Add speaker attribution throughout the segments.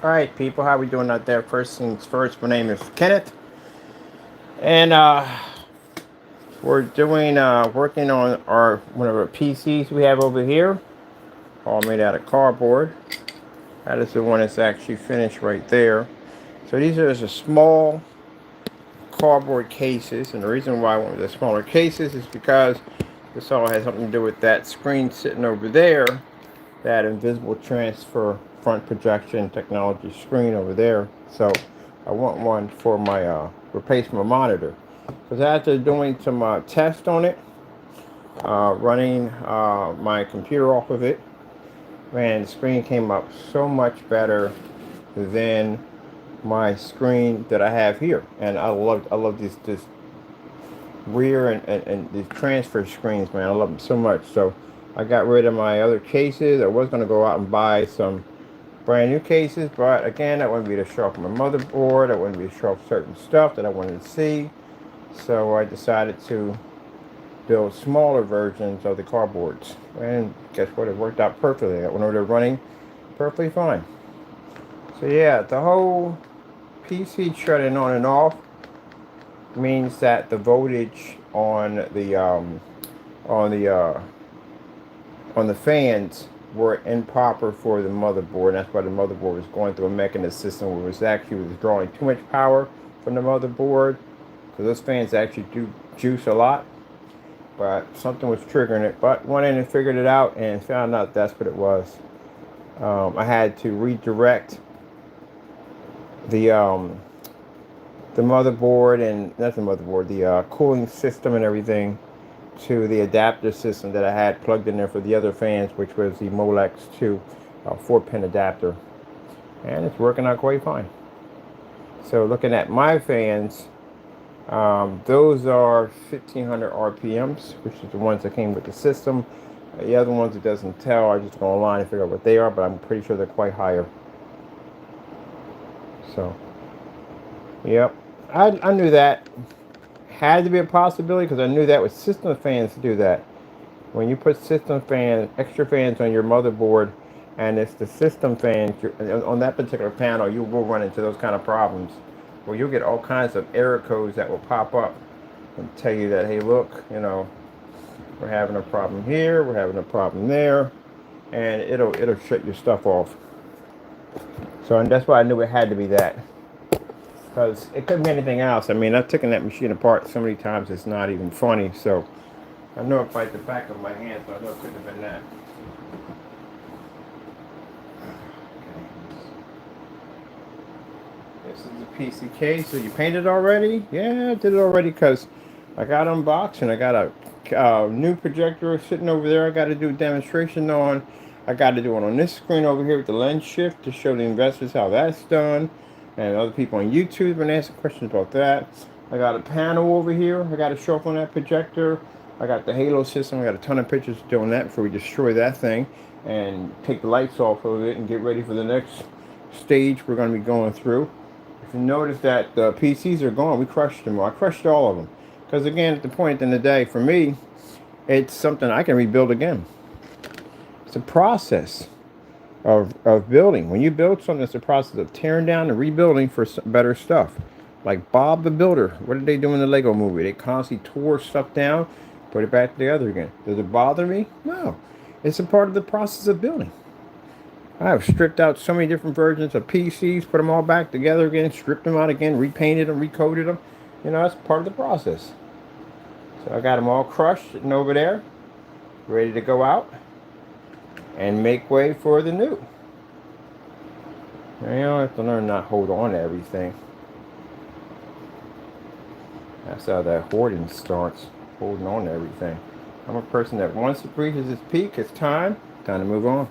Speaker 1: All right, people, how we doing out there? First things first, my name is Kenneth, and we're doing working on our one of our PCs we have over here, all made out of cardboard. That is the one that's actually finished right there. So these are just small cardboard cases, and the reason why I went with the smaller cases is because this all has something to do with that screen sitting over there, that invisible transfer front projection technology screen over there. So I want one for my replacement monitor, because after doing some tests on it, running my computer off of it, man, the screen came up so much better than my screen that I have here. And I love this rear and these transfer screens, man. I love them so much. So I got rid of my other cases. I was going to go out and buy some brand new cases, but again, I wouldn't be to show off my motherboard. I wouldn't be to show off certain stuff that I wanted to see. So I decided to build smaller versions of the cardboards. And guess what? It worked out perfectly. I went over there running perfectly fine. So yeah, the whole PC shutting on and off means that the voltage on the on the fans were improper for the motherboard. And that's why the motherboard was going through a mechanism system where it was actually drawing too much power from the motherboard. So those fans actually do juice a lot, but something was triggering it. But went in and figured it out and found out that's what it was. I had to redirect the the motherboard, and not the motherboard, the cooling system and everything, to the adapter system that I had plugged in there for the other fans, which was the Molex 2 4-pin adapter. And it's working out quite fine. So looking at my fans, those are 1500 RPMs, which is the ones that came with the system. The other ones it doesn't tell. I just go online and figure out what they are, but I'm pretty sure they're quite higher. So, yep. I knew that had to be a possibility, because I knew that with system fans to do that. When you put system fans, extra fans on your motherboard, and it's the system fans on that particular panel, you will run into those kind of problems where you'll get all kinds of error codes that will pop up and tell you that, hey, look, we're having a problem here, we're having a problem there, and it'll shut your stuff off. So, and that's why I knew it had to be that, because it couldn't be anything else. I mean, I've taken that machine apart so many times it's not even funny. So I know it by the back of my hand, so I know it couldn't have been that. This is the PC case. So you painted already? Yeah, I did it already, because I got unboxed and I got a new projector sitting over there. I got to do a demonstration on. I got to do it on this screen over here with the lens shift to show the investors how that's done. And other people on YouTube have been asking questions about that. I got a panel over here I got to show up on that projector. I got the halo system. I got a ton of pictures doing that before we destroy that thing and take the lights off of it and get ready for the next stage we're going to be going through. If you notice that the PCs are gone, we crushed them. I crushed all of them. Because again, at the point in the day, for me, it's something I can rebuild again. It's a process of building. When you build something, it's a process of tearing down and rebuilding for better stuff. Like Bob the Builder. What did they do in the Lego movie? They constantly tore stuff down, put it back together again. Does it bother me? No. It's a part of the process of building. I've stripped out so many different versions of PCs, put them all back together again, stripped them out again, repainted them, recoded them. That's part of the process. So I got them all crushed sitting over there, ready to go out and make way for the new. Now I have to learn not to hold on to everything. That's how that hoarding starts, holding on to everything. I'm a person that once it reaches its peak, it's time to move on.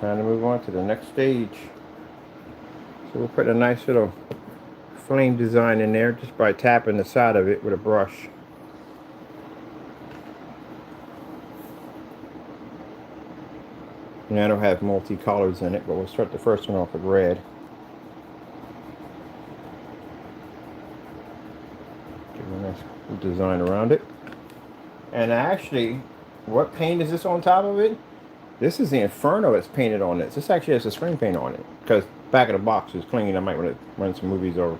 Speaker 1: Time to move on to the next stage. So we'll put a nice little flame design in there just by tapping the side of it with a brush. And I don't have multi-colors in it, but we'll start the first one off with red. Give it a nice design around it. And actually, what paint is this on top of it? This is the Inferno that's painted on this. This actually has a screen paint on it because back of the box is clean. I might want to run some movies or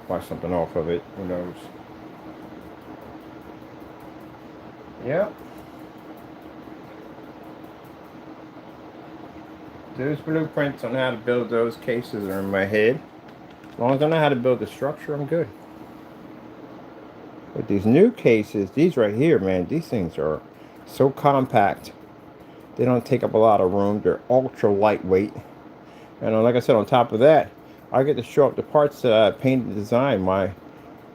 Speaker 1: watch something off of it. Who knows? Yep. Those blueprints on how to build those cases are in my head. As long as I know how to build the structure, I'm good. But these new cases, these right here, man, these things are so compact. They don't take up a lot of room. They're ultra lightweight. And like I said, on top of that, I get to show up the parts that I painted and designed. I'm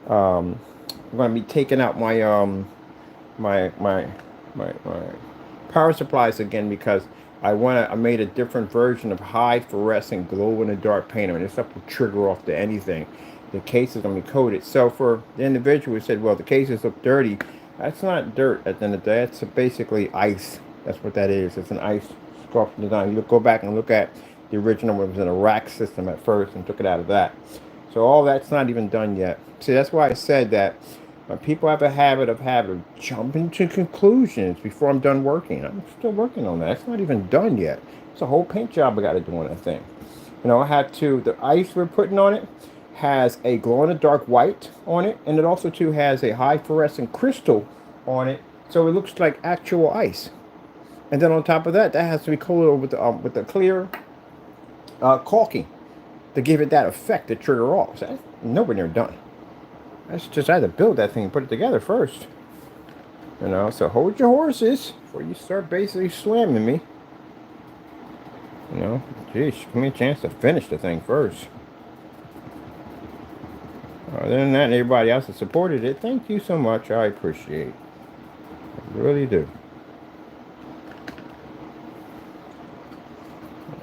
Speaker 1: going to be taking out my my power supplies again because I made a different version of high fluorescent glow in the dark paint. I mean, this stuff will trigger off to anything. The case is going to be coated. So for the individual who said, well, the cases look dirty, that's not dirt at the end of the day. It's basically ice. That's what that is. It's an ice sculpture design. You go back and look at the original one. It was in a rack system at first and took it out of that. So all that's not even done yet. See, that's why I said that people have a habit of jumping to conclusions before I'm done working. I'm still working on that. It's not even done yet. It's a whole paint job I got to do on that thing. You know, I had to, the ice we're putting on it has a glow-in-the-dark white on it, and it also too has a high fluorescent crystal on it, so it looks like actual ice. And then on top of that, that has to be coated with the clear caulking to give it that effect to trigger off. So that's nowhere near done. That's just, I had to build that thing and put it together first. You know, so hold your horses before you start basically slamming me. You know, geez, give me a chance to finish the thing first. Other than that, and everybody else that supported it, thank you so much. I appreciate it. I really do.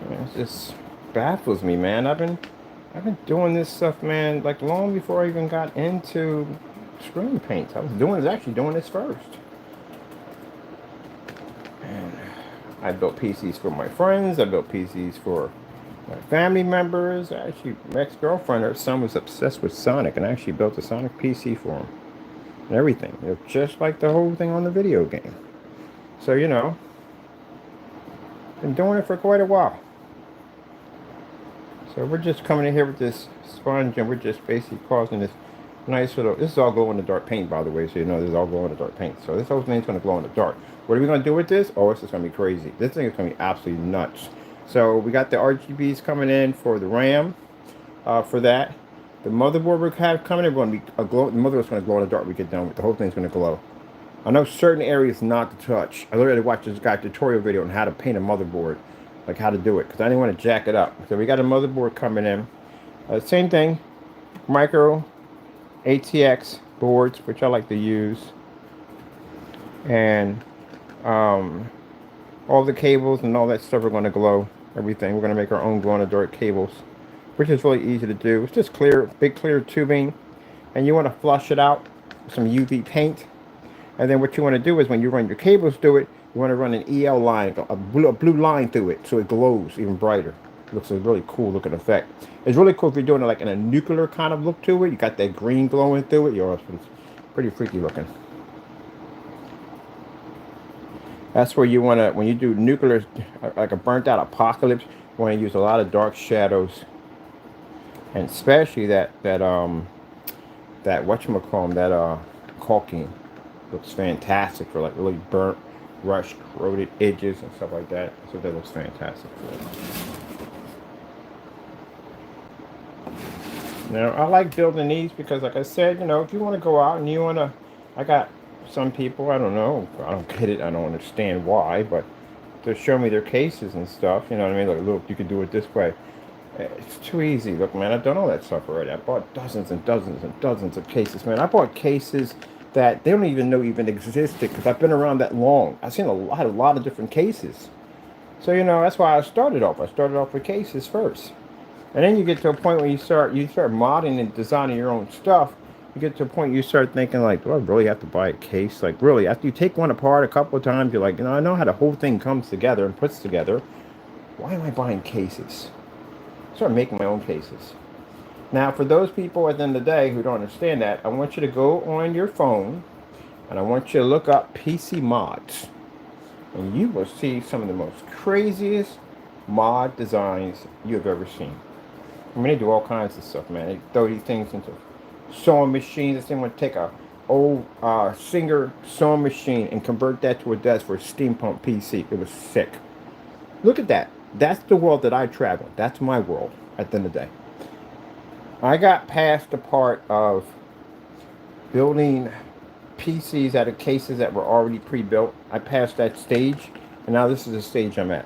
Speaker 1: It just baffles me, man. I've been doing this stuff, man, like long before I even got into screen paints. I was actually doing this first. And I built PCs for my friends. I built PCs for my family members. Actually, my ex-girlfriend, her son was obsessed with Sonic, and I actually built a Sonic PC for him. And everything. You know, just like the whole thing on the video game. So, you know, been doing it for quite a while. So we're just coming in here with this sponge, and we're just basically causing this nice little, this is all glow-in-the-dark paint, by the way, so you know this is all glow-in-the-dark paint. So this whole thing's going to glow in the dark. What are we going to do with this? Oh, this is going to be crazy. This thing is going to be absolutely nuts. So we got the RGBs coming in for the RAM, for that. The motherboard we have coming in, going to be the motherboard's going to glow in the dark when we get done with. The whole thing's going to glow. I know certain areas not to touch. I literally watched this guy tutorial video on how to paint a motherboard. Like how to do it, because I didn't want to jack it up. So we got a motherboard coming in. Same thing, micro ATX boards, which I like to use, and all the cables and all that stuff are going to glow. Everything, we're going to make our own glow-in-the-dark cables, which is really easy to do. It's just clear, big clear tubing, and you want to flush it out with some UV paint. And then what you want to do is when you run your cables through it, you want to run an EL line, a blue line through it, so it glows even brighter. It looks a really cool looking effect. It's really cool if you're doing it like in a nuclear kind of look to it. You got that green glowing through it. It's pretty freaky looking. That's where you want to, when you do nuclear, like a burnt out apocalypse, you want to use a lot of dark shadows, and especially that whatchamacallit, that caulking looks fantastic for like really burnt, rushed, corroded edges and stuff like that. So that looks fantastic for it. Now, I like building these because, like I said, you know, if you want to go out and you want to, I got some people, I don't know, I don't get it, I don't understand why, but to show me their cases and stuff, you know what I mean? Like, look, you can do it this way. It's too easy. Look, man, I've done all that stuff already. I bought dozens and dozens and dozens of cases, man. I bought cases that they don't even know even existed because I've been around that long. I've seen a lot of different cases. So, you know, that's why I started off. I started off with cases first. And then you get to a point where you start modding and designing your own stuff. You get to a point you start thinking like, do I really have to buy a case? Like, really, after you take one apart a couple of times, you're like, you know, I know how the whole thing comes together and puts together. Why am I buying cases? Start making my own cases. Now, for those people at the end of the day who don't understand that, I want you to go on your phone and I want you to look up PC mods. and you will see some of the most craziest mod designs you have ever seen. I mean, they do all kinds of stuff, man. They throw these things into sewing machines. They want to take a old Singer sewing machine and convert that to a desk for a steampunk PC. It was sick. Look at that. That's the world that I travel. That's my world at the end of the day. I got past the part of building PCs out of cases that were already pre-built. I passed that stage, and now this is the stage I'm at,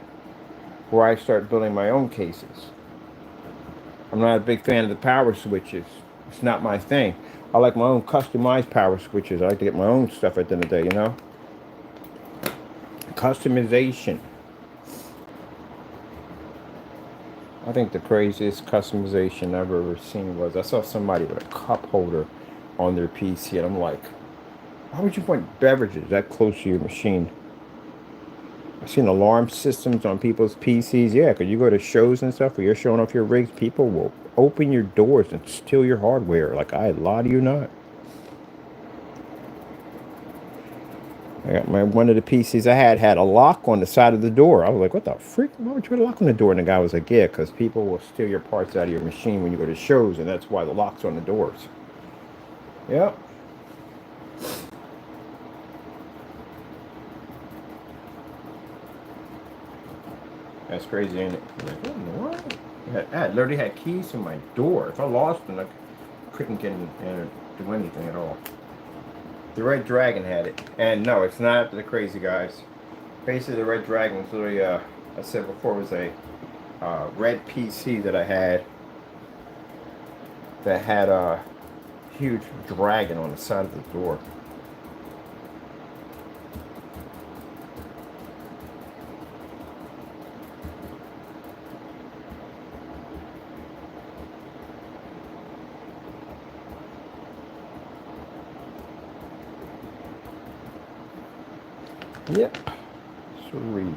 Speaker 1: where I start building my own cases. I'm not a big fan of the power switches. It's not my thing. I like my own customized power switches. I like to get my own stuff at the end of the day, you know? Customization. I think the craziest customization I've ever seen was I saw somebody with a cup holder on their PC, and I'm like, why would you want beverages that close to your machine? I've seen alarm systems on people's PCs. Yeah, because you go to shows and stuff where you're showing off your rigs, people will open your doors and steal your hardware. Like, I lie to you not. I got one of the PCs I had a lock on the side of the door. I was like, what the freak? Why would you put a lock on the door? And the guy was like, yeah, because people will steal your parts out of your machine when you go to shows, and that's why the lock's on the doors. Yep. That's crazy, ain't it? Like, what in the world? I literally had keys to my door. If I lost them, I couldn't get in and do anything at all. The Red Dragon had it. And no, it's not after the crazy guys. Basically, the Red Dragon was literally, I said before, was a red PC that I had that had a huge dragon on the side of the door. Yep. Sweet.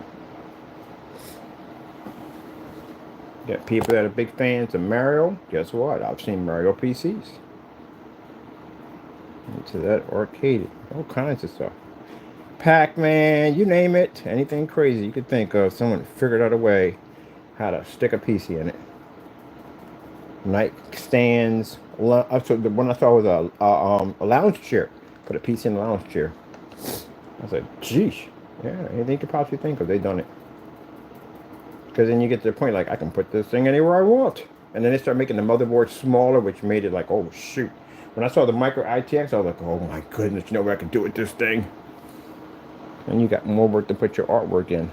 Speaker 1: Got people that are big fans of Mario. Guess what? I've seen Mario PCs. Into that arcade. All kinds of stuff. Pac-Man, you name it. Anything crazy you could think of. Someone figured out a way how to stick a PC in it. Nightstands. So the one I saw was a lounge chair. Put a PC in the lounge chair. I was like, geesh. Yeah, anything you could possibly think of, they've done it. Because then you get to the point, like, I can put this thing anywhere I want. And then they start making the motherboard smaller, which made it like, oh, shoot. When I saw the Micro ITX, I was like, oh, my goodness, you know what I can do with this thing? And you got more work to put your artwork in.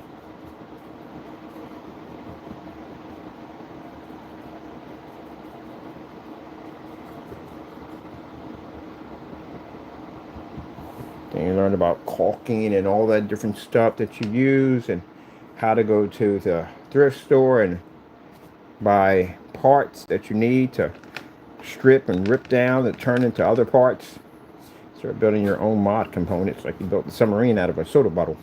Speaker 1: Then you learn about caulking and all that different stuff that you use, and how to go to the thrift store and buy parts that you need to strip and rip down and turn into other parts. Start building your own mod components, like you built the submarine out of a soda bottle.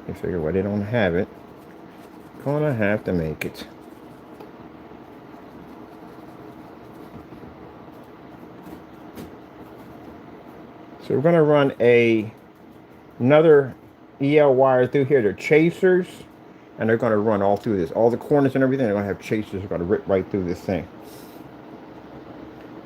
Speaker 1: You figure, well, they don't have it, gonna have to make it. So we're gonna run another EL wire through here. They're chasers, and they're gonna run all through this. All the corners and everything, they're gonna have chasers. They're gonna rip right through this thing.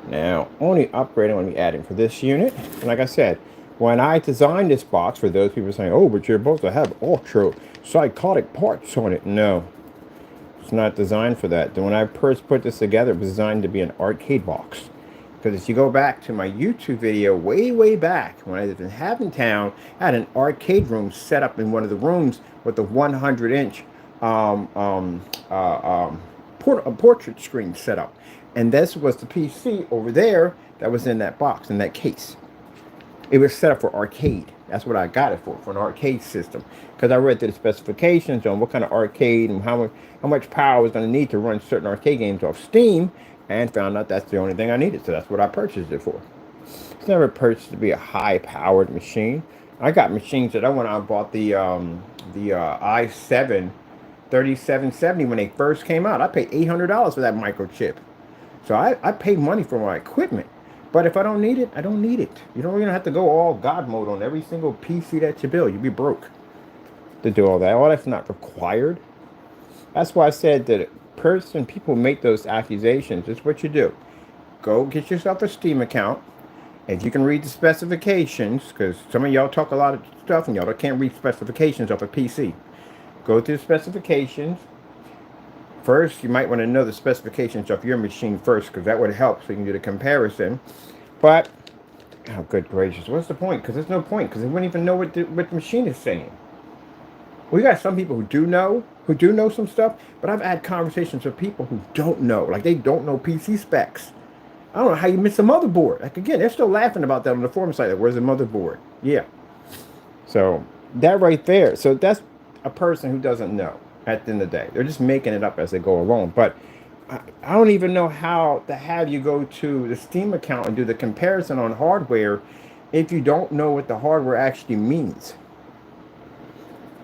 Speaker 1: Now, only upgrade I'm gonna be adding for this unit. And like I said, when I designed this box, for those people saying, oh, but you're supposed to have ultra psychotic parts on it. No, it's not designed for that. When I first put this together, it was designed to be an arcade box. Because if you go back to my YouTube video way back, when I lived in Haventown, I had an arcade room set up in one of the rooms with a 100-inch portrait screen set up. And this was the PC over there that was in that box, in that case. It was set up for arcade. That's what I got it for an arcade system. Because I read the specifications on what kind of arcade and how much power I was going to need to run certain arcade games off Steam, and found out that's the only thing I needed. So that's what I purchased it for. It's never purchased to be a high-powered machine. I got machines that I went out and bought the i7 3770 when they first came out. I paid $800 for that microchip. So I paid money for my equipment. But if I don't need it, I don't need it. You don't even have to go all God mode on every single PC that you build. You'd be broke to do all that. All that's not required. That's why I said that people make those accusations. It's what you do. Go get yourself a Steam account. If you can read the specifications, because some of y'all talk a lot of stuff and y'all can't read specifications off a PC. Go through the specifications. First, you might want to know the specifications of your machine first, because that would help so you can do the comparison. But, oh, good gracious, what's the point? Because there's no point, because they wouldn't even know what the machine is saying. We got some people who do know some stuff, but I've had conversations with people who don't know. Like, they don't know PC specs. I don't know how you miss a motherboard. Like, again, they're still laughing about that on the forum site. Like, where's the motherboard? Yeah. So, that right there. So, that's a person who doesn't know at the end of the day. They're just making it up as they go along. But I don't even know how to have you go to the Steam account and do the comparison on hardware if you don't know what the hardware actually means.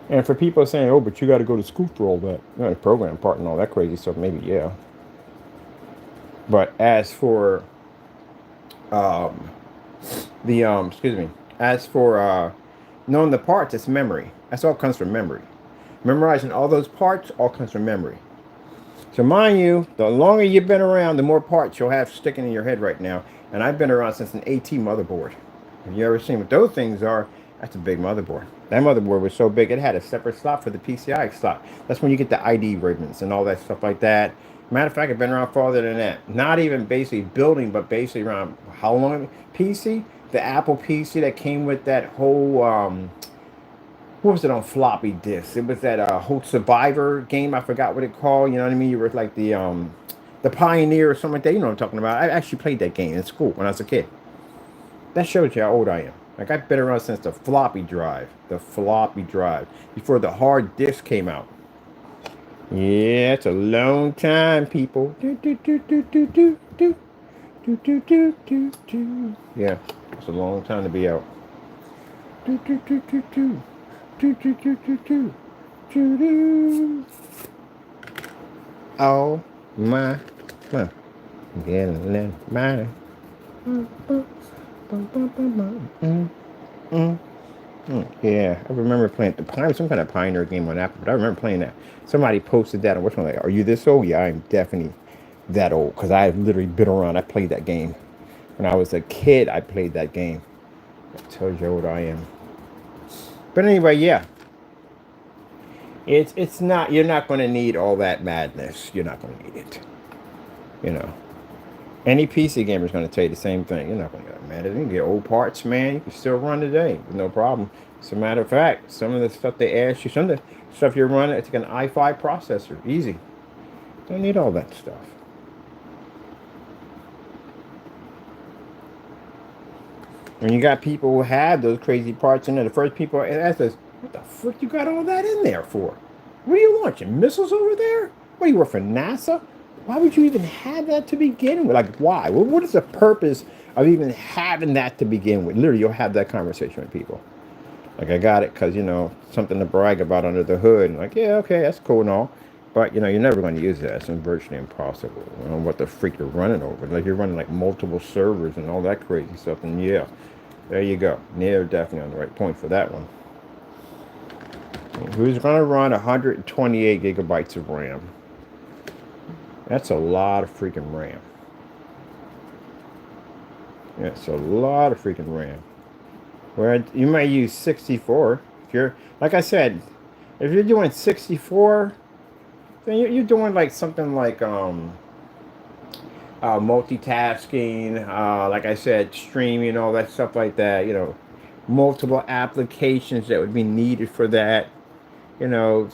Speaker 1: And for people saying, oh, but you got to go to school for all that, you know, the program part and all that crazy stuff, maybe, yeah. But as for knowing the parts, it's memory. That's all comes from memory. Memorizing all those parts all comes from memory. So mind you, the longer you've been around, the more parts you'll have sticking in your head right now. And I've been around since an AT motherboard. Have you ever seen what those things are? That's a big motherboard. That motherboard was so big, it had a separate slot for the PCI slot. That's when you get the ID ribbons and all that stuff like that. Matter of fact, I've been around farther than that. Not even basically building, but basically around how long? PC? The Apple PC that came with that whole, what was it on floppy disk? It was that whole Survivor game. I forgot what it called. You know what I mean? You were like the Pioneer or something like that. You know what I'm talking about. I actually played that game in school when I was a kid. That shows you how old I am. Like, I've been around since the floppy drive. The floppy drive. Before the hard disk came out. Yeah, it's a long time, people. Yeah, it's a long time to be out. Oh my, getting my. Yeah, I remember playing some kind of Pioneer game on Apple, but I remember playing that. Somebody posted that on which one? Like, are you this old? Yeah, I'm definitely that old because I've literally been around. I played that game when I was a kid. I played that game. That tells you how old I am. But anyway, yeah, it's not. You're not going to need all that madness. You're not going to need it. You know. Any PC gamer is going to tell you the same thing. You're not going to get mad at it. You can get old parts, man. You can still run today with no problem. As a matter of fact, some of the stuff they ask you, some of the stuff you're running, it's like an i5 processor. Easy. Don't need all that stuff. When you got people who have those crazy parts in there, the first people ask us, what the frick you got all that in there for? What are you launching? Missiles over there? What, you work for NASA? Why would you even have that to begin with? Like, why? Well, what is the purpose of even having that to begin with? Literally, you'll have that conversation with people. Like, I got it because, you know, something to brag about under the hood. And like, yeah, okay, that's cool and all. But, you know, you're never going to use that. It's virtually impossible. I don't know what the freak you're running over. Like, you're running, like, multiple servers and all that crazy stuff. And, yeah, there you go. They're definitely on the right point for that one. Who's going to run 128 gigabytes of RAM? That's a lot of freaking RAM. That's a lot of freaking RAM. Where you might use 64. If you're, like I said, if you're doing 64, then you're doing like something like multitasking, like I said, streaming, all that stuff like that. You know, multiple applications that would be needed for that. You know,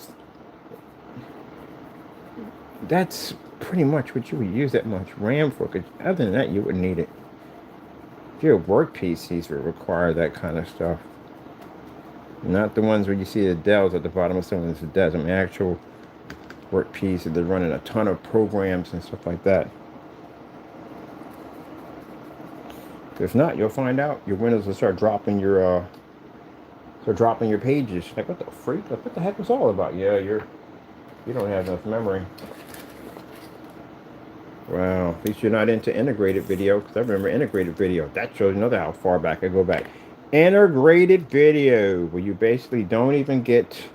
Speaker 1: that's pretty much what you would use that much RAM for, because other than that, you wouldn't need it. Your work PCs would require that kind of stuff. Not the ones where you see the Dells at the bottom of some of the Dells. I mean, actual work PCs, they're running a ton of programs and stuff like that. If not, you'll find out your Windows will start dropping your pages. Like, what the freak? Like, what the heck was all about? Yeah, you don't have enough memory. Well, at least you're not into integrated video, because I remember integrated video. That shows another how far back I go back. Integrated video, where you basically don't even get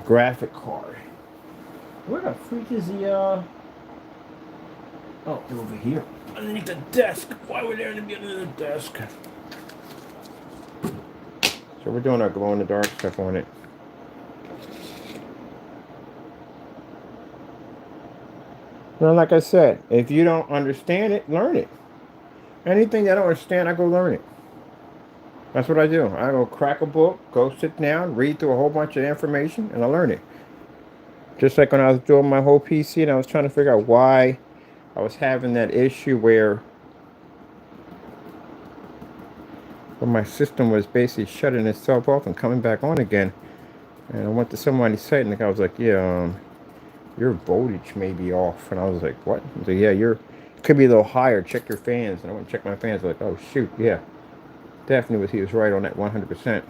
Speaker 1: graphic card. Where the freak is the, oh, they're over here. Underneath the desk. Why were they underneath the desk? So we're doing our glow-in-the-dark stuff on it. Well, like I said, if you don't understand it, learn it. Anything I don't understand, I go learn it. That's what I do. I go crack a book, go sit down, read through a whole bunch of information, and I learn it. Just like when I was doing my whole PC and I was trying to figure out why I was having that issue where my system was basically shutting itself off and coming back on again. And I went to somebody's site and the guy was like, yeah, your voltage may be off. And I was like, what? He said, yeah, it could be a little higher. Check your fans. And I went and checked my fans. I was like, oh, shoot, yeah. Definitely he was right on that 100%.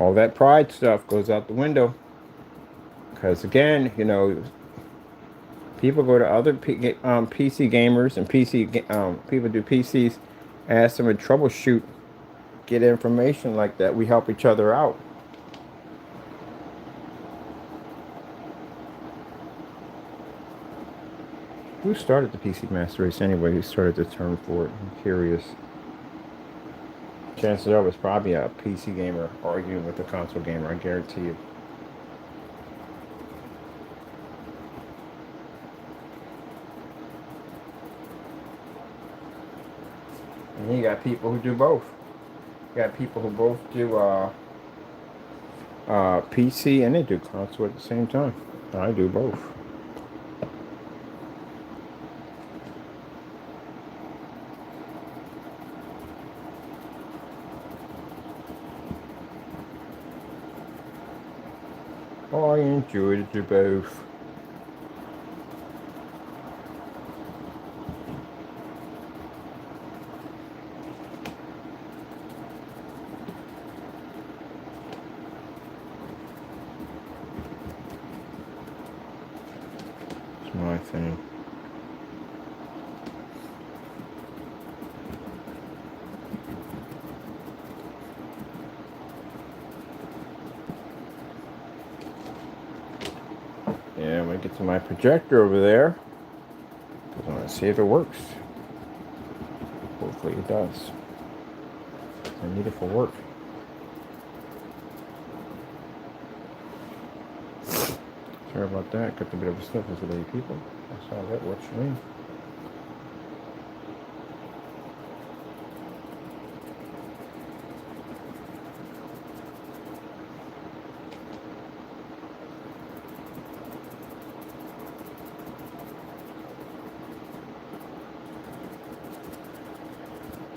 Speaker 1: All that pride stuff goes out the window. Because again, you know, people go to other PC gamers and people do PCs, ask them to troubleshoot, get information like that. We help each other out. Who started the PC Master Race anyway? Who started the term for it? I'm curious. Chances are it was probably a PC gamer arguing with a console gamer, I guarantee you. And you got people who do both. You got people who both do PC and they do console at the same time. I do both. I enjoy to do both. It's my thing. Yeah, I'm going to get to my projector over there. I want to see if it works. Hopefully it does. I need it for work. Sorry about that. Got a bit of a sniffle today, people. I saw that works for me.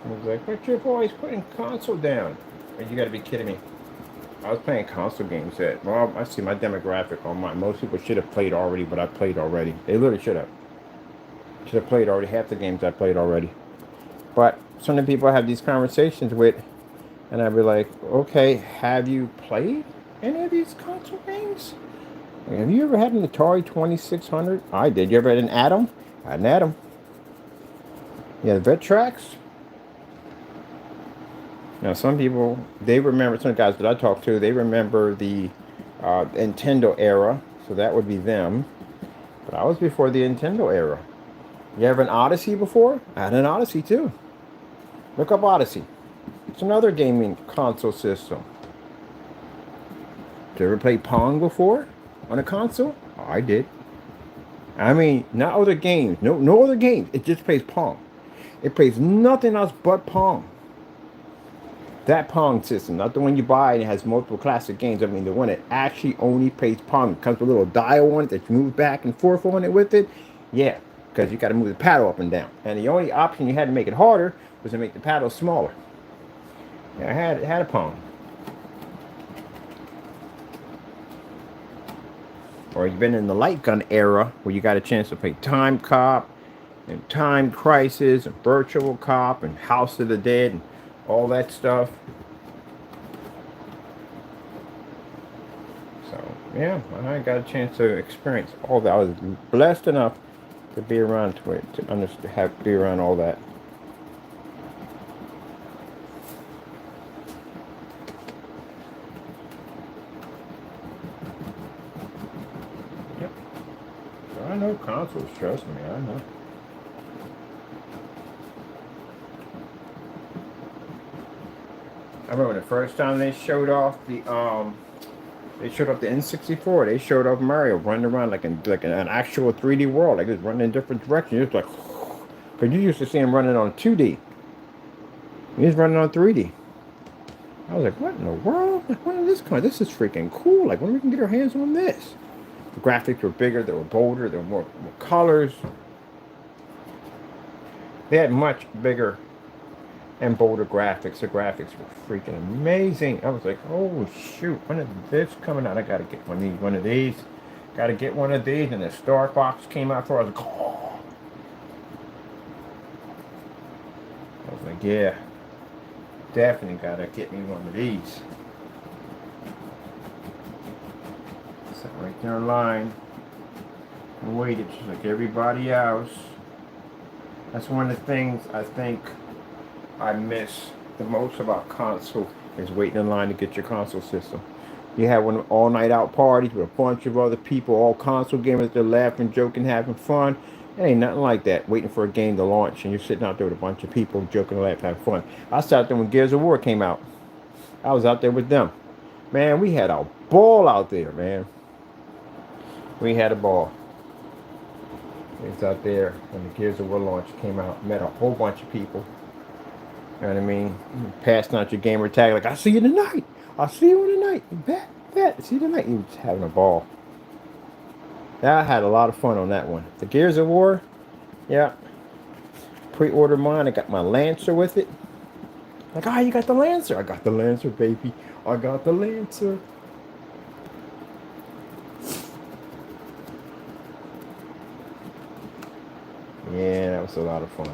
Speaker 1: I was like, but you're always putting console down. You gotta be kidding me. I was playing console games that, well, I see my demographic on mine. Most people should have played already, but I played already. They literally should have. Should have played already. Half the games I played already. But some of the people I have these conversations with, and I'd be like, okay, have you played any of these console games? Have you ever had an Atari 2600? I did. You ever had an Atom? I had an Atom. You had Vectrex? Now, some people, they remember, some guys that I talk to, they remember the Nintendo era, so that would be them. But I was before the Nintendo era. You ever an Odyssey before? I had an Odyssey too. Look up Odyssey. It's another gaming console system. Did you ever play Pong before on a console? Oh, I did. I mean, not other games. No other games. It just plays Pong. It plays nothing else but Pong. That Pong system, not the one you buy and it has multiple classic games. I mean, the one that actually only plays Pong. It comes with a little dial on it that you move back and forth on it with it. Yeah, because you got to move the paddle up and down. And the only option you had to make it harder was to make the paddle smaller. Yeah, I had a Pong. Or you've been in the light gun era where you got a chance to play Time Cop and Time Crisis and Virtual Cop and House of the Dead and all that stuff. So, Yeah, I got a chance to experience all that. I was blessed enough to be around to it, to understand, be around all that. Yep. So I know consoles. Trust me, I know. I remember the first time they showed off the N64. They showed off Mario running around like an actual 3D world, like it was running in different directions. It's like, because you used to see him running on 2D. He was running on 3D. I was like, what in the world? Like, when did this come? This is freaking cool. Like, when we can get our hands on this? The graphics were bigger, they were bolder, there were more colors. They had much bigger and bolder graphics. The graphics were freaking amazing. I was like, oh shoot, when is this coming out? I gotta get one of these. Gotta get one of these. And the Star Fox came out for. I was like, oh. I was like, yeah, definitely gotta get me one of these. Sat right there in line and waited just like everybody else. That's one of the things I think I miss the most about console is waiting in line to get your console system. You have one all night out parties with a bunch of other people, all console gamers, they're laughing, joking, having fun. It ain't nothing like that, waiting for a game to launch and you're sitting out there with a bunch of people joking, laughing, having fun. I sat there when Gears of War came out. I was out there with them. Man, we had a ball out there, man. We had a ball. It was out there when the Gears of War launch came out. Met a whole bunch of people. You know what I mean? Passing out your gamer tag like, I'll see you tonight. I'll see you tonight. Bet. See you tonight. You was having a ball. I had a lot of fun on that one. The Gears of War, yeah. Pre-ordered mine. I got my Lancer with it. Like, you got the Lancer. I got the Lancer, baby. I got the Lancer. Yeah, that was a lot of fun.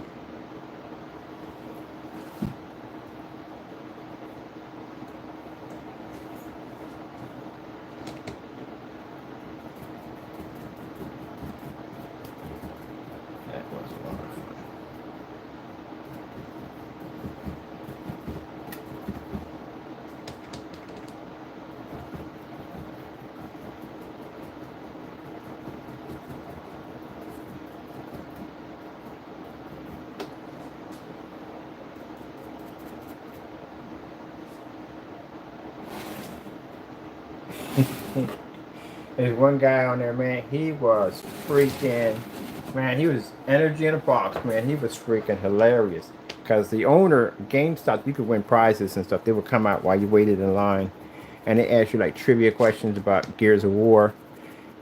Speaker 1: That was a lot of fun. There's one guy on there, man. He was freaking, man. He was energy in a box, man. He was freaking hilarious. Cause the owner, GameStop, you could win prizes and stuff. They would come out while you waited in line, and they ask you like trivia questions about Gears of War,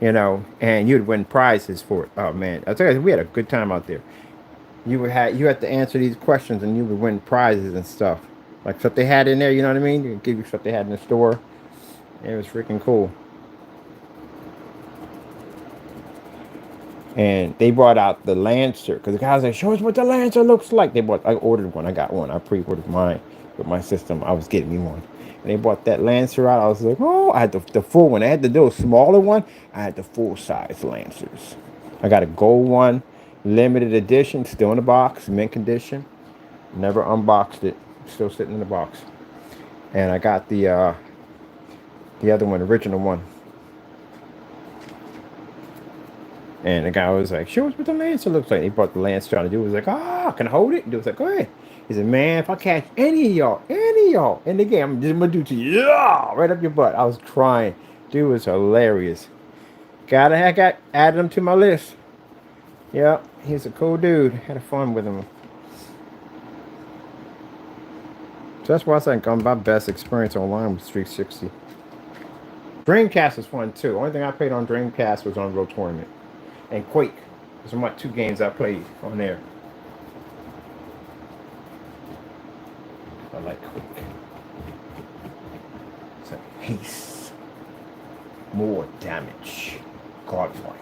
Speaker 1: and you'd win prizes for it. Oh man, I tell you, we had a good time out there. You had to answer these questions, and you would win prizes and stuff, like stuff they had in there. You know what I mean? They would give you stuff they had in the store. It was freaking cool. And they brought out the Lancer because the guy was like, "Show us what the Lancer looks like." I ordered one. I got one. I pre-ordered mine with my system. I was getting me one, and they brought that Lancer out. I was like, "Oh!" I had the full one. I had the smaller one. I had the full size Lancers. I got a gold one, limited edition, still in the box, mint condition. Never unboxed it. Still sitting in the box. And I got the other one, original one. And the guy was like, "Show us what the Lancer looks like." He brought the Lancer trying to do. He was like, can I hold it? And he was like, "Go ahead." He said, "Man, if I catch any of y'all in the game, I'm just gonna do to you, yeah, right up your butt." I was crying. Dude was hilarious. I got added him to my list. Yep, he's a cool dude. Had fun with him. So that's why I think my best experience online was 360. Dreamcast was fun too. Only thing I played on Dreamcast was Unreal Tournament and Quake. Those are my two games I played on there. I like Quake. It's like haste, more damage, godlike.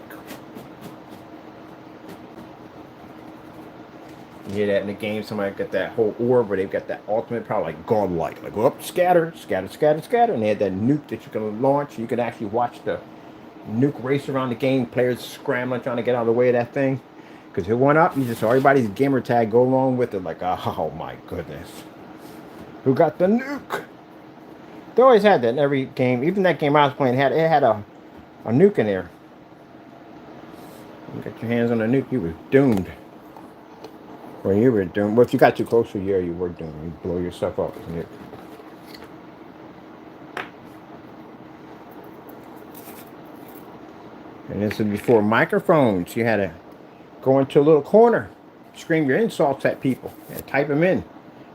Speaker 1: You hear that in the game, somebody got that whole orb where they've got that ultimate power, like godlike, like go up, scatter, scatter, scatter, scatter, and they had that nuke that you can launch. You can actually watch the nuke race around the game, players scrambling, trying to get out of the way of that thing. Because it went up, you just saw everybody's gamer tag go along with it, like, oh my goodness. Who got the nuke? They always had that in every game. Even that game I was playing, it had a nuke in there. You got your hands on a nuke, you were doomed. Well, you were doomed. Well, if you got too close to the air, you were doomed. You blow yourself up. And this is before microphones. You had to go into a little corner, scream your insults at people, and type them in.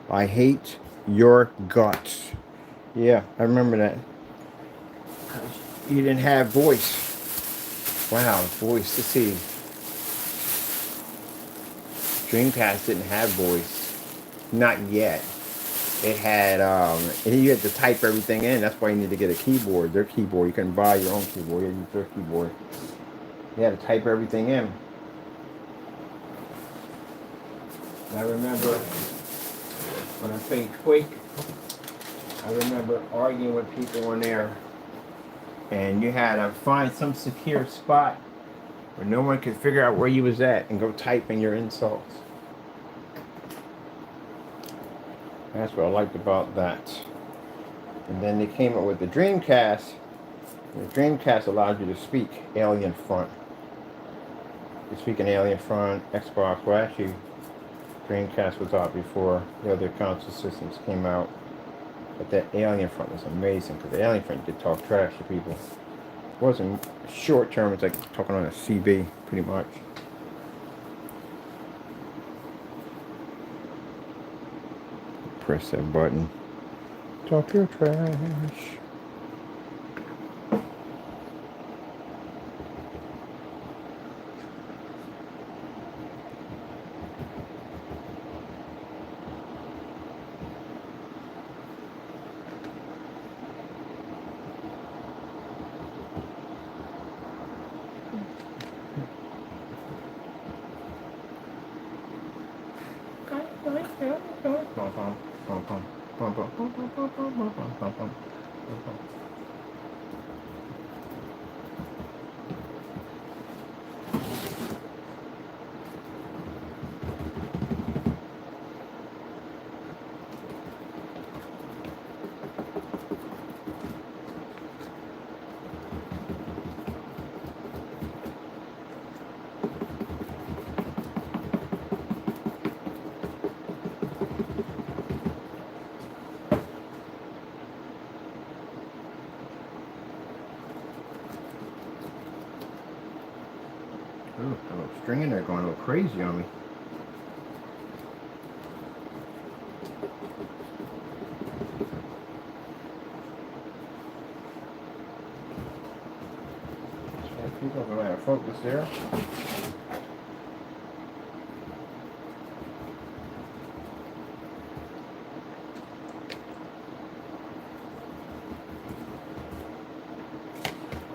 Speaker 1: I hate your guts. Yeah, I remember that. You didn't have voice. Wow, voice. Let's see. Dreamcast didn't have voice. Not yet. It had, you had to type everything in. That's why you need to get a keyboard. Their keyboard. You couldn't buy your own keyboard. You use their keyboard. You had to type everything in. I remember when I played Quake, I remember arguing with people on there, and you had to find some secure spot where no one could figure out where you was at and go type in your insults. That's what I liked about that. And then they came up with the Dreamcast. The Dreamcast allowed you to speak Alien Front. You speak in Alien Front, Xbox. Well, actually, Dreamcast was out before the other console systems came out. But that Alien Front was amazing, because the Alien Front did talk trash to people. It wasn't short term, it's like talking on a CB, pretty much. Press that button. Talk your trash. Ooh, that little string in there going a little crazy on me. People are going to have focus there.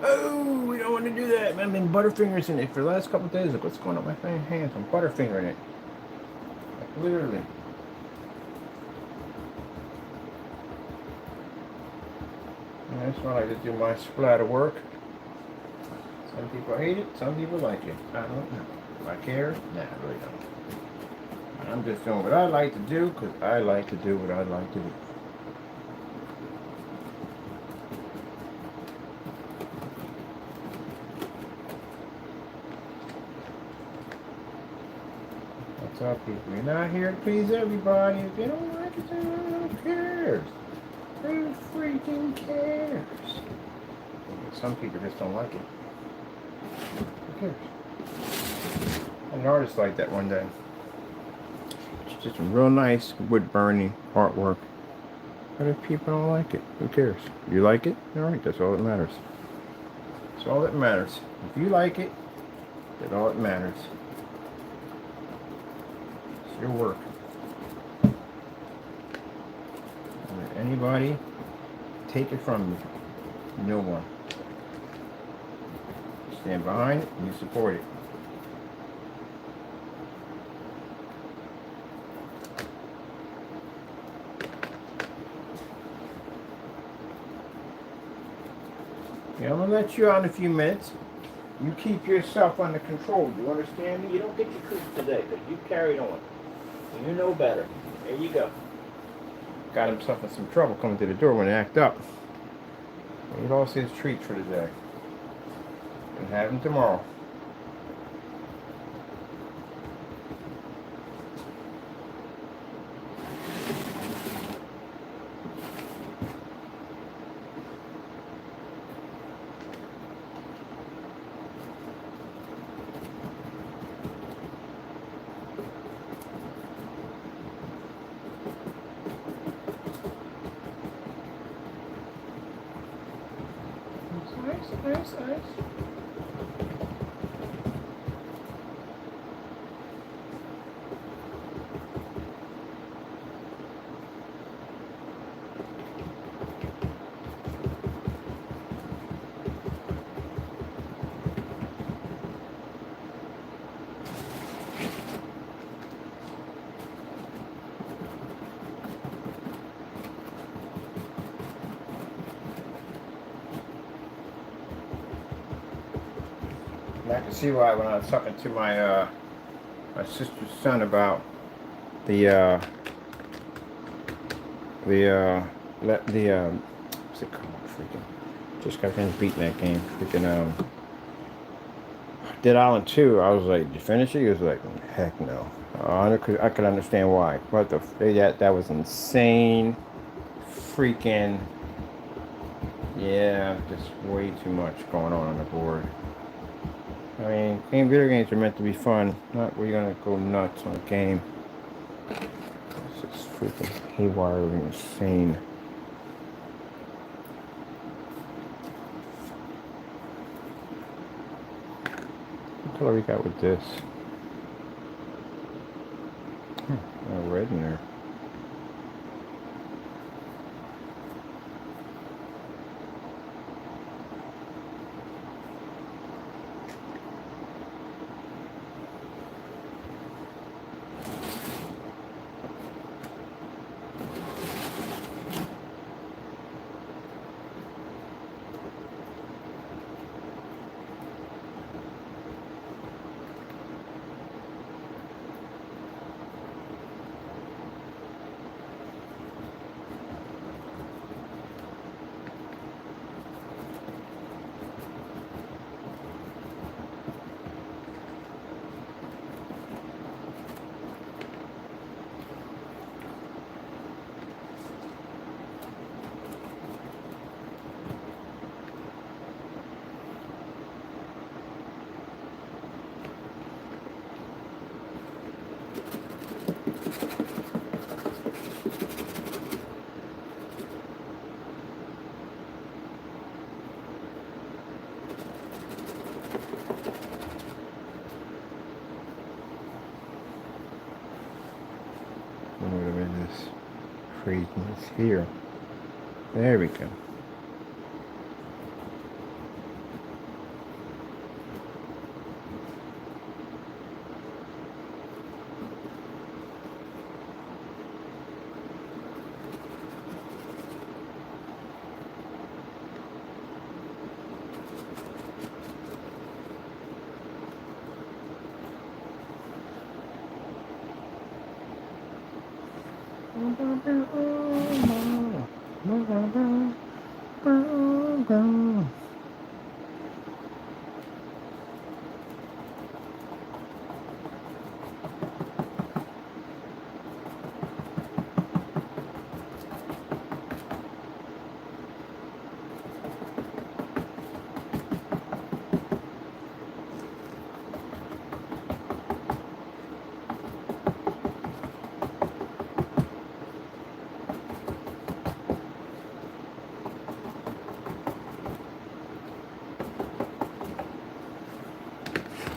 Speaker 1: Oh, we don't want to do that. I've been butterfingers in it for the last couple of days. Look what's going on with my hands. I'm butterfingering it. Like, literally. And that's why I like to do my splatter work. Some people hate it, some people like it. I don't know. Do I care? Nah, I really don't. I'm just doing what I like to do because I like to do what I like to do. What's up, people? You're not here to please everybody. If you don't like it, then who cares? Who freaking cares? Some people just don't like it. Who cares? An artist like that one day. It's just some real nice wood burning artwork. But if people don't like it, who cares? You like it? Alright, that's all that matters. That's all that matters. If you like it, that's all that matters. It's your work. Don't let anybody take it from you. No one. Stand behind it and you support it. Yeah, I'm gonna let you out in a few minutes. You keep yourself under control. You understand me? You don't get your creeps today, because you carried on. You know better. There you go. Got himself in some trouble coming to the door when he act up. He lost his treats for the day. And have him tomorrow. Nice. And I can see why when I was talking to my my sister's son about the what's it called? Freaking just got finished beating that game. Freaking Dead Island 2. I was like, did you finish it? He was like, heck no. I could understand why. What the that was insane. Freaking yeah, just way too much going on the board. I mean, video games are meant to be fun, not where you're gonna go nuts on a game. It's just freaking haywire and insane. What color we got with this? Red in there. This craziness here. There we go.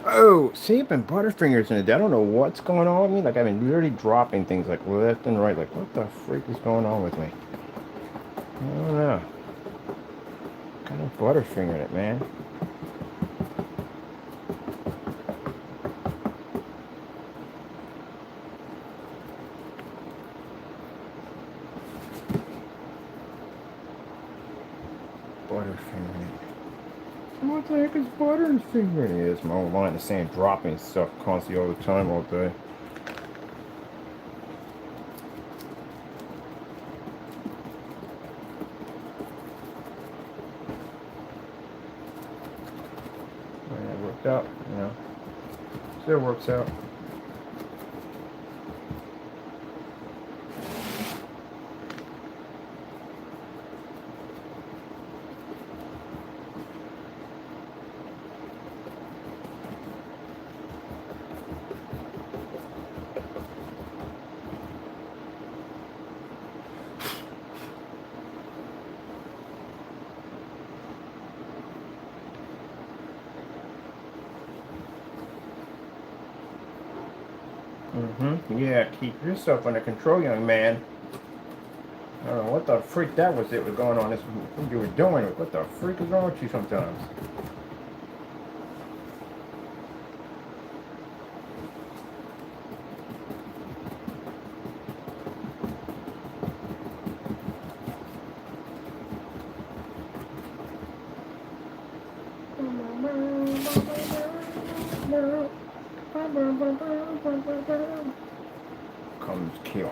Speaker 1: Oh, see, I've been butterfingers in it. I don't know what's going on with me. Like, I've been literally dropping things like left and right. Like, what the freak is going on with me? I don't know. Kind of butterfingering it, man. Butterfingering it. What the heck is buttering finger? It is. My old line is saying dropping stuff constantly all the time, all day. And it worked out, you know. Still works out. Yeah, keep yourself under control, young man. I don't know what the freak that was going on. This what you were doing. What the freak is wrong with you sometimes? Comes chaos.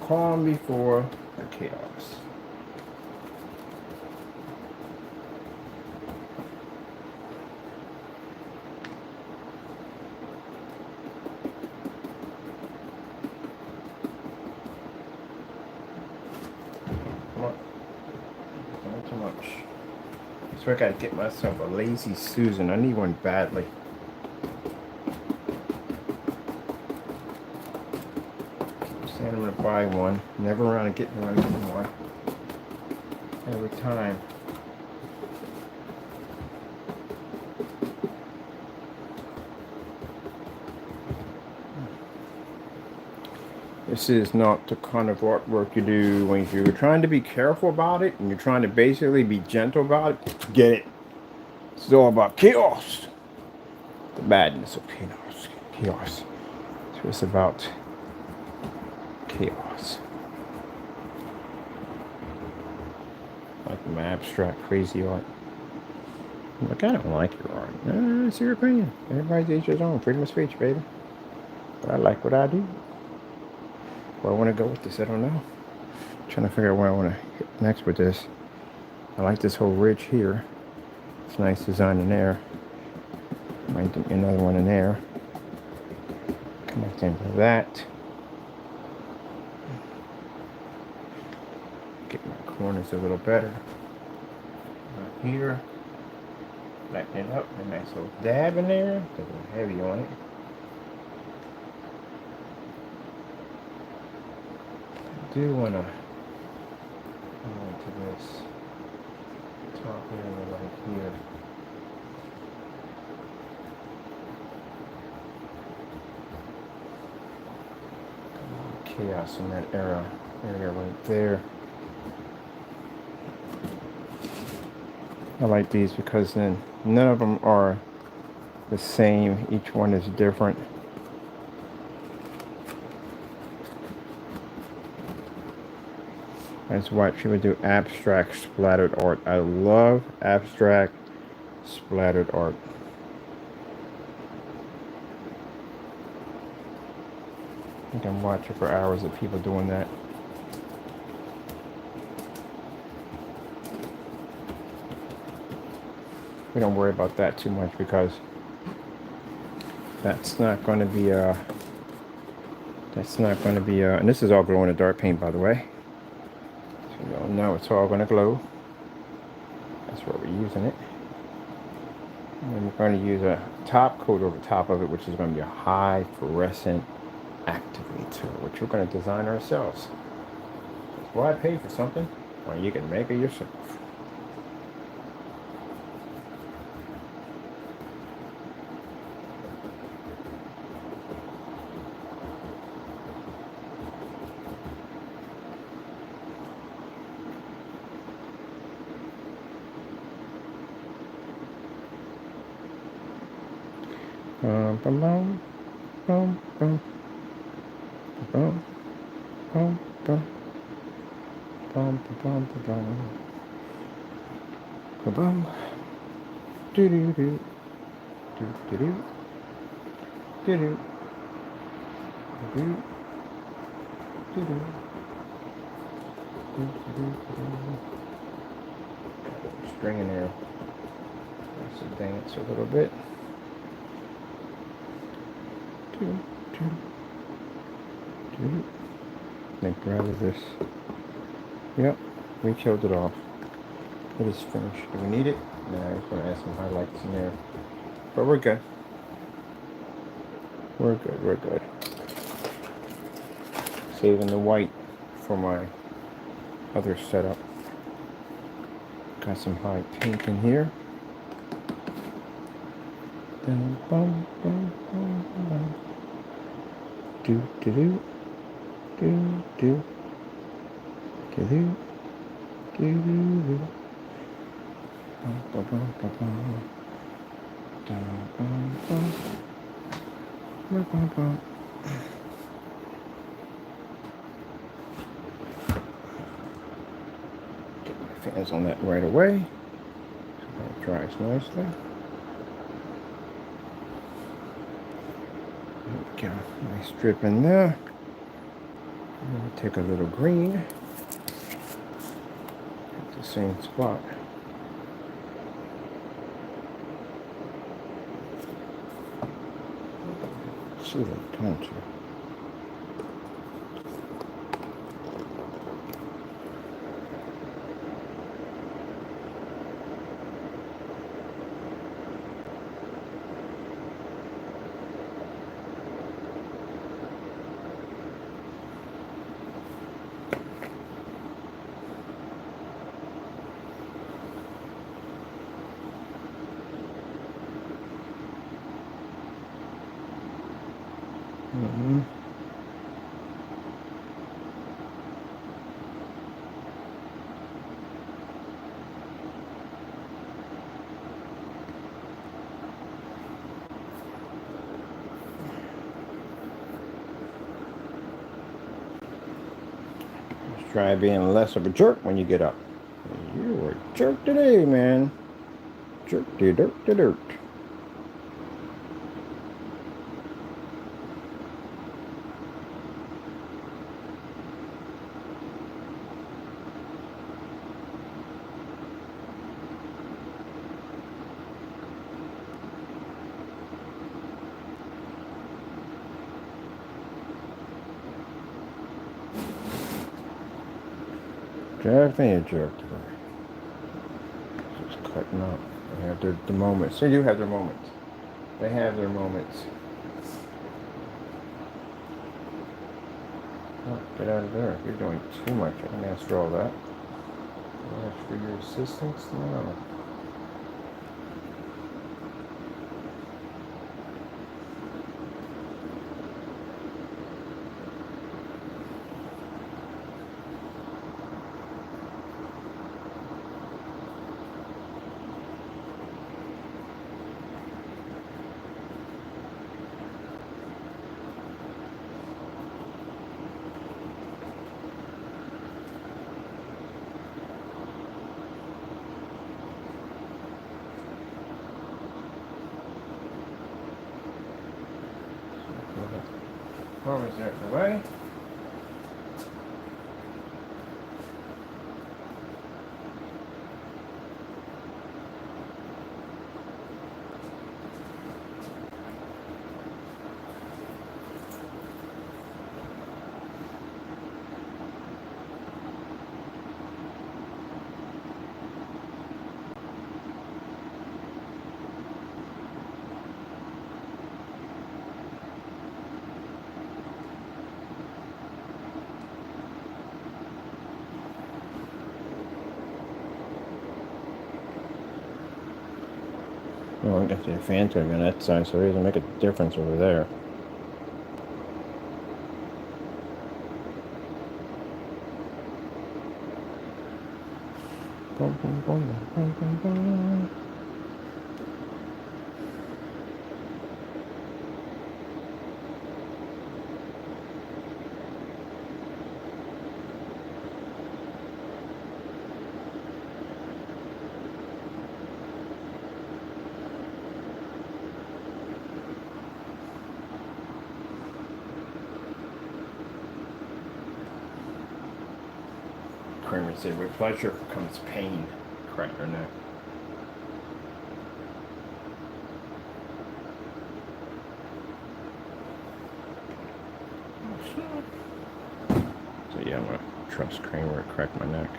Speaker 1: Calm before the chaos. Come on. Not too much. So I gotta get myself a lazy Susan. I need one badly. I'm gonna buy one. Never around to getting one. Every time. This is not the kind of artwork you do when you're trying to be careful about it and you're trying to basically be gentle about it. Get it? It's all about chaos. The madness of chaos. Chaos. So it's about chaos. Like my abstract crazy art. Look, I don't like your art. It's your opinion. Everybody's each his own. Freedom of speech, baby. But I like what I do. Where I want to go with this, I don't know. I'm trying to figure out where I want to hit next with this. I like this whole ridge here. It's a nice design in there. Might do another one in there. Connect into that. Get my corners a little better. Right here. Lighten it up. A nice little dab in there. A little heavy on it. I do want to go into this top area right here. Chaos in that area right there. I like these because then none of them are the same. Each one is different. That's why people do abstract splattered art. I love abstract splattered art. I can watch it for hours of people doing that. We don't worry about that too much because that's not going to be and this is all glow in the dark paint, by the way. So you all know it's all going to glow. That's why we're using it. And then we're going to use a top coat over top of it, which is going to be a high fluorescent activator, which we're going to design ourselves. That's why I pay for something when you can make it yourself. Bum bum bum bum bum bum bum bum bum bum bum bum. Do do do. Do do do. Do do. Do do. Do do. String in there. Let's advance a little bit. Do do. Do. Then grab this. Yep, we killed it off. It is finished. Do we need it? No, I was going to add some highlights in there. But we're good. We're good, we're good. Saving the white for my other setup. Got some high pink in here. Bum, bum, bum, bum, bum. Do, do, do. Do, do. Do, do. Do, do, do. Bum, bum, bum, bum, bum. Dum, bum, bum. Bum, bum, bum. Get my fans on that right away. So that dries nicely. There we go. Nice drip in there. I'm going to take a little green. At the same spot. See that, can't you? Mm-hmm. Just try being less of a jerk when you get up. You were a jerk today, man. Jerk to dirt to dirt. Definitely a jerk today. Just cutting up. They have the moments. They do have their moments. They have their moments. Oh, get out of there. You're doing too much. I didn't ask for all that. I asked for your assistance? No. Always out of the way. Well, I guess the fan's going to be on that side, so it doesn't make a difference over there. Boom, boom, boom, boom, boom, boom. Kramer said, with pleasure comes pain. Correct or not? So yeah, I'm gonna trust Kramer to crack my neck.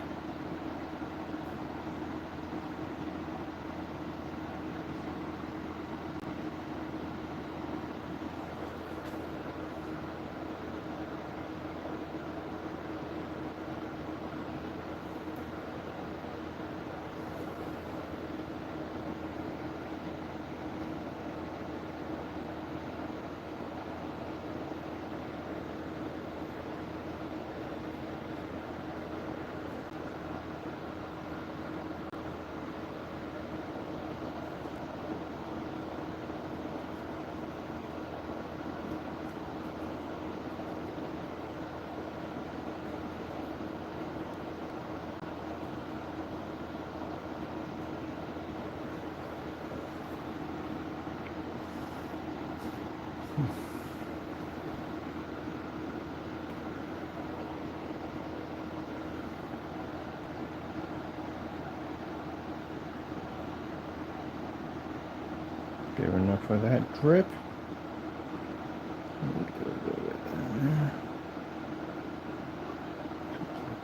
Speaker 1: Give enough of that drip.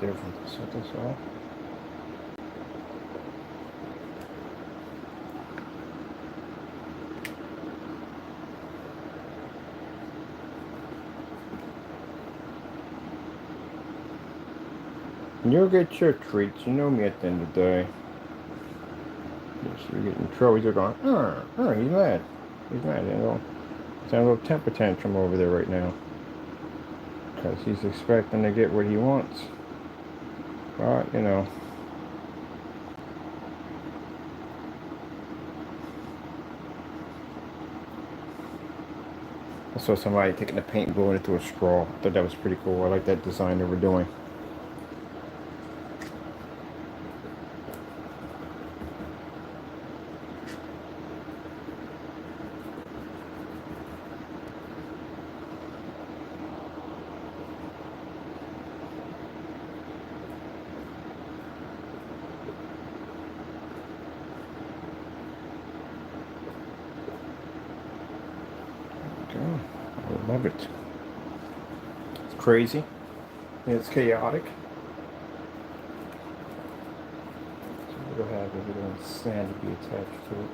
Speaker 1: Different to set this off. You'll get your treats. You know me at the end of the day. Yes, you're getting in trouble. You're going, he's mad. He's mad. He's having a little temper tantrum over there right now. Because he's expecting to get what he wants. But, you know. I saw somebody taking the paint and blowing it through a straw. I thought that was pretty cool. I like that design they were doing. I love it. It's crazy. It's chaotic. So we'll have a little sand to be attached to it.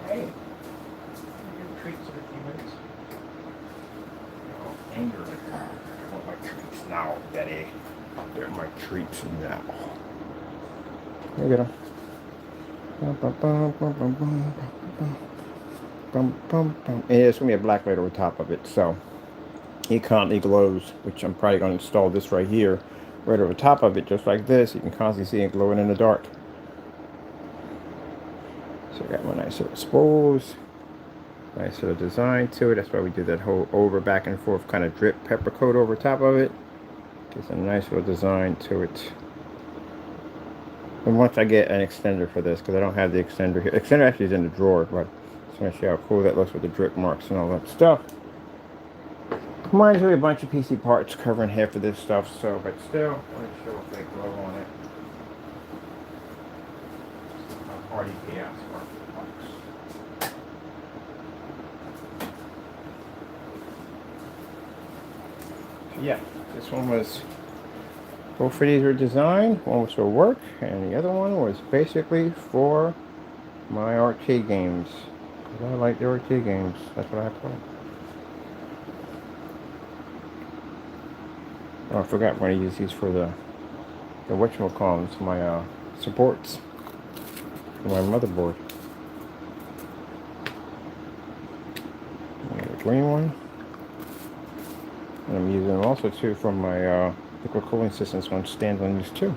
Speaker 1: Hey, your treats in a few minutes. Oh, anger. I want my treats now, Betty. They're my treats now. There you go. bum, bum, bum. And it's gonna be a black light over top of it, so it constantly glows, which I'm probably gonna install this right here, right over top of it, just like this. You can constantly see it glowing in the dark. So I got my nice little spools, nice little design to it. That's why we did that whole over back and forth kind of drip pepper coat over top of it. Gives a nice little design to it. And once I get an extender for this, because I don't have the extender here. Extender actually is in the drawer, but just want to see how cool that looks with the drip marks and all that stuff. Mine's really a bunch of PC parts covering half of this stuff, so, but still, I want to show a fake glow on it. Party chaos box. So yeah, this one was, both of these were designed. One was for work, and the other one was basically for my arcade games. Because I like the arcade games. That's what I play. Oh, I forgot when I use these for the whatchamacallits, my supports for my motherboard. And the green one. And I'm using them also too for my liquid cooling system, so I'm standing on these too.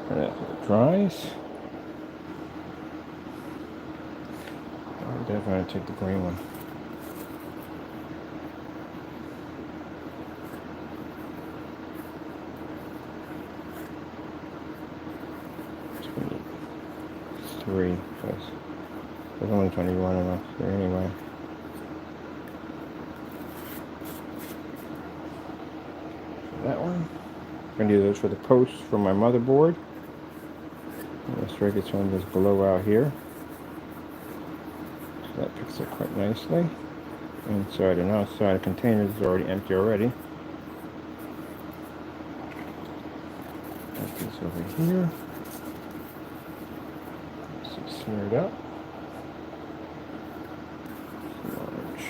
Speaker 1: And as it dries, I'm definitely going to take the green one. Three, because there's only 21 of us here anyway. That one. I'm going to use those for the posts for my motherboard. This rig is on this glow out here. So that picks it quite nicely. Inside and outside the containers is already empty already. Put this over here. This is smeared up. Large.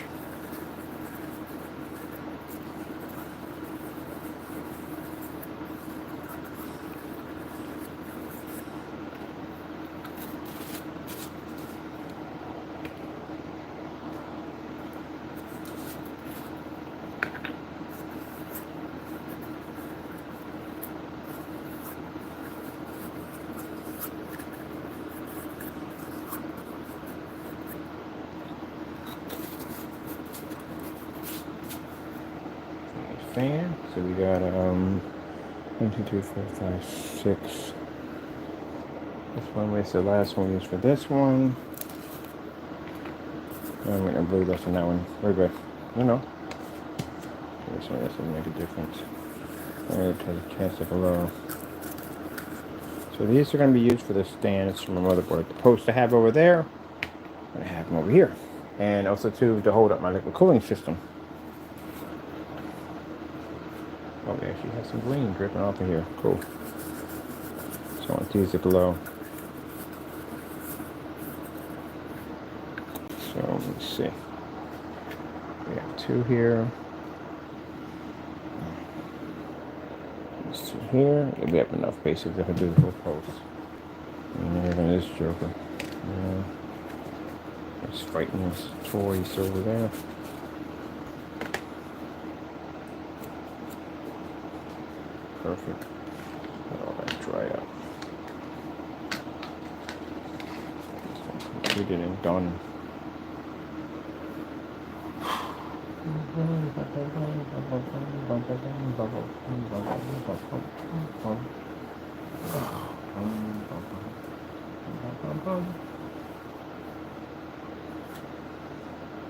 Speaker 1: Fan. So we got 1, 2, 3, 4, 5, 6. This one was the last one we used for this one. I'm going to blue less than that one. Very good. You know. So this one doesn't make a difference. Alright, because it casts it below. So these are going to be used for the stands from my motherboard. The posts I have over there, I'm going to have them over here. And also too to hold up my liquid cooling system. Oh, we actually have some green dripping off of here. Cool. So I want to use the glow. So let me see. We have 2 here. There's 2 here. We have enough basically to do the whole post. And then this joker. Just fighting this toys over there. Perfect. Let all that dry out. This one's completed and done.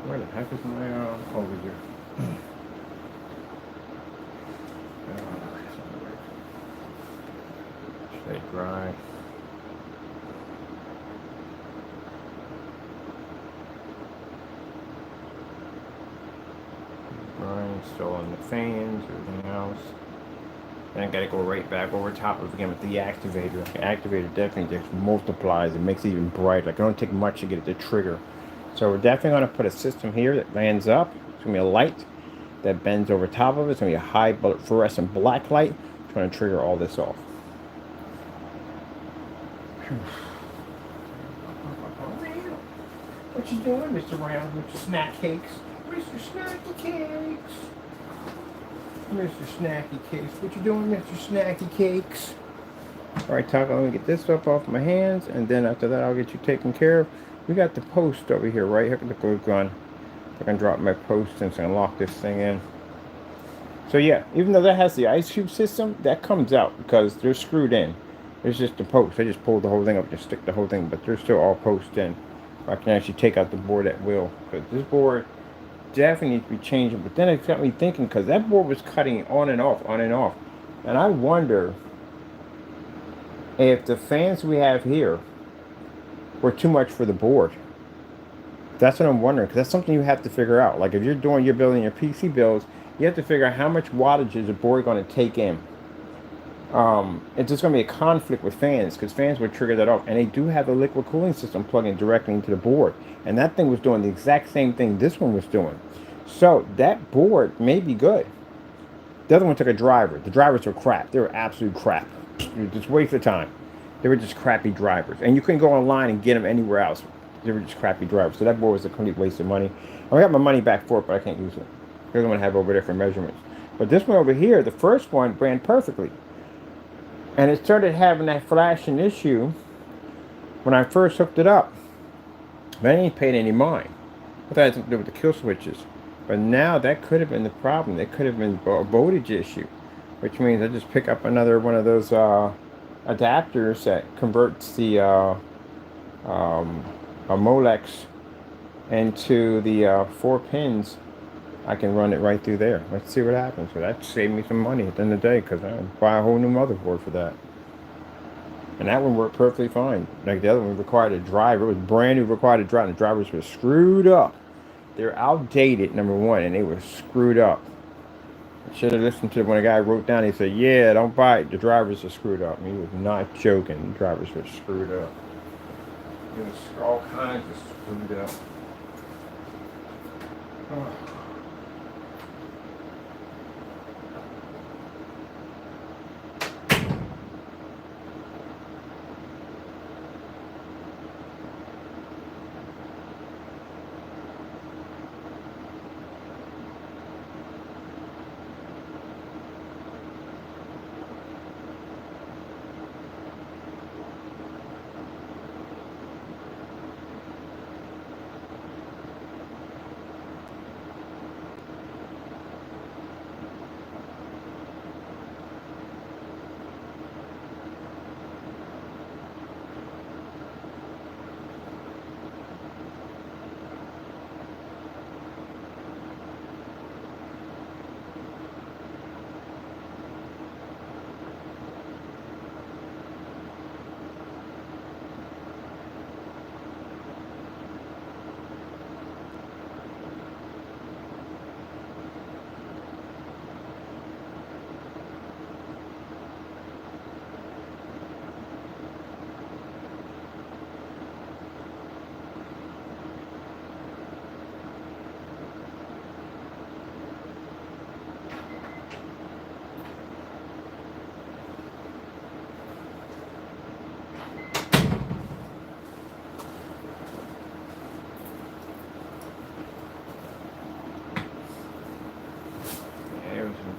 Speaker 1: Where the heck is my over here? Stay dry. Still on the fans, everything else. Then I gotta go right back over top of it again with the activator. The activator definitely just multiplies. It makes it even brighter. Like it don't take much to get it to trigger. So we're definitely gonna put a system here that lands up. It's gonna be a light that bends over top of it. It's gonna be a high fluorescent black light. It's gonna trigger all this off. What you doing, Mr. Round, with your snack cakes? Mr. Snacky Cakes. Mr. Snacky Cakes. What you doing, Mr. Snacky Cakes? Alright, Taco, let me get this stuff off my hands, and then after that I'll get you taken care of. We got the post over here, right? Here, look, we're gone. I can drop my post and so lock this thing in. So yeah, even though that has the ice cube system, that comes out because they're screwed in. There's just the post. I just pulled the whole thing up, just stick the whole thing, but they're still all post in. I can actually take out the board at will, because this board definitely needs to be changing. But then it got me thinking, because that board was cutting on and off, and I wonder if the fans we have here were too much for the board. That's what I'm wondering, because that's something you have to figure out. Like if you're building your PC builds, you have to figure out how much wattage is the board going to take in. It's just going to be a conflict with fans, because fans would trigger that off, and they do have a liquid cooling system plugging directly into the board, and that thing was doing the exact same thing this one was doing. So that board may be good. The other one took a driver. The drivers were crap. They were absolute crap. Just waste of time. They were just crappy drivers, and you couldn't go online and get them anywhere else. They were just crappy drivers. So that board was a complete waste of money. I got my money back for it, but I can't use it. The other one I have over there for measurements. But this one over here, the first one ran perfectly. And it started having that flashing issue when I first hooked it up. But I didn't pay it any mind. I thought it had something to do with the kill switches. But now that could have been the problem. It could have been a voltage issue. Which means I just pick up another one of those adapters that converts the a Molex into the 4 pins. I can run it right through there. Let's see what happens. So that saved me some money at the end of the day, because I buy a whole new motherboard for that. And that one worked perfectly fine. Like the other one required a driver. It was brand new, required a driver. The drivers were screwed up. They were outdated, number one, and they were screwed up. I should have listened to when a guy wrote down. He said, "Yeah, don't buy it. The drivers are screwed up." And he was not joking. The drivers were screwed up. It was all kinds of screwed up. Oh.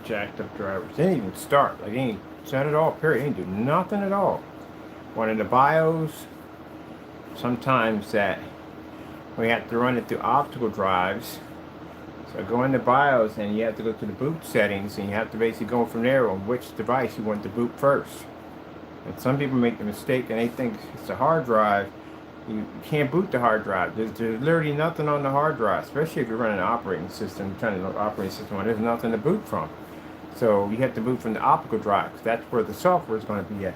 Speaker 1: Jacked up drivers. They didn't even start. Like, they didn't set it all, period. They didn't do nothing at all. One of the BIOS, sometimes that we have to run it through optical drives So go into BIOS and you have to go to the boot settings and you have to basically go from there on which device you want to boot first. And some people make the mistake and they think it's a hard drive. You can't boot the hard drive. There's literally nothing on the hard drive, especially if you're running an operating system, trying to operating system on. There's nothing to boot from. So you have to boot from the optical drive, because that's where the software is going to be at.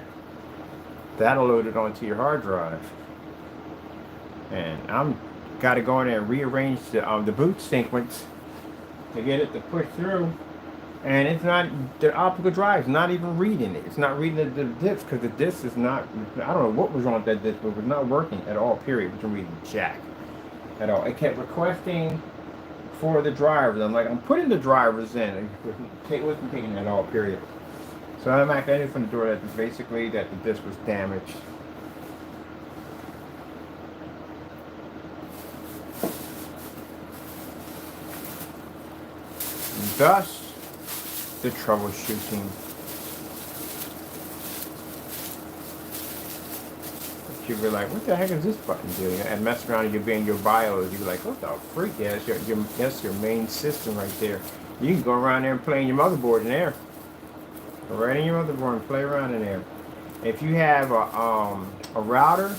Speaker 1: That'll load it onto your hard drive. And I'm got to go in there and rearrange the boot sequence to get it to push through. And it's not, the optical drive is not even reading it. It's not reading the disk, because the disk is not, I don't know what was wrong with that disk, but it was not working at all, period. It wasn't reading jack at all. It kept requesting for the drivers. I'm like, I'm putting the drivers in. It wasn't taking at all, period. So I'm actually from the door that basically that the disk was damaged. And thus, the troubleshooting. But you were like, what the heck is this button doing? And mess around and you'll be in your BIOS. You'll be like, what the freak? Yeah, that's your main system right there. You can go around there and play in your motherboard in there. Go right in your motherboard and play around in there. If you have a router,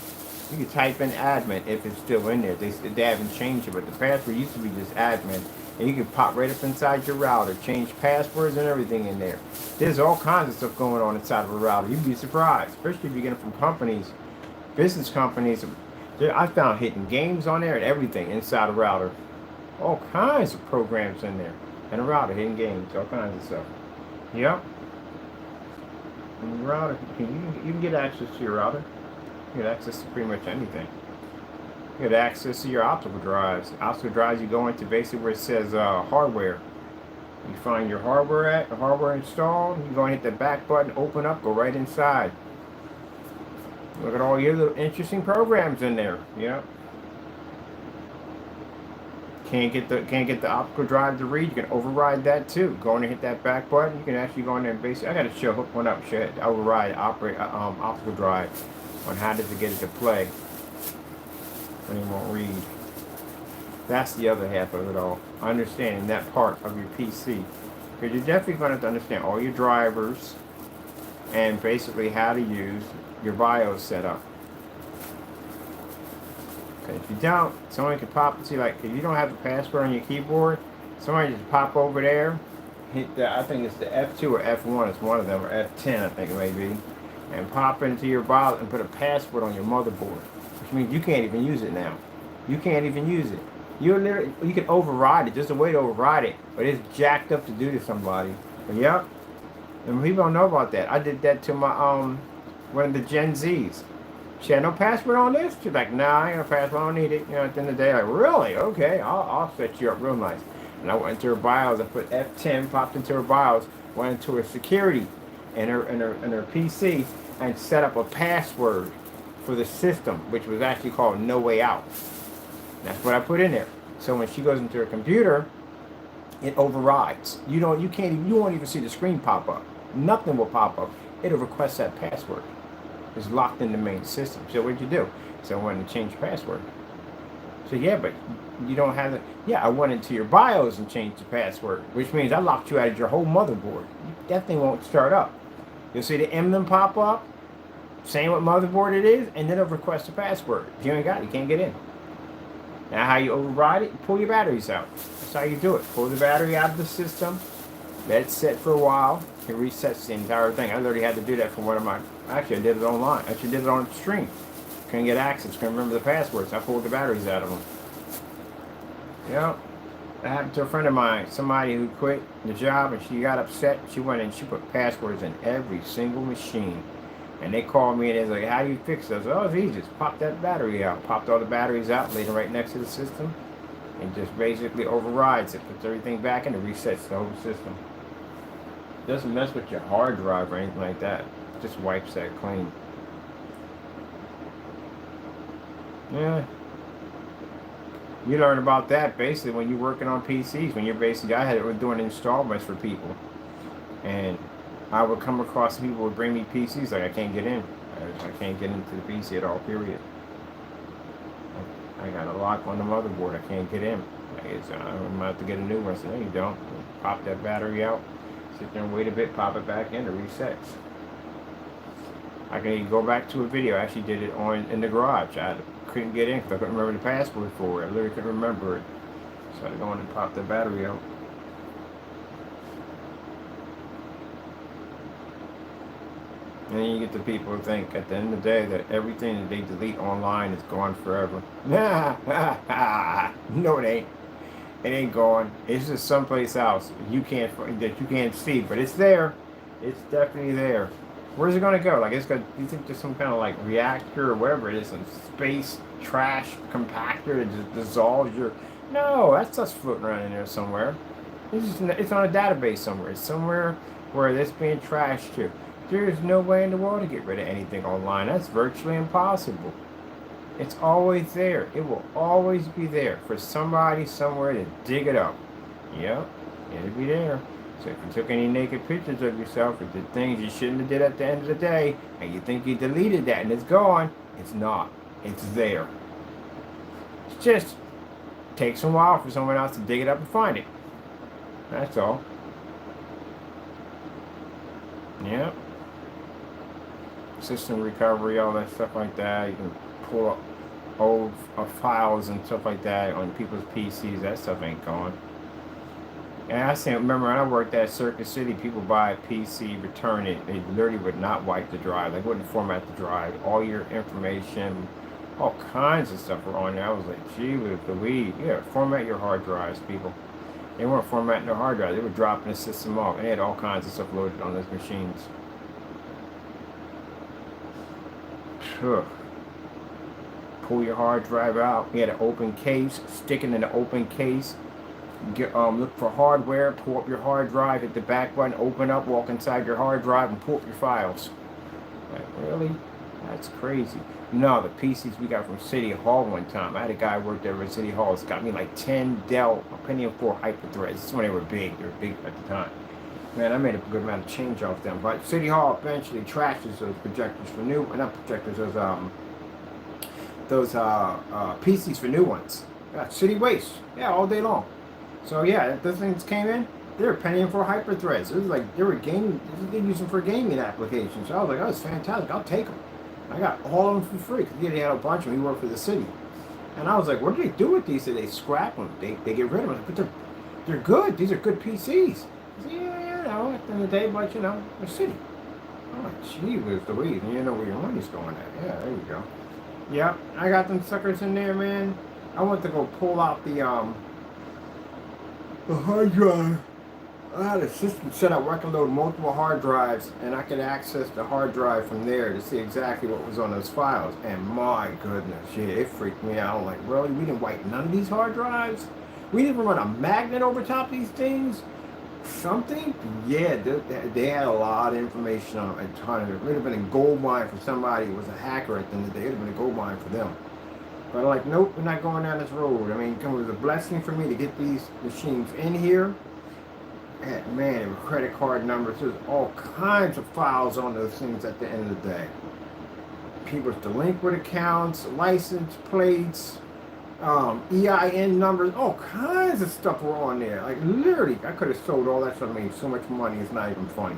Speaker 1: you can type in admin if it's still in there. They haven't changed it, but the password used to be just admin. And you can pop right up inside your router, change passwords and everything in there. There's all kinds of stuff going on inside of a router. You'd be surprised, especially if you get it from companies, business companies. I found hidden games on there and everything inside a router. All kinds of programs in there. And a router, hidden games, all kinds of stuff. Yep. And the router, you can get access to your router. You get access to pretty much anything. You get access to your optical drives. Optical drives, you go into basically where it says hardware. You find your hardware the hardware installed. You go and hit the back button, open up, go right inside. Look at all your little interesting programs in there. Yep. Can't get the optical drive to read. You can override that too. Go in and hit that back button. You can actually go in there and basically, I got to hook one up. Override optical drive on how to get it to play when it won't read. That's the other half of it all. Understanding that part of your PC, because you're definitely going to have to understand all your drivers and basically how to use your BIOS setup. Because if you don't, someone can pop and see, like, if you don't have the password on your keyboard, somebody just pop over there, hit the, I think it's the F2 or F1, it's one of them, or F10 I think it may be, and pop into your BIOS and put a password on your motherboard, which means you can't even use it now. You can't even use it. You can override it. There's a way to override it, but it's jacked up to do to somebody. But yep, and people don't know about that. I did that to my one of the Gen Zs. She had no password on this. She's like, nah, I ain't no password. I don't need it. You know, at the end of the day, like, really? Okay, I'll set you up real nice. And I went into her BIOS. I put F10, popped into her BIOS, went into her security and her PC, and set up a password for the system, which was actually called No Way Out. That's what I put in there. So when she goes into her computer, it overrides. You won't even see the screen pop up. Nothing will pop up. It'll request that password. It's locked in the main system. So what'd you do? So I wanted to change your password. So yeah, but you don't have it. Yeah, I went into your BIOS and changed the password, which means I locked you out of your whole motherboard. That thing won't start up. You'll see the emblem pop up, saying what motherboard it is, and then it'll request a password. If you ain't got it, you can't get in. Now how you override it, you pull your batteries out. That's how you do it. Pull the battery out of the system, let it sit for a while, it resets the entire thing. I literally had to do that for one of my, actually I did it online. Actually did it on stream. Couldn't get access, couldn't remember the passwords. I pulled the batteries out of them. Yep. That happened to a friend of mine, somebody who quit the job and she got upset. She went and she put passwords in every single machine. And they called me and they was like, how do you fix this? Oh, it's easy. Just pop that battery out. Popped all the batteries out, laid them right next to the system, and just basically overrides it. Puts everything back in and resets the whole system. Doesn't mess with your hard drive or anything like that. Just wipes that clean. Yeah. You learn about that basically when you're working on PCs. When you're basically, I was doing installments for people. And I would come across people who would bring me PCs like I can't get in. I can't get into the PC at all, period. I got a lock on the motherboard. I can't get in. I'm about to get a new one. So no, you don't. Pop that battery out, sit there and wait a bit, pop it back in, it resets. I can go back to a video. I actually did it in the garage. I couldn't get in because I couldn't remember the password for it. I literally couldn't remember it. So I had to go in and pop the battery out. And then you get the people who think at the end of the day that everything that they delete online is gone forever. No, it ain't. It ain't gone. It's just someplace else that you can't see, but it's there. It's definitely there. Where's it gonna go? Like it's got. You think there's some kind of like reactor or whatever it is, some space trash compactor that just dissolves your. No, that stuff's floating around in there somewhere. It's on a database somewhere. It's somewhere where it's being trashed to. There's no way in the world to get rid of anything online. That's virtually impossible. It's always there. It will always be there for somebody somewhere to dig it up. Yep, it'll be there. So if you took any naked pictures of yourself or did things you shouldn't have did at the end of the day, and you think you deleted that and it's gone, it's not. It's there. It just takes a while for someone else to dig it up and find it. That's all. Yep. System recovery, all that stuff like that. You can pull up old files and stuff like that on people's PCs. That stuff ain't gone. And I remember when I worked at Circuit City, people buy a PC, return it. They literally would not wipe the drive. They wouldn't format the drive. All your information, all kinds of stuff were on there. I was like, gee, Louise. Yeah, format your hard drives, people. They weren't formatting their hard drive. They were dropping the system off. And they had all kinds of stuff loaded on those machines. Ugh. Pull your hard drive out. You had an open case. Stick it in the open case. Look for hardware. Pull up your hard drive. Hit the back button. Open up. Walk inside your hard drive and pull up your files. Like, really? That's crazy. No, the PCs we got from City Hall one time. I had a guy work there at City Hall. It's got me like 10 Dell Pentium 4 Hyper-Threads. This is when they were big. They were big at the time. Man, I made a good amount of change off them. But City Hall eventually trashes those projectors for new, not projectors, those PCs for new ones. Yeah, City Waste. Yeah, all day long. So yeah, those things came in. They were Pentium 4 Hyper-Threads. It was like they were gaming. They use them for gaming applications. So I was like, oh, it's fantastic. I'll take them. I got all of them for free because they had a bunch of them. He worked for the city. And I was like, what do they do with these? So they scrap them. They get rid of them. But they're good. These are good PCs. So, yeah, you know, at the end of the day, but you know, they're city. Oh, gee whiz Louise. You know where your money's going at. Yeah, there you go. Yep, I got them suckers in there, man. I went to go pull out the hard drive. I had a system set up where I can load multiple hard drives, and I could access the hard drive from there to see exactly what was on those files. And my goodness, yeah, it freaked me out. I'm like, really? We didn't wipe none of these hard drives? We didn't run a magnet over top of these things? Something? Yeah, they had a lot of information on it. A ton of it. It would have been a gold mine for somebody who was a hacker at the end of the day. It would have been a gold mine for them. But I'm like, nope, we're not going down this road. I mean, it was a blessing for me to get these machines in here. And man, there were credit card numbers. There's all kinds of files on those things at the end of the day. People's delinquent accounts, license plates, EIN numbers, all kinds of stuff were on there. Like literally, I could have sold all that stuff and made so much money, it's not even funny.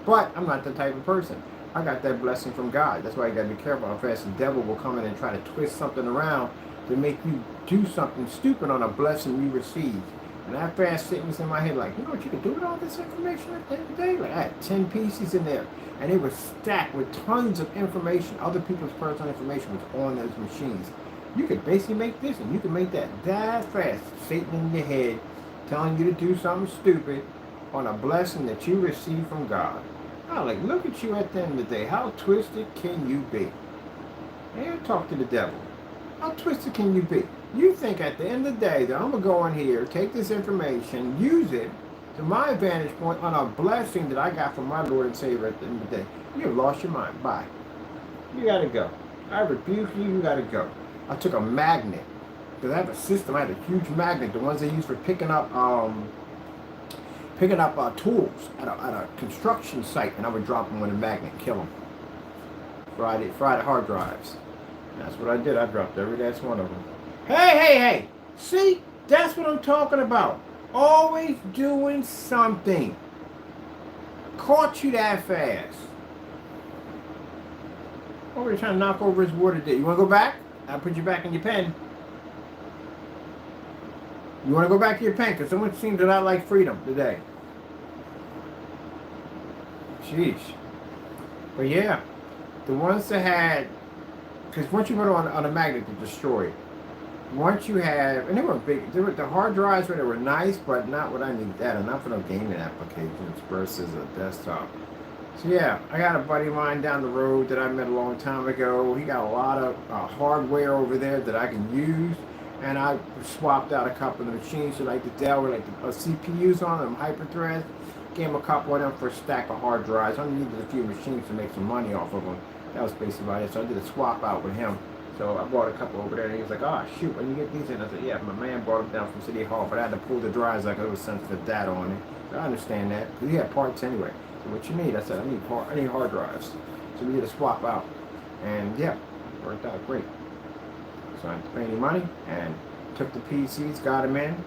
Speaker 1: But I'm not the type of person. I got that blessing from God. That's why you gotta be careful how fast the devil will come in and try to twist something around to make you do something stupid on a blessing you received. And that fast statements in my head, like, you know what you could do with all this information at the end of the day? Like, I had 10 pieces in there, and it was stacked with tons of information. Other people's personal information was on those machines. You could basically make this, and you could make that fast. Satan in your head, telling you to do something stupid on a blessing that you received from God. I'm like, look at you at the end of the day. How twisted can you be? And talk to the devil. How twisted can you be? You think at the end of the day that I'm going to go in here, take this information, use it to my advantage point on a blessing that I got from my Lord and Savior at the end of the day. You've lost your mind. Bye. You got to go. I rebuke you. You got to go. I took a magnet because I have a system. I had a huge magnet, the ones they use for picking up tools at a construction site, and I would drop them with a magnet, kill them. Fried hard drives. And that's what I did. I dropped every last one of them. Hey! See? That's what I'm talking about. Always doing something. Caught you that fast. Oh, you're trying to knock over his water dish. You want to go back? I'll put you back in your pen. You want to go back to your pen? Because someone seems to not like freedom today. Sheesh. But yeah, the ones that had, because once you put on a magnet to destroy it, once you have, and they were big, the hard drives where they were nice, but not what I need that, and not for no gaming applications versus a desktop. So yeah, I got a buddy of mine down the road that I met a long time ago. He got a lot of hardware over there that I can use, and I swapped out a couple of the machines, so like the Dell with like the CPUs on them, hyperthreads. Gave him a couple of them for a stack of hard drives. I needed a few machines to make some money off of them. That was basically about it. So I did a swap out with him. So I bought a couple over there, and he was like, "Oh shoot, when you get these in?" I said, "Yeah, my man brought them down from City Hall, but I had to pull the drives like there was sensitive data on it." So I understand that because he had parts anyway. So what you need? I said, I need hard drives. So we did a swap out, and yeah, it worked out great. So I didn't pay any money and took the PCs, got them in,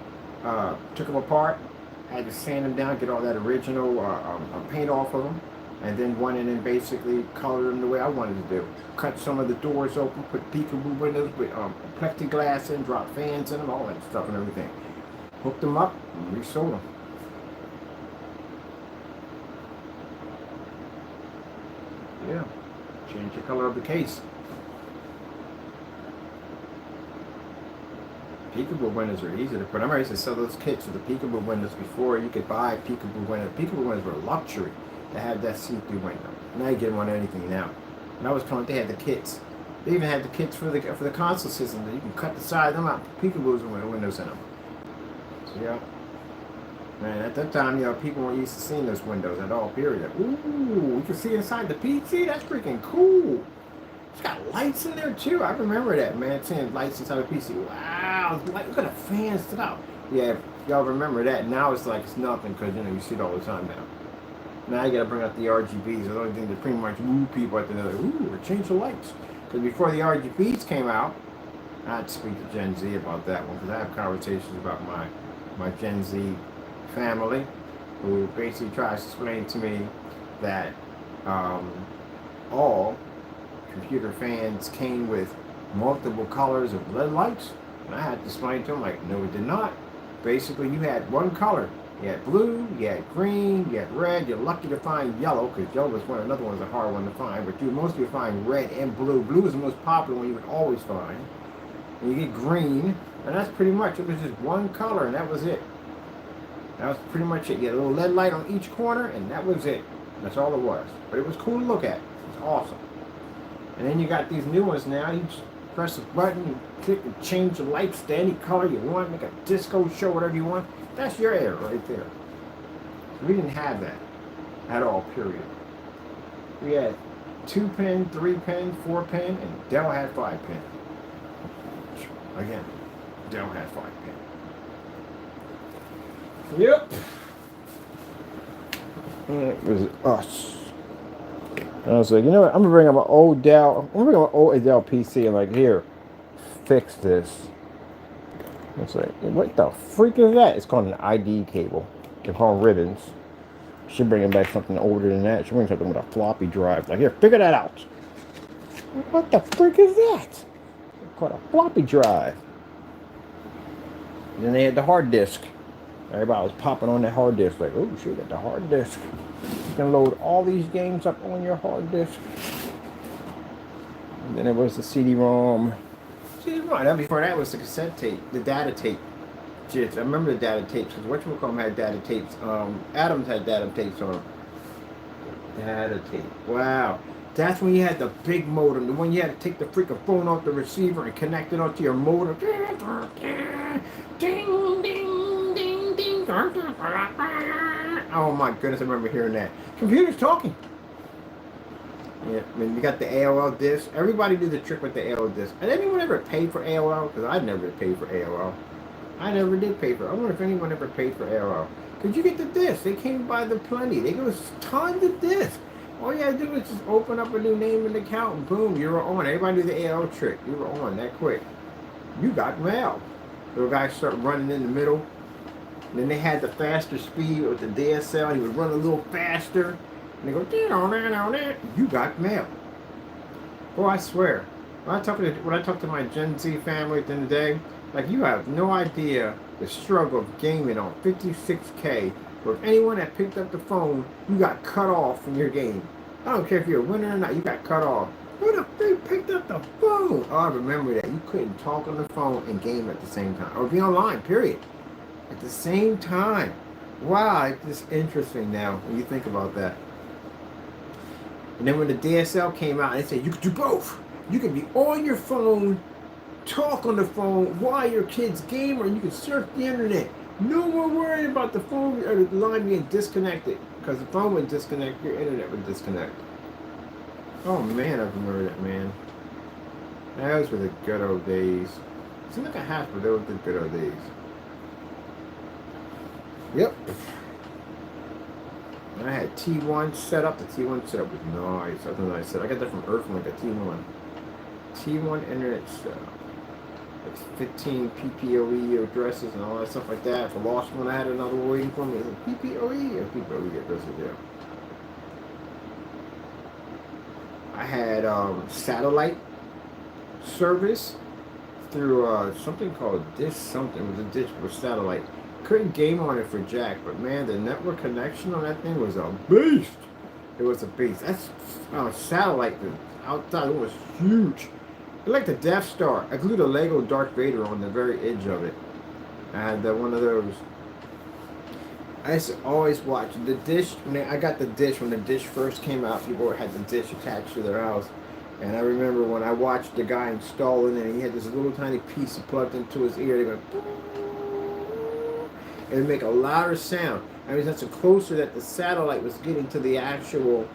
Speaker 1: took them apart. Had to sand them down, get all that original paint off of them, and then went in and basically colored them the way I wanted to do. Cut some of the doors open, put peekaboo windows with plexiglass in, drop fans in them, all that stuff and everything. Hooked them up and resold them. Yeah, change the color of the case. Peekaboo windows are easy to put. I remember I used to sell those kits with the peekaboo windows before. You could buy peekaboo windows. Peekaboo windows were a luxury to have that see-through window. Now you get them on anything now. When I was told they had the kits. They even had the kits for the console system that you can cut the side of them out, peekaboos with windows in them. So yeah, man, at that time, people weren't used to seeing those windows at all. Period. Ooh, you can see inside the PC. That's freaking cool. It's got lights in there too. I remember that, man. Seeing lights inside the PC. Wow, look at the fans stood out. Yeah, y'all remember that. Now it's like it's nothing because you see it all the time now. Now you gotta bring out the RGBs. The only thing that pretty much woo people at the other. Ooh, or change the lights. Because before the RGBs came out, I had to speak to Gen Z about that one because I have conversations about my Gen Z family, who basically tries to explain to me that all computer fans came with multiple colors of LED lights, and I had to explain to them like, no, it did not. Basically, you had one color. You had blue, you had green, you had red. You're lucky to find yellow because yellow is another one's a hard one to find. But you mostly find red and blue. Blue is the most popular one you would always find. And you get green, and that's pretty much it. Was just one color, and that was it. That was pretty much it. You had a little LED light on each corner, and that was it. That's all it was. But it was cool to look at. It's awesome. And then you got these new ones now. You just press a button, you click and change the lights to any color you want, make a disco show, whatever you want. That's your era right there. We didn't have that at all, period. We had 2-pin, 3-pin, 4-pin, and Dell had 5-pin. Again, Dell had 5-pin. Yep. It was us. And I was like, you know what? I'm gonna bring up my old Dell. I'm gonna bring up my old Dell PC and like, here, fix this. It's like, what the freak is that? It's called an ID cable. They're called ribbons. She's bringing back something older than that. She's bringing something with a floppy drive. Like, here, figure that out. What the freak is that? It's called a floppy drive. And then they had the hard disk. Everybody was popping on that hard disk. Like, oh, shit, got the hard disk. You can load all these games up on your hard disk. And then there was the CD-ROM. Now before that was the cassette tape, the data tape. Shit, I remember the data tapes because whatchamacallit had data tapes. Adams had data tapes on them. Data tape. Wow. That's when you had the big modem, the one you had to take the freaking phone off the receiver and connect it onto your modem. Ding, ding, ding, ding. Oh my goodness, I remember hearing that. Computers talking. Yeah, I mean, you got the AOL disc. Everybody did the trick with the AOL disc. And anyone ever paid for AOL? Because I never paid for AOL. I never did pay for it. I wonder if anyone ever paid for AOL. Because you get the disc. They came by the plenty. They give us tons of discs. All you had to do was just open up a new name and account, and boom, you were on. Everybody knew the AOL trick. You were on that quick. You got mail. Little guy started running in the middle. And then they had the faster speed with the DSL. He would run a little faster. And they go, you got mail. Oh, I swear. When I talk to my Gen Z family at the end of the day, like, you have no idea the struggle of gaming on 56K. Or if anyone that picked up the phone, you got cut off from your game. I don't care if you're a winner or not, you got cut off. Who the freak picked up the phone? Oh, I remember that. You couldn't talk on the phone and game at the same time. Or be online, period. At the same time. Wow, it's just interesting now when you think about that. And then when the DSL came out, they said you could do both. You could be on your phone, talk on the phone while your kid's game, or you could surf the internet. No more worrying about the phone or the line being disconnected. Because the phone would disconnect, your internet would disconnect. Oh man, I remember that, man. Those were the good old days. Seemed like a half, but those were the good old days. Yep. And I had T1 set up. The T1 setup was nice. I don't know. I got that from Earthlink, a T1. T1 internet setup. It's 15 PPOE addresses and all that stuff like that. If I lost one, I had another one waiting for me. Is it PPOE or PPOE addresses? Yeah. I had satellite service through something called Dish something. It was a Dish with satellite. Couldn't game on it for jack, but man, the network connection on that thing was a beast. It was a beast. That's satellite. The outside, it was huge. It like the Death Star. I glued a Lego Darth Vader on the very edge of it. I had one of those. I used to always watch the Dish. I got the Dish when the Dish first came out. People had the Dish attached to their house. And I remember when I watched the guy install it, and he had this little tiny piece plugged into his ear. They go, it would make a louder sound. I mean, that's the closer that the satellite was getting to the actual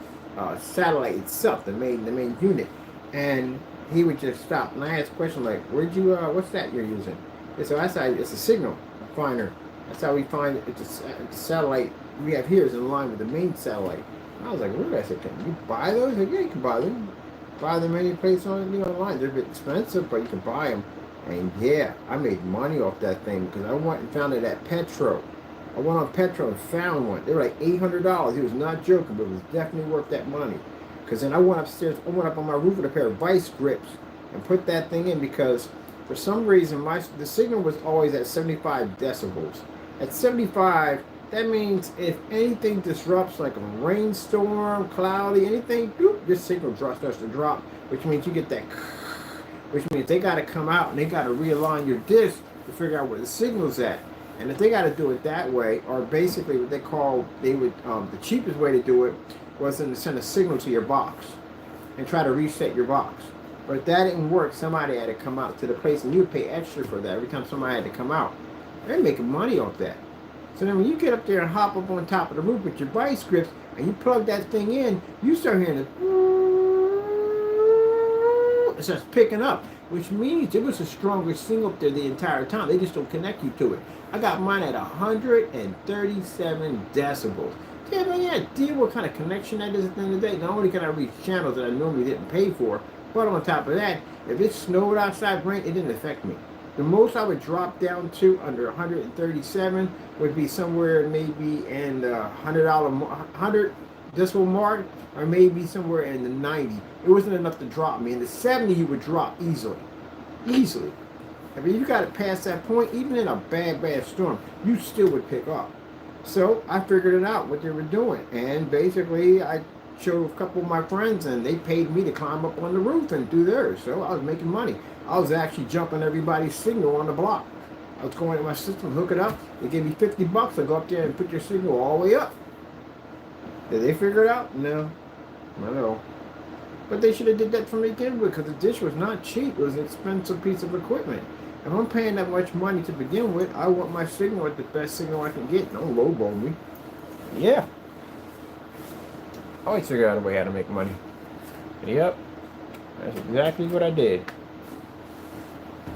Speaker 1: satellite itself, the main unit. And he would just stop. And I asked a question like, where'd you, what's that you're using? And so that's how, it's a signal finder. That's how we find it. The satellite we have here is in line with the main satellite. And I was like, where? I said, can you buy those? Like, yeah, you can buy them. Buy them any place online. They're a bit expensive, but you can buy them. And yeah, I made money off that thing because I went and found it at Petro. I went on Petro and found one. They were like $800. He was not joking, but it was definitely worth that money. Because then I went upstairs, I went up on my roof with a pair of vice grips and put that thing in because for some reason the signal was always at 75 decibels. At 75, that means if anything disrupts, like a rainstorm, cloudy, anything, whoop, your signal starts to drop, which means you get that, which means they got to come out and they got to realign your disc to figure out where the signal's at. And if they got to do it that way, or basically what the cheapest way to do it was to send a signal to your box and try to reset your box. But if that didn't work, somebody had to come out to the place, and you would pay extra for that every time somebody had to come out. They're making money off that. So then when you get up there and hop up on top of the roof with your vice grips and you plug that thing in, you start hearing it starts picking up, which means it was the strongest thing up there the entire time. They just don't connect you to it. I got mine at 137 decibels. Do you have any idea what kind of connection that is at the end of the day? Not only can I reach channels that I normally didn't pay for, but on top of that, if it snowed outside, rain, it didn't affect me. The most I would drop down to under 137 would be somewhere maybe in the $100 decibel mark, or maybe somewhere in the 90. It wasn't enough to drop me. In the 70, you would drop easily. Easily. I mean, you got it past that point, even in a bad storm, you still would pick up. So I figured it out what they were doing, and basically I showed a couple of my friends, and they paid me to climb up on the roof and do theirs. So I was making money. I was actually jumping everybody's signal on the block. I was going to my system, hook it up. They gave me $50 to go up there and put your signal all the way up. Did they figure it out? No. I know. But they should have did that from the beginning because the dish was not cheap. It was an expensive piece of equipment. If I'm paying that much money to begin with, I want my signal at the best signal I can get. Don't lowball me. Yeah. I always figure out a way how to make money. Yep. That's exactly what I did.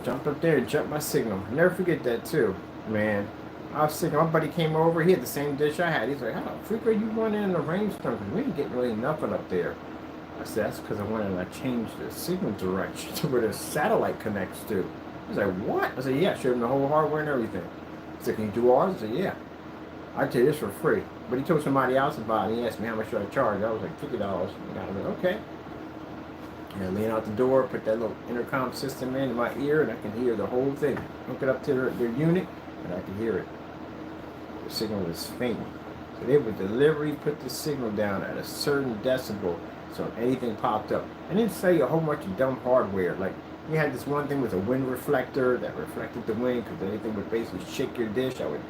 Speaker 1: Jumped up there and jumped my signal. I'll never forget that too. Man. I was thinking, my buddy came over, he had the same dish I had. He's like, how the freak are you running in a rainstorm? Because we ain't getting really nothing up there. I said, that's because I went and I changed the signal direction to where the satellite connects to. He's like, what? I said, yeah, I showed him the whole hardware and everything. He said, can you do ours? I said, yeah. I tell you this for free. But he told somebody else about it. He asked me how much should I charge. I was like, $50. And I was like, okay. And I lean out the door, put that little intercom system in my ear, and I can hear the whole thing. Hook it up to their unit, and I can hear it. The signal was faint. So they would deliberately put the signal down at a certain decibel, so if anything popped up. And then sell you a whole bunch of dumb hardware. Like, you had this one thing with a wind reflector that reflected the wind, because anything would basically shake your dish. I would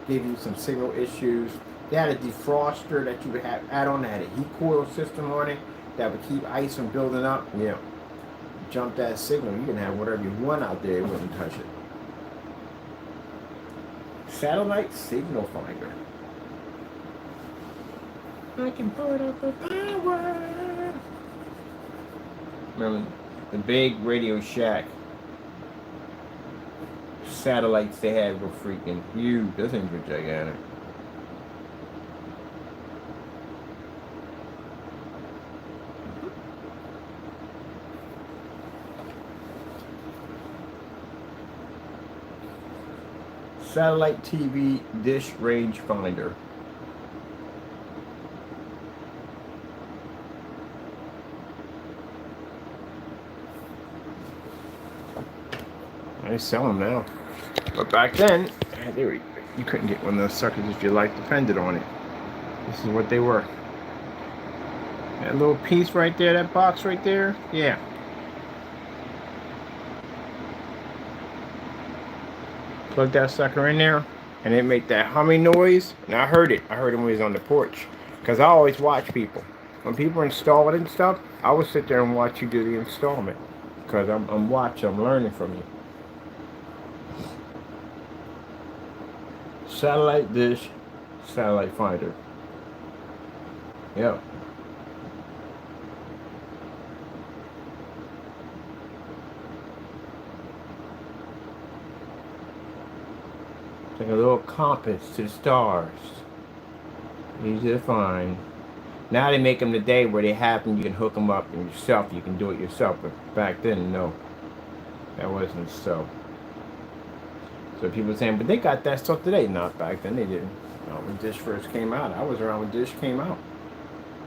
Speaker 1: give you some signal issues. They had a defroster that you would have add on that had a heat coil system on it that would keep ice from building up. You know, jump that signal, you can have whatever you want out there, it wouldn't touch it. Satellite signal finder. I can put up a power. Remember the big Radio Shack satellites they had were freaking huge. Those things were gigantic. Satellite TV dish range finder. They sell them now. But back then, you couldn't get one of those suckers if your life depended on it. This is what they were. That little piece right there, that box right there, yeah. Plug that sucker in there, and it made that humming noise. And I heard it. I heard it when he was on the porch. Because I always watch people. When people install it and stuff, I would sit there and watch you do the installment. Because I'm watching, I'm learning from you. Satellite dish, satellite finder. Yeah. It's like a little compass to the stars. Easy to find. Now they make them today where they have them, you can hook them up and yourself, you can do it yourself. But back then, no. That wasn't so. So people saying, but they got that stuff today. Not back then, they didn't. You know, when Dish first came out, I was around when Dish came out.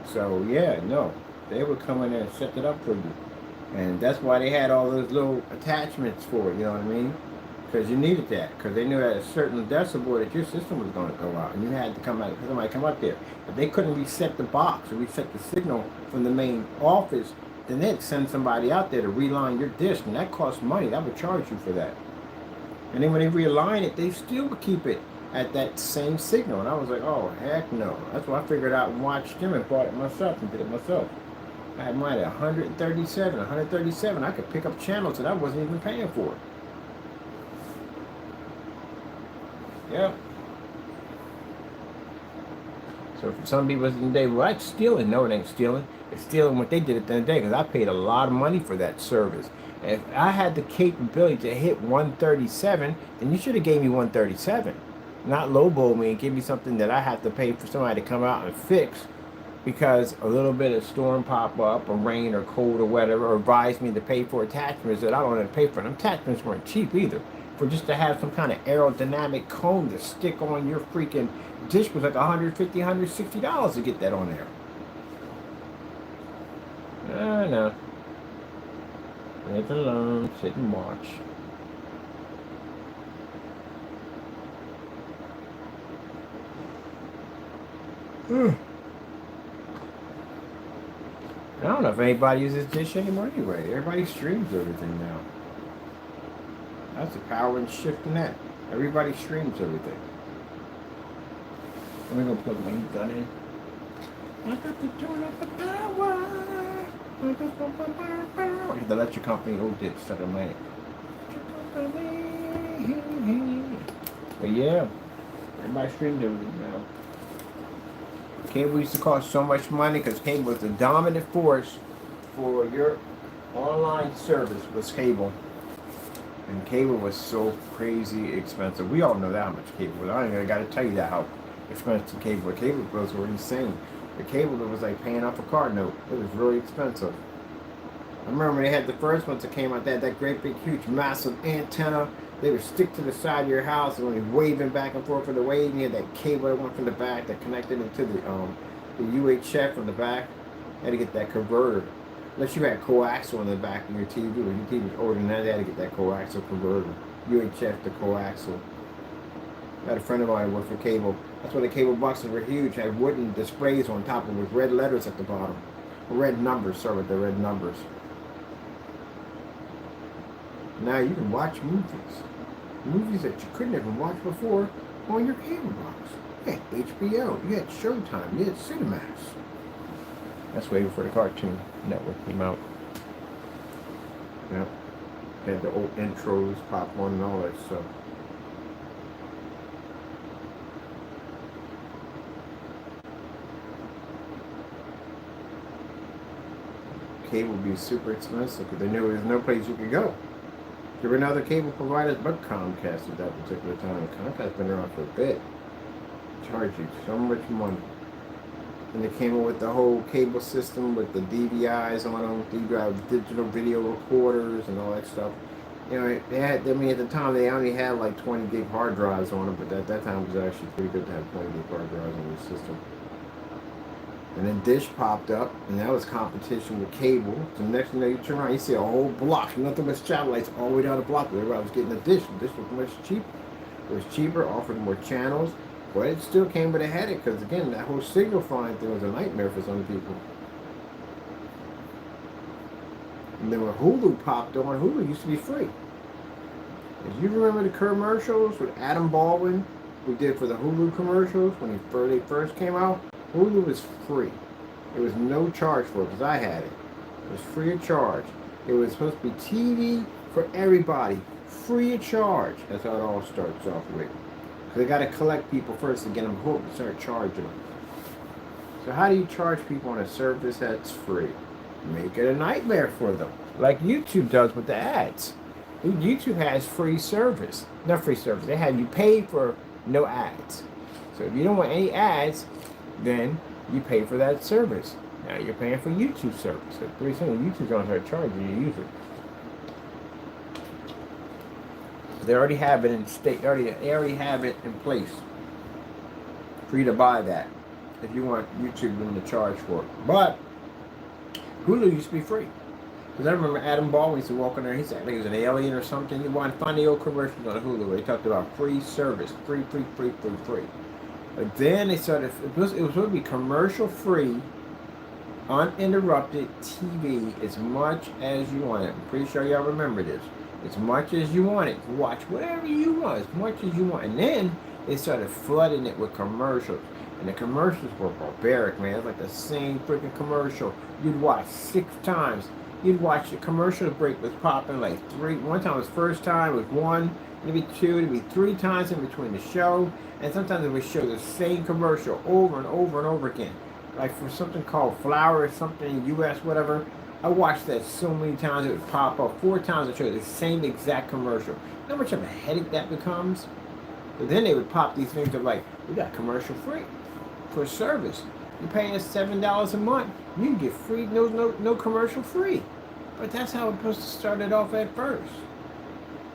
Speaker 1: So yeah, no, they would come in there and set it up for you, and that's why they had all those little attachments for it. You know what I mean? Because you needed that, because they knew at a certain decibel that your system was going to go out, and you had to come out. Somebody come up there. If they couldn't reset the box or reset the signal from the main office, then they'd send somebody out there to reline your dish, and that costs money. That would charge you for that. And then when they realign it, they still keep it at that same signal. And I was like, oh, heck no. That's why I figured out and watched them and bought it myself and did it myself. I had mine at 137. I could pick up channels that I wasn't even paying for. Yeah. So for some people in the day, well, that's stealing. No, it ain't stealing. It's stealing what they did at the end of the day, because I paid a lot of money for that service. If I had the capability to hit 137, then you should have gave me 137. Not lowball me and give me something that I have to pay for somebody to come out and fix because a little bit of storm pop up or rain or cold or whatever, or advise me to pay for attachments that I don't want to pay for. Them attachments weren't cheap either. For just to have some kind of aerodynamic cone to stick on your freaking dish was like $150, $160 to get that on there. No. Leave it alone, sit and watch. I don't know if anybody uses Dish anymore anyway. Everybody streams everything now. That's the power and shift in that. Everybody streams everything. I'm gonna plug my heat gun in. I got to turn up the power. The electric company who did start a man. But yeah, everybody streams everything now. Cable used to cost so much money because cable was the dominant force for your online service was cable. And cable was so crazy expensive. We all know that how much cable was. I ain't even got to tell you that how expensive cable. Cable bills were insane. The cable was like paying off a car note. It was really expensive. I remember when they had the first ones that came out, they had that great big huge massive antenna. They would stick to the side of your house and when you're waving back and forth for the wave, and you had that cable that went from the back that connected into the UHF from the back. You had to get that converter. Unless you had coaxial in the back of your TV, when your TV was older than that, they had to get that coaxial converter. UHF to coaxial. I had a friend of mine who worked for cable. That's why the cable boxes were huge. Had wooden displays on top of it with red letters at the bottom. Red numbers, sorry, with the red numbers. Now you can watch movies. Movies that you couldn't even watch before on your cable box. You had HBO, you had Showtime, you had Cinemax. That's way before the Cartoon Network came out. Yep. They had the old intros, popcorn, and all that stuff. Cable would be super expensive because they knew there was no place you could go. There were no other cable providers but Comcast at that particular time. Comcast's been around for a bit. Charge you so much money. And they came in with the whole cable system with the DVIs on them, digital video recorders and all that stuff. You know, they had, I mean, at the time they only had like 20 gig hard drives on them, but at that time it was actually pretty good to have 20 gig hard drives on the system. And then Dish popped up, and that was competition with cable. So the next thing you turn around, you see a whole block, nothing but satellites all the way down the block. Everybody was getting a Dish. The Dish was much cheaper. It was cheaper, offered more channels, but it still came with a headache because, again, that whole signal flying thing was a nightmare for some people. And then when Hulu popped on, Hulu used to be free. If you remember the commercials with Adam Baldwin, who did for the Hulu commercials when they first came out, Hulu was free. It was no charge for it because I had it. It was free of charge. It was supposed to be TV for everybody, free of charge. That's how it all starts off with. Because they got to collect people first to get them hooked and start charging them. So how do you charge people on a service that's free? Make it a nightmare for them, like YouTube does with the ads. YouTube has free service. Not free service. They have you pay for no ads. So if you don't want any ads, then you pay for that service. Now you're paying for YouTube service. So pretty soon YouTube's going to start charging you to use it. They already have it in state. They already have it in place for you to buy that if you want YouTube to charge for it. But Hulu used to be free. Because I remember Adam Baldwin used to walk in there. He said, I think he was an alien or something. You want to find the old commercials on Hulu. They talked about free service, free. But then they started, it was supposed to be commercial free, uninterrupted TV as much as you want it. I'm pretty sure y'all remember this. As much as you want it. Watch whatever you want, as much as you want. And then they started flooding it with commercials. And the commercials were barbaric, man. It was like the same freaking commercial. You'd watch 6 times. You'd watch the commercial break was popping like 3. One time it was first time, it was 1, maybe 2, it'd be 3 times in between the show. And sometimes it would show the same commercial over and over and over again. Like for something called Flour or something in the US, whatever. I watched that so many times it would pop up. 4 times it showed the same exact commercial. You know how much of a headache that becomes? But then they would pop these things of like, we got commercial free for service. You're paying us $7 a month. You can get free, no commercial free. But that's how it's supposed to start it off at first.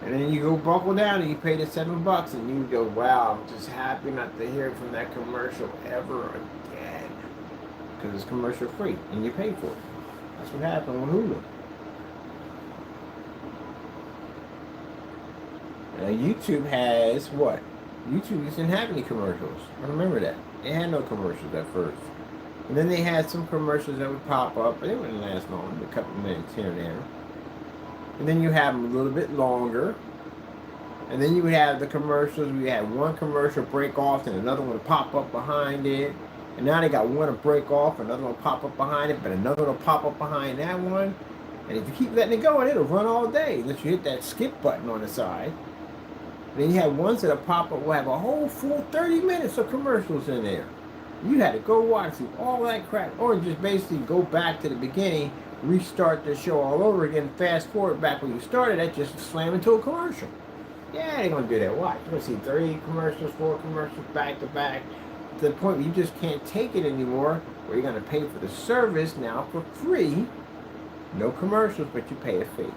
Speaker 1: And then you go buckle down and you pay the $7 and you go, wow, I'm just happy not to hear from that commercial ever again. Because it's commercial free and you pay for it. That's what happened with Hulu. Now YouTube has what? YouTube didn't have any commercials. I remember that. They had no commercials at first. And then they had some commercials that would pop up, but they wouldn't last long, a couple of minutes here and there. And then you have them a little bit longer. And then you would have the commercials. We had one commercial break off and another one pop up behind it. And now they got one to break off, another one pop up behind it, but another one will pop up behind that one. And if you keep letting it go, it'll run all day unless you hit that skip button on the side. Then you have ones that'll pop up, will have a whole full 30 minutes of commercials in there. You had to go watch through all that crap, or just basically go back to the beginning, restart the show all over again, fast forward back when you started, that just slam into a commercial. Yeah, they're going to do that. Watch. You're going to see 3 commercials, 4 commercials back to back, to the point where you just can't take it anymore, where you're going to pay for the service now for free, No commercials, but you pay a fee.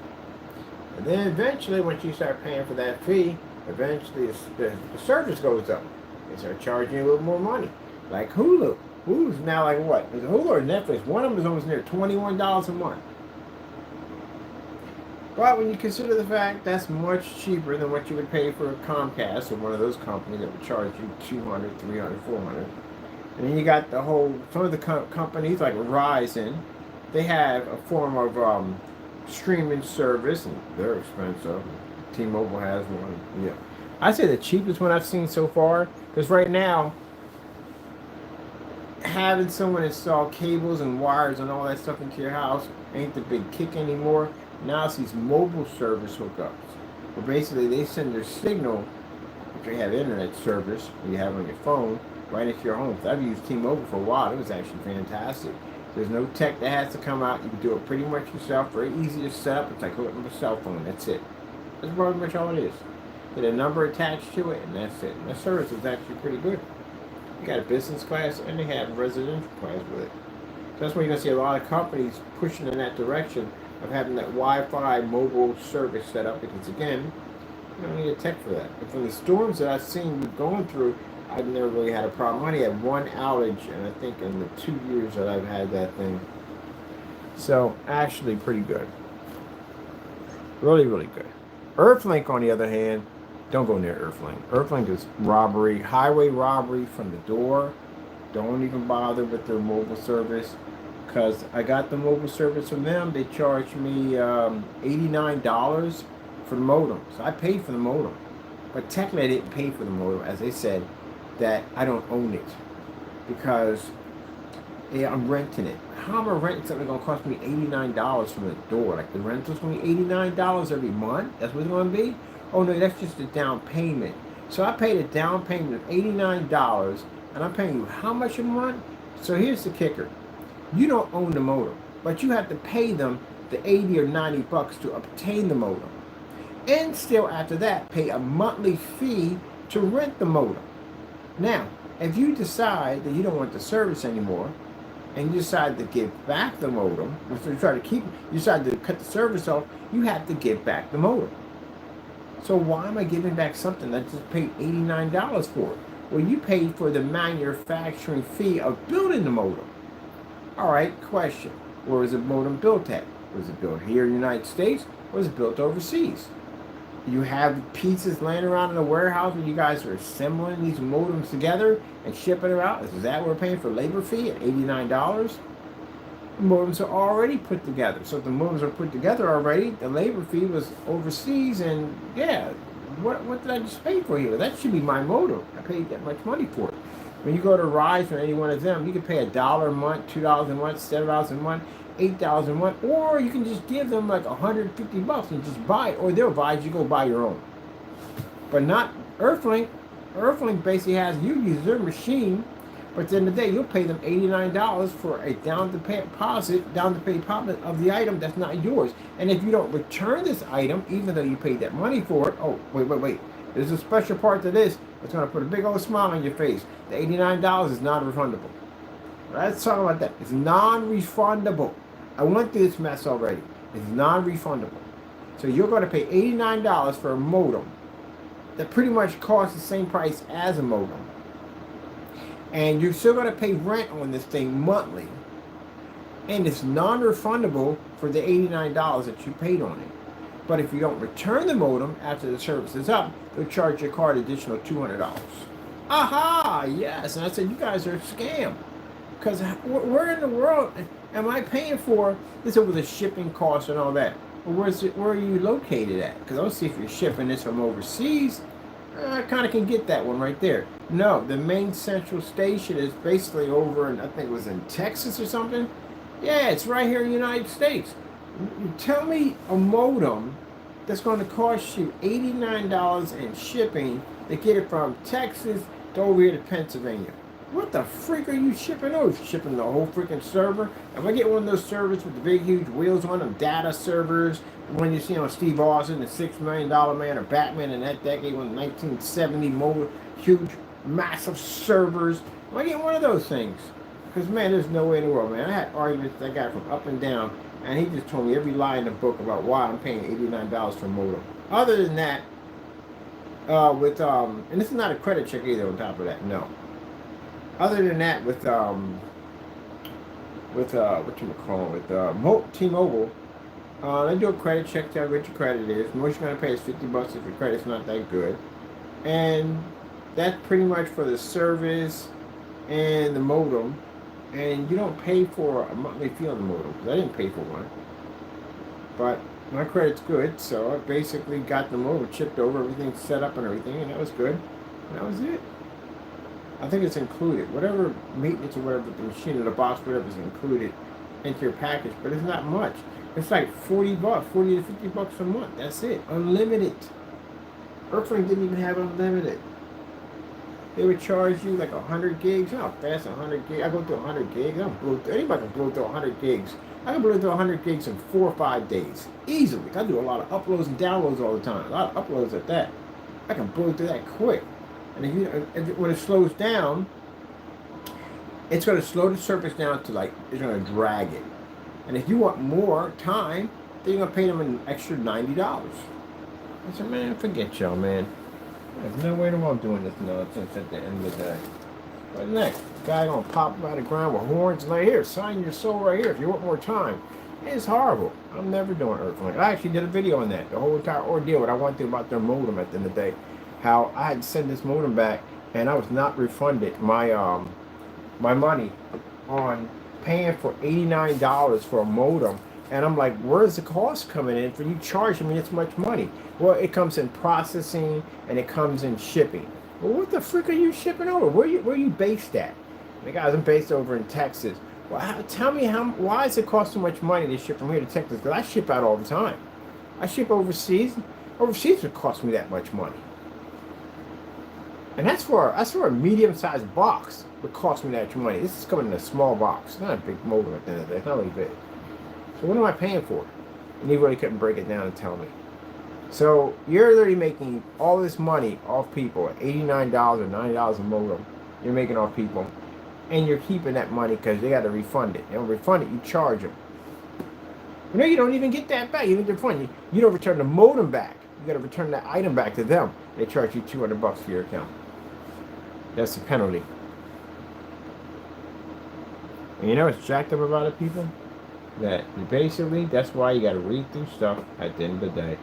Speaker 1: And then eventually, once you start paying for that fee, eventually the service goes up. They start charging you a little more money. Like Hulu. Hulu's now like what? Is it Hulu or Netflix? One of them is almost near $21 a month. But when you consider the fact that's much cheaper than what you would pay for a Comcast or one of those companies that would charge you 200, 300, 400. And then you got the whole, some of the companies like Verizon, they have a form of streaming service, and they're expensive. T-Mobile has one. Yeah, I'd say the cheapest one I've seen so far, because right now, having someone install cables and wires and all that stuff into your house ain't the big kick anymore. Now it's these mobile service hookups, where basically they send their signal, if you have internet service, you have on your phone, right into your home. So I've used T-Mobile for a while. It was actually fantastic. There's no tech that has to come out. You can do it pretty much yourself. Very easy to set up. It's like hooking up a cell phone. That's it. That's pretty much all it is. Get a number attached to it, and that's it. And the service is actually pretty good. You got a business class, and they have residential class with it. So that's why you're going to see a lot of companies pushing in that direction of having that Wi-Fi mobile service set up, because again, you don't need a tech for that. But from the storms that I've seen going through, I've never really had a problem. I only had one outage, and I think in the 2 years that I've had that thing. So actually pretty good. Really, really good. Earthlink, on the other hand, don't go near Earthlink. Earthlink is robbery, highway robbery from the door. Don't even bother with their mobile service, because I got the mobile service from them. They charged me $89 for the modem. So I paid for the modem. But technically I didn't pay for the modem, as they said that I don't own it, because I'm renting it. How am I renting something that's going to cost me $89 from the door? Like the rental's going to be $89 every month? That's what it's going to be? Oh no, that's just a down payment. So I paid a down payment of $89, and I'm paying you how much a month? So here's the kicker. You don't own the modem, but you have to pay them the 80 or 90 bucks to obtain the modem. And still after that, pay a monthly fee to rent the modem. Now, if you decide that you don't want the service anymore, and you decide to give back the modem, which you try to keep, you decide to cut the service off, you have to give back the modem. So why am I giving back something that I just paid $89 for? Well, you paid for the manufacturing fee of building the modem. All right, question. Where was the modem built at? Was it built here in the United States, or was it built overseas? You have pieces laying around in a warehouse where you guys are assembling these modems together and shipping them out. Is that what we're paying for labor fee at $89? The modems are already put together. So if the modems are put together already, the labor fee was overseas, and yeah, what did I just pay for here? That should be my modem. I paid that much money for it. When you go to Rise or any one of them, you can pay $1 a month, $2 a month, $7 a month, $8 a month, or you can just give them like 150 bucks and just buy it, or they'll advise you go buy your own. But not Earthlink. Earthlink basically has you use their machine, but at the end of the day, you'll pay them $89 for a down to pay deposit of the item that's not yours. And if you don't return this item, even though you paid that money for it, oh, wait. There's a special part to this that's going to put a big old smile on your face. The $89 is non-refundable. Let's talk about that. It's non-refundable. I went through this mess already. It's non-refundable. So you're going to pay $89 for a modem that pretty much costs the same price as a modem. And you're still going to pay rent on this thing monthly. And it's non-refundable for the $89 that you paid on it. But if you don't return the modem after the service is up, they'll charge your card additional $200. Aha! Yes. And I said, you guys are a scam. Because where in the world am I paying for this over the shipping costs and all that? Well, where are you located at? Because I'll see if you're shipping this from overseas. I kind of can get that one right there. No, the main central station is basically over in, I think it was in Texas or something. Yeah, it's right here in the United States. Tell me a modem that's going to cost you $89 in shipping to get it from Texas to over here to Pennsylvania. What the freak are you shipping those? Shipping the whole freaking server? If I get one of those servers with the big huge wheels on them, data servers, when you see on Steve Austin, the $6 Million Man, or Batman in that decade, when 1970 huge, massive servers, if I get one of those things, Because, man, there's no way in the world, man. I had arguments that got from up and down, and he just told me every lie in the book about why I'm paying $89 for a modem. Other than that, and this is not a credit check either on top of that, no. Other than that, with T-Mobile, they do a credit check to what your credit is. Most you're going to pay is $50 if your credit's not that good. And that's pretty much for the service and the modem. And you don't pay for a monthly fee on the modem, because I didn't pay for one. But my credit's good, so I basically got the modem chipped over, everything set up and everything, and that was good. And that was it. I think it's included. Whatever maintenance or whatever, the machine or the box, whatever is included into your package, but it's not much. It's like $40, $40 to $50 a month. That's it. Unlimited. Earthling didn't even have unlimited. They would charge you like 100 gigs. You know how fast 100 gigs? I go through 100 gigs. Anybody can blow through 100 gigs. I can blow through 100 gigs in 4 or 5 days. Easily. I do a lot of uploads and downloads all the time. A lot of uploads at that. I can blow through that quick. And when it slows down, it's going to slow the surface down to it's going to drag it. And if you want more time, then you're going to pay them an extra $90. I said, man, forget y'all, man. There's no way in the world I'm doing this nonsense at the end of the day. But next, guy gonna pop out of the ground with horns right here. Sign your soul right here if you want more time. It's horrible. I'm never doing Earthling. I actually did a video on that. The whole entire ordeal, what I went through about their modem at the end of the day. How I had to send this modem back and I was not refunded my my money on paying for $89 for a modem. And I'm like, where's the cost coming in for you charging me this much money? Well, it comes in processing and it comes in shipping. Well, what the frick are you shipping over? Where you based at? The guys, I'm based over in Texas. Well, tell me why does it cost so much money to ship from here to Texas? Because I ship out all the time. I ship overseas. Overseas would cost me that much money. And that's for a medium-sized box would cost me that much money. This is coming in a small box. It's not a big modem at the end of the day. It's not really big. So what am I paying for? And he really couldn't break it down and tell me. So you're literally making all this money off people at $89 or $90 a modem. You're making off people. And you're keeping that money because they got to refund it. They don't refund it, you charge them. No, you don't even get that back. You don't refund. You don't return the modem back. You got to return that item back to them. They charge you $200 for your account. That's the penalty. And you know what's jacked up about it, people? That basically, that's why you got to read through stuff at the end of the day.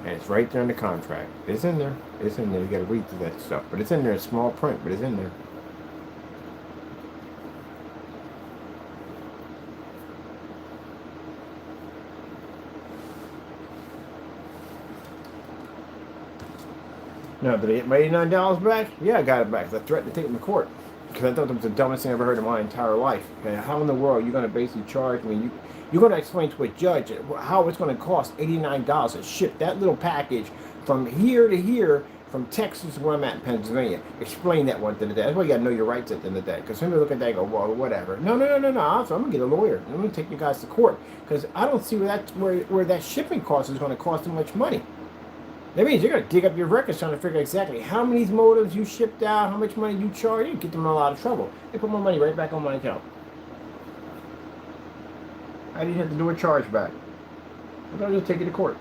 Speaker 1: And it's right there in the contract. It's in there. It's in there. You got to read through that stuff. But it's in there. It's small print, but it's in there. Now, did I get my $89 back? Yeah, I got it back. I threatened to take it to court. Because I thought that was the dumbest thing I ever heard in my entire life. And how in the world are you going to basically charge me? You're going to explain to a judge how it's going to cost $89 to ship that little package from here to here, from Texas to where I'm at in Pennsylvania. Explain that one to the day. That's why you got to know your rights at the end of the day. Because some people look at that and go, well, whatever. No. I'm going to get a lawyer. I'm going to take you guys to court. Because I don't see where that shipping cost is going to cost them much money. That means you're going to dig up your records trying to figure out exactly how many modems you shipped out, how much money you charged. You get them in a lot of trouble. They put my money right back on my account. I didn't have to do a chargeback. I'm going to just take it to court.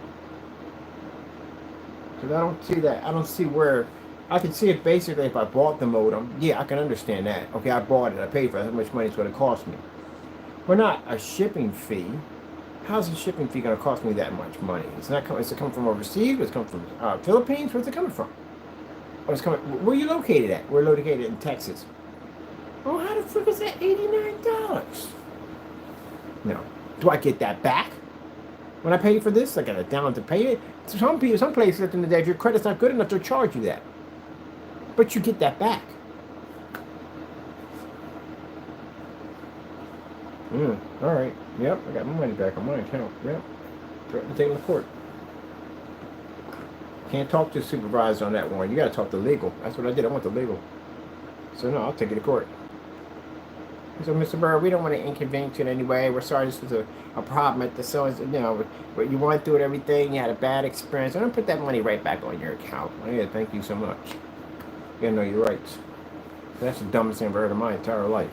Speaker 1: Because I don't see that. I don't see where. I can see it basically if I bought the modem. Yeah, I can understand that. Okay, I bought it. I paid for it. How much money it's going to cost me. But not a shipping fee. How's the shipping fee going to cost me that much money? It's not. Is it coming from overseas? It's coming from Philippines? Where's it coming from? Oh, it's coming. Where are you located at? We're located in Texas. Oh, how the frick is that $89? No. Do I get that back when I pay for this? I got it down to pay it. Some places at the end of the day, if your credit's not good enough, they'll charge you that. But you get that back. All right. Yep, I got my money back on my account. Yep. Threatened to take it to court. Can't talk to the supervisor on that one. You got to talk to legal. That's what I did. I went to legal. So, no, I'll take it to court. So, Mr. Burr, we don't want to inconvenience you in any way. We're sorry this was a problem at the but you went through it, everything. You had a bad experience. I'm going to put that money right back on your account. Yeah, thank you so much. You got to know your rights. That's the dumbest thing I've ever heard in my entire life.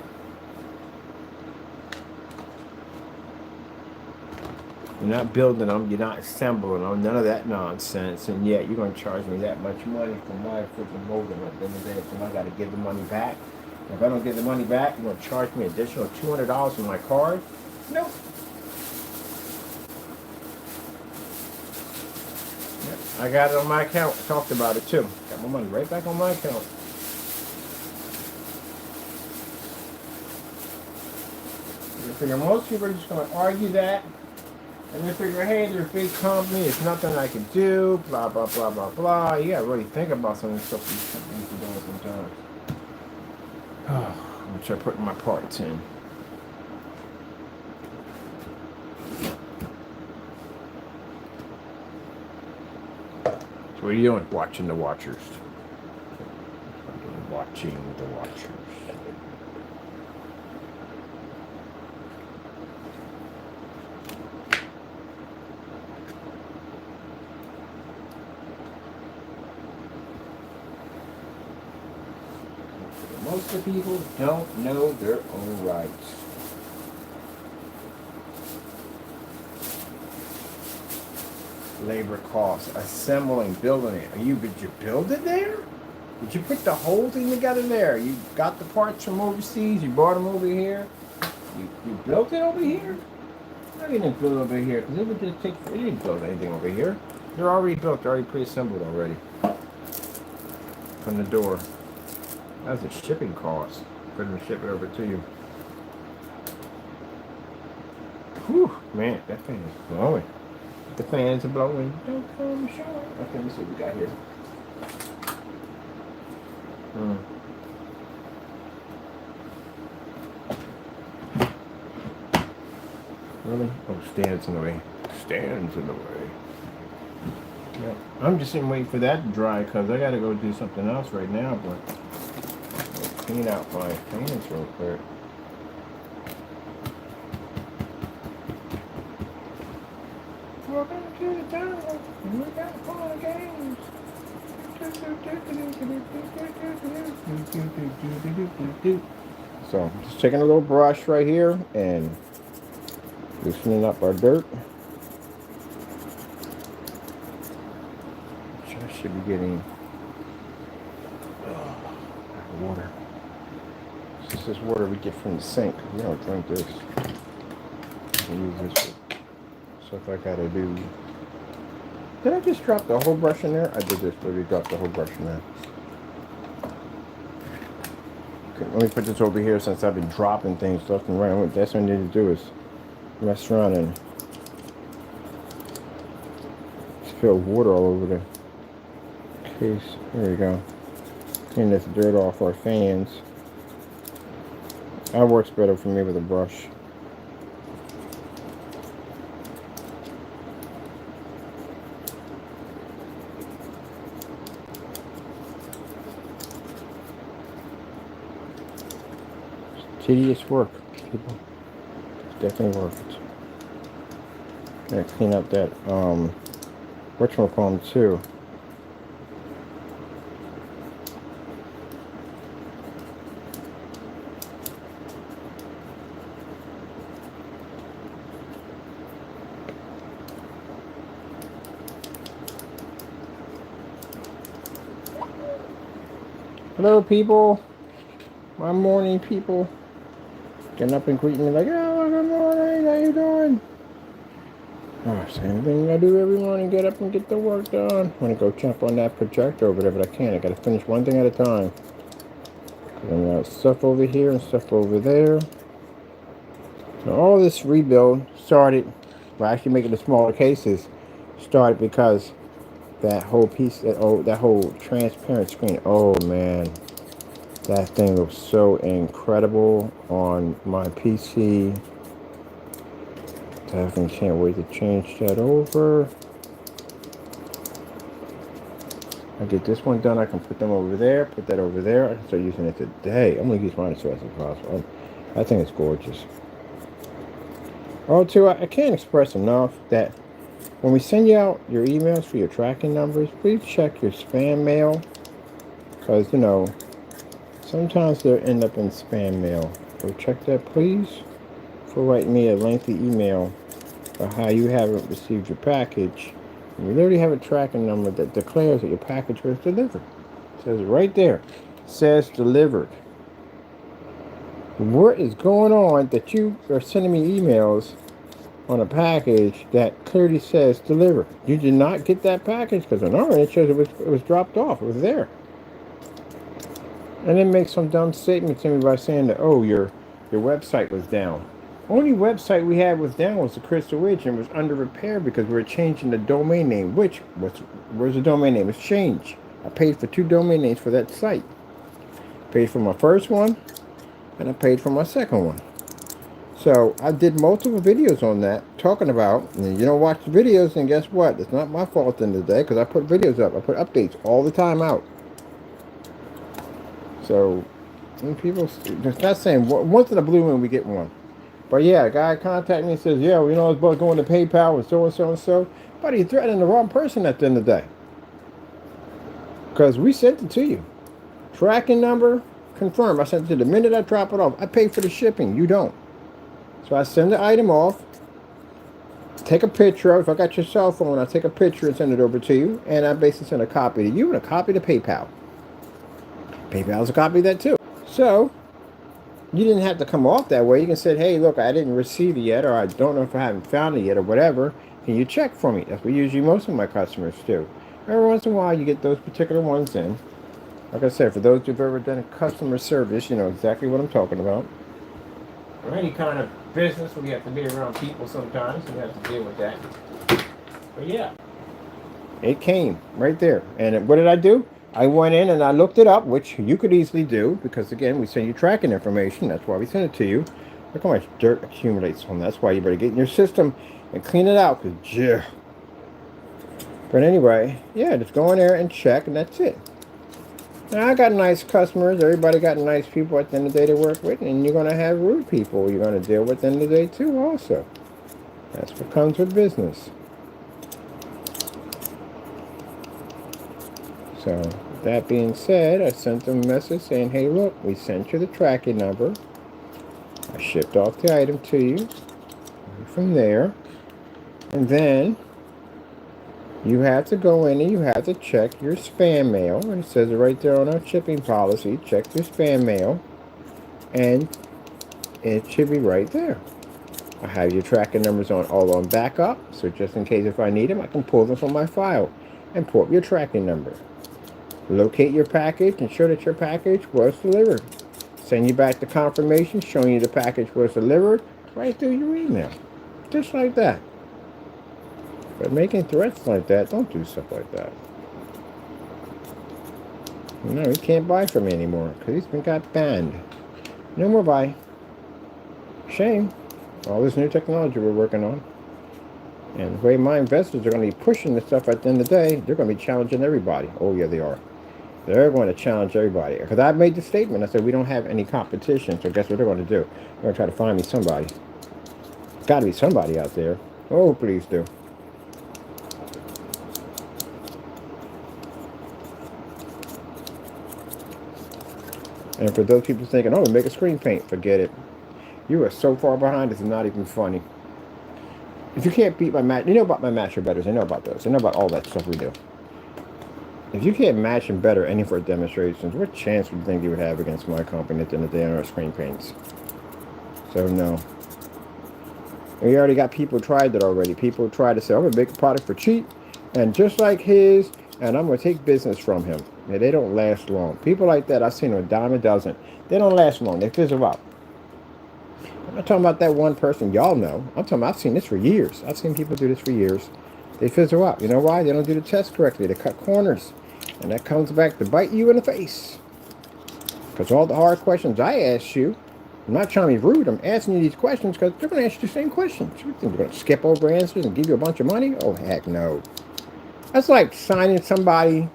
Speaker 1: You're not building them, you're not assembling them, none of that nonsense, and yet you're going to charge me that much money for my freaking molding. At the end of the day, so I got to give the money back. If I don't get the money back, you're going to charge me additional $200 for my card? Nope. Yep. I got it on my account. I talked about it too. Got my money right back on my account. I figure most people are just going to argue that. And they figure, hey, they're a big company, there's nothing I can do, blah, blah, blah, blah, blah. You gotta really think about some of the stuff these companies are doing sometimes. I'm gonna try putting my parts in. So what are you doing? Watching the watchers. Watching the watchers. Most of the people don't know their own rights. Labor costs, assembling, building it. Did you build it there? Did you put the whole thing together there? You got the parts from overseas, you brought them over here? You built it over here? No, you didn't build it over here, because it would just take, you didn't build anything over here. They're already built, they're already pre-assembled already. From the door. That's a shipping cost. For them to ship it over to you. Whew, man, that fan is blowing. The fans are blowing. Don't come short. Okay, let me see what we got here. Really? Oh, stands in the way. Stands in the way. Yeah. I'm just sitting waiting for that to dry because I got to go do something else right now, but I'll clean out my fans real quick. Welcome to the jungle. We got fun games. So, just taking a little brush right here and loosening up our dirt. I should be getting water. This is water we get from the sink. We don't drink this. We use this for stuff I gotta do. Did I just drop the whole brush in there? I did just literally drop the whole brush in there. Okay, let me put this over here since I've been dropping things left and right. That's what I need to do is mess around and spill water all over the case. There we go. Clean this dirt off our fans. That works better for me with a brush. Tedious work, people. It's definitely worth it. I'm gonna clean up that whatchamacallit too. Hello, people. My morning people. Getting up and greeting me like, oh, good morning, how you doing? Oh, same thing I do every morning, get up and get the work done. I'm gonna go jump on that projector over there, but I can't. I gotta finish one thing at a time. And I got stuff over here and stuff over there. So all this rebuild started, well, actually making the smaller cases, started because that whole piece, that whole transparent screen, oh man. That thing looks so incredible on my PC. Definitely can't wait to change that over. I get this one done, I can put them over there, put that over there. I can start using it today. I'm going to use mine as fast as possible. I think it's gorgeous. Oh, too, I can't express enough that when we send you out your emails for your tracking numbers, please check your spam mail. Because, you know, sometimes they'll end up in spam mail. So check that, please. For writing me a lengthy email or how you haven't received your package. And you literally have a tracking number that declares that your package was delivered. It says right there, it says delivered. What is going on that you are sending me emails on a package that clearly says delivered? You did not get that package, because on our end it shows it was dropped off. It was there. And then make some dumb statement to me by saying that, oh, your website was down. Only website we had was down was the Crystal Ridge, and was under repair because we were changing the domain name. Where's the domain name? It's changed. I paid for 2 domain names for that site. Paid for my first one, and I paid for my second one. So I did multiple videos on that, talking about, and you don't watch the videos, and guess what? It's not my fault at the end of the day, because I put videos up. I put updates all the time out. So, people, it's not saying, once in a blue moon we get one. But yeah, a guy contacted me and says, yeah, well, you know, I was about going to PayPal and so and so and so. But he threatened the wrong person at the end of the day. Because we sent it to you. Tracking number, confirmed. I sent it to the minute I drop it off. I pay for the shipping. You don't. So I send the item off. Take a picture of it. If I got your cell phone, I'll take a picture and send it over to you. And I basically send a copy to you and a copy to PayPal. PayPal's a copy of that too. So, you didn't have to come off that way. You can say, hey, look, I didn't receive it yet, or I don't know if I haven't found it yet, or whatever. Can you check for me? That's what usually most of my customers do. Every once in a while, you get those particular ones in. Like I said, for those who've ever done customer service, you know exactly what I'm talking about. Or any kind of business where you have to be around people sometimes, you have to deal with that. But yeah, it came right there. And what did I do? I went in and I looked it up, which you could easily do, because again, we send you tracking information. That's why we send it to you. Look how much dirt accumulates on that. That's why you better get in your system and clean it out, because yeah. But anyway, yeah, just go in there and check, and that's it. Now, I got nice customers. Everybody got nice people at the end of the day to work with, and you're going to have rude people you're going to deal with at the end of the day too also. That's what comes with business. So, that being said, I sent them a message saying, hey, look, we sent you the tracking number. I shipped off the item to you. From there, and then you have to go in and you have to check your spam mail. And it says it right there on our shipping policy. Check your spam mail, and it should be right there. I have your tracking numbers all on backup, so just in case if I need them, I can pull them from my file and pull up your tracking number. Locate your package and show that your package was delivered. Send you back the confirmation showing you the package was delivered right through your email. Just like that. But making threats like that, don't do stuff like that. No, he can't buy from me anymore because he's been got banned. No more buy. Shame. All this new technology we're working on. And the way my investors are going to be pushing this stuff at the end of the day, they're going to be challenging everybody. Oh, yeah, they are. They're going to challenge everybody. Because I made the statement. I said, we don't have any competition. So guess what they're going to do? They're going to try to find me somebody. There's got to be somebody out there. Oh, please do. And for those people thinking, oh, make a screen paint, forget it. You are so far behind, it's not even funny. If you can't beat my match, you know about my match or betters. I know about those. I know about all that stuff we do. If you can't match and better any of our demonstrations, what chance would you think you would have against my company at the end of the day on our screen paints? So, no. We already got people tried that already. People try to say, I'm going to make a product for cheap, and just like his, and I'm going to take business from him. Yeah, they don't last long. People like that, I've seen them a dime a dozen. They don't last long. They fizzle out. I'm not talking about that one person y'all know. I'm talking about, I've seen this for years. I've seen people do this for years. They fizzle out. You know why? They don't do the test correctly. They cut corners. And that comes back to bite you in the face. Because all the hard questions I asked you, I'm not trying to be rude. I'm asking you these questions because they're going to ask you the same questions. You think they're going to skip over answers and give you a bunch of money? Oh, heck no. That's like signing somebody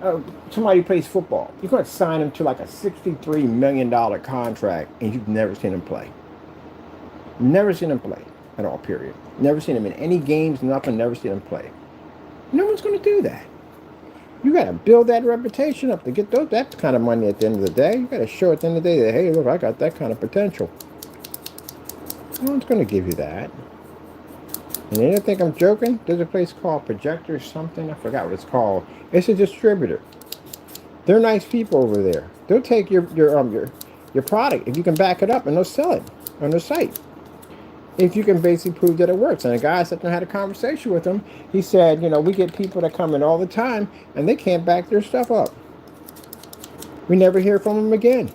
Speaker 1: who plays football. You're going to sign him to like a $63 million contract and you've never seen him play. Never seen him play at all, period. Never seen him in any games, nothing, never seen him play. No one's going to do that. You got to build that reputation up to get that kind of money at the end of the day. You got to show at the end of the day that, hey, look, I got that kind of potential. No one's going to give you that. And they don't think I'm joking. There's a place called PROJECTOR something. I forgot what it's called. It's a distributor. They're nice people over there. They'll take your product if you can back it up, and they'll sell it on their site. If you can basically prove that it works. And a guy sat there and had a conversation with him. He said, you know, we get people that come in all the time and they can't back their stuff up. We never hear from them again.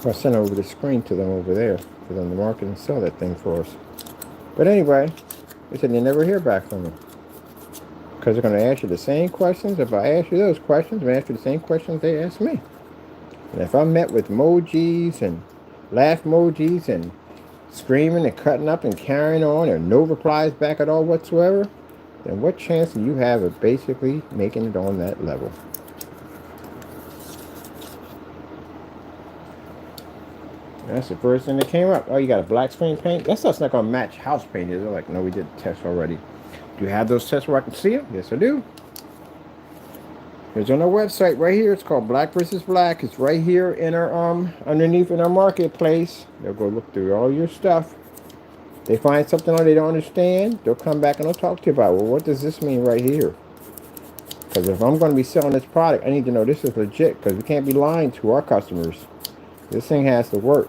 Speaker 1: I'll send over the screen to them over there for them to market and sell that thing for us. But anyway, they said they never hear back from them. Because they're going to ask you the same questions. If I ask you those questions, I'm going to ask you the same questions they ask me. And if I'm met with emojis and laugh emojis and screaming and cutting up and carrying on, or no replies back at all whatsoever, then what chance do you have of basically making it on that level? That's the first thing that came up. Oh, you got a black screen paint? That stuff's not going to match house paint, is it? Like, no, we did the test already. Do you have those tests where I can see them? Yes, I do. It's on our website right here. It's called Black versus Black. It's right here in our underneath in our marketplace. They'll go look through all your stuff. They find something that they don't understand, they'll come back and they'll talk to you about, well, what does this mean right here? Because if I'm going to be selling this product, I need to know this is legit, because we can't be lying to our customers. This thing has to work.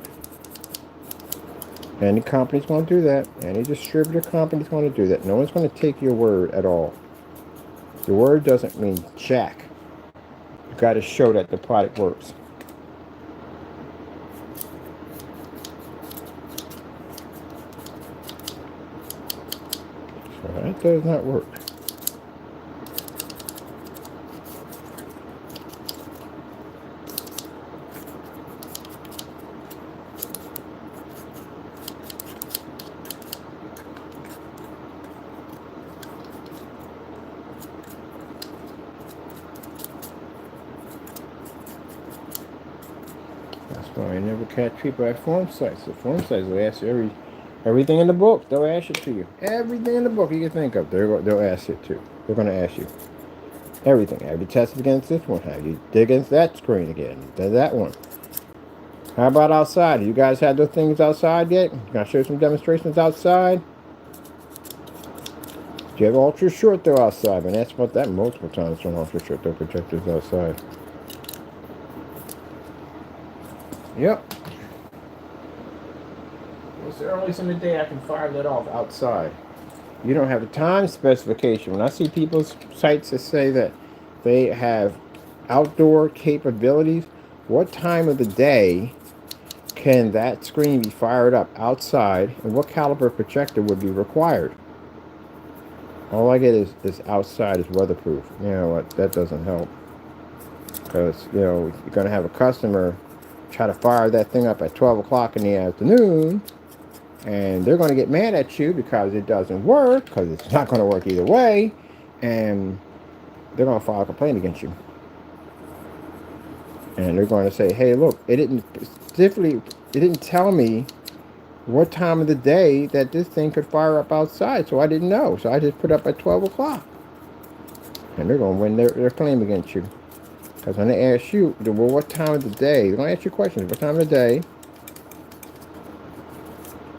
Speaker 1: Any company's going to do that. Any distributor company's going to do that. No one's going to take your word at all. Your word doesn't mean jack. You got to show that the product works. So that does not work. I never catch people at forum sites. The forum sites will ask you everything in the book. They'll ask it to you. Everything in the book you can think of, they'll ask it to. They're going to ask you everything. Have you tested against this one? Have you did against that screen again? Did that one? How about outside? You guys had those things outside yet? Can I show you some demonstrations outside? Do you have ultra short though outside? I've been asked about that multiple times from ultra short though projectors outside. Yep. It's the earliest in the day I can fire that off outside. You don't have a time specification. When I see people's sites that say that they have outdoor capabilities, what time of the day can that screen be fired up outside, and what caliber projector would be required? All I get is outside is weatherproof. You know what? That doesn't help. Because, you know, you're going to have a customer try to fire that thing up at 12 o'clock in the afternoon, and they're going to get mad at you because it doesn't work, because it's not going to work either way, and they're going to file a complaint against you. And they're going to say, hey, look, it didn't tell me what time of the day that this thing could fire up outside, so I didn't know, so I just put it up at 12 o'clock. And they're going to win their claim against you. Because when they ask you, well, what time of the day? They're going to ask you questions. What time of the day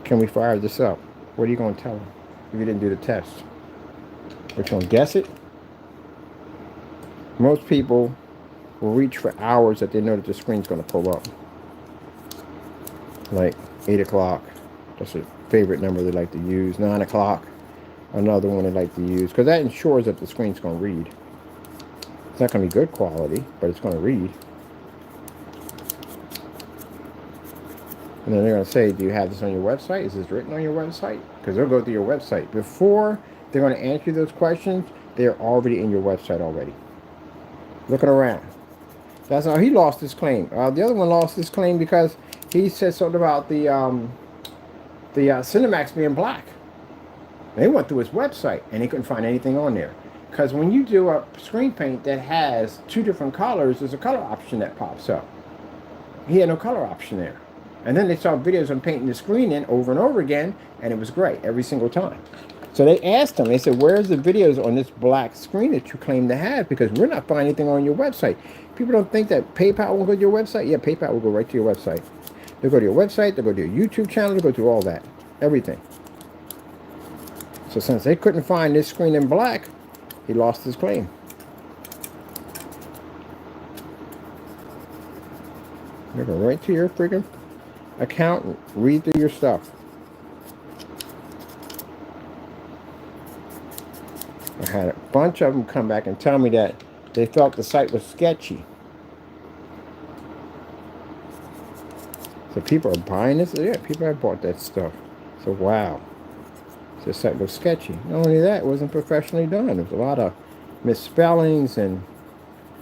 Speaker 1: can we fire this up? What are you going to tell them if you didn't do the test? Are you going to guess it? Most people will reach for hours that they know that the screen's going to pull up. Like 8 o'clock. That's a favorite number they like to use. 9 o'clock. Another one they like to use. Because that ensures that the screen's going to read. It's not going to be good quality, but it's going to read. And then they're going to say, do you have this on your website? Is this written on your website? Because they'll go to your website. Before they're going to answer those questions, they're already in your website already. Looking around. That's how he lost his claim. The other one lost his claim because he said something about the Cinemax being black. They went through his website and he couldn't find anything on there. Because when you do a screen paint that has 2 different colors, there's a color option that pops up. He had no color option there. And then they saw videos on painting the screen in over and over again, and it was great every single time. So they asked him, they said, where's the videos on this black screen that you claim to have? Because we're not finding anything on your website. People don't think that PayPal will go to your website. Yeah, PayPal will go right to your website. They'll go to your website, they'll go to your YouTube channel, they'll go to all that. everything. So since they couldn't find this screen in black, he lost his claim. You go right to your freaking account and read through your stuff. I had a bunch of them come back and tell me that they felt the site was sketchy. So people are buying this? Yeah, people have bought that stuff. So wow. So the site was sketchy. Not only that, it wasn't professionally done. There was a lot of misspellings and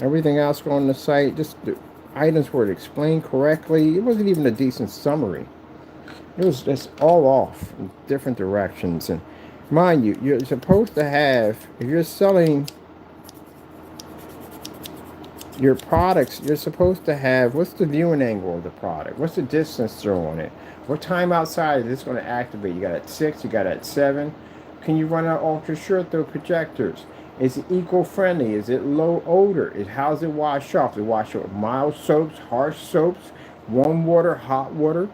Speaker 1: everything else going on the site. Just the items weren't explained correctly. It wasn't even a decent summary. It was just all off in different directions. And mind you, you're supposed to have, if you're selling your products, you're supposed to have, what's the viewing angle of the product? What's the distance throw on it? What time outside is this going to activate? You got it at 6, you got it at 7. Can you run out ultra short throw projectors? Is it eco-friendly? Is it low odor? How's it wash off? Does it wash off with mild soaps, harsh soaps, warm water, hot water?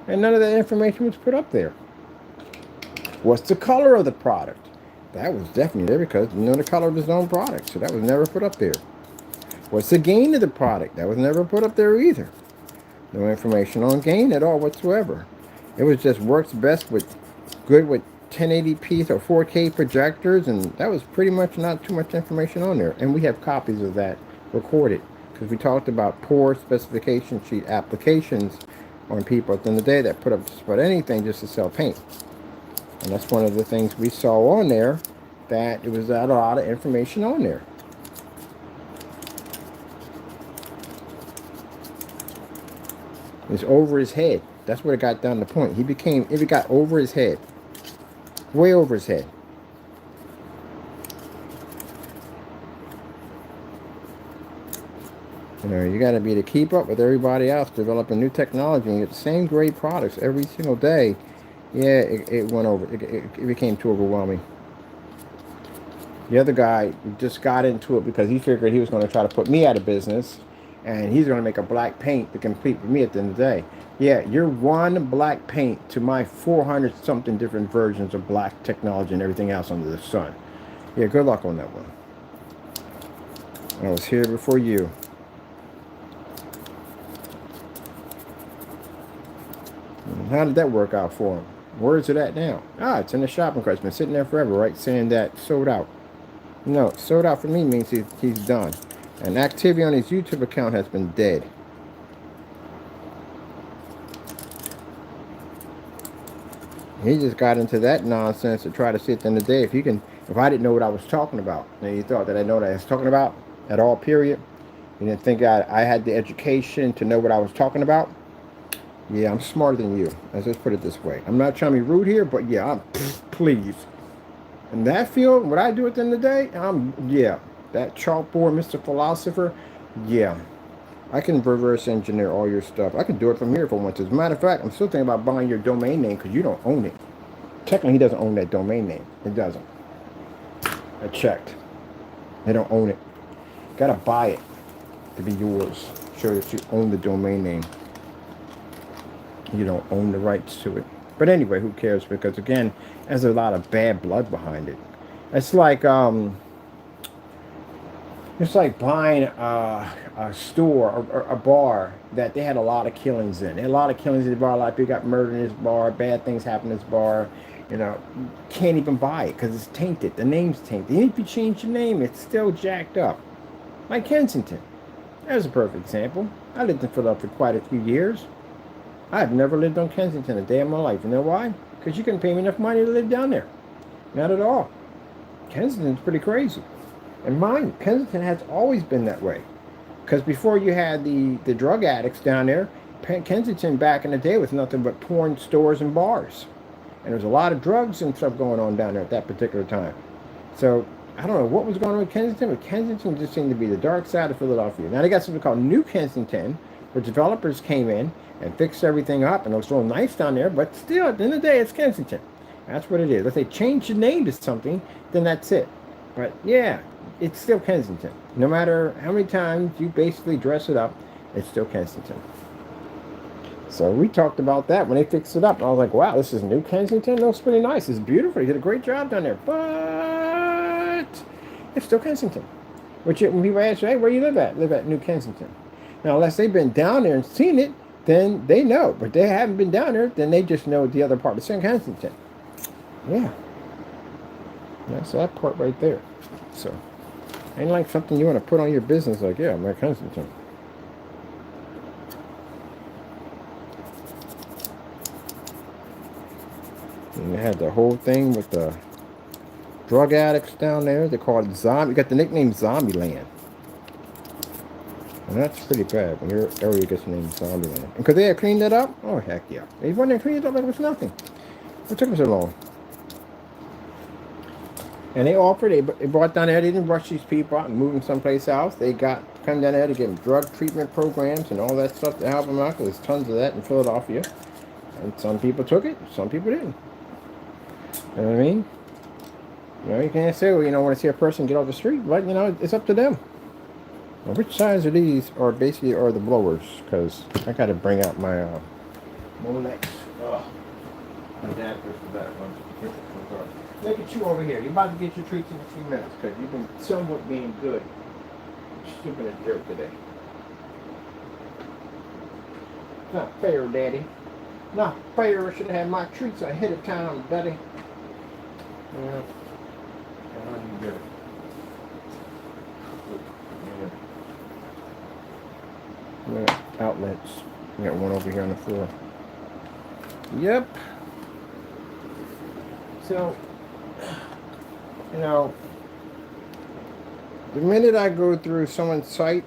Speaker 1: And none of that information was put up there. What's the color of the product? That was definitely there because you know the color of his own product, so that was never put up there. What's the gain of the product? That was never put up there either. No information on gain at all whatsoever. It was just works best with good with 1080p or 4K projectors, and that was pretty much not too much information on there. And we have copies of that recorded because we talked about poor specification sheet applications on people at the end of the day that put up just about anything just to sell paint. And that's one of the things we saw on there, that it was a lot of information on there. It's over his head. That's what it got down to the point. It got over his head. Way over his head. You know, you got to be to keep up with everybody else developing new technology and get the same great products every single day. Yeah, it went over. It became too overwhelming. The other guy just got into it because he figured he was going to try to put me out of business. And he's going to make a black paint to compete with me at the end of the day. Yeah, you're one black paint to my 400 something different versions of black technology and everything else under the sun. Yeah, good luck on that one. I was here before you. And how did that work out for him? Where's it at now? Ah, it's in the shopping cart. It's been sitting there forever, right? Saying that sold out. No, sold out for me means he's done. And activity on his YouTube account has been dead. He just got into that nonsense to try to see at the end of the day if I didn't know what I was talking about. And he thought that I know what I was talking about at all, period. He didn't think I had the education to know what I was talking about. Yeah, I'm smarter than you. Let's just put it this way. I'm not trying to be rude here, but yeah, please. In that field, what I do at the end of the day, yeah. That chalkboard, Mr. Philosopher, yeah. I can reverse engineer all your stuff. I can do it from here if I want to. As a matter of fact, I'm still thinking about buying your domain name because you don't own it. Technically, he doesn't own that domain name. It doesn't. I checked. They don't own it. Got to buy it to be yours. Show that you own the domain name. You don't own the rights to it. But anyway, who cares? Because again, there's a lot of bad blood behind it. It's like buying a store or a bar that they had a lot of killings in. They had a lot of killings in the bar. A lot of people got murdered in this bar. Bad things happened in this bar. You know, you can't even buy it because it's tainted. The name's tainted. Even if you change your name, it's still jacked up. Like Kensington. There's a perfect example. I lived in Philadelphia for quite a few years. I've never lived on Kensington a day in my life. You know why? Because you couldn't pay me enough money to live down there. Not at all. Kensington's pretty crazy. And mind you, Kensington has always been that way. Because before you had the drug addicts down there, Kensington back in the day was nothing but porn stores and bars. And there's a lot of drugs and stuff going on down there at that particular time. So, I don't know what was going on with Kensington, but Kensington just seemed to be the dark side of Philadelphia. Now they got something called New Kensington, where developers came in and fixed everything up, and it was real nice down there, but still, at the end of the day, it's Kensington. That's what it is. If they change the name to something, then that's it. But yeah, it's still Kensington. No matter how many times you basically dress it up, it's still Kensington. So we talked about that when they fixed it up. I was like, wow, this is New Kensington. That's pretty nice. It's beautiful. You did a great job down there. But it's still Kensington. Which when people ask you, hey, where you live at? Live at New Kensington. Now, unless they've been down there and seen it, then they know. But they haven't been down there, then they just know the other part of St. Kensington. Yeah. That's that part right there. So, ain't like something you want to put on your business like, yeah, I'm at Kensington. And they had the whole thing with the drug addicts down there. They call it zombie. You got the nickname Zombie Land. And that's pretty bad when your area gets named Zombie Land. And could they have cleaned that up? Oh, heck yeah. They went and cleaned it up like it was nothing. What took them so long? And they offered, they brought down there, they didn't rush these people out and move them someplace else. They come down there to give them drug treatment programs and all that stuff to help them out, because there's tons of that in Philadelphia. And some people took it, some people didn't. You know what I mean? You know, you can't say, well, you know, when I see a person get off the street, but, you know, it's up to them. Now, which size of these are basically the blowers? Because I got to bring out my Molex adapters for that one. Look at you over here. You're about to get your treats in a few minutes because you've been somewhat being good. Stupid as jerk today. It's not fair, Daddy. Not fair. I should have had my treats ahead of time, Daddy. Yeah. You good. Yeah. Outlets. We got one over here on the floor. Yep. So, you know, the minute I go through someone's site,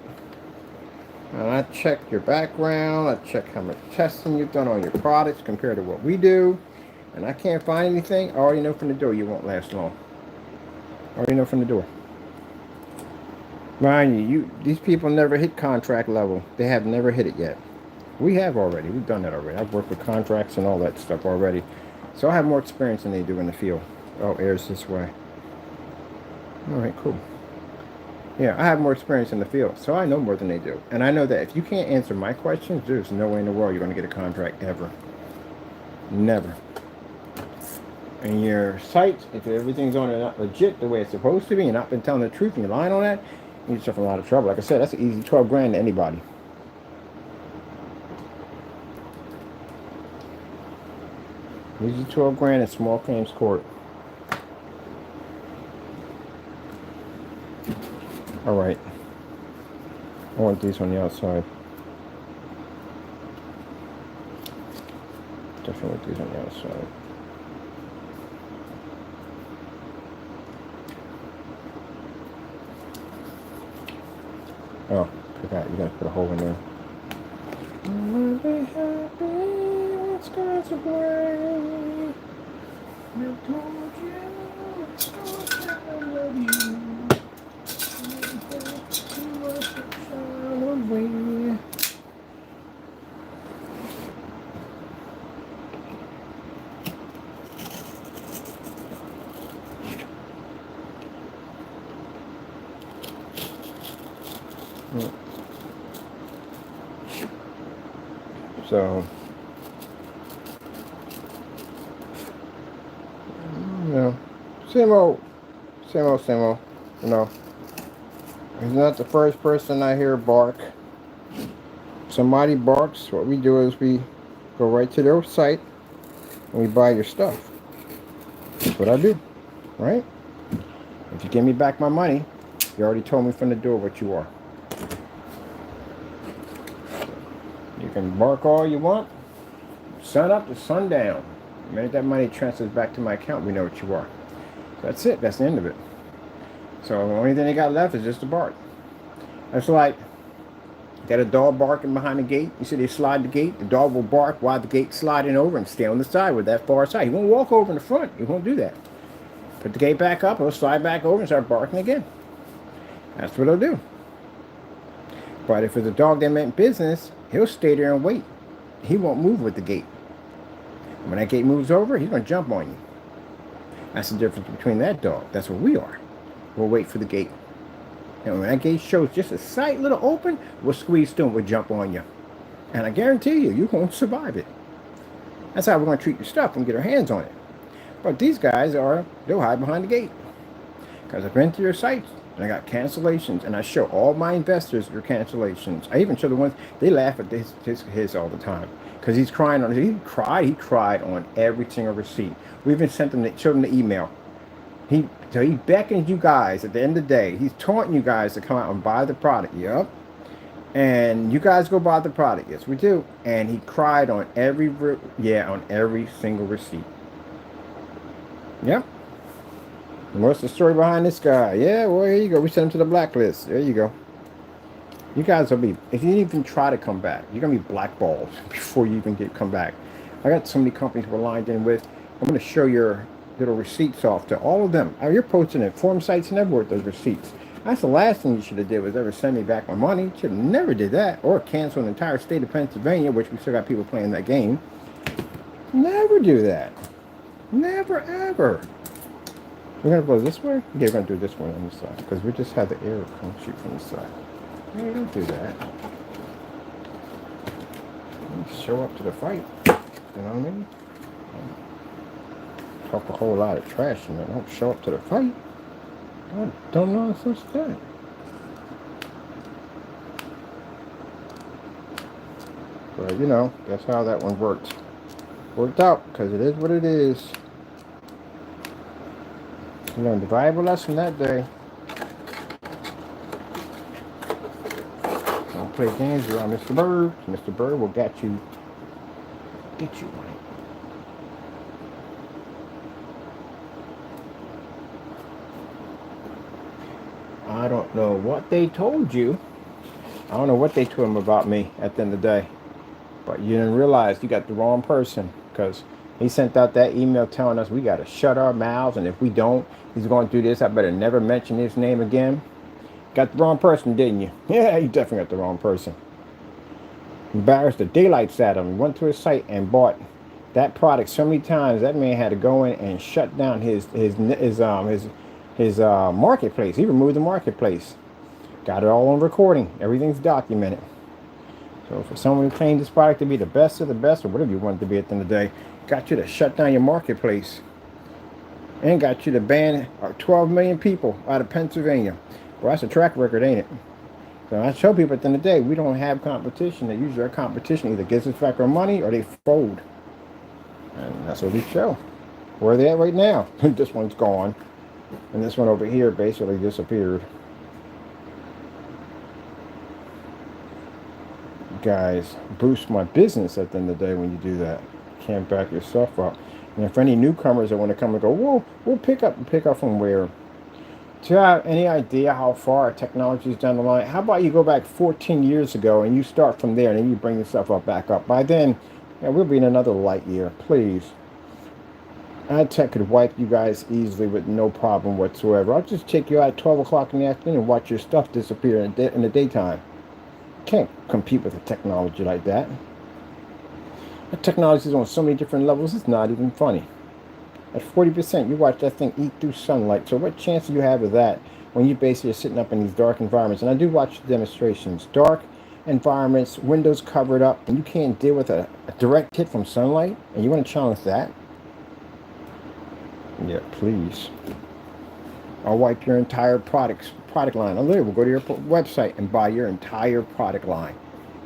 Speaker 1: and I check your background, I check how much testing you've done on your products compared to what we do, and I can't find anything, I already know from the door you won't last long. I already know from the door. Mind you, these people never hit contract level. They have never hit it yet. We have already. We've done that already. I've worked with contracts and all that stuff already. So I have more experience than they do in the field. Oh, air's this way. All right, cool. Yeah, I have more experience in the field, so I know more than they do. And I know that if you can't answer my questions, there's no way in the world you're going to get a contract ever. Never. And your sites, if everything's on it not legit the way it's supposed to be, and not been telling the truth and you're lying on that, you get yourself in a lot of trouble. Like I said, that's an easy 12 grand to anybody. Easy 12 grand in small claims court. All right. I want these on the outside. Definitely want these on the outside. Oh, forgot. You gotta put a hole in there. I'll be happy when skies are gray. I told you I love you. Away. So, you know, same old, you know. He's not the first person I hear bark. Somebody barks, what we do is we go right to their site and we buy your stuff. That's what I do, right? If you give me back my money, you already told me from the door what you are. You can bark all you want, sun up to sundown. The minute that money transfers back to my account, we know what you are. That's it, that's the end of it. So the only thing they got left is just the bark. That's like, got a dog barking behind the gate. You see they slide the gate. The dog will bark while the gate's sliding over and stay on the side with that far side. He won't walk over in the front. He won't do that. Put the gate back up, he'll slide back over and start barking again. That's what he'll do. But if it's a dog that meant business, he'll stay there and wait. He won't move with the gate. And when that gate moves over, he's going to jump on you. That's the difference between that dog. That's what we are. We'll wait for the gate. And when that gate shows just a slight little open, we'll squeeze through and we'll jump on you. And I guarantee you, you won't survive it. That's how we're going to treat your stuff and get our hands on it. But these guys they'll hide behind the gate. Because I've been to your sites and I got cancellations, and I show all my investors your cancellations. I even show the ones, they laugh at his all the time. Because he's crying on, he cried on every single receipt. We even showed him the email. So he beckons you guys at the end of the day. He's taunting you guys to come out and buy the product. Yep. And you guys go buy the product. Yes, we do. And he cried on every single receipt. Yep. And what's the story behind this guy? Yeah, well, here you go. We sent him to the blacklist. There you go. You guys will be, if you even try to come back, you're going to be blackballed before you even come back. I got so many companies we're lined in with. I'm going to show your little receipts off to all of them. You're posting it, forum sites and everywhere with those receipts. That's the last thing you should have did, was ever send me back my money. You should have never did that, or cancel an entire state of Pennsylvania, which we still got people playing that game. Never do that. Never, ever. We're going to go this way? Yeah, we're going to do this one on the side, because we just had the air come shoot from the side. Yeah, don't do that. Show up to the fight. You know what I mean? Talk a whole lot of trash and then don't show up to the fight. Don't know such thing. But you know, that's how that one worked. Worked out, because it is what it is. You learned the valuable lesson that day. Don't play games around Mr. Bird. Mr. Bird will get you money. I don't know what they told you. I don't know what they told him about me at the end of the day. But you didn't realize you got the wrong person, because he sent out that email telling us we got to shut our mouths, and if we don't, he's going to do this. I better never mention his name again. Got the wrong person, didn't you? Yeah, you definitely got the wrong person. Embarrassed the daylights out of him. Went to his site and bought that product so many times that man had to go in and shut down his marketplace. He removed the marketplace. Got it all on recording. Everything's documented. So for someone who claimed this product to be the best of the best, or whatever you want it to be at the end of the day, got you to shut down your marketplace and got you to ban 12 million people out of Pennsylvania. Well, that's a track record, ain't it? So I show people at the end of the day, we don't have competition. That usually our competition either gives us back our money or they fold. And that's what we show. Where are they at right now? This one's gone. And this one over here basically disappeared. Guys, boost my business at the end of the day when you do that. Can't back yourself up. And if any newcomers that want to come and go, whoa, we'll pick up from where? Do you have any idea how far our technology is down the line? How about you go back 14 years ago and you start from there and then you bring yourself back up? By then, we'll be in another light year, please. Ad tech could wipe you guys easily with no problem whatsoever. I'll just take you out at 12 o'clock in the afternoon and watch your stuff disappear in the daytime. Can't compete with a technology like that. The technology is on so many different levels, it's not even funny. At 40%, you watch that thing eat through sunlight. So what chance do you have of that when you basically are sitting up in these dark environments? And I do watch the demonstrations. Dark environments, windows covered up, and you can't deal with a direct hit from sunlight? And you want to challenge that? Yeah, please. I'll wipe your entire product line. I literally will go to your website and buy your entire product line.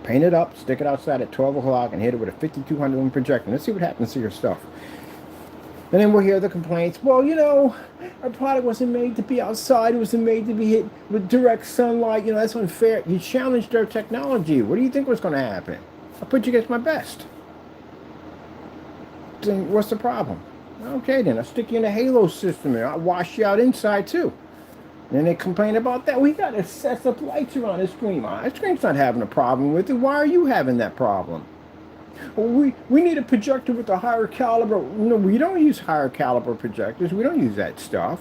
Speaker 1: Paint it up, stick it outside at 12 o'clock, and hit it with a 5200 lumen projector. Let's see what happens to your stuff. And then we'll hear the complaints. Well, you know, our product wasn't made to be outside. It wasn't made to be hit with direct sunlight. You know, that's unfair. You challenged their technology. What do you think was going to happen? I put you against my best. Then what's the problem? Okay, then I'll stick you in a halo system and I'll wash you out inside too. And then they complain about that. We got to set up lights around the screen. My screen's not having a problem with it. Why are you having that problem? Well, we need a projector with a higher caliber. No, we don't use higher caliber projectors. We don't use that stuff.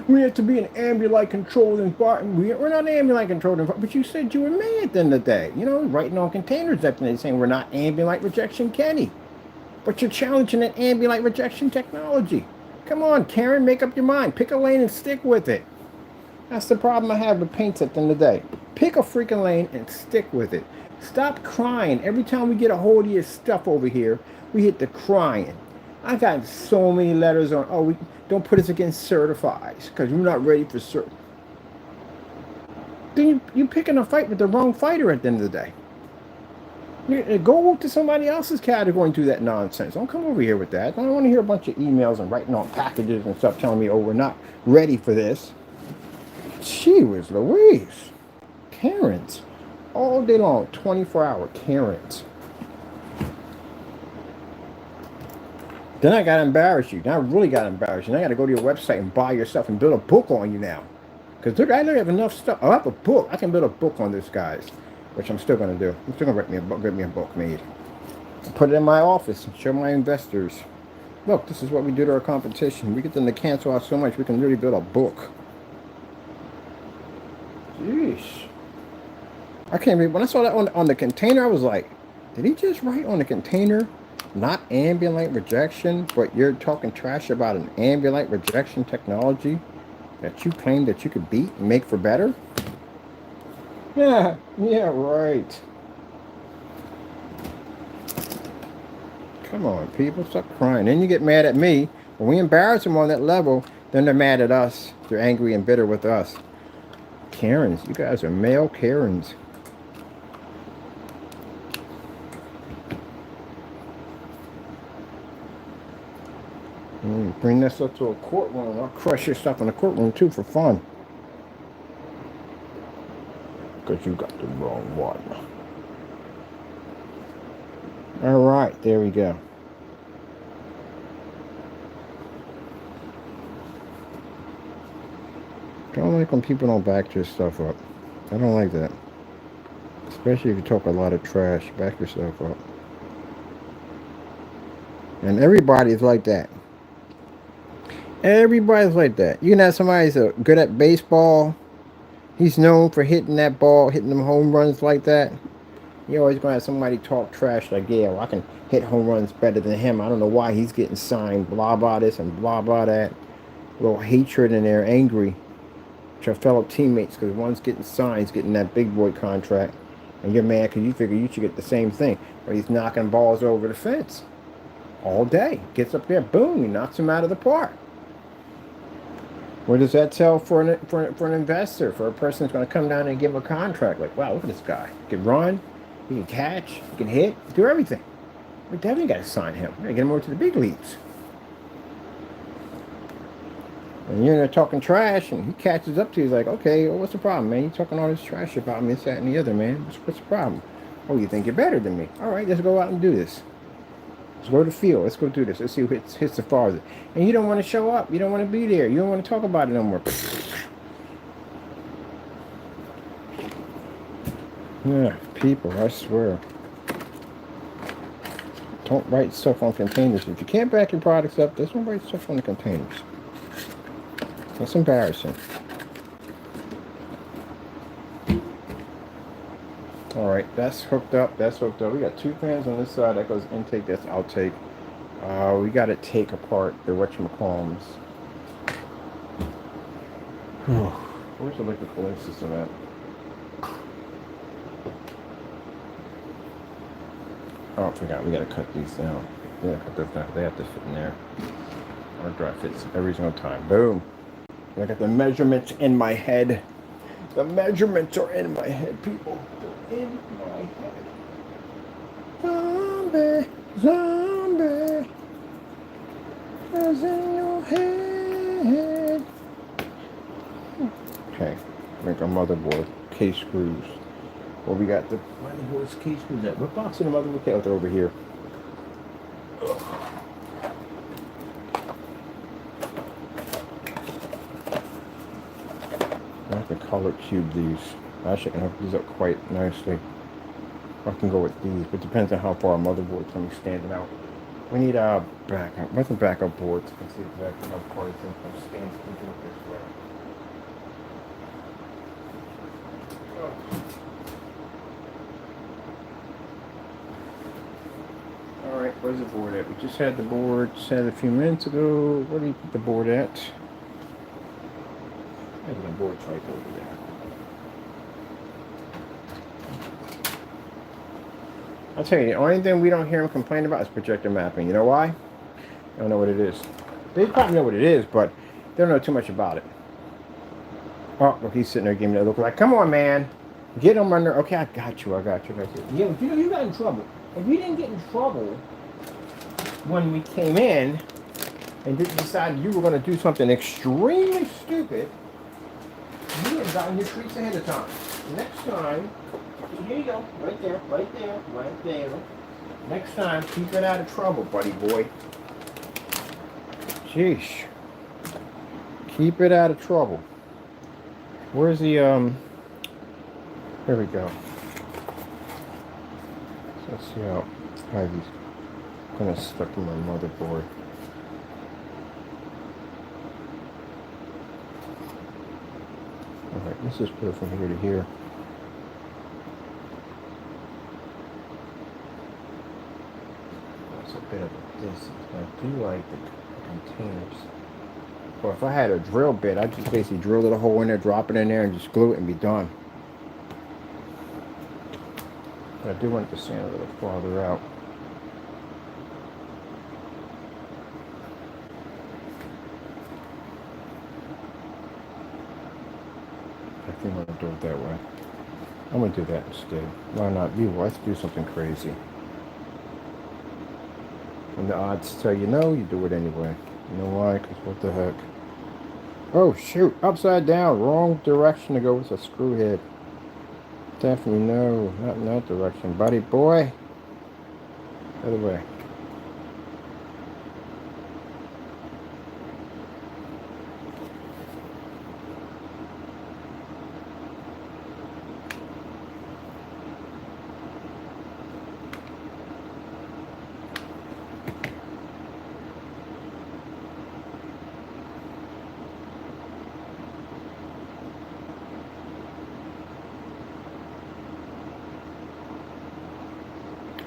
Speaker 1: We have to be an ambient light controlled environment. We're not an ambient light controlled environment. But you said you were me at the end of the day. You know, writing on containers up there saying we're not ambient light rejection, Kenny. But you're challenging that ambient light rejection technology. Come on, Karen, make up your mind. Pick a lane and stick with it. That's the problem I have with paints at the end of the day. Pick a freaking lane and stick with it. Stop crying. Every time we get a hold of your stuff over here, we hit the crying. I got so many letters on, oh, we don't put us against certifies because we're not ready for cert. Then you're picking a fight with the wrong fighter at the end of the day. Go to somebody else's category and do that nonsense. Don't come over here with that. I don't want to hear a bunch of emails and writing on packages and stuff telling me, oh, we're not ready for this. Gee whiz Louise. Karens. All day long, 24-hour Karens. Then I got to embarrass you. Then I really got to embarrass you. Then I got to go to your website and buy your stuff and build a book on you now. Because I don't have enough stuff. I have a book. I can build a book on this, guys. Which I'm still going to do. I'm still going to get me a book made. I'll put it in my office and show my investors. Look, this is what we do to our competition. We get them to cancel out so much, we can really build a book. Jeez. I can't believe, when I saw that on the container, I was like, did he just write on the container, not ambient light rejection, but you're talking trash about an ambient light rejection technology that you claim that you could beat and make for better? Yeah, right. Come on, people, stop crying. Then you get mad at me. When we embarrass them on that level, then they're mad at us. They're angry and bitter with us. Karens, you guys are male Karens. Bring this up to a courtroom. I'll crush your stuff in the courtroom too for fun. Because you got the wrong one. All right, there we go. I don't like when people don't back your stuff up. I don't like that. Especially if you talk a lot of trash. Back yourself up. And everybody's like that. Everybody's like that. You can have somebody who's good at baseball. He's known for hitting that ball, hitting them home runs like that. You're always going to have somebody talk trash like, yeah, well, I can hit home runs better than him. I don't know why he's getting signed, blah, blah this and blah, blah that. A little hatred in there, angry to your fellow teammates because one's getting signed, he's getting that big boy contract. And you're mad because you figure you should get the same thing. But he's knocking balls over the fence all day. Gets up there, boom, he knocks him out of the park. What does that tell for an investor, for a person who's going to come down and give him a contract? Like, wow, look at this guy. He can run, he can catch, he can hit, do everything. We definitely got to sign him. We got to get him over to the big leagues. And you're in there talking trash, and he catches up to you. He's like, okay, well, what's the problem, man? You're talking all this trash about me, this, that, and the other, man. What's the problem? Oh, you think you're better than me? All right, let's go out and do this. Let's go to the field. Let's go do this. Let's see who hits the farthest. And you don't want to show up. You don't want to be there. You don't want to talk about it no more. Yeah, people, I swear. Don't write stuff on containers. If you can't back your products up, just don't write stuff on the containers. That's embarrassing. All right, that's hooked up. That's hooked up. We got two fans on this side. That goes intake. That's outtake. We got to take apart the whatchamacallums. Where's the liquid cooling system at? Oh, I forgot. We got to cut these down. Yeah, cut those down. They have to fit in there. Our drive fits every single time. Boom. I got the measurements in my head. The measurements are in my head, people. They're in my head. Zombie. What's in your head? Okay. Make our motherboard case screws. Well, we got the motherboard's case screws at. What box in the motherboard? Okay, they're over here. I have to color cube these. Actually, I can hook these up quite nicely. I can go with these, but it depends on how far our motherboard's going to be standing out. We need a backup. What's the backup board? So you can see exactly how far it's going to stand into it this way. Oh. Alright, where's the board at? We just had the board set a few minutes ago. Where do you put the board at? There's the board's right over there. I'll tell you, the only thing we don't hear them complain about is projector mapping. You know why? I don't know what it is. They probably know what it is, but they don't know too much about it. Oh, look, he's sitting there giving me a look like, come on, man. Get him under. Okay, I got you. Yeah, but you know, you got in trouble. If you didn't get in trouble when we came in and decided you were going to do something extremely stupid, you would have gotten your treats ahead of time. Next time, here you go. Right there, right there, right there. Next time, keep it out of trouble, buddy boy. Sheesh. Keep it out of trouble. Where's the, there we go. So let's see how Ivy's kind of stuck in my motherboard. Alright, let's just put it from here to here. That's a bit of a distance. I do like the containers. Or if I had a drill bit, I'd just basically drill a hole in there, drop it in there, and just glue it and be done. But I do want it to stand a little farther out. I think I'm going to do it that way. I'm going to do that instead. Why not? Let's do something crazy. When the odds tell you no, you do it anyway. You know why? Because what the heck? Oh, shoot. Upside down. Wrong direction to go with a screw head. Definitely no. Not in that direction. Buddy boy. Other way.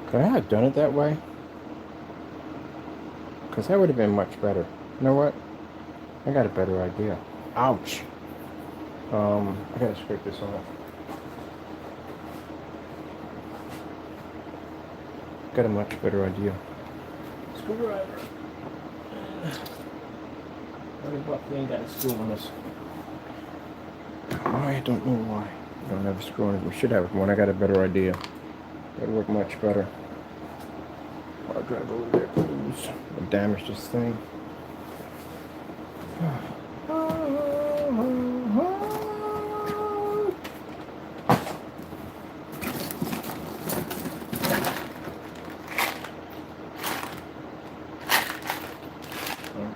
Speaker 1: Could I have done it that way? Because that would have been much better. You know what? I got a better idea. Ouch. I gotta scrape this off. Got a much better idea. Screwdriver. Buckley ain't got a screw on this. I don't know why. I don't have a screw on it. We should have one. I got a better idea. That'd work much better. I'll drive over there, please. I'll damage this thing.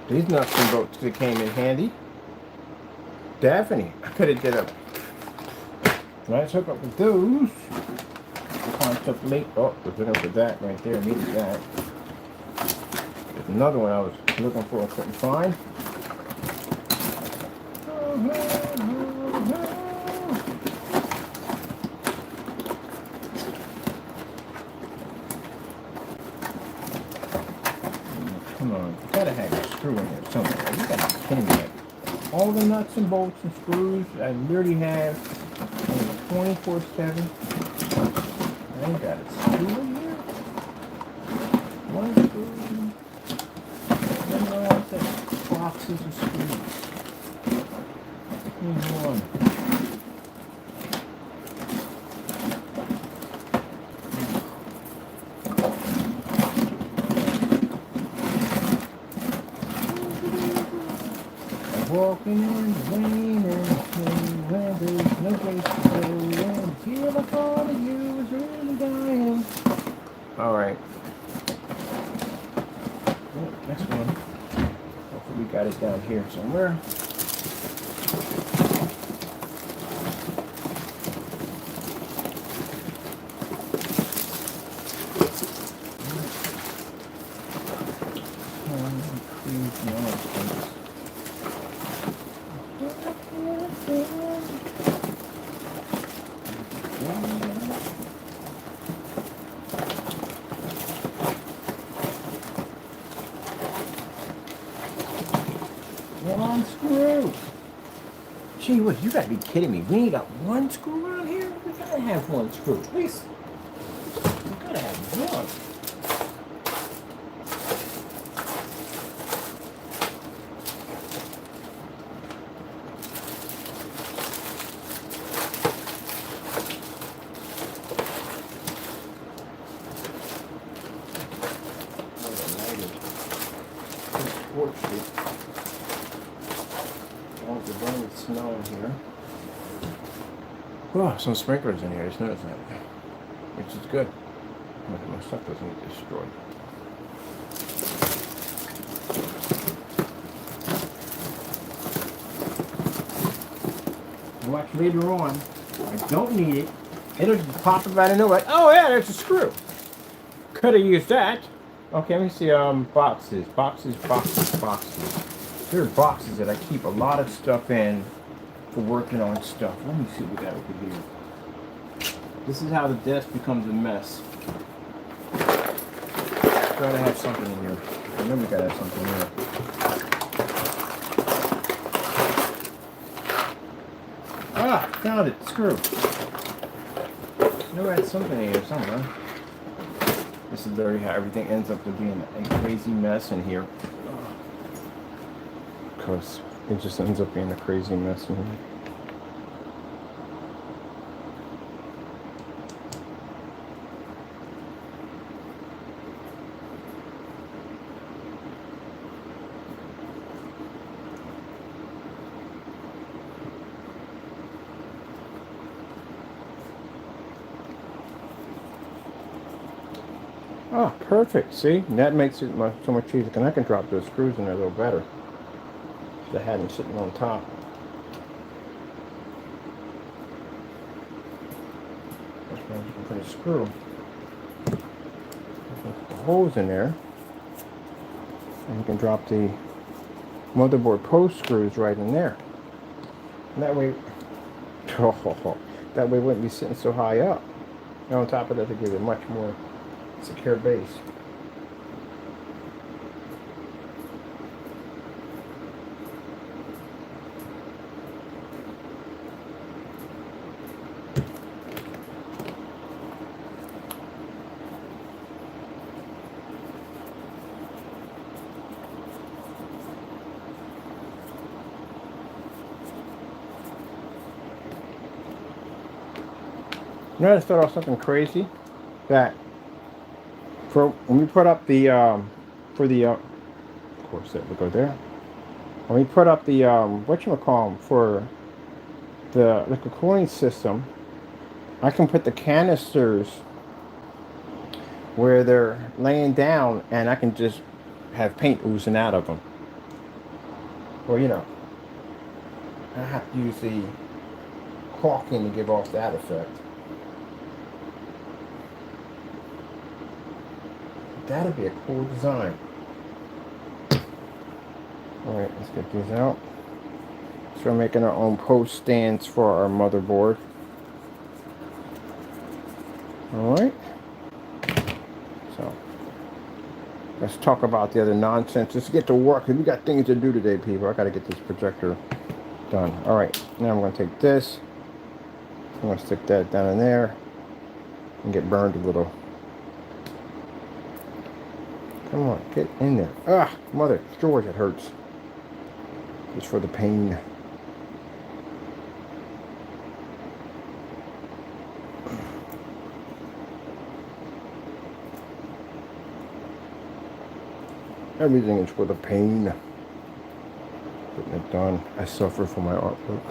Speaker 1: These nuts and bolts that came in handy. Definitely. I could have did a nice hookup with those. Stuff late. Oh, the video for that right there. Needed that. There's another one I was looking for. I couldn't find. Come on, you gotta have a screw in here somewhere. You gotta be kidding me. All the nuts and bolts and screws I literally have 24/7. I ain't got a screw in here. One screw. Then I want the boxes of screws. Here's one. I'm walking in the rain and where there's no place to go. And here I thought of you. Alright. Next one. Hopefully we got it down here somewhere. One screw. Gee whiz, you gotta be kidding me. We ain't got one screw around here? We gotta have one screw. Please. We gotta have Come on. Snow in here. Oh, some sprinklers in here. I just noticed that, which is good. My stuff doesn't get destroyed. Watch later on. I don't need it. It'll just pop up out of nowhere. Oh yeah, there's a screw. Could have used that. Okay, let me see. Boxes. There are boxes that I keep a lot of stuff in for working on stuff. Let me see what we got over here. This is how the desk becomes a mess. Gotta have something in here. I know we gotta have something here. Ah, found it. Screw. I know I had something in here somewhere. This is literally how everything ends up to being a crazy mess in here. Because it just ends up being a crazy mess in here. Oh, perfect. See? And that makes it so much easier. And I can drop those screws in there a little better. I had them sitting on top. That's why you can put a screw. Put the holes in there. And you can drop the motherboard post screws right in there. And that way, that way it wouldn't be sitting so high up. And on top of that, to give it a much more secure base. You know, I thought of something crazy that for when we put up the of course that will go there. When we put up the whatchamacallit for the liquid cooling system, I can put the canisters where they're laying down, and I can just have paint oozing out of them. Well, you know, I have to use the caulking to give off that effect. That'd be a cool design. Alright, let's get these out. So we're making our own post stands for our motherboard. Alright. So, let's talk about the other nonsense. Let's get to work, because we got things to do today, people. I gotta get this projector done. Alright, now I'm gonna take this. I'm gonna stick that down in there and get burned a little. Come on, get in there. Ah, mother, George, it hurts. Just for the pain. Everything is for the pain. Getting it done. I suffer for my artwork.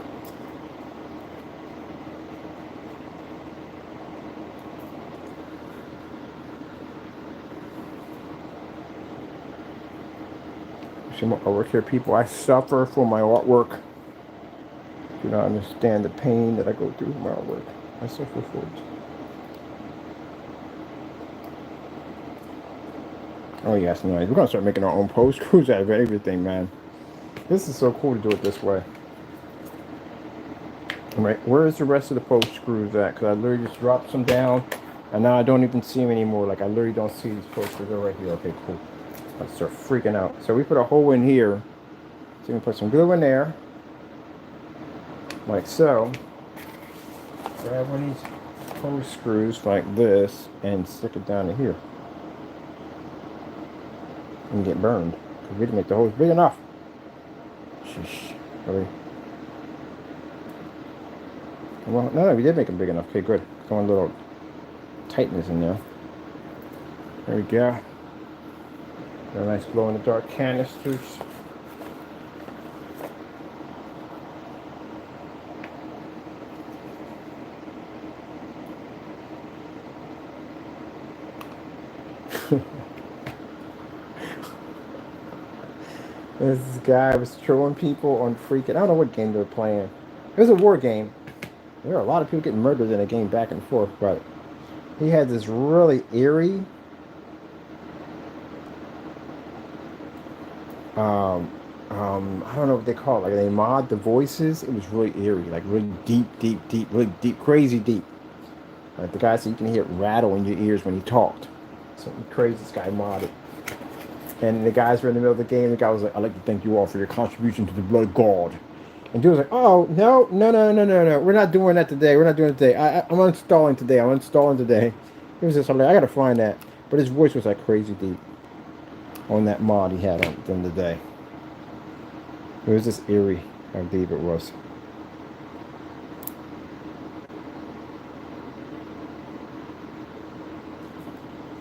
Speaker 1: I work here, people. I suffer for my artwork. Do not understand the pain that I go through with my artwork. I suffer for it. Oh yes, nice. We're gonna start making our own post screws out of everything, man. This is so cool to do it this way. All right, where's the rest of the post screws at? Because I literally just dropped some down, and now I don't even see them anymore. Like I literally don't see these post screws. They're right here. Okay, cool. Let's start freaking out. So we put a hole in here. So we can put some glue in there. Like so. Grab one of these pull screws like this and stick it down to here and get burned. Because we didn't make the holes big enough. Sheesh. Really? Well, no, we did make them big enough. Okay, good. Got a little tightness in there. There we go. Got a nice glow in the dark canisters. This guy was trolling people on freaking, I don't know what game they were playing. It was a war game. There were a lot of people getting murdered in a game back and forth, but he had this really eerie I don't know what they call it. Like they mod the voices. It was really eerie, like really deep, really deep, crazy deep. Like the guy said you can hear it rattle in your ears when he talked. Something crazy this guy modded. And the guys were in the middle of the game. The guy was like, "I'd like to thank you all for your contribution to the blood god." And dude was like, "Oh no, we're not doing that today. We're not doing it today. I'm uninstalling today. I'm uninstalling today." He was just like, "I gotta find that." But his voice was like crazy deep on that mod he had on at the end of the day. It was just eerie how deep it was.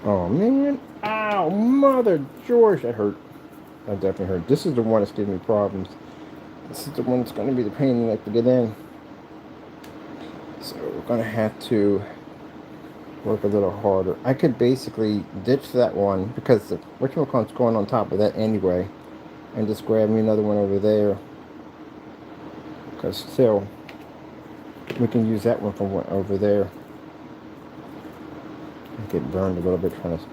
Speaker 1: Oh man! Ow, mother George! That hurt. That definitely hurt. This is the one that's giving me problems. This is the one that's going to be the pain in the neck to get in. So we're going to have to work a little harder. I could basically ditch that one because the whatchamacallit's going on top of that anyway, and just grab me another one over there. Because still, we can use that one from over there. Get burned a little bit trying to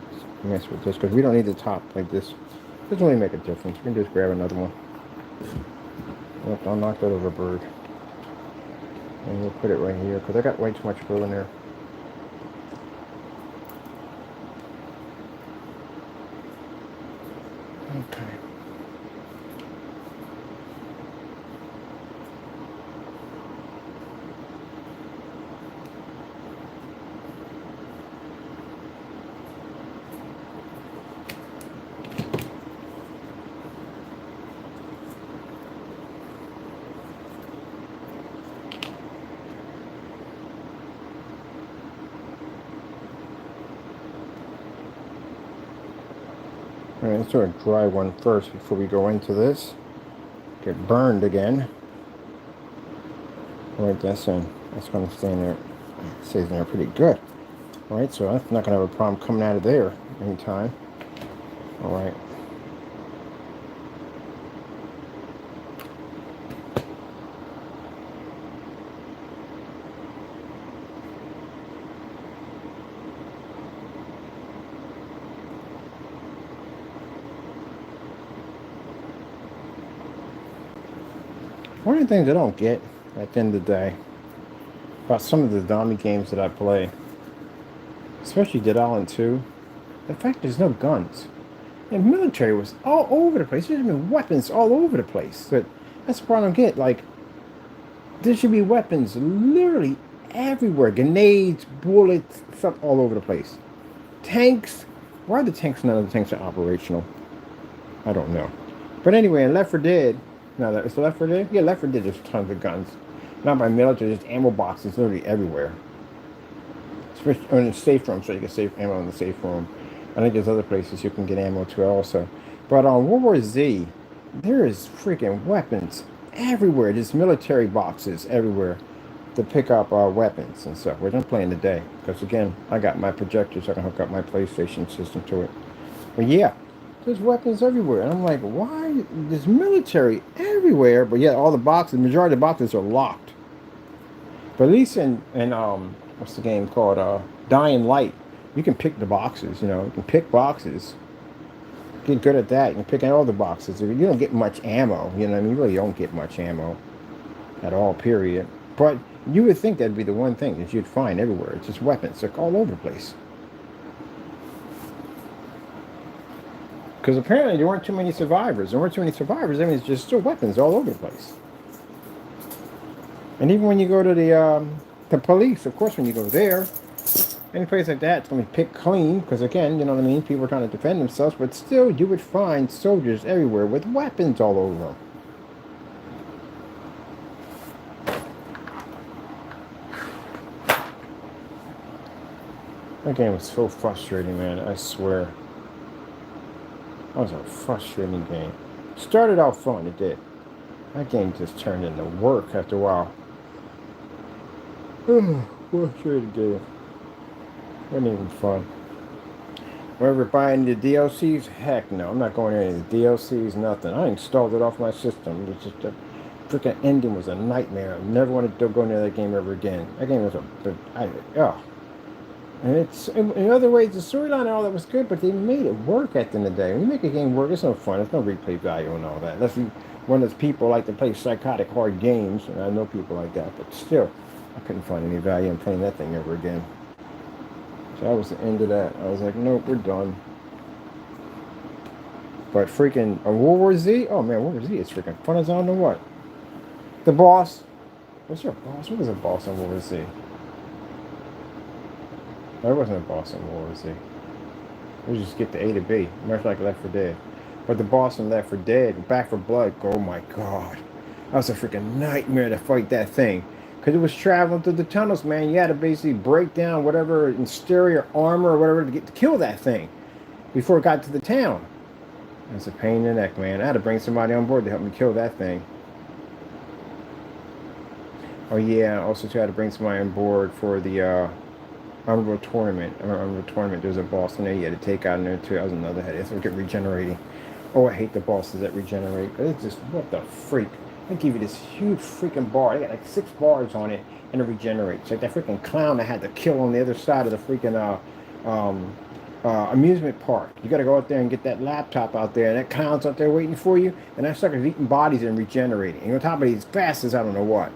Speaker 1: mess with this because we don't need the top like this. It doesn't really make a difference. We can just grab another one. Yep, I'll knock that over, bird. And we'll put it right here because I got way too much glue in there. Okay. Alright, let's do a dry one first before we go into this. Get burned again. Alright, that's in. That's going to stay in there. It stays in there pretty good. Alright, so that's not going to have a problem coming out of there anytime. Alright. One of the things I don't get at the end of the day about some of the zombie games that I play, especially Dead Island 2, the fact there's no guns. The military was all over the place. There's been weapons all over the place. But that's the part I don't get. Like, there should be weapons literally everywhere. Grenades, bullets, stuff all over the place. Tanks. Why are the tanks, none of the tanks are operational? I don't know. But anyway, in Left 4 Dead, no, it's Left 4 Dead? Yeah, Left 4 Dead, there's tons of guns. Not by military, just ammo boxes literally everywhere. Especially in the safe room, so you can save ammo in the safe room. I think there's other places you can get ammo to also. But on World War Z, there is freaking weapons everywhere. Just military boxes everywhere to pick up weapons and stuff, which I'm playing today. Because again, I got my projector so I can hook up my PlayStation system to it. But yeah, there's weapons everywhere. And I'm like, why? There's military everywhere. But yeah, all the boxes, the majority of the boxes are locked. But at least in what's the game called? Dying Light. You can pick the boxes, you know. You can pick boxes. Get good at that. You can pick all the boxes. You don't get much ammo, you know what I mean? You really don't get much ammo at all, period. But you would think that'd be the one thing that you'd find everywhere. It's just weapons. They're all over the place. Because apparently there weren't too many survivors. There weren't too many survivors. I mean, it's just still weapons all over the place. And even when you go to the The police, of course, when you go there, any place like that, it's going to be picked clean, because again, you know what I mean, people are trying to defend themselves, but still, you would find soldiers everywhere with weapons all over them. That game was so frustrating, man, I swear. That was a frustrating game. Started out fun, it did. That game just turned into work after a while. Frustrating game. Wasn't even fun. Whenever buying the DLCs, heck no, I'm not going into the DLCs, nothing. I installed it off my system. It's just a freaking ending was a nightmare. I never wanted to go near that game ever again. That game was and it's, in other ways, the storyline and all that was good, but they made it work at the end of the day. When you make a game work, it's no fun. There's no replay value and all that. Unless you one of those people like to play psychotic hard games, and I know people like that, but still, I couldn't find any value in playing that thing ever again. So that was the end of that. I was like, nope, we're done. But freaking World War Z? Oh man, World War Z is freaking fun as I don't know what. The boss. What's your boss? What is a boss on World War Z? There wasn't a boss in World War Z. We just get to A to B, much like Left 4 Dead. But the boss in Left 4 Dead, Back 4 Blood, oh my god. That was a freaking nightmare to fight that thing. Because it was traveling through the tunnels, man. You had to basically break down whatever exterior armor or whatever to kill that thing before it got to the town. That's a pain in the neck, man. I had to bring somebody on board to help me kill that thing. Oh yeah, I also had to bring somebody on board for the Honorable Tournament. There's a boss in there you had to take out in there too. That was another headache. It's get regenerating. Oh, I hate the bosses that regenerate. It's just, what the freak? They give you this huge freaking bar. They got like 6 bars on it, and it regenerates. Like that freaking clown I had to kill on the other side of the freaking amusement park. You got to go out there and get that laptop out there, and that clown's out there waiting for you, and that sucker's eating bodies and regenerating. And on top of these fast as I don't know what.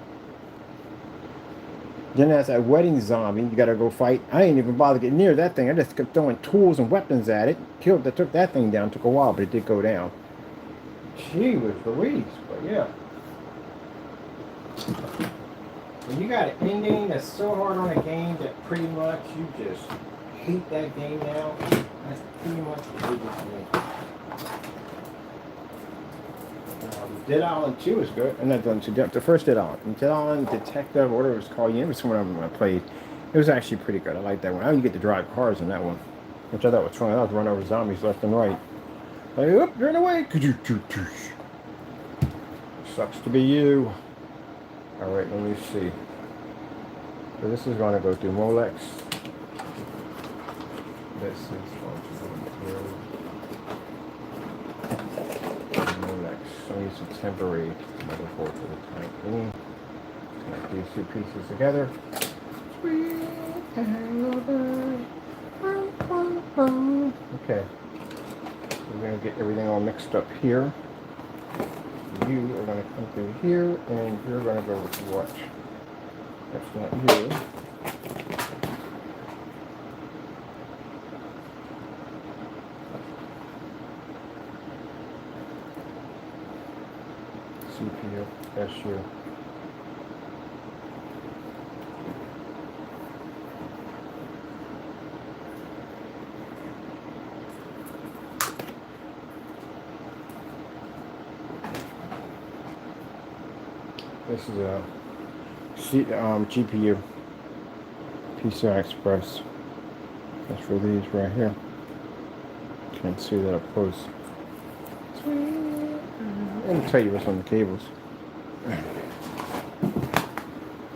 Speaker 1: Then there's that wedding zombie you gotta go fight. I ain't even bother getting near that thing. I just kept throwing tools and weapons at it. Took that thing down. Took a while, but it did go down. Gee whiz Louise, but yeah. When you got an ending that's so hard on a game that pretty much you just hate that game now, that's pretty much what it is for me. Dead Island 2 is good. I'm not done to the first Dead Island. Dead Island Detective, whatever it was called. You know, it was one of them I played. It was actually pretty good. I like that one. I didn't get to drive cars in that one, which I thought was fun. I was running over zombies left and right. Like, oop, you're in the way. Sucks to be you. All right, let me see. So this is going to go through Molex. This is going to go through Molex. I'll use some temporary metaphor for the time being. Connect these two pieces together. Okay. We're going to get everything all mixed up here. You are going to come through here, and you're going to go with what? That's not you. CPU, that's you. This is a GPU, PCI Express. That's for these right here. Can't see that up close. Let me tell you what's on the cables.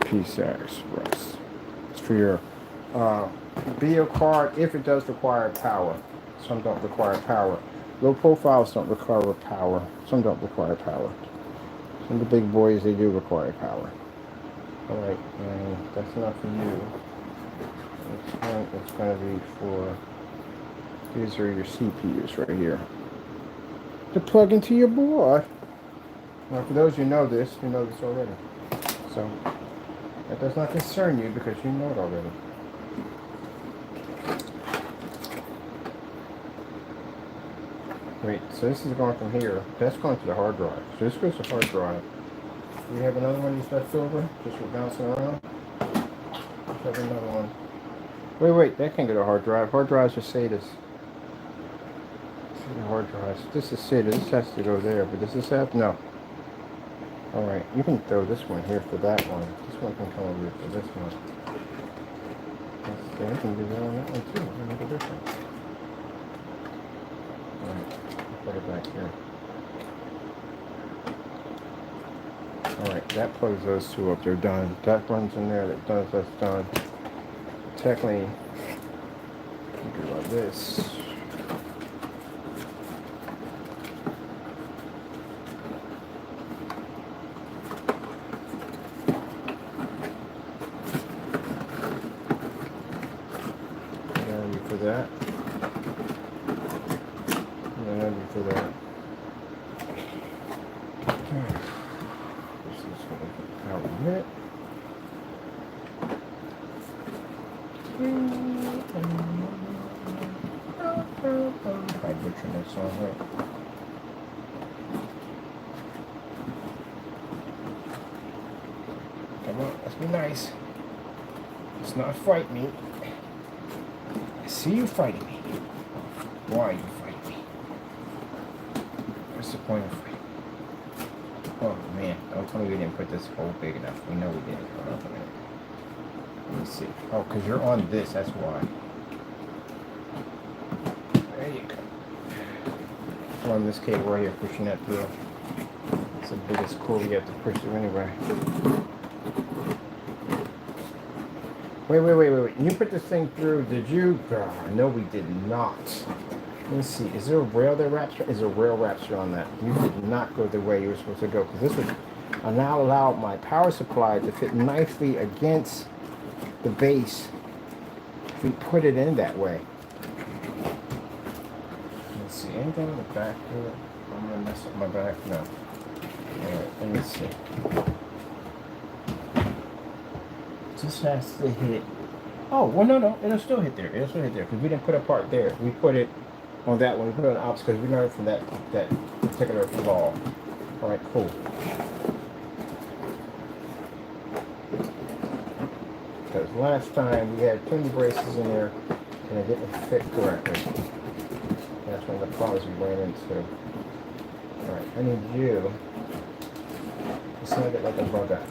Speaker 1: PCI Express. It's for your video card if it does require power. Some don't require power. Low profiles don't require power. Some don't require power. Some of the big boys, they do require power. Alright, and that's not for you. It's going to be for, these are your CPUs right here. To plug into your board. Now for those who know this already. So, that does not concern you because you know it already. Wait, so this is going from here. That's going to the hard drive. So this goes to hard drive. Do we have another one of these left over? Just for bouncing around? Let's have another one. Wait, that can't go to hard drive. Hard drives are SATAs. Hard drives. This is SATA. This has to go there, but does this have? No. Alright, you can throw this one here for that one. This one can come over here for this one. You can do that on that one too. It'll make a difference. Alright, put it back here. Alright, that plugs those two up. They're done. That runs in there. That's done. Technically, you do like this. For that, and then for that. This is going to power it. I butchered that song, right? Come on, let's be nice. Let's not fight me. See you fighting me. Why are you fighting me? What's the point of fighting? Oh man, don't tell me we didn't put this hole big enough. We know we didn't. Hold on a minute. Let me see. Oh, because you're on this, that's why. There you go. I'm on this cable right here, pushing that through. It's the biggest cord you have to push through anyway. Wait. You put this thing through, did you? No, we did not. Let's see. Is there a rail that wraps? Is there a rail wraps around that? You did not go the way you were supposed to go. Because this would now allow my power supply to fit nicely against the base if we put it in that way. Let's see. Anything in the back here? I'm going to mess up my back? No. Alright, let me see. This has to hit. Oh, well, no. It'll still hit there. Because we didn't put a part there. We put it on that one. We put it on the opposite because we learned from that particular flaw. All right, cool. Because last time we had plenty of braces in there and it didn't fit correctly. That's one of the problems we ran into. All right, I need you to snug it like a bug out.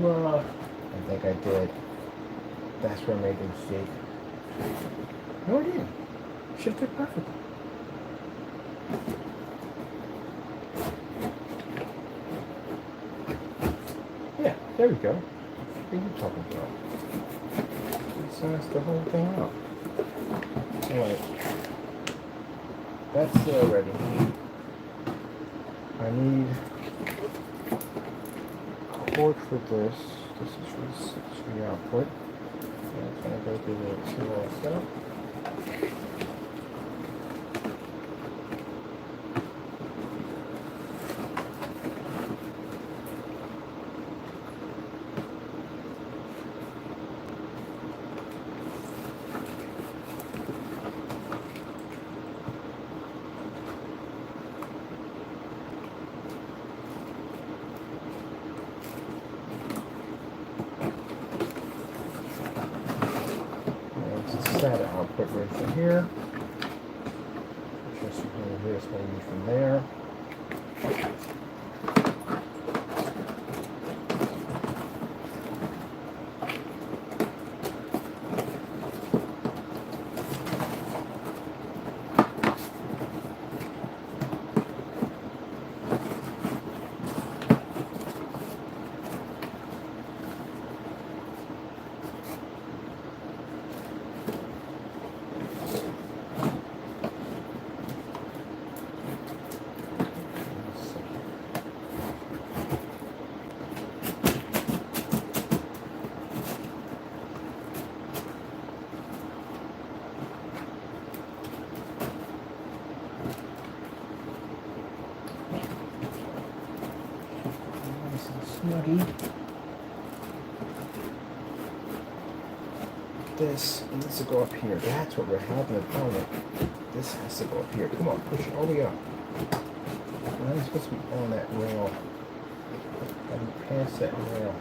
Speaker 1: I think I did. That's where I made the mistake. No, I didn't. Should fit perfectly. Yeah, there we go. What are you talking about? Size the whole thing out. Alright. That's ready. I need cord for this. This is for the output. And it's going to go through the two also. That output right from here. Just from here, it's going to be from there. Snuggie. This needs to go up here. That's what we're having a problem with. This has to go up here. Come on, push it all the way up. Not supposed to be on that rail. Gotta be past that rail.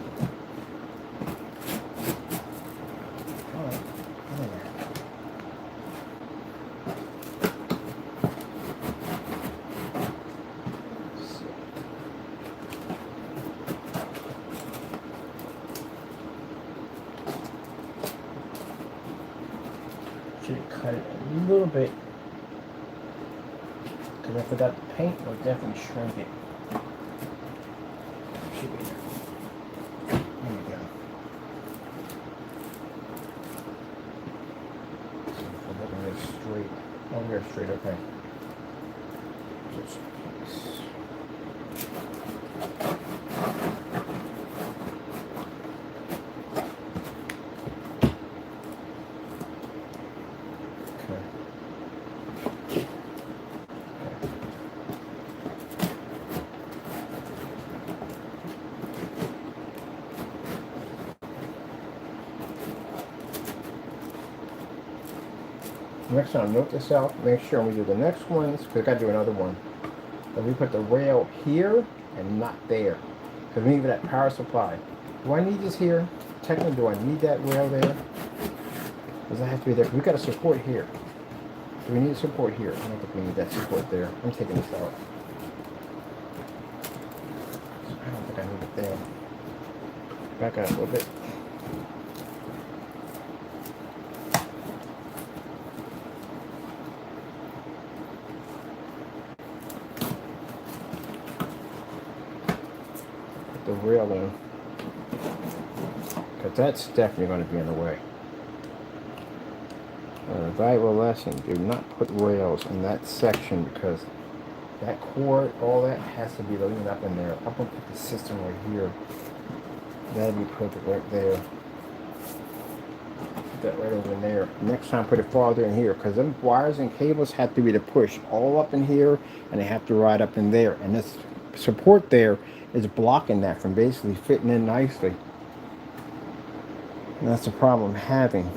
Speaker 1: Alright, in there. Should cut it a little bit. Because I forgot the paint, will definitely shrink it. Should be there. There we go. So if we're looking at it straight. Oh, we're straight, okay. Just next time, note this out. Make sure when we do the next ones, because I got to do another one, that we put the rail here and not there. Because we need that power supply. Do I need this here? Technically, do I need that rail there? Does that have to be there? We got a support here. Do we need a support here? I don't think we need that support there. I'm taking this out. I don't think I need it there. Back up a little bit. The rail in, because that's definitely going to be in the way. A valuable lesson: do not put rails in that section because that cord, all that has to be leaning up in there. I'm going to put the system right here. That'll be perfect right there. Put that right over in there. Next time, put it farther in here because them wires and cables have to be to push all up in here, and they have to ride up in there. And this support there is blocking that from basically fitting in nicely. And that's the problem I'm having.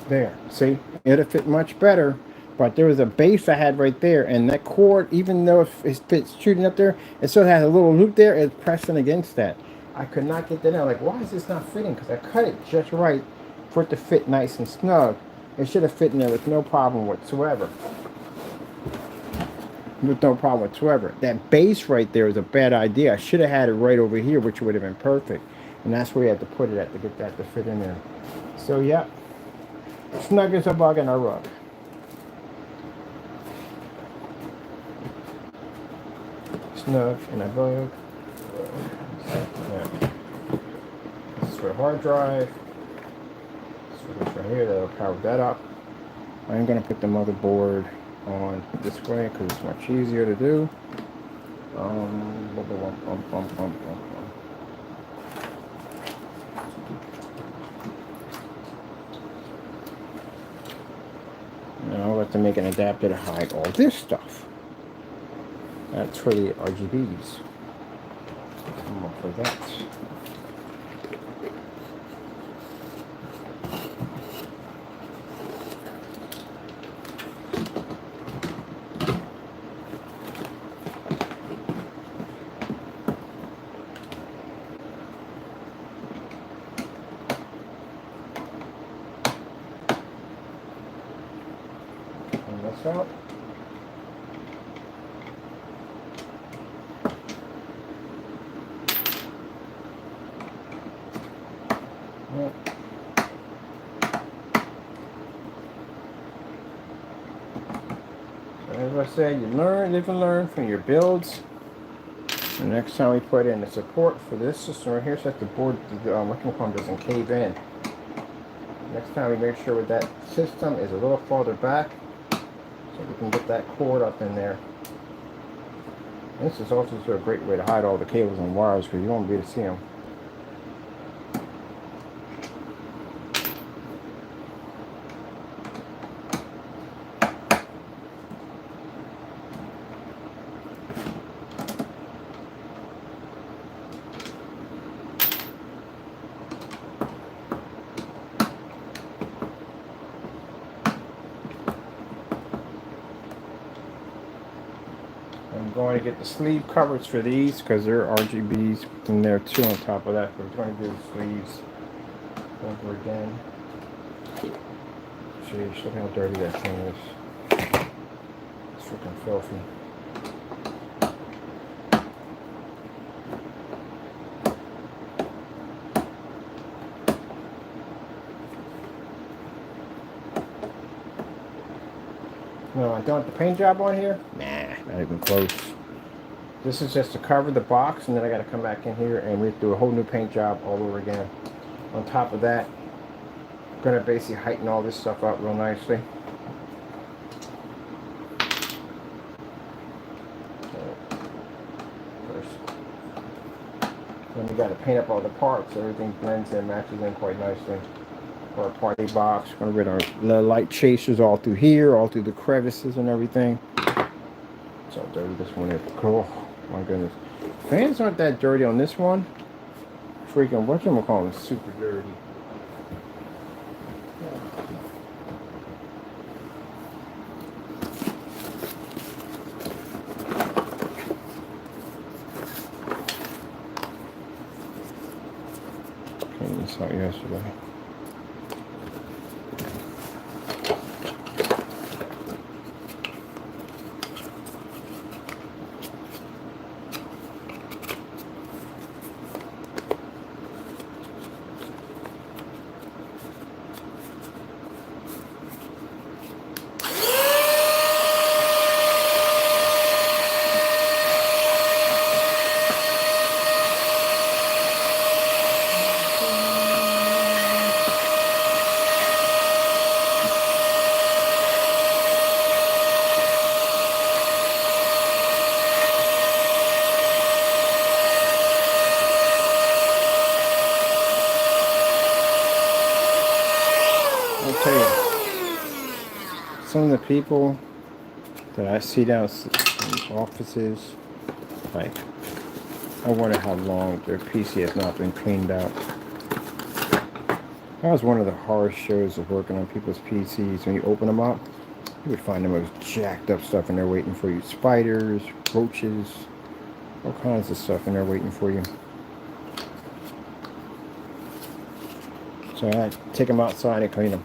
Speaker 1: There, see, it'll fit much better, but there was a base I had right there, and that cord, even though it fits shooting up there, it still has a little loop there. It's pressing against that. I could not get that out. Like, why is this not fitting? Because I cut it just right for it to fit nice and snug. It should have fit in there with no problem whatsoever. With no problem whatsoever. That base right there is a bad idea. I should have had it right over here, which would have been perfect. And that's where you had to put it at to get that to fit in there. So, yeah. Snug as a bug in a rug. Snug in a bug. This is for a hard drive. This right here, that'll power that up. I'm going to put the motherboard on this way because it's much easier to do. Now I'll have to make an adapter to hide all this stuff. That's for the RGBs. I'm up for that. Out. Yep. So as I said, you learn, live and learn from your builds. The next time we put in the support for this system right here, so that the board, the working pump doesn't cave in. Next time we make sure that system is a little farther back. So we can get that cord up in there. And this is also a great way to hide all the cables and wires because you won't be able to see them. going to get the sleeve covers for these because they're RGBs in there too on top of that. We're going to do the sleeves over again. Jeez, look how dirty that thing is. It's freaking filthy. No, I don't want the paint job on here? Nah, not even close. This is just to cover the box, and then I got to come back in here and we do a whole new paint job all over again. On top of that, I'm going to basically heighten all this stuff up real nicely. Then we got to paint up all the parts so everything blends in, matches in quite nicely. For our party box, we're going to rid of the light chasers all through here, all through the crevices and everything. So dirty this one is. Oh my goodness. Fans aren't that dirty on this one. Freaking, whatchamacallit, super dirty. Cleaned this out yesterday. I'll tell you, some of the people that I see down in offices, like, I wonder how long their PC has not been cleaned out. That was one of the horror shows of working on people's PCs. When you open them up, you would find them with jacked up stuff in there waiting for you. Spiders, roaches, all kinds of stuff in there waiting for you. So I take them outside and clean them.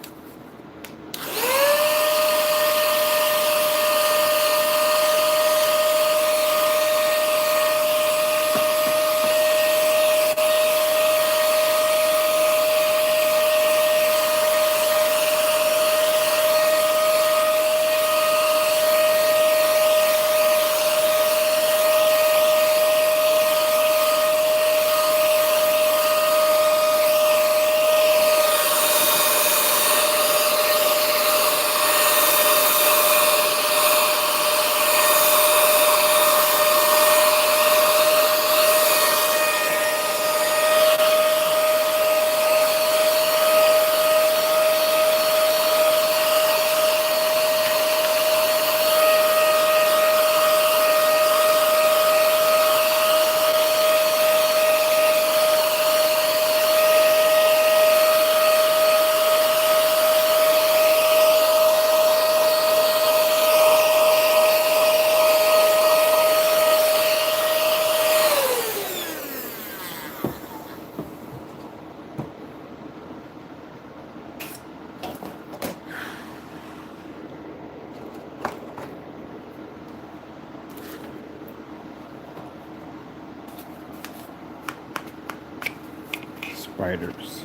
Speaker 1: Spiders.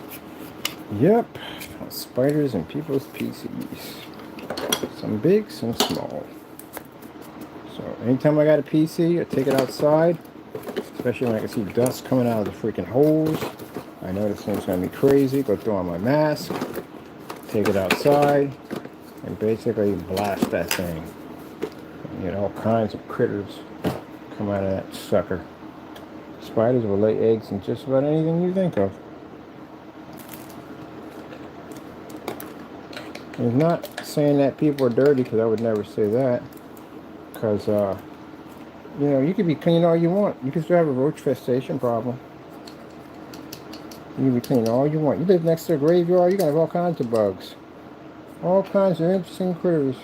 Speaker 1: Yep, spiders in people's PCs. Some big, some small. So anytime I got a PC, I take it outside, especially when I can see dust coming out of the freaking holes. I know this thing's gonna be crazy. Go throw on my mask, take it outside, and basically blast that thing. And you get all kinds of critters come out of that sucker. Spiders will lay eggs in just about anything you think of. It's not saying that people are dirty, because I would never say that. Because, you know, you can be clean all you want. You can still have a roach infestation problem. You can be clean all you want. You live next to a graveyard, you're going to have all kinds of bugs. All kinds of interesting critters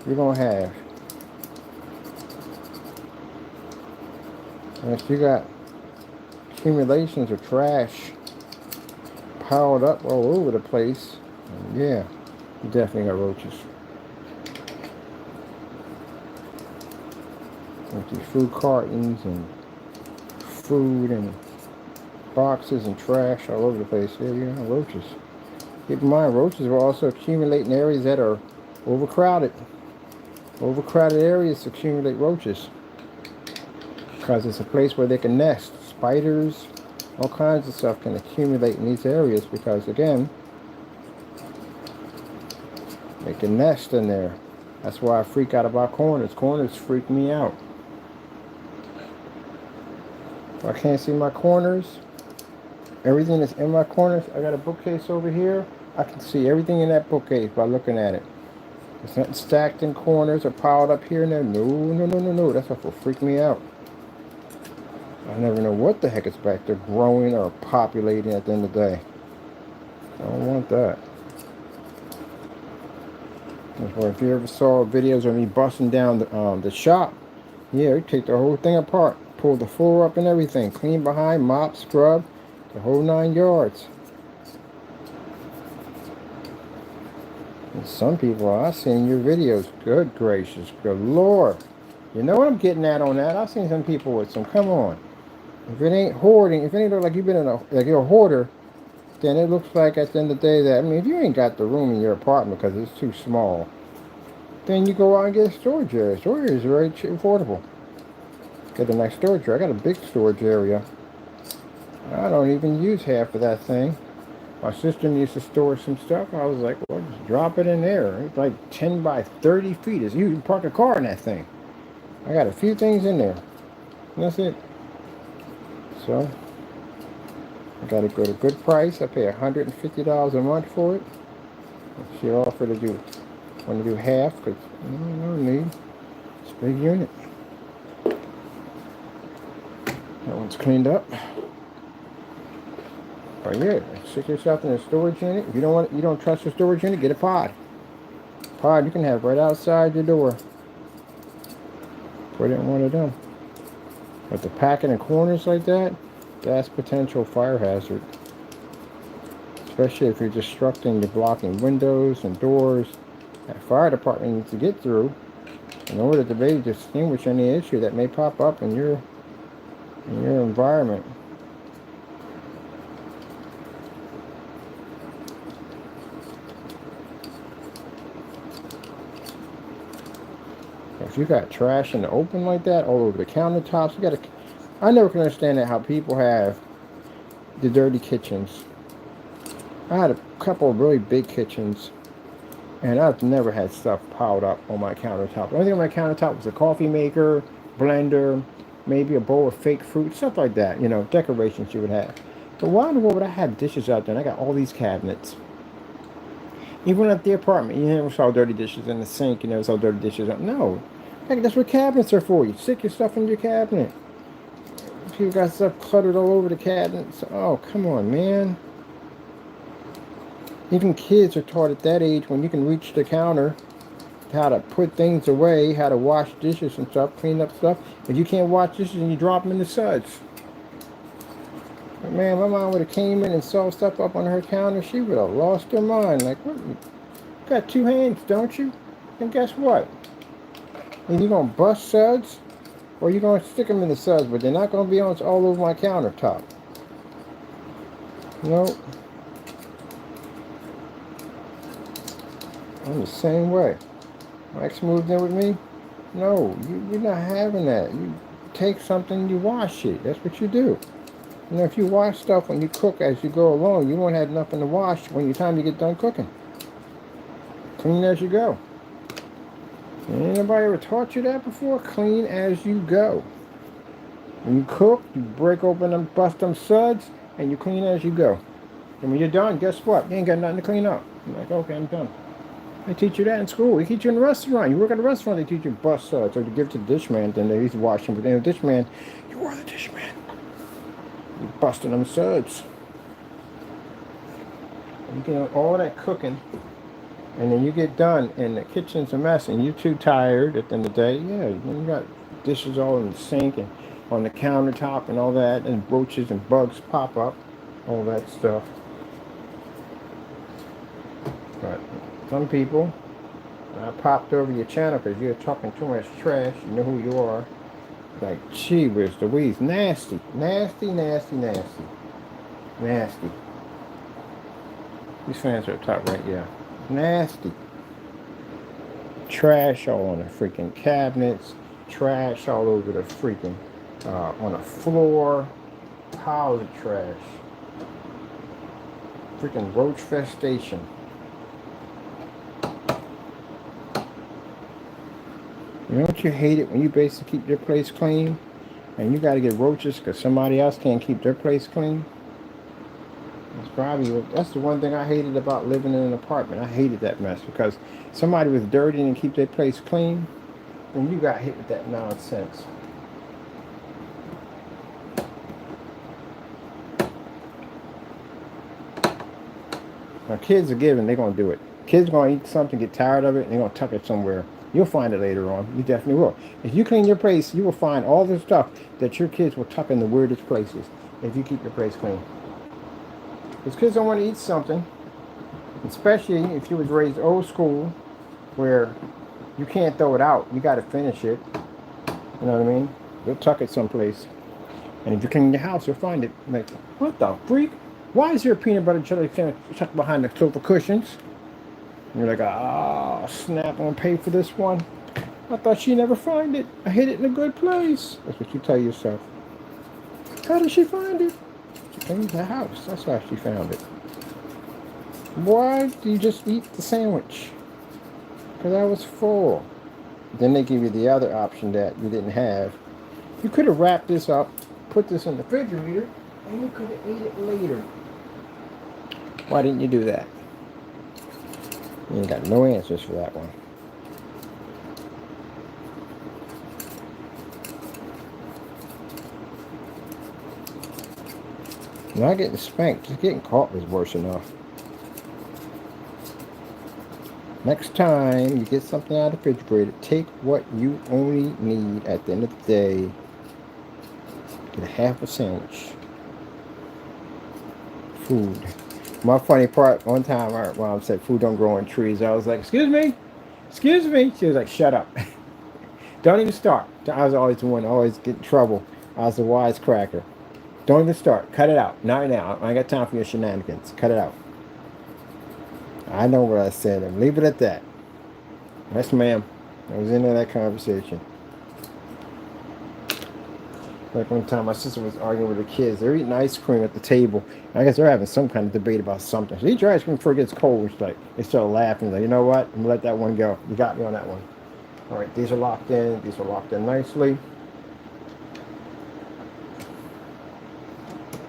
Speaker 1: you're going to have. And if you got accumulations of trash piled up all over the place, yeah, you definitely got roaches. Empty food cartons and food and boxes and trash all over the place. Yeah, you know, roaches. Keep in mind, roaches will also accumulate in areas that are overcrowded. Overcrowded areas accumulate roaches because it's a place where they can nest. Spiders, all kinds of stuff can accumulate in these areas because, again, they can nest in there. That's why I freak out about corners. Corners freak me out. If I can't see my corners, everything that's in my corners, I got a bookcase over here. I can see everything in that bookcase by looking at it. It's not stacked in corners or piled up here and there. No, no, no, no, no. That's what will freak me out. I never know what the heck is back there growing or populating at the end of the day. I don't want that. If you ever saw videos of me busting down the shop, yeah, you take the whole thing apart, pull the floor up and everything, clean behind, mop, scrub, the whole 9 yards. And some people, I've seen your videos, good gracious, good Lord. You know what I'm getting at on that? I've seen some people with some, come on. If it ain't hoarding, if it ain't like you've been in like you're a hoarder, then it looks like at the end of the day that, I mean, if you ain't got the room in your apartment because it's too small, then you go out and get a storage area. Storage is very affordable. Get a nice storage area. I got a big storage area. I don't even use half of that thing. My sister used to store some stuff. I was like, well, just drop it in there. It's like 10 by 30 feet. You can park a car in that thing. I got a few things in there. And that's it. So, I got to go to good price. I pay $150 a month for it. She offered to do, want to do half because no need. It's a big unit. That one's cleaned up. But yeah, stick yourself in a storage unit. If you don't trust the storage unit, get a pod. Pod you can have right outside your door. Put it in one of them. But the packing in corners like that, that's potential fire hazard. Especially if you're destructing, you're blocking windows and doors. That fire department needs to get through in order to be distinguish any issue that may pop up in your environment. If you got trash in the open like that, all over the countertops, you gotta. I never can understand that how people have the dirty kitchens. I had a couple of really big kitchens, and I've never had stuff piled up on my countertop. The only thing on my countertop was a coffee maker, blender, maybe a bowl of fake fruit, stuff like that. You know, decorations you would have. But why in the world would I have dishes out there? And I got all these cabinets. Even at the apartment, you never saw dirty dishes in the sink. You never saw dirty dishes. No, that's what cabinets are for. You stick your stuff in your cabinet. People got stuff cluttered all over the cabinets. Oh, come on, man. Even kids are taught at that age when you can reach the counter how to put things away, how to wash dishes and stuff, clean up stuff. If you can't wash dishes and you drop them in the suds. But man, my mom would have came in and saw stuff up on her counter. She would have lost her mind. Like, what? You got 2 hands, don't you? And guess what? Are you going to bust suds? Or are you going to stick them in the suds? But they're not going to be on all over my countertop. Nope. I'm the same way. My ex moved in with me. No, you're not having that. You take something, you wash it. That's what you do. You know, if you wash stuff when you cook as you go along, you won't have nothing to wash when the time you get done cooking. Clean as you go. Ain't nobody ever taught you that before? Clean as you go. When you cook, you break open them, bust them suds, and you clean as you go. And when you're done, guess what? You ain't got nothing to clean up. You're like, okay, I'm done. They teach you that in school. They teach you in the restaurant. You work at a restaurant, they teach you bust suds. Or to give it to the dish man, then they used to wash them. But then the dish man, you are the dish man. You're busting them suds. You get all that cooking, and then you get done, and the kitchen's a mess, and you're too tired at the end of the day. Yeah, you got dishes all in the sink, and on the countertop and all that, and roaches and bugs pop up, all that stuff. But some people, I popped over your channel because you're talking too much trash. You know who you are. Like, gee whiz Louise, nasty, nasty, nasty, nasty, nasty. These fans are top right, yeah. Nasty. Trash all on the freaking cabinets. Trash all over the freaking, on the floor. Piles of trash. Freaking roach festation. You know what you hate it when you basically keep your place clean and you got to get roaches because somebody else can't keep their place clean? That's the one thing I hated about living in an apartment. I hated that mess because somebody was dirty and keep their place clean, and you got hit with that nonsense. Now kids are given, they're going to do it. Kids are going to eat something, get tired of it, and they're going to tuck it somewhere. You'll find it later on. You definitely will. If you clean your place, you will find all the stuff that your kids will tuck in the weirdest places if you keep your place clean. Because kids don't want to eat something, especially if you was raised old school, where you can't throw it out. You got to finish it. You know what I mean? You'll tuck it someplace. And if you clean your house, you'll find it. Like, what the freak? Why is there a peanut butter jelly sandwich tucked behind the sofa cushions? And you're like, ah, snap, I'm going to pay for this one. I thought she'd never find it. I hid it in a good place. That's what you tell yourself. How did she find it? She cleaned the house. That's why she found it. Why do you just eat the sandwich? Because I was full. Then they give you the other option that you didn't have. You could have wrapped this up, put this in the refrigerator, and you could have ate it later. Why didn't you do that? You ain't got no answers for that one. Not getting spanked, just getting caught was worse enough. Next time you get something out of the refrigerator, take what you only need at the end of the day. Get a half a sandwich. Food. My funny part, one time our mom said food don't grow on trees. I was like, excuse me? Excuse me? She was like, shut up. Don't even start. I was always the one, always get in trouble. I was the wisecracker. Don't even start. Cut it out. Not now. I ain't got time for your shenanigans. Cut it out. I know what I said. And leave it at that. Yes, ma'am. I was into that conversation. Like one time my sister was arguing with the kids. They're eating ice cream at the table. I guess they're having some kind of debate about something. So eat your ice cream before it gets cold. It's like, they start laughing. Like, you know what? I'm going to let that one go. You got me on that one. All right, these are locked in. These are locked in nicely.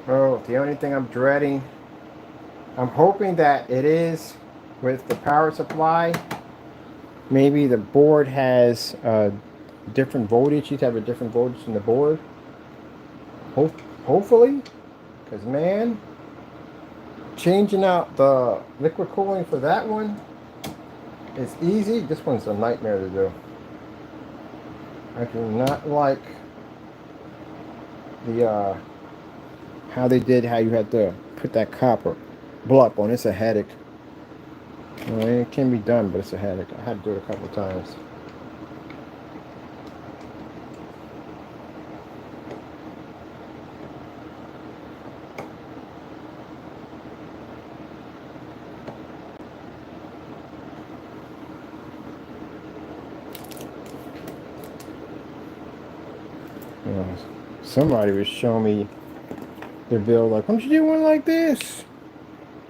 Speaker 1: Oh, the only thing I'm dreading, I'm hoping that it is with the power supply. Maybe the board has a different voltage. You have a different voltage in the board. Hopefully, because man, changing out the liquid cooling for that one is easy. This one's a nightmare to do. I do not like the how they did, how you had to put that copper block on. It's a headache. Well, it can be done, but it's a headache. I had to do it a couple of times. Somebody was showing me their bill, like, why don't you do one like this?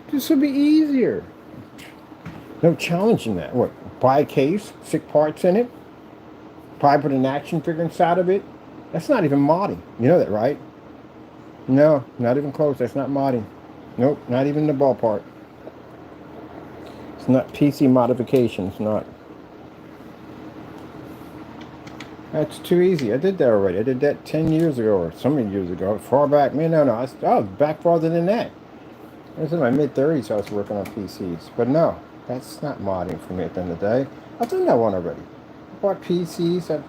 Speaker 1: This will be easier. No challenging that. What? Buy a case, stick parts in it, probably put an action figure inside of it. That's not even modding. You know that, right? No, not even close. That's not modding. Nope, not even the ballpark. It's not PC modification. It's not. That's too easy. I did that already. I did that 10 years ago or so many years ago. Far back. Man, no. I was back farther than that. I was in my mid-30s. I was working on PCs. But no, that's not modding for me at the end of the day. I've done that one already. I bought PCs.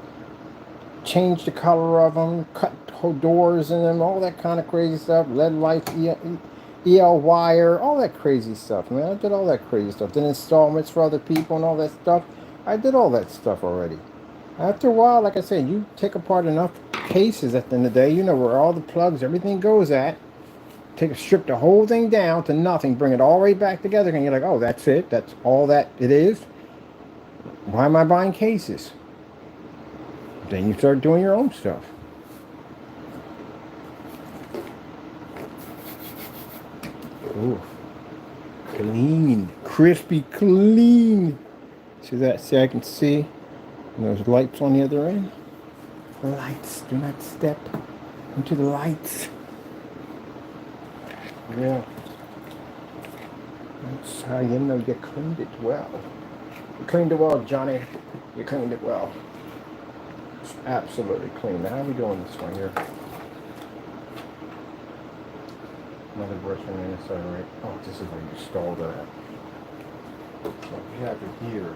Speaker 1: change the color of them, cut whole doors in them, all that kind of crazy stuff. LED lights, EL wire, all that crazy stuff. Man, I did all that crazy stuff. Then installments for other people and all that stuff. I did all that stuff already. After a while, like I said, you take apart enough cases at the end of the day, you know where all the plugs, everything goes at. Strip the whole thing down to nothing, bring it all right back together, and you're like, oh, that's it. That's all that it is. Why am I buying cases? Then you start doing your own stuff. Ooh, clean, crispy, clean. See that? See, I can see. And those lights on the other end. Lights. Do not step into the lights. Yeah. That's how you know you cleaned it well. You cleaned it well, Johnny. You cleaned it well. It's absolutely clean. Now, how are we doing this one here? Another brush on the inside, right? Oh, this is where you stalled that. So we have it here.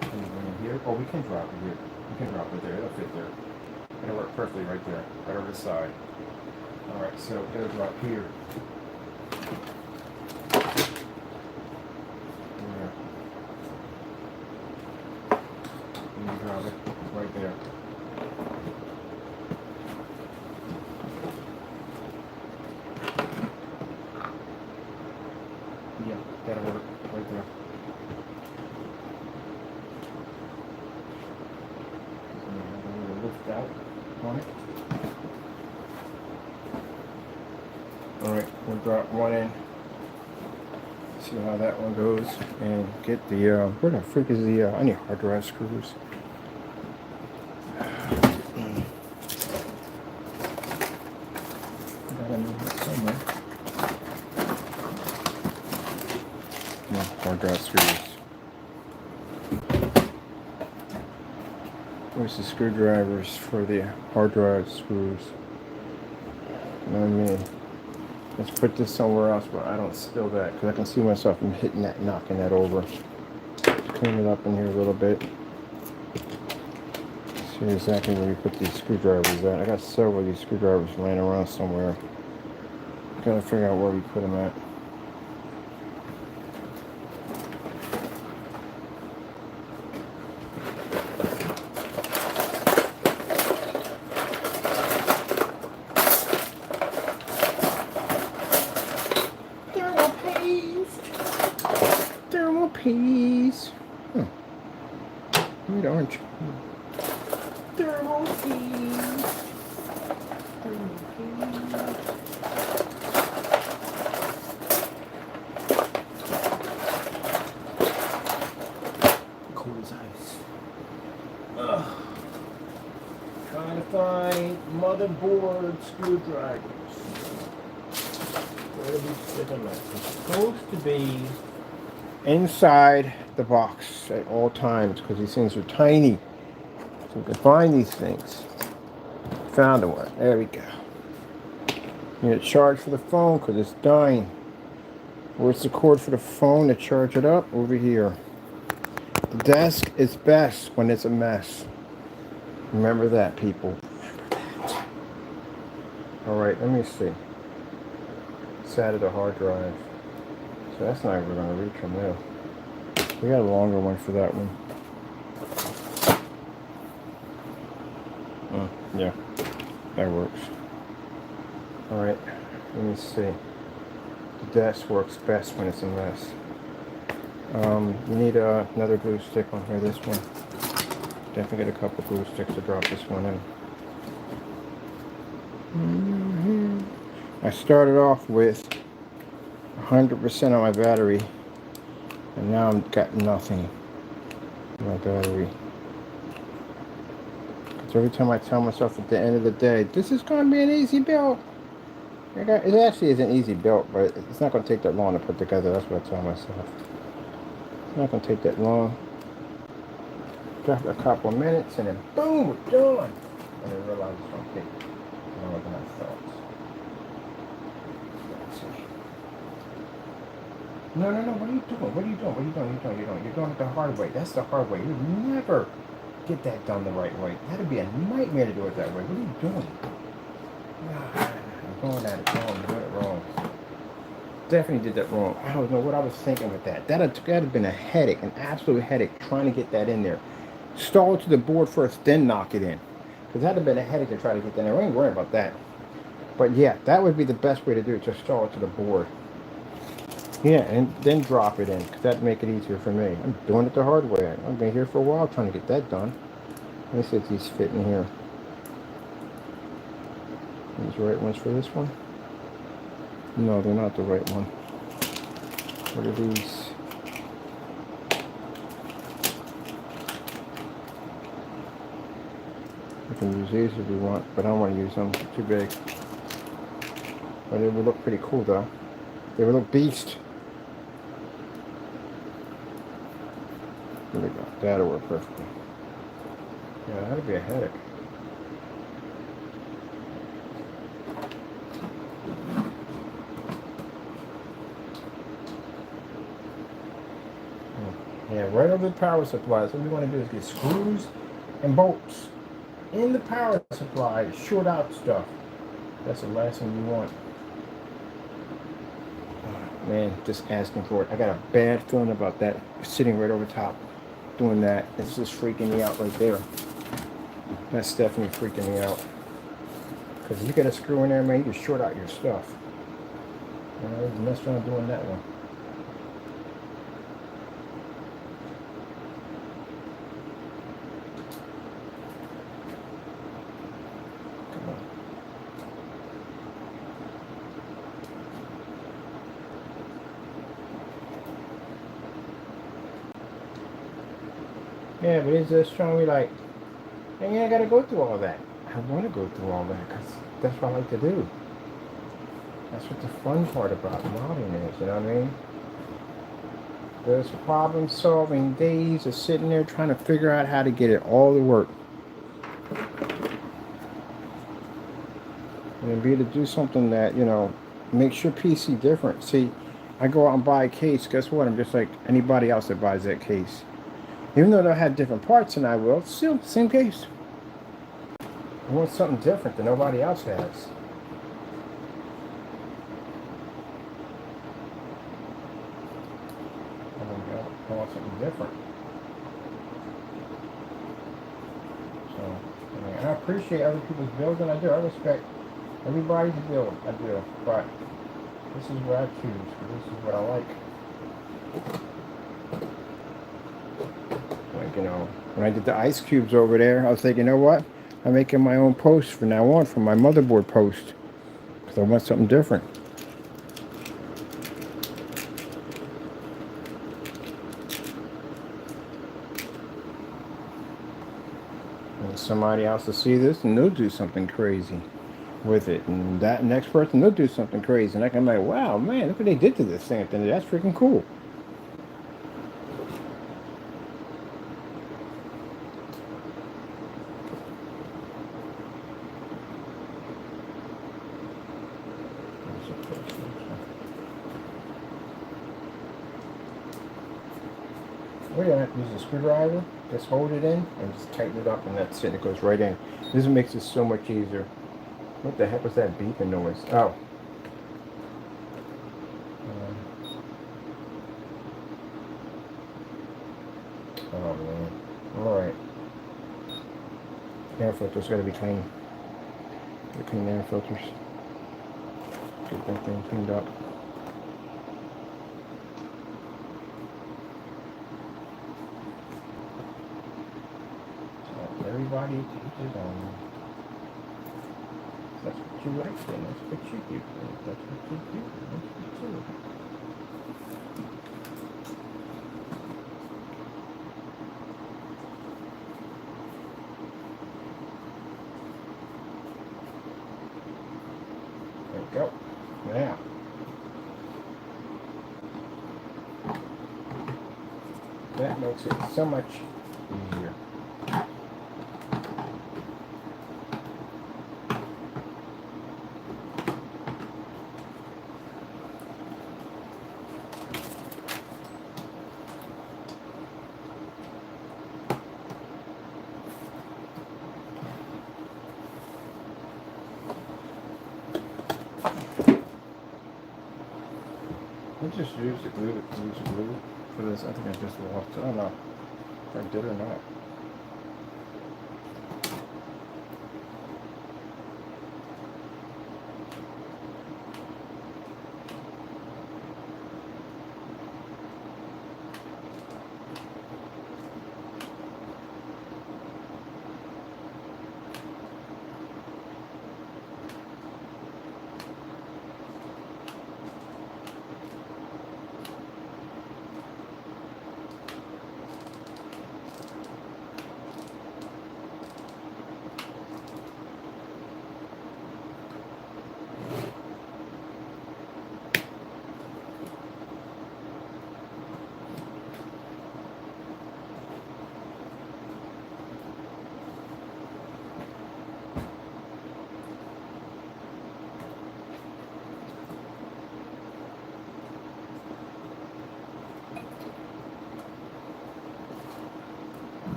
Speaker 1: Can you bring it here? Oh, we can drop it here. We can drop it there. It'll fit there. It'll work perfectly right there. Right over the side. Alright, so it'll drop here. There. And you drop it right there. Yeah, that'll work right there. Lift out on it. Alright, we'll drop one in. See how that one goes. And get the, where the frick is the, I need hard drive screws. Got them in here somewhere. No, hard drive screws. Where's the screwdrivers for the hard drive screws? You know what I mean? Let's put this somewhere else where I don't spill that, because I can see myself from hitting that, knocking that over. Clean it up in here a little bit. See exactly where you put these screwdrivers at. I got several of these screwdrivers laying around somewhere. Gotta figure out where we put them at. Peas. Wheat orange. Thermal peas. Thermal peas. Cold as ice. Ugh. Trying to find motherboard screwdrivers. Where do we fit them at? It's supposed to be inside the box at all times, because these things are tiny, so we can find these things. Found one. There we go. Need a charge for the phone because it's dying. Where's the cord for the phone to charge it up? Over here. The desk is best when it's a mess. Remember that, people. Remember that. Alright, let me see. It's added a hard drive. So that's not even going to reach from there. We got a longer one for that one. Yeah, that works. Alright, let me see. The desk works best when it's a mess. You need another glue stick on here, this one. Definitely get a couple glue sticks to drop this one in. I started off with 100% on my battery, and now I've got nothing on my battery. So every time I tell myself at the end of the day, this is going to be an easy build. It actually is an easy build, but it's not going to take that long to put together. That's what I tell myself. It's not going to take that long. Drop it a couple of minutes, and then boom, we're done. And then realize it's going to take longer than I thought. No, what are you doing? What are you doing? What are you doing? You're doing it the hard way. That's the hard way. You never get that done the right way. That'd be a nightmare to do it that way. What are you doing? I'm going at it wrong. I'm doing it wrong. Definitely did that wrong. I don't know what I was thinking with that. That'd have been a headache, an absolute headache trying to get that in there. Stall it to the board first, then knock it in. Because that'd have been a headache to try to get that in there. I ain't worried about that. But yeah, that would be the best way to do it. Just stall it to the board. Yeah, and then drop it in. Because that'd make it easier for me. I'm doing it the hard way. I've been here for a while trying to get that done. Let me see if these fit in here. These the right ones for this one? No, they're not the right one. What are these? We can use these if we want, but I don't want to use them. Too big. But it would look pretty cool though. They would look beast. There we go. That'll work perfectly. Yeah, that'd be a headache. Yeah, right over the power supply. So what we want to do is get screws and bolts in the power supply, short out stuff. That's the last thing you want. Oh, man, just asking for it. I got a bad feeling about that sitting right over top, doing that. It's just freaking me out right there. That's definitely freaking me out. Because if you get a screw in there, man, you can short out your stuff. And I was messed around doing that one. Yeah, but it's just showing me like, and you ain't got to go through all that. I want to go through all that because that's what I like to do. That's what the fun part about modding is, you know what I mean? There's problem solving days of sitting there trying to figure out how to get it all to work. And be able to do something that, you know, makes your PC different. See, I go out and buy a case, guess what? I'm just like anybody else that buys that case. Even though they'll have different parts than I will, still the same case. I want something different that nobody else has. I want something different. So, I mean, I appreciate other people's builds, and I do. I respect everybody's build. I do. But this is what I choose. This is what I like. Like, you know, when I did the ice cubes over there, I was thinking, you know what? I'm making my own post from now on for my motherboard post. Because I want something different. And somebody else will see this and they'll do something crazy with it. And that next person, they'll do something crazy. And I'm like, wow, man, look what they did to this thing. That's freaking cool. We don't have to use a screwdriver, just hold it in and just tighten it up and that's it, it goes right in. This makes it so much easier. What the heck was that beeping noise? Oh. Oh man. Alright. Air filters gotta be clean. Clean air filters. Get that thing cleaned up. Everybody teaches on. That's what you like, then that's what you do. That's what you do. That's what you do. There we go. Now. That makes it so much easier. I just used the glue for this. I think I just lost it. I don't know if I did or not.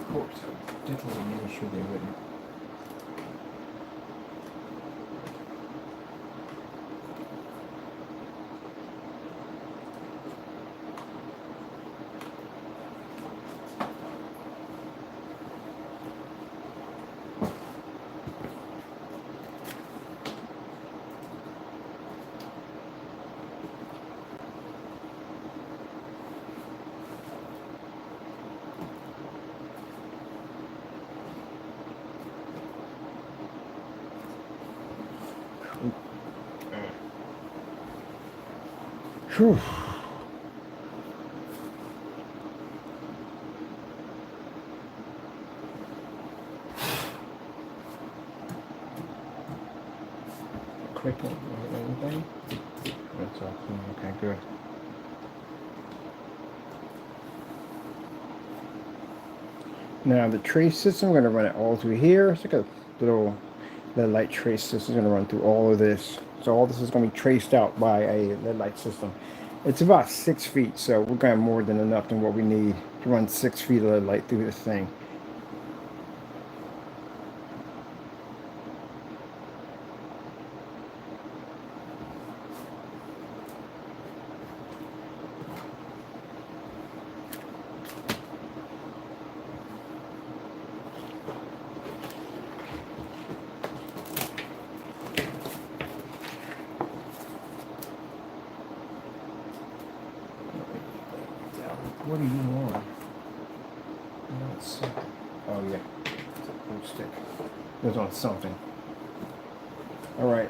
Speaker 1: Of course, I definitely made sure they wouldn't. Whew. Clicking or anything? That's all clean. Okay, good. Now the trace system, I'm going to run it all through here. It's like a little LED light trace system. Going to run through all of this. So all this is going to be traced out by a LED light system. It's about 6 feet, so we're going to have more than enough than what we need to run 6 feet of LED light through this thing. What do you want? You want something. Oh yeah, it's a glue stick. It was on something. All right.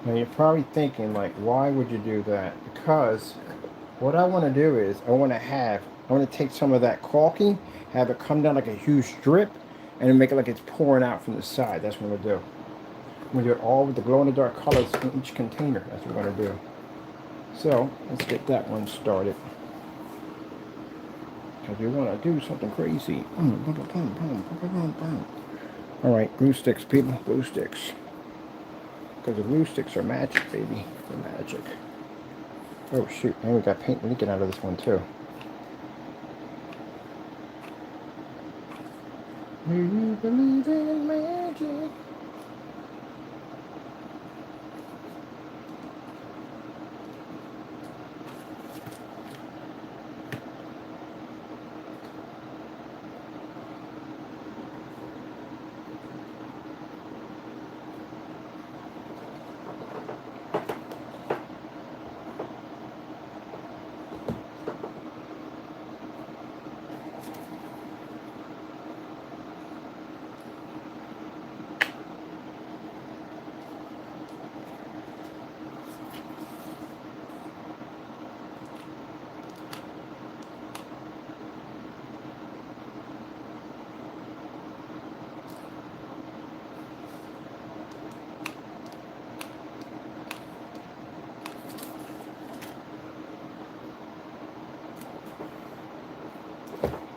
Speaker 1: Now you're probably thinking, like, why would you do that? Because what I want to do is I want to take some of that caulking, have it come down like a huge drip, and then make it like it's pouring out from the side. That's what I'm going to do. I'm going to do it all with the glow-in-the-dark colors in each container. That's what we're going to do. So let's get that one started. Because we want to do something crazy. All right, glue sticks, people. Glue sticks. Because the glue sticks are magic, baby. They're magic. Oh shoot, and we got paint leaking out of this one too. Do you believe in magic?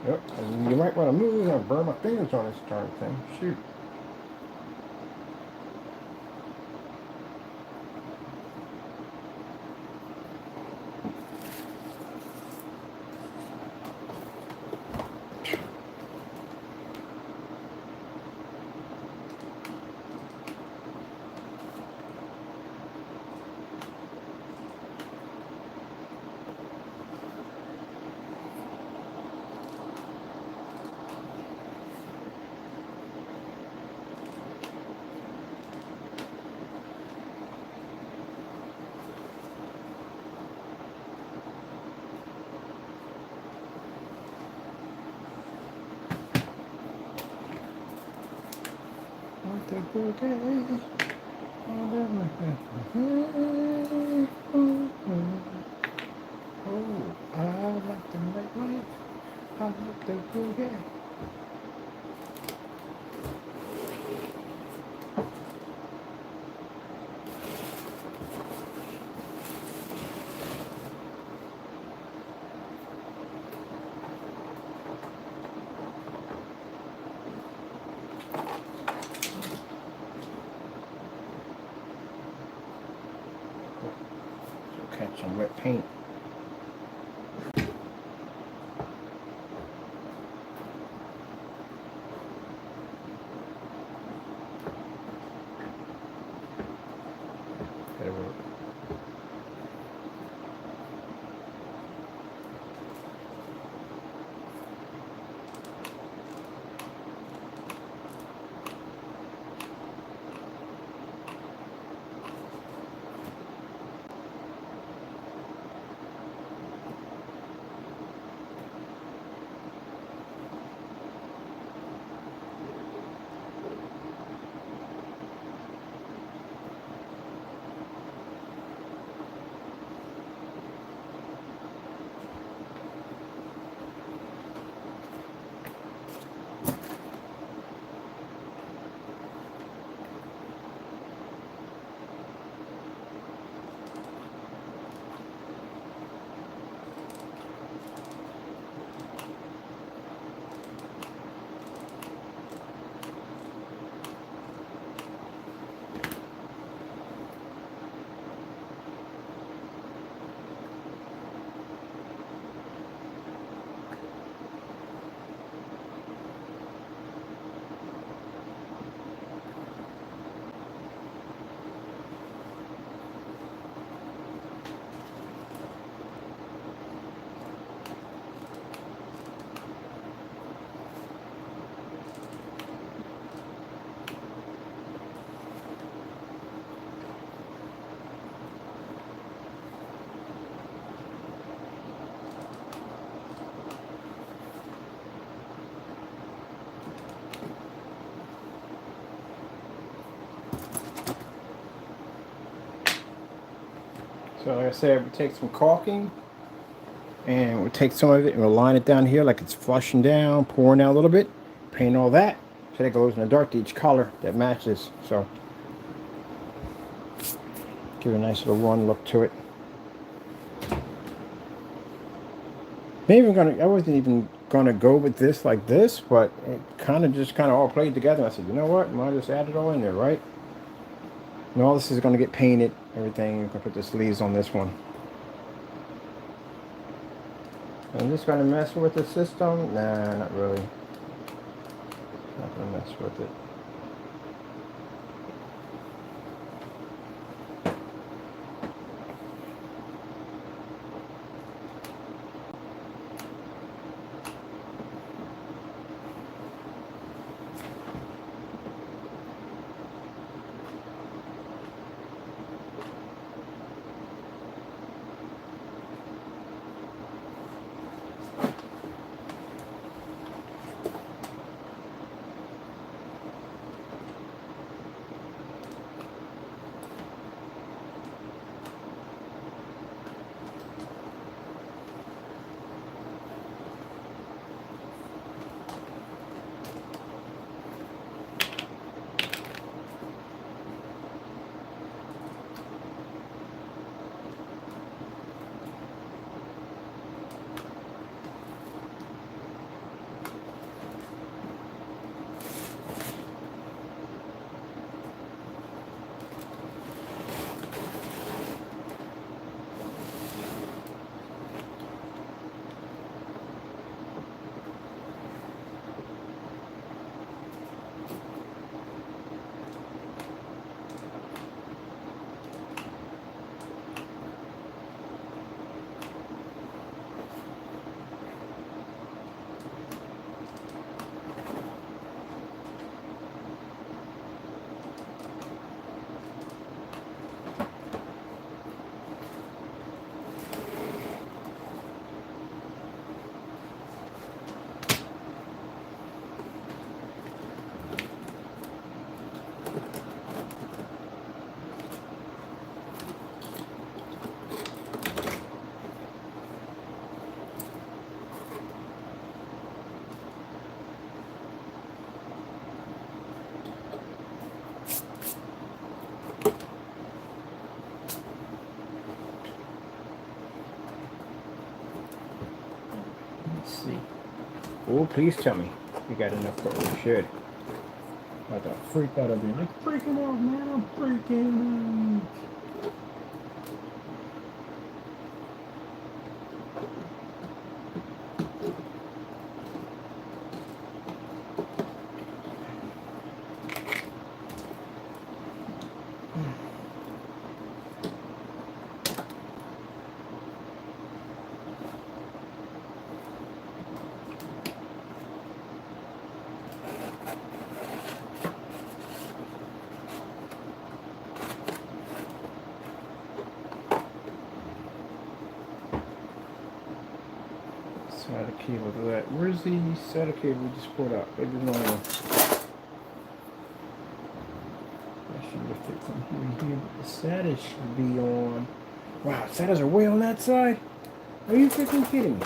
Speaker 1: Yep, and you might want to move and burn my fingers on this darn thing. Shoot. Oh, I like the nightlife. I like the boogie. Catch some wet paint. That'll work. So like I said, we take some caulking and we'll take some of it and we'll line it down here like it's flushing down, pouring out a little bit, paint all that. So that goes in the dark to each color that matches. So give it a nice little run look to it. I wasn't even gonna go with this like this, but it kind of all played together. I said, you know what? I might just add it all in there, right? And all this is gonna get painted, everything. I'm gonna put the sleeves on this one. I'm just gonna mess with the system. Nah, not really. Not gonna mess with it. Let's see. Oh, please tell me you got enough for what you should. I got freaked out of me. Like, freaking out, man. I'm freaking out. SATA cable to that. Where's the SATA cable we just pulled out? Maybe no. I should lift it from here. But the SATA should be on. Wow, SATAs are way on that side? Are you freaking kidding me?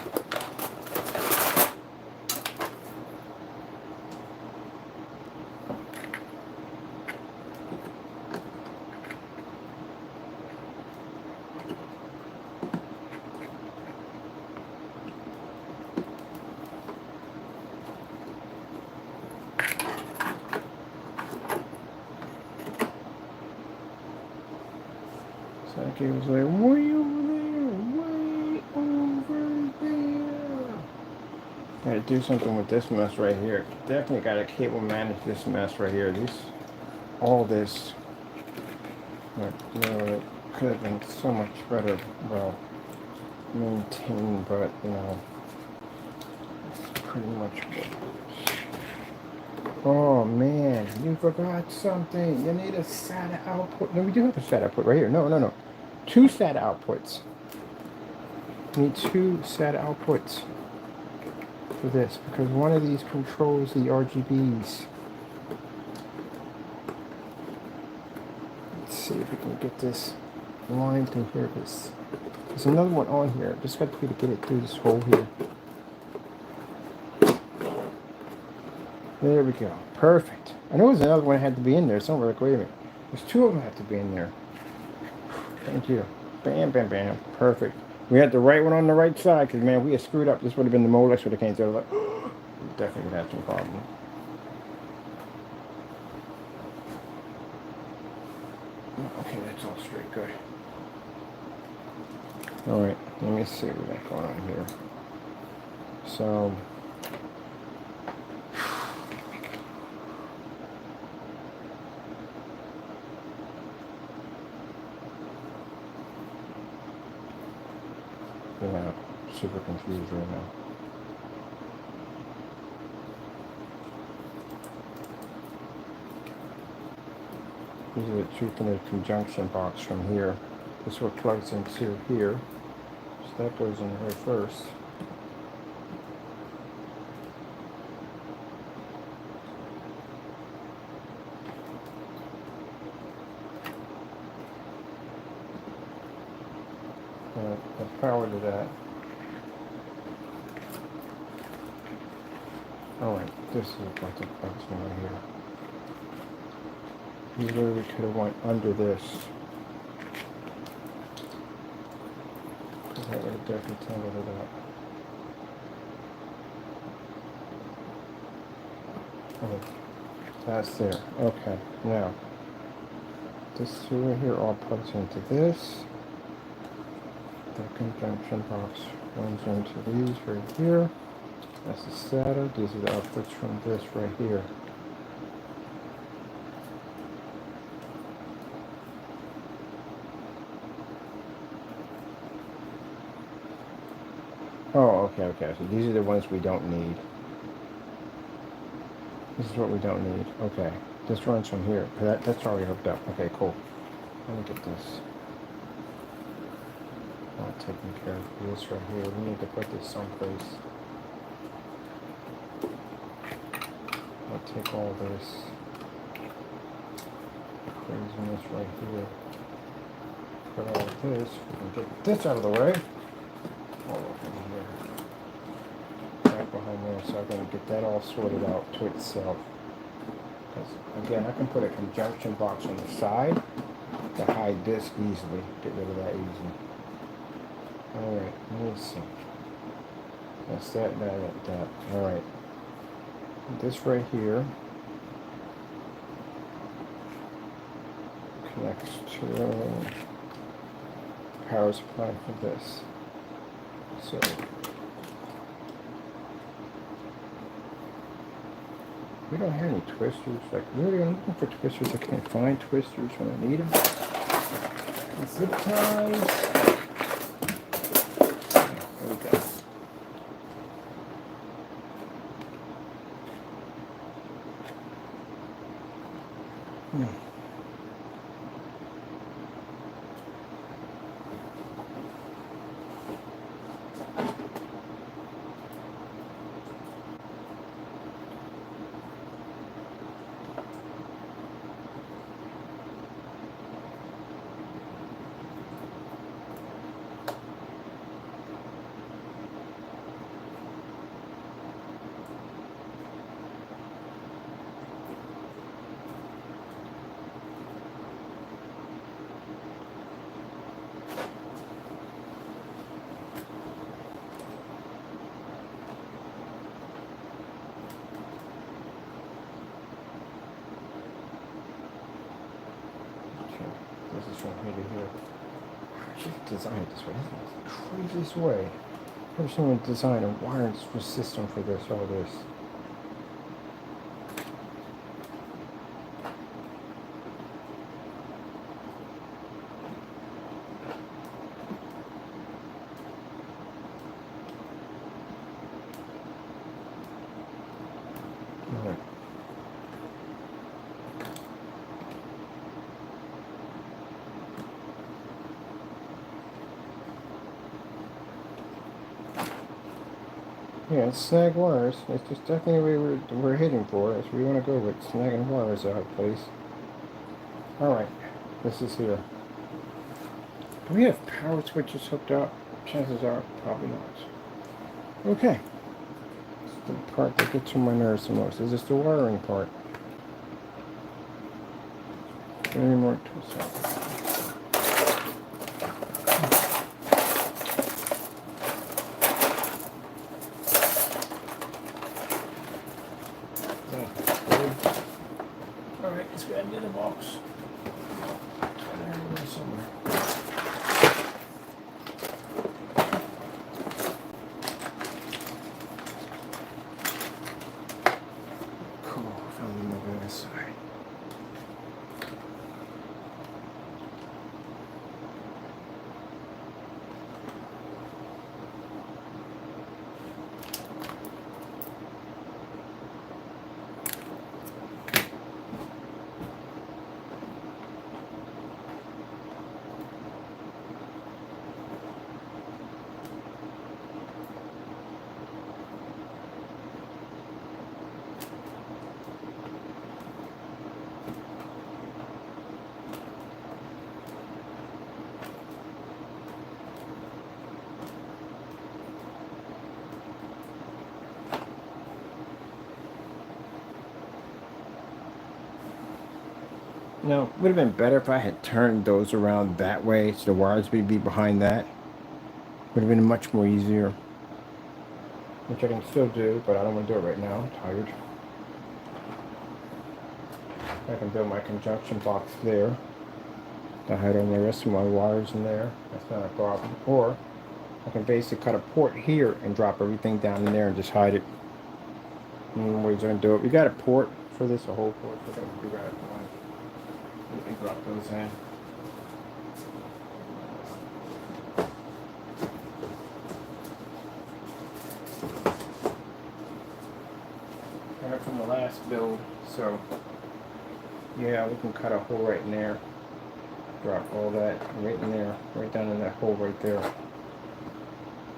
Speaker 1: SATA cable's like way over there, way over there. Gotta do something with this mess right here. Definitely gotta cable manage this mess right here. All this, it could have been so much better, well, maintained, but it's pretty much good. Oh man, you forgot something. You need a SATA output. No, we do have a SATA output right here. No. 2 SATA outputs. We need 2 SATA outputs for this because one of these controls the RGBs. Let's see if we can get this line through here. There's another one on here. Just got to be to get it through this hole here. There we go. Perfect. I know there's another one that had to be in there somewhere. Like, wait a minute. There's 2 of them that have to be in there. Thank you. Bam, bam, bam. Perfect. We had the right one on the right side because, man, we had screwed up. This would have been the Molex would have came through. Like, we definitely would have some problem. Okay, that's all straight. Good. All right. Let me see what we got going on here. So yeah, super confused right now. These are the two from the conjunction box from here. This one plugs into here. So that goes in here first. That's power to that. Alright, this is what the plugs in right here. You literally could have went under this. Because that would have definitely tangled it up. Oh, that's there. Okay, now this two right here all plugs into this. The conjunction box runs into these right here. That's the SATA. These are the outputs from this right here. Oh, okay. So these are the ones we don't need. This is what we don't need. Okay. This runs from here. That's already hooked up. Okay, cool. Let me get this. I'm taking care of this right here. We need to put this someplace. I'll take all this craziness right here. Put all this. We can get this out of the way. All over here. Right behind there. So I'm going to get that all sorted out to itself. Because again, I can put a conjunction box on the side to hide this easily. Get rid of that easily. Alright, let me see. That's that. Alright. This right here connects to power supply for this. So we don't have any twisters. Like really, I'm looking for twisters. I can't find twisters when I need them. Zip ties. There we go. This is from here to here. Just design it this way. This is the craziest way. Never seen someone design a wiring system for this, all this. Alright. Yeah, it's snag wires. It's just definitely what we're hitting for. That's what we want to go with. Snagging wires out of place. Alright, this is here. Do we have power switches hooked up? Chances are, probably not. Okay. It's the part that gets on my nerves the most. Is this the wiring part? Any more twists? Alright, let's go into the box. Somewhere. Now, would have been better if I had turned those around that way, so the wires would be behind that. Would have been much more easier. Which I can still do, but I don't want to do it right now. I'm tired. I can build my conjunction box there. I hide all the rest of my wires in there. That's not a problem. Or I can basically cut a port here and drop everything down in there and just hide it. Ways I can do it. We got a port for this, a whole port. We're going to do that one. We can drop those in. From the last build, so yeah, we can cut a hole right in there, drop all that right in there, right down in that hole right there,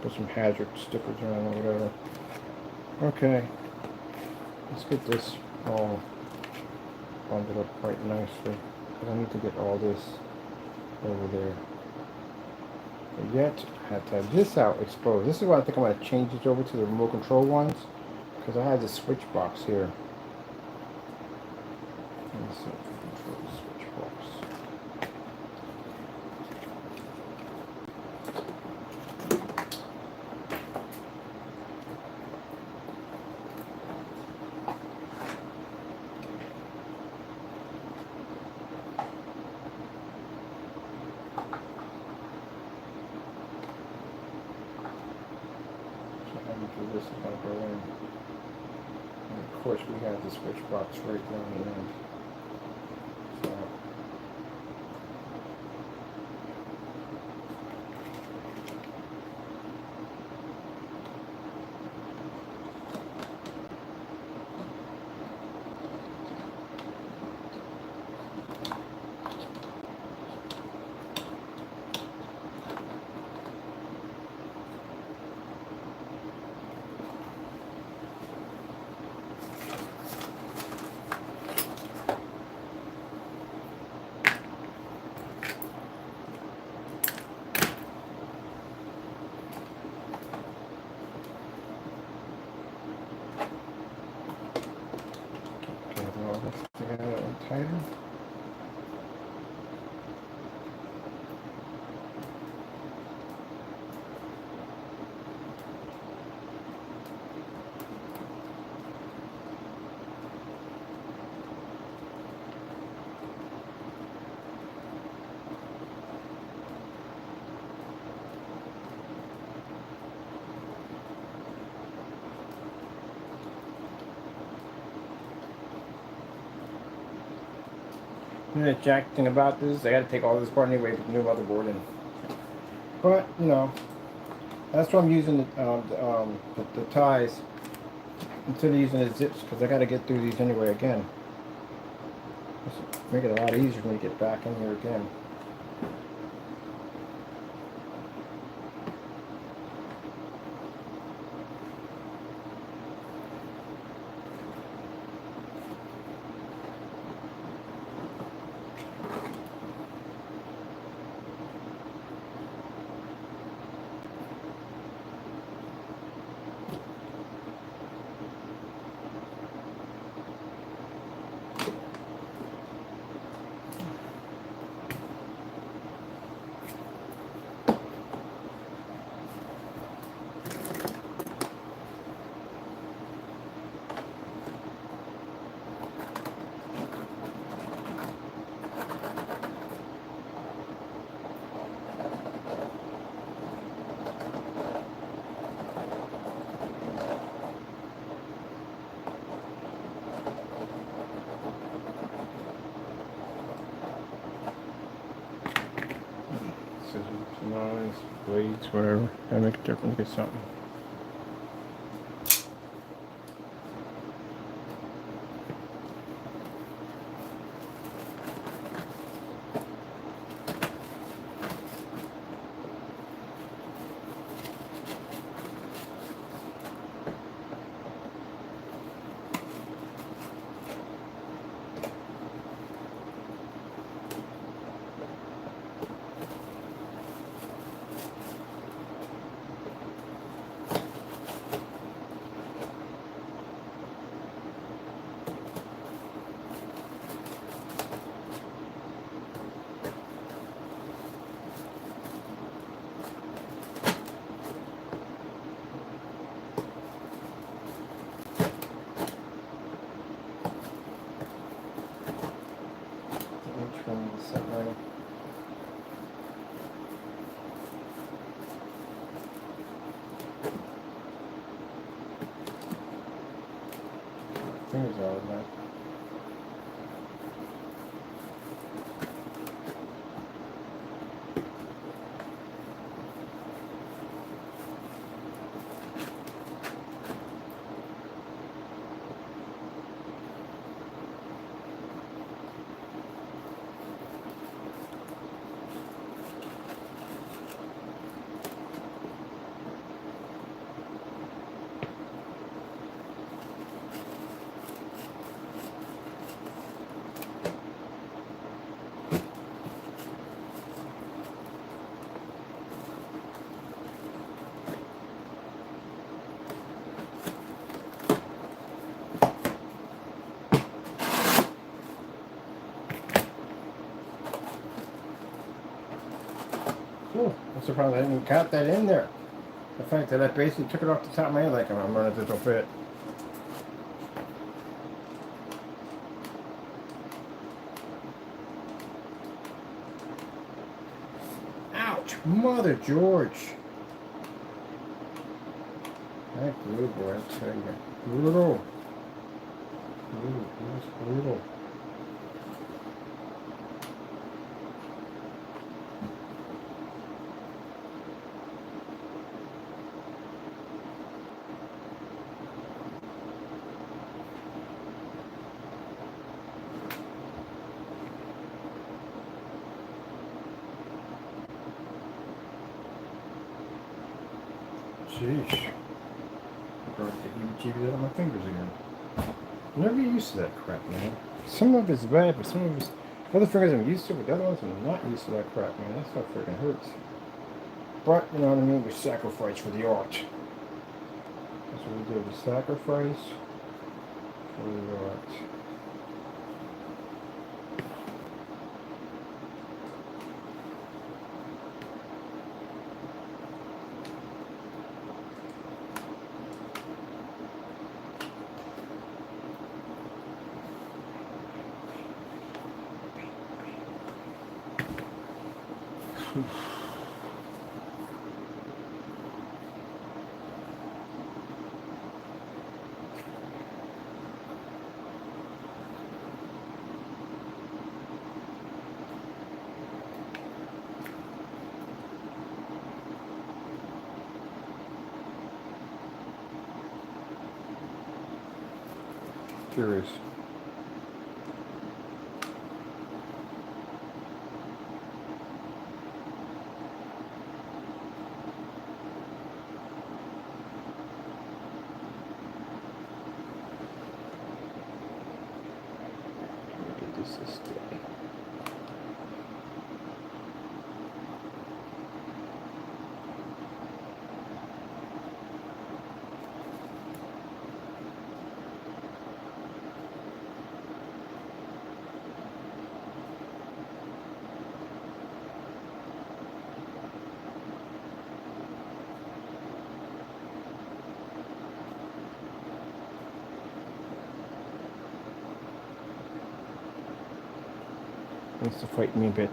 Speaker 1: put some hazard stickers on or whatever. Okay, let's get this all bundled up quite nicely, because I need to get all this over there. But yet I have to have this out exposed. This is why I think I'm going to change this over to the remote control ones, because I have the switch box here. Let's see, control the switch box. So how much of this is going to go in? And of course, we have the switch box right down the end. So, get all this together and tighter. The jack thing about this, I got to take all this part anyway, put the new motherboard in. But you know, that's why I'm using the ties instead of using the zips, because I got to get through these anyway again. Just make it a lot easier for me to get back in here again. Scissors, knives, blades, whatever. Gotta make a difference, get something. Fingers all of that. Cool. I'm surprised I didn't count that in there. The fact that I basically took it off the top of my head like I'm running this will fit. Ouch! Mother George! That glue, boy, I tell you. Brutal. That's brutal. Sheesh. I broke the heebie-jeebies out of my fingers again. Never get used to that crap, man. Some of it's bad, but some of it's... Other fingers I'm used to, but the other ones I'm not used to that crap, man. That stuff freaking hurts. But, you know what I mean? We sacrifice for the art. That's what we do. We sacrifice for the art. Curious. This way. Wants to fight me a bit.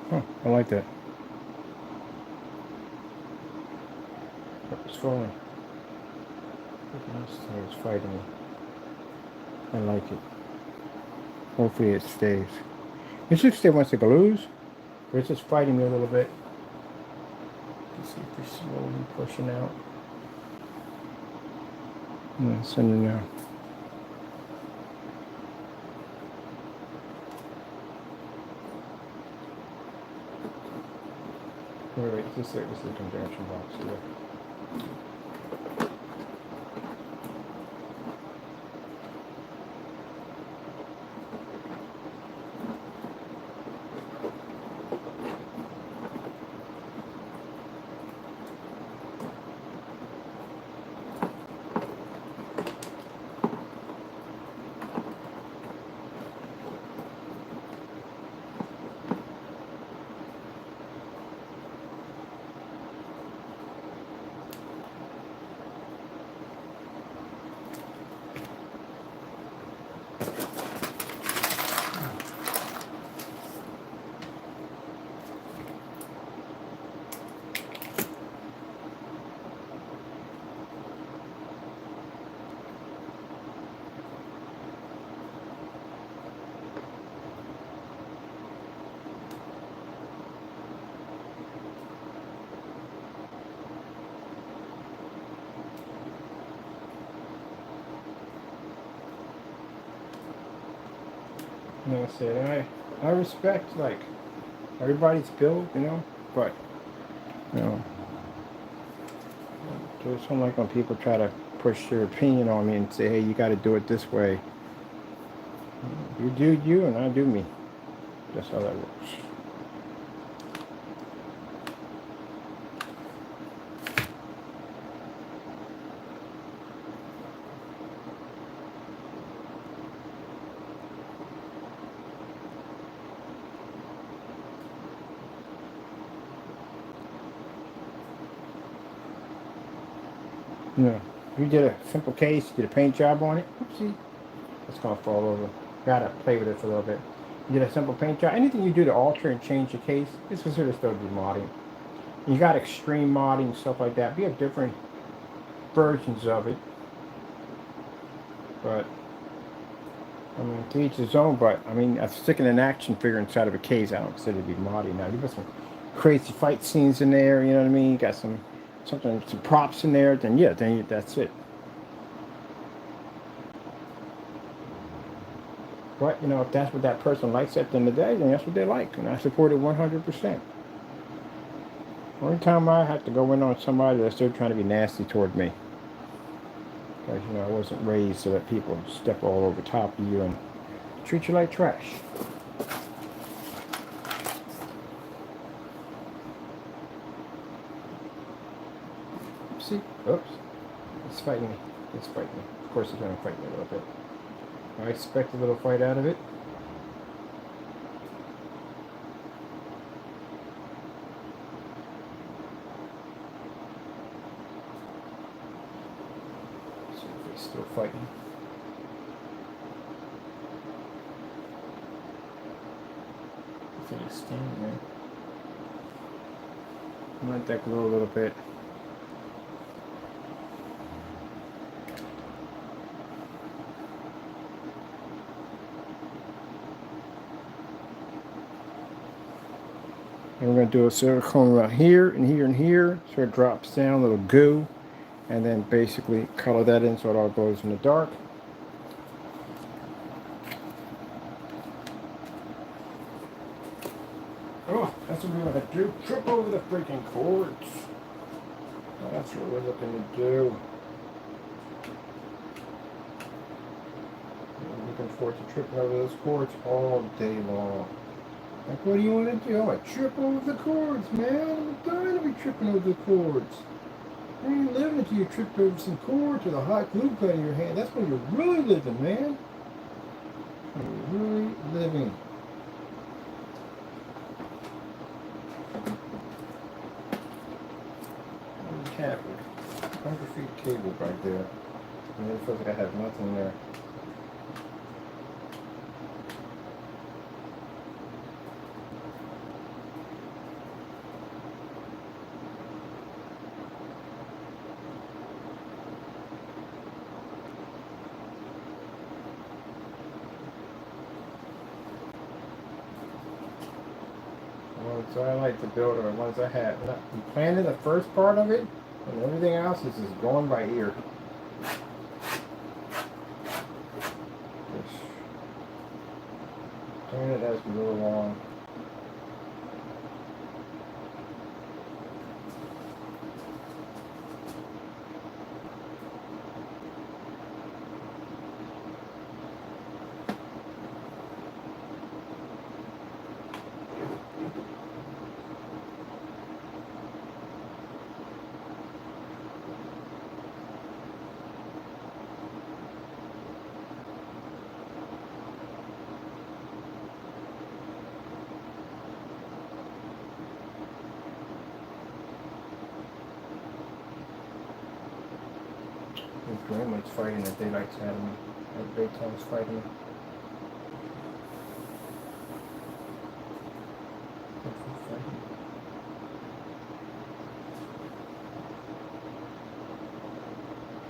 Speaker 1: Huh, I like that. It's falling. It's fighting me. I like it. Hopefully it stays. It should stay once it glues, but it's just fighting me a little bit. Let's see if we're slowly pushing out. I'm sending now. Wait, this is the conjunction box here. know, I said I respect like everybody's build, you know, but you know, just don't like when people try to push their opinion on me and say, hey, you got to do it this way. You do you, and I do me. That's how that works. You know, you did a simple case, you did a paint job on it. Oopsie. It's going to fall over. Gotta play with it for a little bit. You did a simple paint job. Anything you do to alter and change the case is considered still to be modding. You got extreme modding, stuff like that. We have different versions of it. But, I mean, to each his own, but, I mean, sticking an action figure inside of a case, I don't consider to be modding. Now, you got some crazy fight scenes in there, you know what I mean? You got some props in there, then yeah, that's it. But, you know, if that's what that person likes at the end of the day, then that's what they like. And I support it 100%. Only time I have to go in on somebody that's still trying to be nasty toward me. Because, you know, I wasn't raised so that people step all over top of you and treat you like trash. See? Oops. It's fighting me. It's fighting me. Of course it's going to fight me a little bit. I expect a little fight out of it. See if he's still fighting. I think he's standing there. Let that glow a little bit. And we're going to do a silicone right here and here and here, so it drops down, a little goo, and then basically color that in so it all goes in the dark. Oh, that's what we're going to do. Trip over the freaking cords. That's what we're looking to do. I'm looking forward to tripping over those cords all day long. Like, what do you want to do? I trip over the cords, man. I'm dying to be tripping over the cords. You ain't living until you trip over some cords with a hot glue gun in your hand. That's when you're really living, man. You're really living. What do you have? 100 feet of cable right there. And it feels like I have nothing there. So I like to build the ones I have. I'm planning the first part of it, and everything else is just going by ear. Just doing it as we go along. Grandma's fighting at daylight's out of me. At daytime's fighting me.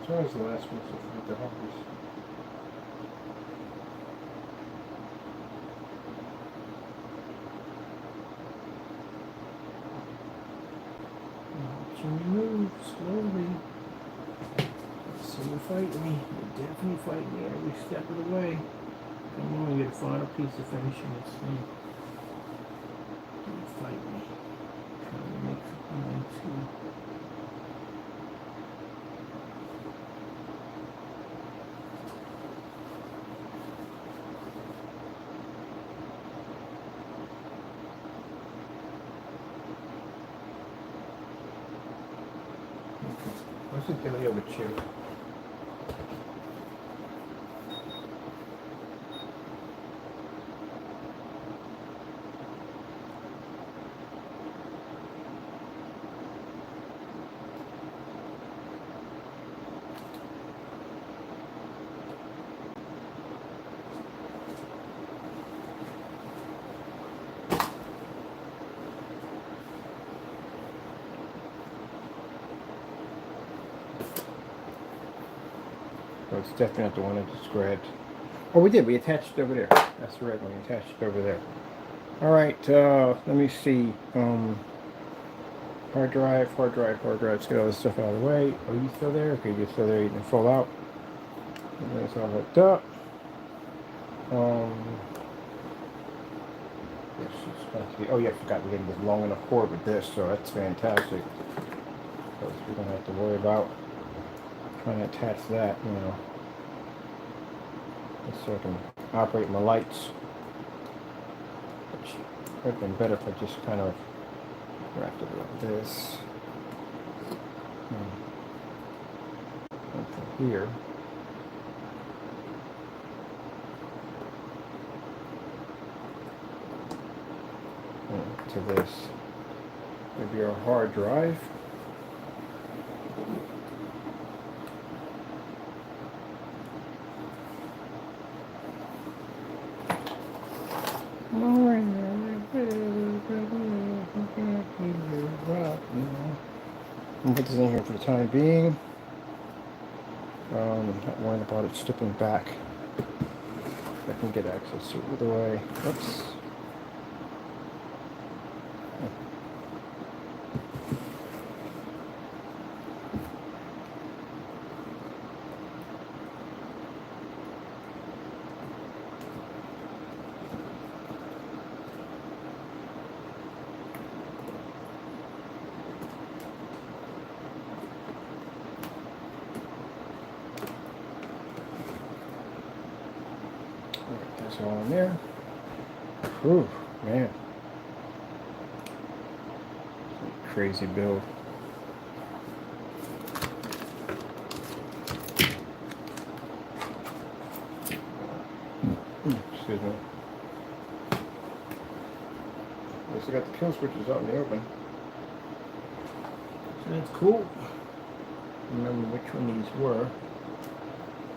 Speaker 1: So always the last one to feed the hoppers. Watch me move slowly. So you fight me. You definitely fight me every step of the way. I'm going to get a final piece of finishing this thing. Don't fight me. Trying to make something into. What's the deal with you? Oh, it's definitely not the one I just grabbed. Oh, we did. We attached it over there. That's the red one. We attached it over there. All right. Let me see. Hard drive. Let's get all this stuff out of the way. Are you still there? Okay, you're still there. You can fall out. And that's all hooked up. This is supposed to be. Oh yeah, I forgot. We're getting a long enough cord with this, so that's fantastic. So we don't have to worry about trying to attach that, you know, just so I can operate my lights, which would have been better if I just kind of wrapped it like this. And from here, to this, maybe our hard drive. I'll put this in here for the time being. Not worrying about it slipping back. I can get access to it either way. Oops. That's all in there. Whew, man. Crazy build. Excuse me. At least I got the kill switches out in the open. So that's cool. Remember which one these were.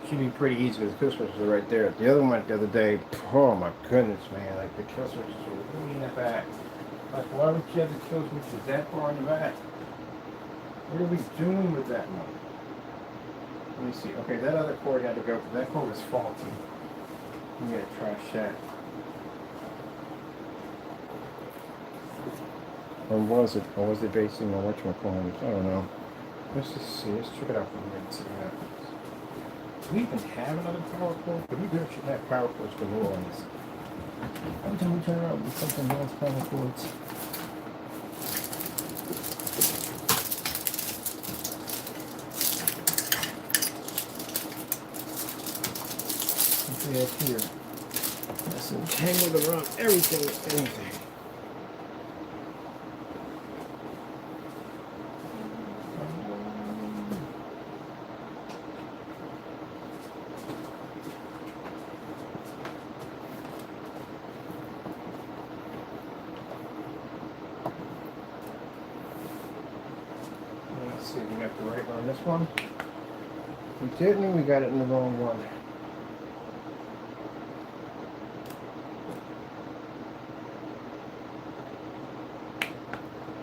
Speaker 1: Should be pretty easy because the kill switches are right there. The other one the other day, oh my goodness, man, like the kill switches were really in the back. Like, why would you have the kill switches that far in the back? What are we doing with that one? Let me see. Okay, that other cord had to go. That cord was faulty. I'm gonna trash that. Or was it? Or was it basing on whatchamacallits? I don't know. Let's just see. Let's check it out from here and see what happens. Do we even have another power cord? But we really should have power cords galore on this. Every time we turn around, we something else power cords. What we have here? That's entangled around everything. Let's see, we got the right one on this one. We didn't, we got it in the wrong one.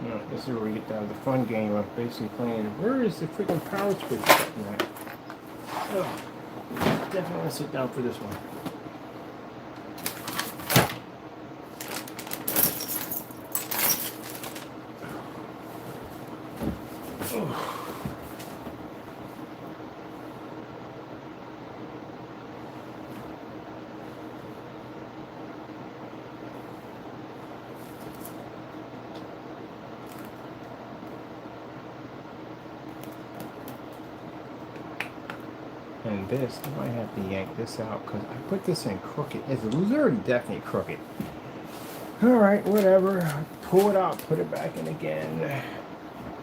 Speaker 1: No, this is where we get down to the fun game of basically playing. Where is the freaking power switch button at? Oh, definitely want to sit down for this one. and this, I might have to yank this out because I put this in crooked. It's literally definitely crooked. Alright, whatever. Pull it out, put it back in again.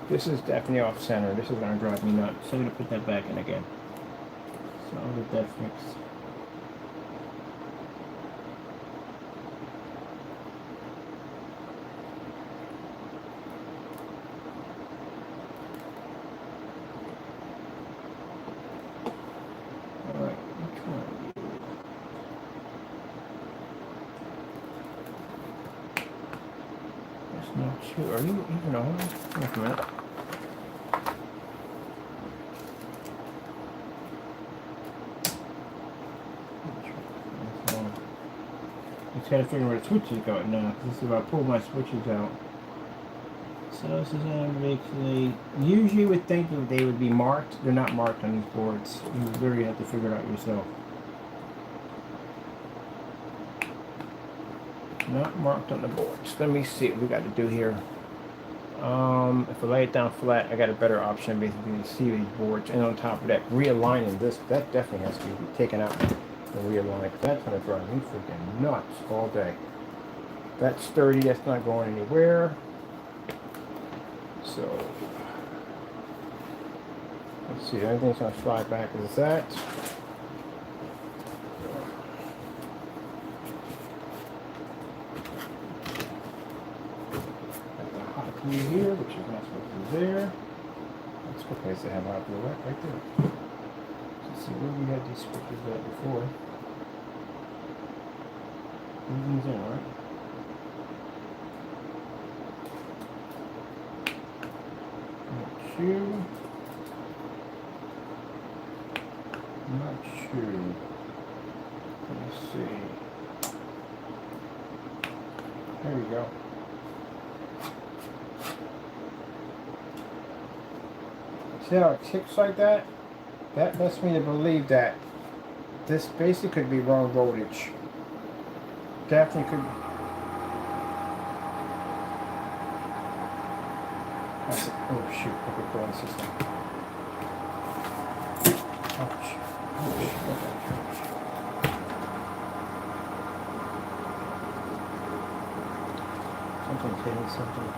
Speaker 1: This is definitely off center. This is going to drive me nuts. So I'm going to put that back in again. So I'll get that fixed. Are you even on? Wait a minute. Just gotta figure where the switches go now. This is about pull my switches out. So this is basically. Usually you would think that they would be marked. They're not marked on these boards. You literally have to figure it out yourself. Not marked on the boards. Let me see what we got to do here. If I lay it down flat, I got a better option basically to see these boards. And on top of that, realigning this, that definitely has to be taken out and realigned. That's going to drive me freaking nuts all day. That's sturdy, that's not going anywhere. So, let's see, everything's going to slide back as that. Here, which is not supposed to be there. That's a good place to have hot glue right there. Let's see where we had these switches at before. Everything's in, right? Not sure. Let me see. There we go. See how it ticks like that? That lets me to believe that this basically could be wrong voltage. Definitely could. Oh shoot, I could go on the system. Ouch. Ouch. Something's hitting something.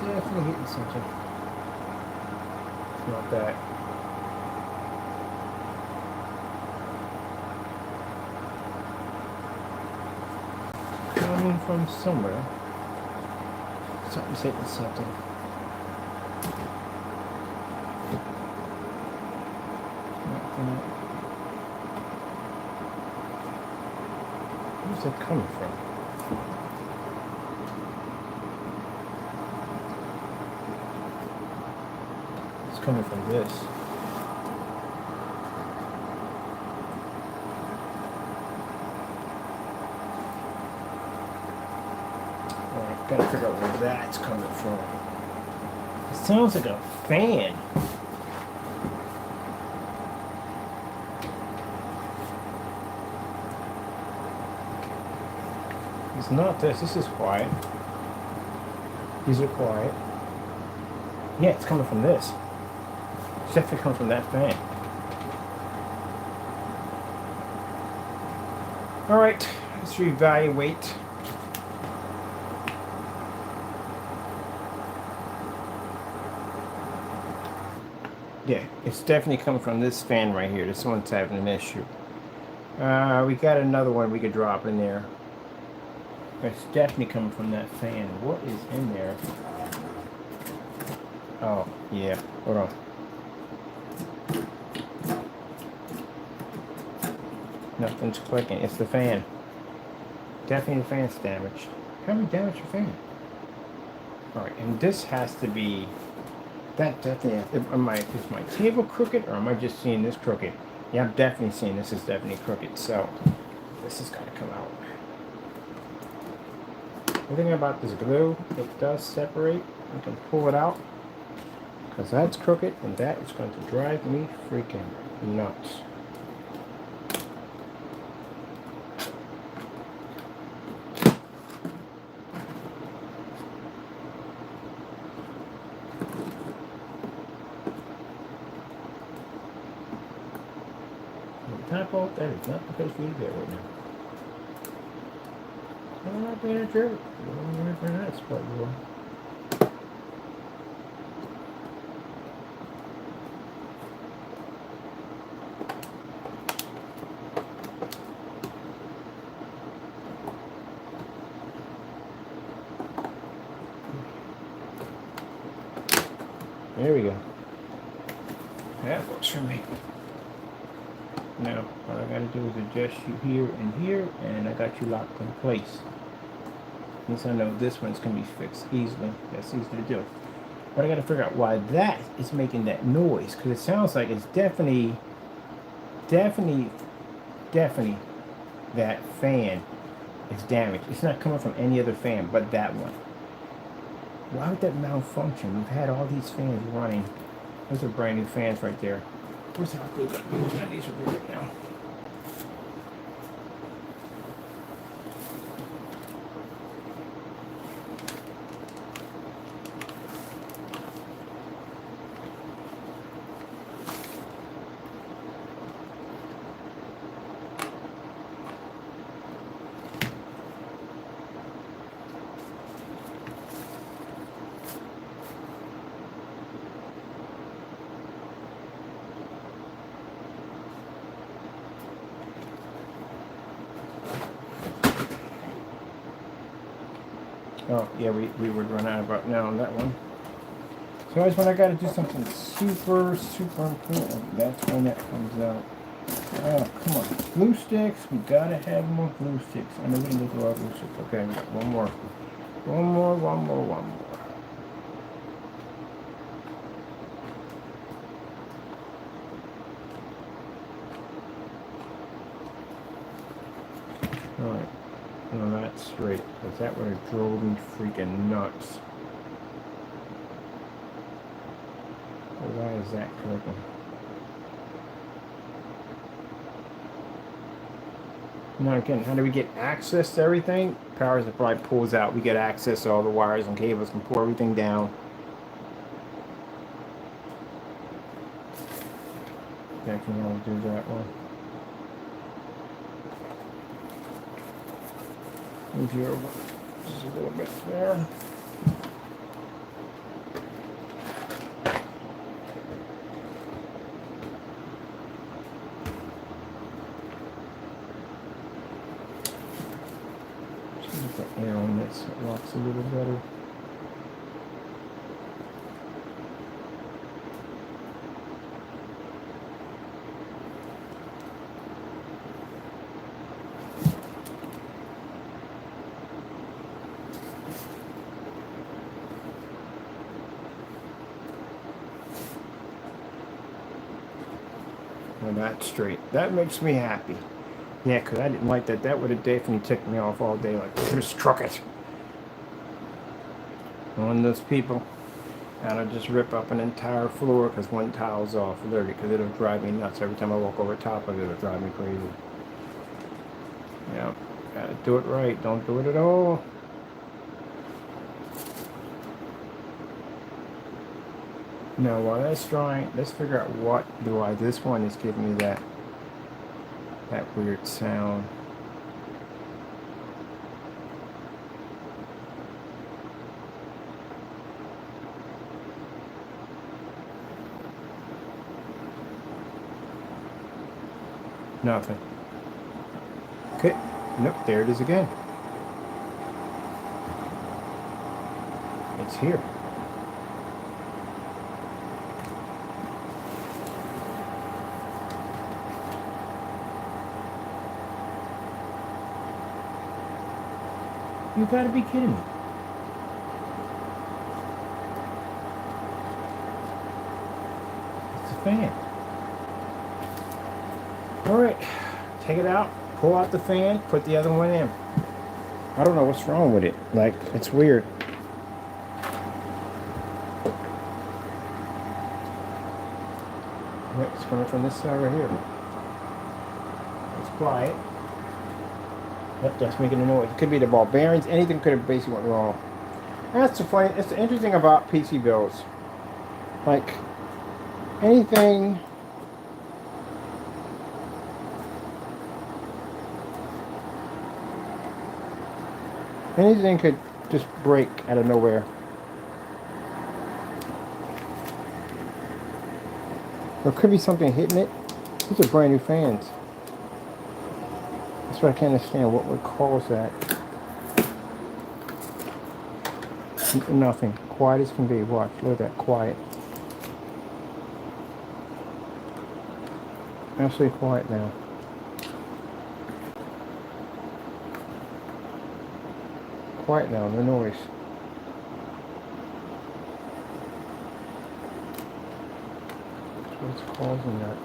Speaker 1: Definitely hitting something. It's not that. Coming from somewhere. Something's hitting something. Where's that coming from? Coming from this. Alright, gotta figure out where that's coming from. It sounds like a fan. It's not this. This is quiet. These are quiet. Yeah, it's coming from this. Definitely comes from that fan. Alright, let's reevaluate. Yeah, it's definitely coming from this fan right here. This one's having an issue. We got another one we could drop in there. It's definitely coming from that fan. What is in there? Oh, yeah. Hold on. Nothing's clicking. It's the fan. Definitely the fan's damaged. How do we damage your fan? Alright, and this has to be... That definitely... Is my table crooked or am I just seeing this crooked? Yeah, I'm definitely seeing this is definitely crooked. So, this has got to come out. The thing about this glue, it does separate. I can pull it out. Because that's crooked and that is going to drive me freaking nuts. fault. That is not the place for you to get right now. I'm not being a jerk. You're not being nice, but you are. There we go. That works for me. Now, what I gotta do is adjust you here and here, and I got you locked in place. Since I know this one's gonna be fixed easily, that's easy to do. But I gotta figure out why that is making that noise, because it sounds like it's definitely that fan is damaged. It's not coming from any other fan but that one. Why would that malfunction? We've had all these fans running. Those are brand new fans right there. Where's how good these are right now? Oh, yeah, we would run out about now on that one. So always when I gotta do something super important, that's when that comes out. Oh, come on. Glue sticks, we gotta have more glue sticks. I know we can do all glue sticks. Okay, we got one more. One more. Alright. No, that's straight, because that would have drove me freaking nuts. Why is that clicking? Now again, how do we get access to everything? Power supply pulls out, we get access to all the wires and cables, can pull everything down. I can only do that one. Move you over just a little bit there. Just put air on this so it locks a little better. Well, that's straight. That makes me happy. Yeah, because I didn't like that. That would have definitely ticked me off all day. Like, just struck it. One of those people, I'll just rip up an entire floor because one tile's off, literally, because it'll drive me nuts. Every time I walk over top of it, it'll drive me crazy. Yeah, gotta do it right. Don't do it at all. Now, while that's drying, let's figure out why this one is giving me that weird sound. Nothing. Okay. Nope, there it is again. It's here. You gotta be kidding me. It's a fan. Alright, take it out, pull out the fan, put the other one in. I don't know what's wrong with it. Like, it's weird. It's coming from this side right here. Let's apply it. Yep, that's making a noise. It could be the ball bearings. Anything could have basically went wrong. That's the funny. It's the interesting about PC builds. Like anything Anything could just break out of nowhere. There could be something hitting it. These are brand new fans. That's what I can't understand. What would cause that? Nothing. Quiet as can be. Watch. Look at that. Quiet. Absolutely quiet now. Quiet now. No noise. That's what's causing that.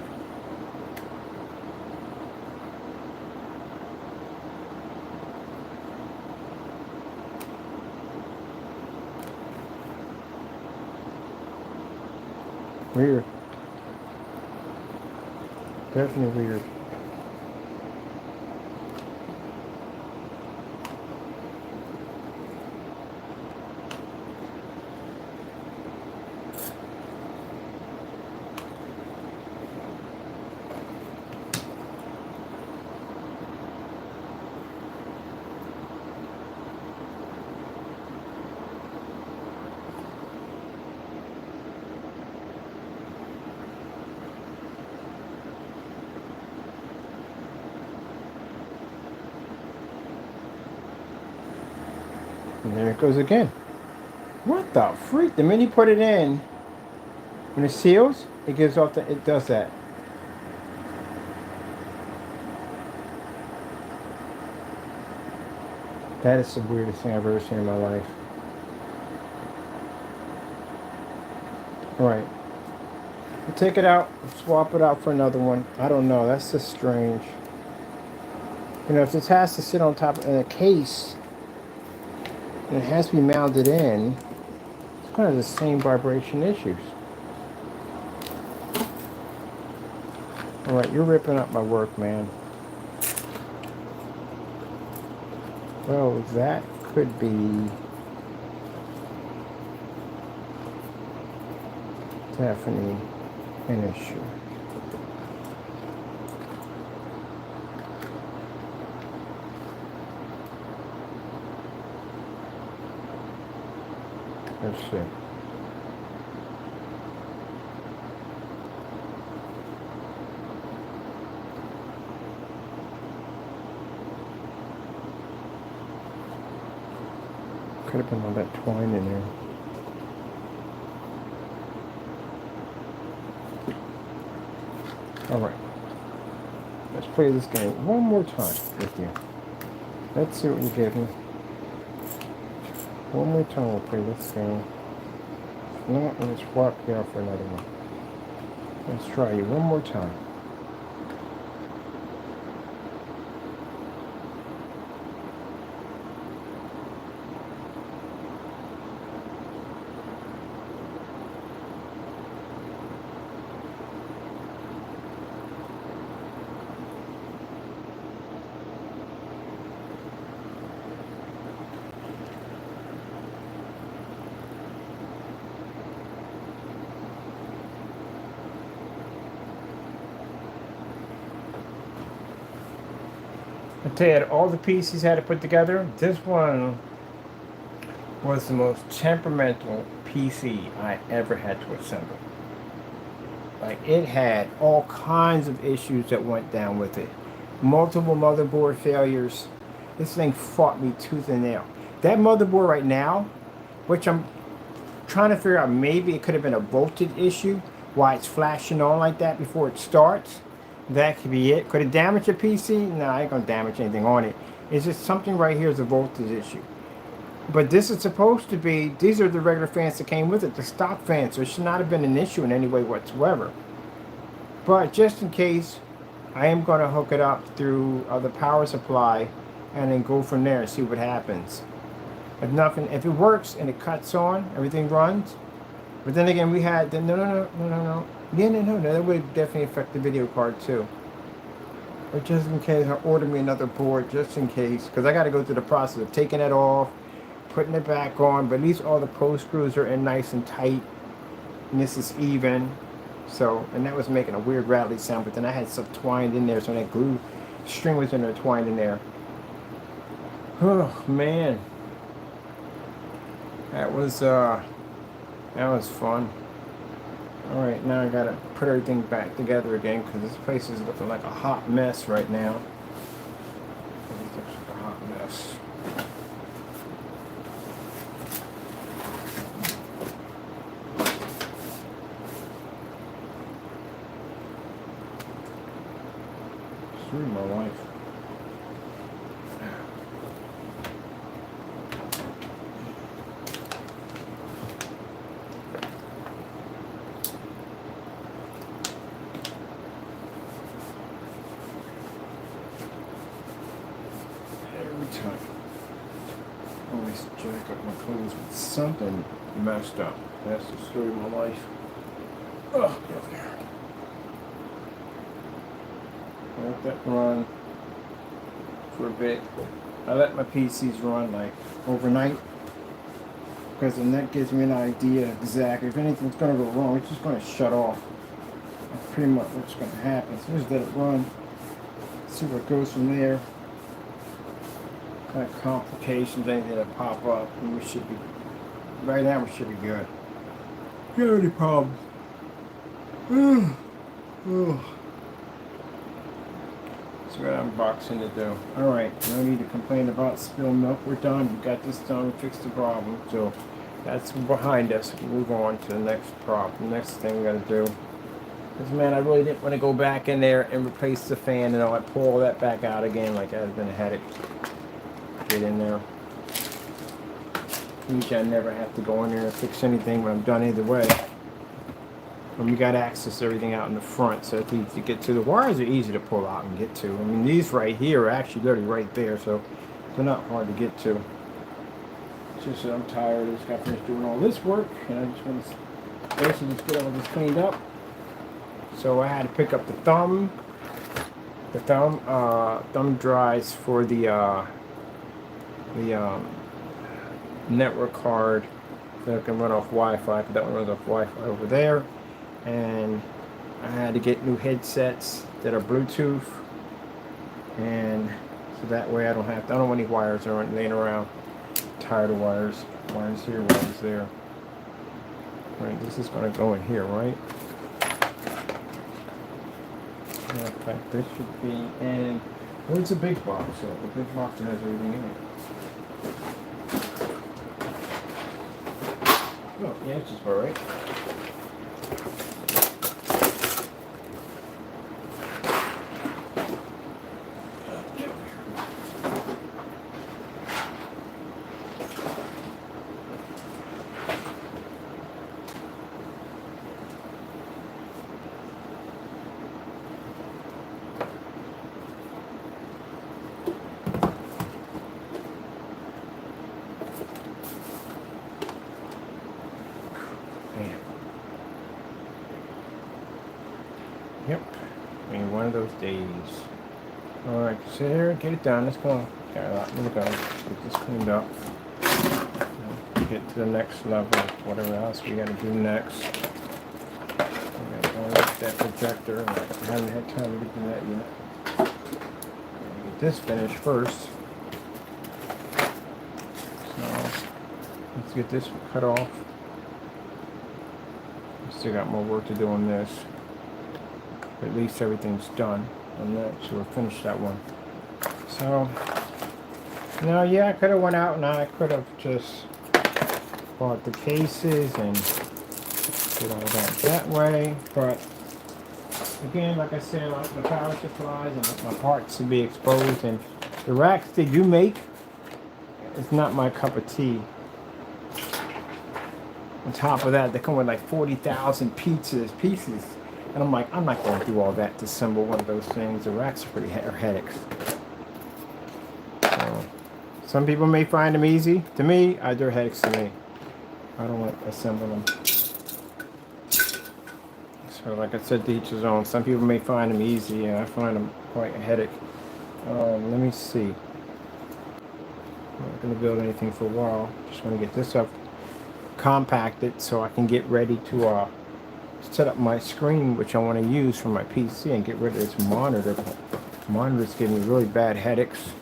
Speaker 1: Weird. Definitely weird. And there it goes again. What the freak? The minute you put it in, when it seals, it gives off the, it does that. That is the weirdest thing I've ever seen in my life. Alright. We'll take it out, swap it out for another one. I don't know, that's just strange. You know, if this has to sit on top of a case, and it has to be mounted in, it's kind of the same vibration issues. Alright, you're ripping up my work, man. Well, that could be definitely an issue. Let's see. Could have been all that twine in there. Alright. Let's play this game one more time with you. Let's see what you give me. One more time we'll play this game. No, let's swap you out for another one. Let's try you one more time. I tell you, all the pieces had to put together. This one was the most temperamental PC I ever had to assemble. Like, it had all kinds of issues that went down with it. Multiple motherboard failures. This thing fought me tooth and nail. That motherboard right now, which I'm trying to figure out, maybe it could have been a voltage issue, why it's flashing on like that before it starts. That could be it. Could it damage a PC? No, I ain't gonna damage anything on it. It's just something right here is a voltage issue. But this is supposed to be, these are the regular fans that came with it, the stock fans, so it should not have been an issue in any way whatsoever. But just in case, I am gonna hook it up through the power supply and then go from there and see what happens. If nothing, if it works and it cuts on, everything runs. But then again, we had the no. Yeah, no, that would definitely affect the video card too. But just in case, I order me another board just in case, because I got to go through the process of taking it off, putting it back on. But at least all the post screws are in nice and tight, and this is even. So, and that was making a weird rattly sound. But then I had stuff twined in there, so that glue string was in there twined in there. Oh man. That was fun. All right, now I gotta put everything back together again because this place is looking like a hot mess right now. It looks like a hot mess. Screw my life. Time. Always jack up my clothes with something messed up. That's the story of my life. Oh, get over there. I let that run for a bit. I let my PCs run like overnight because then that gives me an idea exactly if anything's going to go wrong. It's just going to shut off. That's pretty much what's going to happen. So just let it run. See what goes from there. Kind of complications, anything that pop up, and we should be, right now we should be good. Got any problems? So we got unboxing to do. Alright, no need to complain about spilled milk. We're done. We got this done. We fixed the problem. So that's behind us. We move on to the next problem. The next thing we got to do. Because, man, I really didn't want to go back in there and replace the fan and all that, pull all that back out again. Like that has been a headache. Get in there. Usually I never have to go in there and fix anything when I'm done either way. And we got access to everything out in the front, so it's easy to get to. The wires are easy to pull out and get to. I mean, these right here are actually literally right there, so they're not hard to get to. It's just that I'm tired. I just got finished doing all this work, and I just want to basically just get all this cleaned up. So I had to pick up the thumb. The thumb drives for the network card that can run off Wi-Fi, but that one runs off Wi-Fi over there. And I had to get new headsets that are Bluetooth, and so that way I don't want any wires laying around. I'm tired of wires here, wires there. Right, this is going to go in here, right? In fact, this should be in. Where's the big box? So the big box has everything in it. Oh, yeah, it's just all right. Yep, I mean, one of those days. Alright, sit here and get it done. Let's go. Got a lot more to go. Get this cleaned up. Get to the next level. Whatever else we gotta do next. We gotta go with that projector. I haven't had time to do that yet. Get this finished first. So, let's get this cut off. Still got more work to do on this. At least everything's done on that, so we'll finish that one. So, now, yeah, I could have went out and I could have just bought the cases and did all that way, but again, like I said, I like the power supplies and my parts to be exposed, and the racks that you make is not my cup of tea. On top of that, they come with like 40,000 pieces. And I'm like, I'm not going to do all that to assemble one of those things. The racks are pretty headaches. So, some people may find them easy. To me, they're headaches to me. I don't want to assemble them. So, like I said, to each his own. Some people may find them easy, and I find them quite a headache. Let me see. I'm not going to build anything for a while. Just want to get this up compacted so I can get ready to set up my screen, which I want to use for my PC, and get rid of this monitor. The monitor's giving me really bad headaches.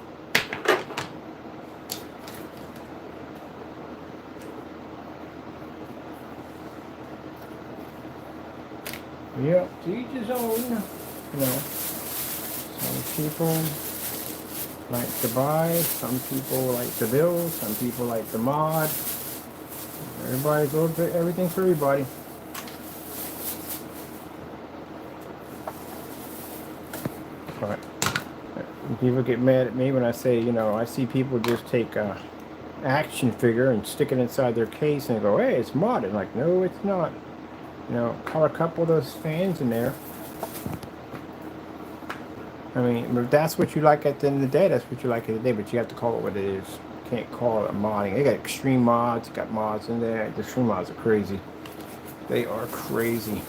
Speaker 1: Yep, to each his own. You know, some people like to buy, some people like to build, some people like to mod. Everybody's a little bit, everything for everybody. But people get mad at me when I say, you know, I see people just take a action figure and stick it inside their case and go, hey, it's modded. Like, no, it's not. You know, color a couple of those fans in there. I mean, if that's what you like at the end of the day, that's what you like at the day, but you have to call it what it is. You can't call it a modding. They got extreme mods, got mods in there. The extreme mods are crazy. They are crazy.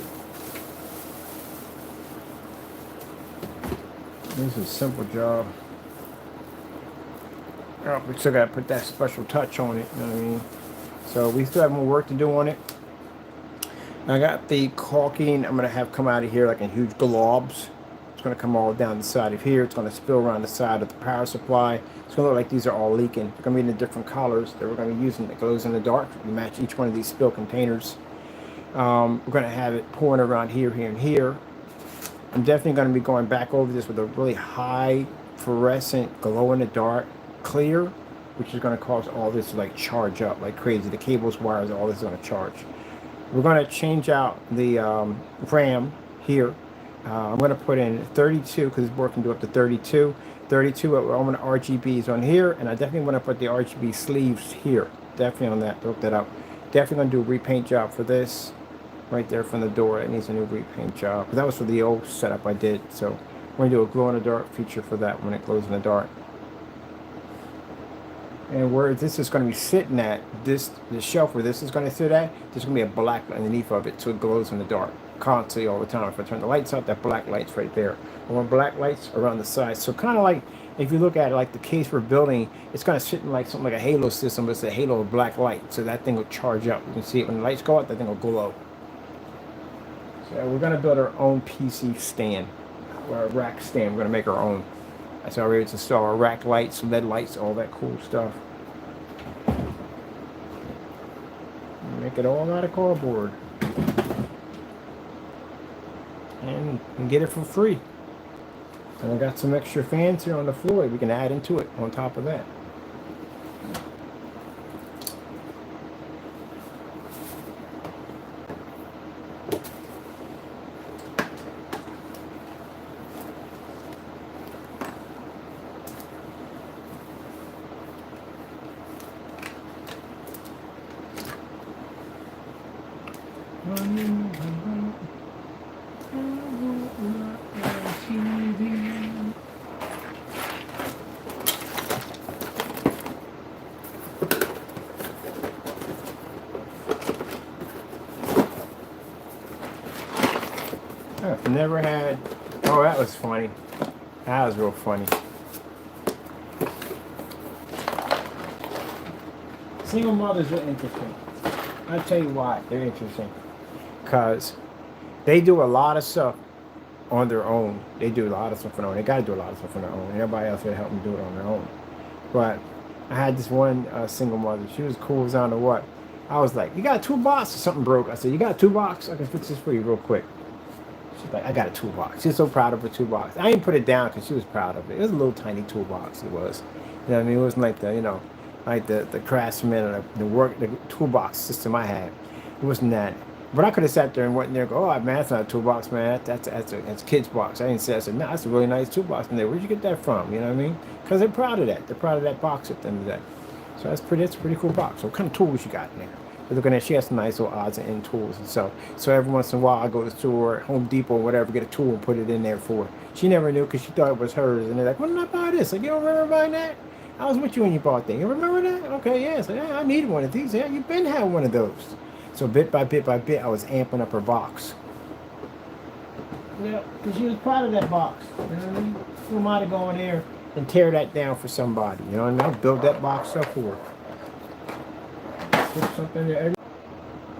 Speaker 1: This is a simple job. Oh, we still got to put that special touch on it, you know what I mean? So we still have more work to do on it. I got the caulking I'm going to have come out of here like in huge globs. It's going to come all down the side of here. It's going to spill around the side of the power supply. It's going to look like these are all leaking. They're going to be in the different colors that we're going to be using that glows in the dark to match each one of these spill containers. We're going to have it pouring around here, here, and here. I'm definitely going to be going back over this with a really high fluorescent glow in the dark clear, which is going to cause all this to like charge up like crazy. The cables, wires, all this is going to charge. We're going to change out the RAM here. I'm going to put in 32 because it's working to up to 32. 32, I want RGBs on here, and I definitely want to put the RGB sleeves here. Definitely on that, hook that up. Definitely going to do a repaint job for this. Right there from the door, it needs a new repaint job. That was for the old setup I did. So I'm going to do a glow in the dark feature for that when it glows in the dark. And where this is going to be sitting at, the shelf where this is going to sit at, there's going to be a black underneath of it so it glows in the dark constantly all the time. If I turn the lights out, that black light's right there. I want black lights around the sides. So kind of like, if you look at it like the case we're building, it's going to sit in like something like a halo system, but it's a halo of black light. So that thing will charge up. You can see it when the lights go out, that thing will glow. So we're going to build our own PC stand, or a rack stand. We're going to make our own. That's how we're going to install our rack lights, LED lights, all that cool stuff. Make it all out of cardboard. And get it for free. And I got some extra fans here on the floor we can add into it on top of that. I've never had, oh, that was funny. That was real funny. Single mothers are interesting. I'll tell you why they're interesting. Because they do a lot of stuff on their own. They do a lot of stuff on their own. They got to do a lot of stuff on their own. Everybody else will help them do it on their own. But I had this one single mother. She was cool as I don't know what. I was like, you got a toolbox or something broke? I said, you got a toolbox? I can fix this for you real quick. She's like, I got a toolbox. She's so proud of her toolbox. I didn't put it down because she was proud of it. It was a little tiny toolbox. It was. You know what I mean? It wasn't like the, you know, like the Craftsman or the toolbox system I had. It wasn't that. But I could have sat there and went in there and go, oh, man, that's not a toolbox, man. That's a kid's box. I didn't say, I said, no, that's a really nice toolbox in there. Where'd you get that from? You know what I mean? Because they're proud of that. They're proud of that box at the end of the day. So that's a pretty cool box. So what kind of tools you got in there? But looking at, she has some nice little odds and end tools. And so every once in a while I go to the store, Home Depot, or whatever, get a tool and put it in there for her. She never knew because she thought it was hers. And they're like, when did I buy this? Like, you don't remember buying that? I was with you when you bought that. You remember that? Okay, yeah. So yeah, I needed one of these. Yeah, you've been having one of those. So bit by bit by bit, I was amping up her box. Yeah, because she was proud of that box. You know what I mean? Who am I to go in there and tear that down for somebody? You know what I mean? I'll build that box up for her. Put something there.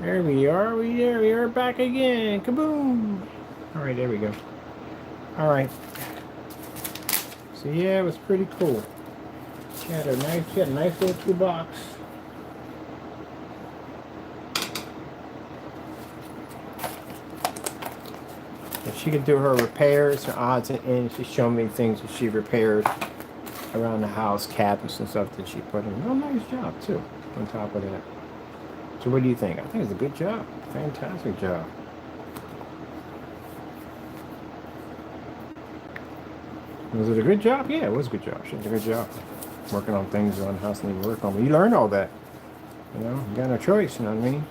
Speaker 1: There we are. We are back again. Kaboom! All right, there we go. All right. So yeah, it was pretty cool. She had a nice little toolbox. And she can do her repairs, her odds and ends. She's shown me things that she repaired around the house, cabinets and stuff that she put in. Oh, nice job too, on top of that. So what do you think? I think it's a good job. Fantastic job. Was it a good job? Yeah, it was a good job. She did a good job. Working on things around the house and work on. But you learn all that. You know, you got no choice, you know what I mean?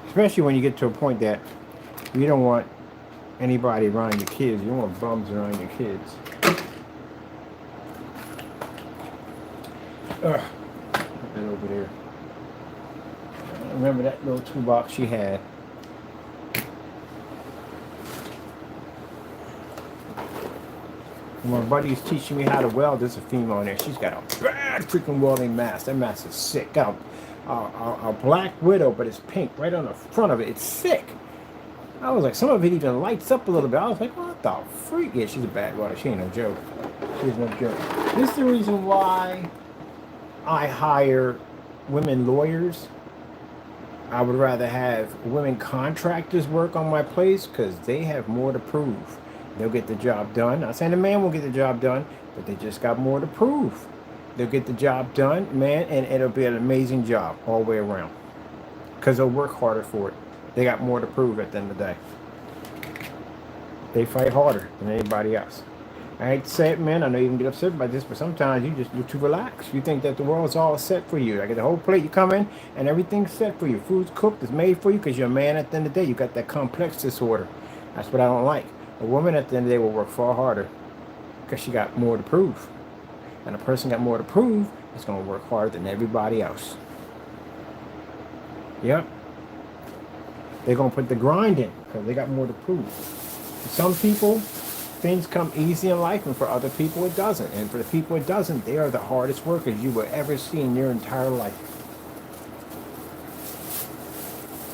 Speaker 1: Especially when you get to a point that you don't want anybody around your kids. You don't want bums around your kids. Ugh. Put that over there. I remember that little toolbox she had. My buddy's teaching me how to weld. There's a female in there. She's got a bad freaking welding mask. That mask is sick. Got a black widow, but it's pink right on the front of it. It's sick. I was like, some of it even lights up a little bit. I was like, what the freak? Yeah, she's a bad welder. She ain't no joke. She's no joke. This is the reason why I hire women lawyers. I would rather have women contractors work on my place because they have more to prove. They'll get the job done. Not saying the man will get the job done, but they just got more to prove. They'll get the job done, man, and it'll be an amazing job all the way around. Because they'll work harder for it. They got more to prove at the end of the day. They fight harder than anybody else. I hate to say it, man. I know you can get upset by this, but sometimes you're too relaxed. You think that the world's all set for you. I get the whole plate. You come in, and everything's set for you. Food's cooked. It's made for you because you're a man at the end of the day. You got that complex disorder. That's what I don't like. A woman at the end of the day will work far harder because she got more to prove. And a person got more to prove is going to work harder than everybody else. Yep. They're going to put the grind in because they got more to prove. For some people, things come easy in life, and for other people, it doesn't. And for the people it doesn't, they are the hardest workers you will ever see in your entire life.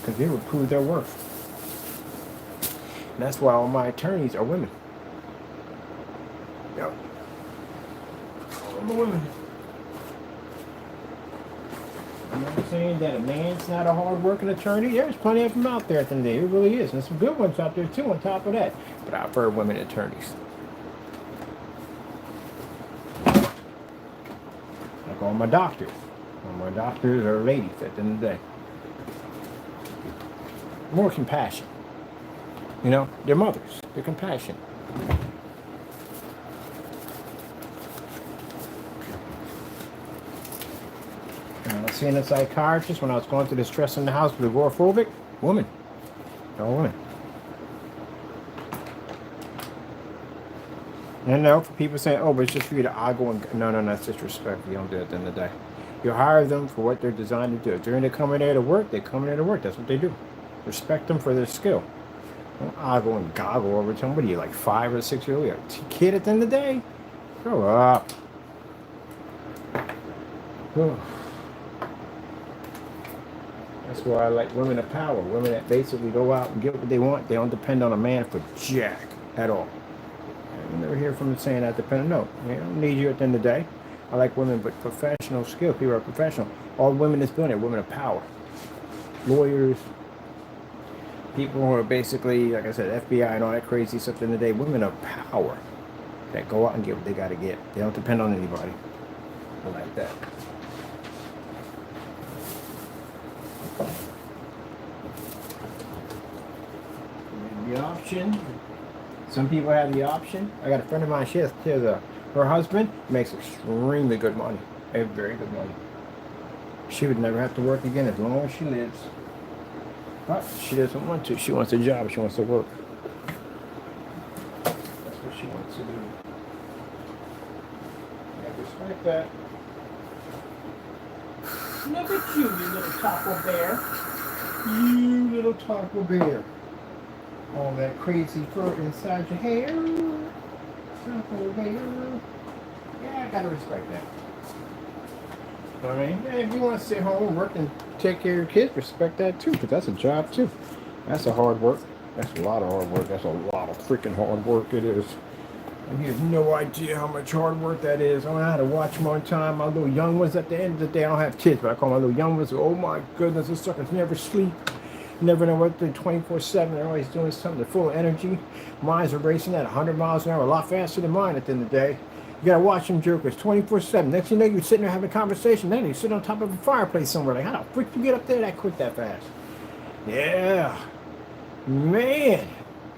Speaker 1: Because they will prove their worth. And that's why all my attorneys are women. Yep. All the women. I'm not saying that a man's not a hard-working attorney. There's plenty of them out there at the end of the day. It really is. And some good ones out there, too, on top of that. But I prefer women attorneys. Like all my doctors. All my doctors are ladies at the end of the day. More compassion. You know, they're mothers. They're compassionate. I was seeing a psychiatrist when I was going through the stress in the house with agoraphobic. Woman. All women. And no, for people saying, oh, but it's just for you to argue and... No, that's disrespectful. You don't do it at the end of the day. You hire them for what they're designed to do. If they're coming there to work, they come in there to work. That's what they do. Respect them for their skill. Don't ogle and goggle over time. What are you, like 5 or 6 years old? You're a kid at the end of the day? Grow up. That's why I like women of power. Women that basically go out and get what they want. They don't depend on a man for jack at all. You never hear from them saying that dependent. No, they don't need you at the end of the day. I like women with professional skill. People are professional. All women that's doing it, women of power. Lawyers. People who are basically, like I said, FBI and all that crazy stuff in the day. Women of power that go out and get what they got to get. They don't depend on anybody. I like that. The option. Some people have the option. I got a friend of mine. She has her husband makes extremely good money. Very good money. She would never have to work again as long as she lives. But she doesn't want to. She wants a job. She wants to work. That's what she wants to do. I respect that. Look at you, you little taco bear. You little taco bear. All that crazy fur inside your hair. Taco bear. Yeah, I gotta respect that. I mean, yeah, if you want to sit home, work, and take care of your kids, respect that too, because that's a job too. That's a hard work. That's a lot of hard work. That's a lot of freaking hard work it is. And you have no idea how much hard work that is. I had to watch them one time. My little young ones at the end of the day, I don't have kids, but I call my little young ones, oh my goodness, those suckers never sleep. You never know what they're 24/7. They're always doing something. They're full of energy. Minds are racing at 100 miles an hour, a lot faster than mine at the end of the day. You gotta watch them jokers 24/7. Next thing you know, you're sitting there having a conversation. Then you sit on top of a fireplace somewhere. Like, how the frick you get up there that quick, that fast? Yeah, man.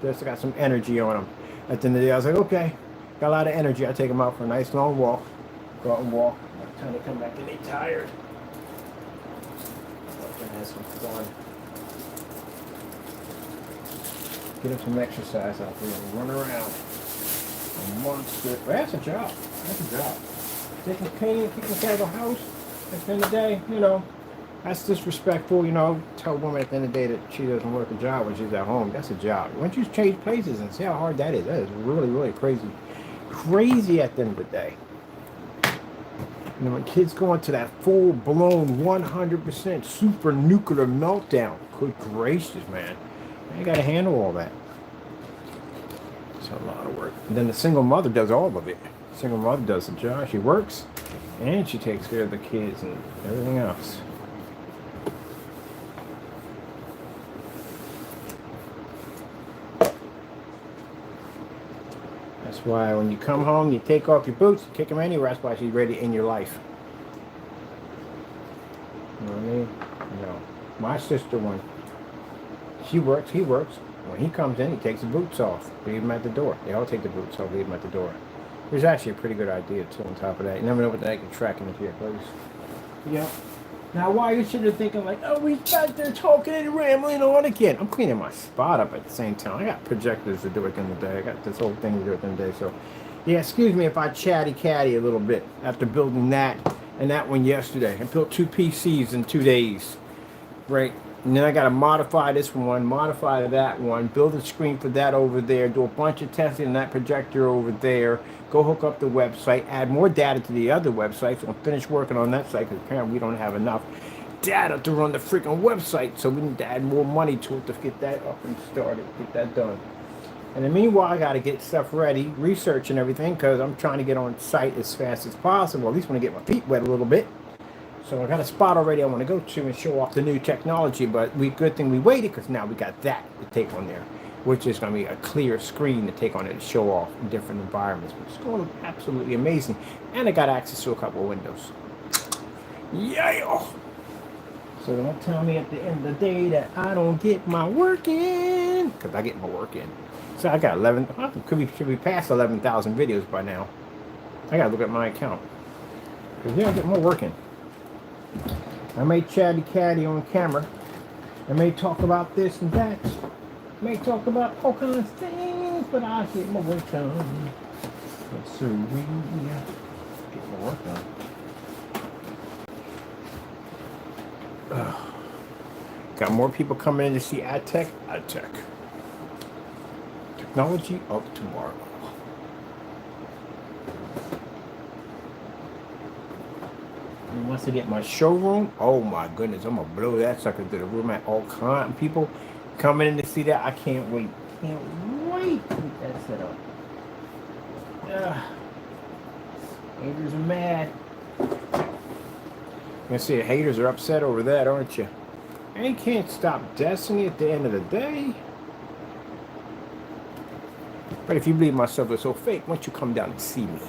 Speaker 1: Just got some energy on them. At the end of the day, I was like, okay, got a lot of energy. I take them out for a nice long walk. Go out and walk. By the time they come back, and they tired. Have some fun. Get them some exercise out there and run around. A monster. Well, that's a job. That's a job. Taking care of the house at the end of the day, you know, that's disrespectful. You know, tell a woman at the end of the day that she doesn't work a job when she's at home. That's a job. Once you change places and see how hard that is really, really crazy. Crazy at the end of the day. You know, when kids go into that full-blown 100% super nuclear meltdown, good gracious, man. You got to handle all that. It's a lot of work. And then the single mother does all of it. The single mother does the job. She works, and she takes care of the kids and everything else. That's why when you come home, you take off your boots, kick them anywhere. That's why she's ready in your life. You know what I mean? You know, my sister, when she works, he works. When he comes in, he takes the boots off, leave them at the door. They all take the boots off, leave them at the door. There's actually a pretty good idea, too, on top of that. You never know what they can track into your place. Yep. Now, why you sitting there thinking like, oh, we got there talking and rambling on again? I'm cleaning my spot up at the same time. I got projectors to do at the end of the day. I got this whole thing to do at the end of the day. So, yeah, excuse me if I chatty-catty a little bit after building that and that one yesterday. I built 2 PCs in 2 days, right? And then I got to modify this one, modify that one, build a screen for that over there, do a bunch of testing on that projector over there, go hook up the website, add more data to the other website, so I'm finished working on that site because apparently we don't have enough data to run the freaking website, so we need to add more money to it to get that up and started, get that done. And then meanwhile, I got to get stuff ready, research and everything, because I'm trying to get on site as fast as possible, at least want to get my feet wet a little bit. So I got a spot already I want to go to and show off the new technology, but good thing we waited because now we got that to take on there, which is going to be a clear screen to take on it to show off in different environments, which is going to look absolutely amazing. And I got access to a couple of windows. Yeah! So don't tell me at the end of the day that I don't get my work in, because I get my work in. So I got 11, should be past 11,000 videos by now. I got to look at my account. Because yeah, I get more work in. I may chatty-catty on camera. I may talk about this and that. I may talk about all kinds of things, but I get my work done. So we get my work done. Got more people coming in to see AdTech. Technology of tomorrow. And once I get my showroom, oh my goodness, I'm gonna blow that sucker to the room. At all kinds of people coming in to see that. I can't wait. Can't wait to get that set up. Haters are mad. I see haters are upset over that, aren't you? And you can't stop Destiny at the end of the day. But if you believe my stuff is so fake, why don't you come down and see me?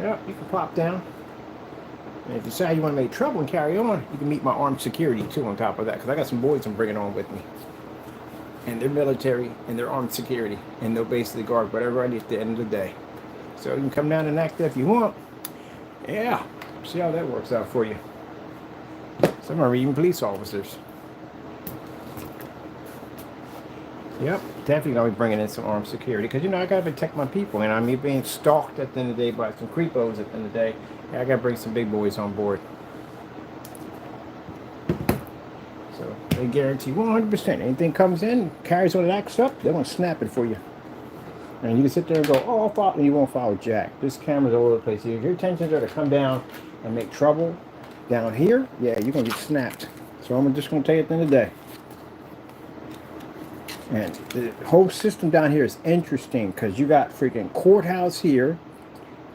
Speaker 1: Yeah, you can pop down. And if you decide you want to make trouble and carry on, you can meet my armed security too on top of that. Because I got some boys I'm bringing on with me. And they're military and they're armed security. And they'll basically guard whatever I need at the end of the day. So you can come down and act if you want. Yeah, see how that works out for you. Some are even police officers. Yep, definitely gonna be bringing in some armed security because you know I gotta protect my people, and I'm being stalked at the end of the day by some creepos at the end of the day. Yeah, I gotta bring some big boys on board. So they guarantee 100%. Anything comes in, carries on and acts up, they're gonna snap it for you. And you can sit there and go, oh, I'll follow, and you won't follow Jack. This camera's all over the place. If your intentions are to come down and make trouble down here, yeah, you're gonna get snapped. So I'm just gonna tell you at the end of the day. And the whole system down here is interesting because you got freaking courthouse here,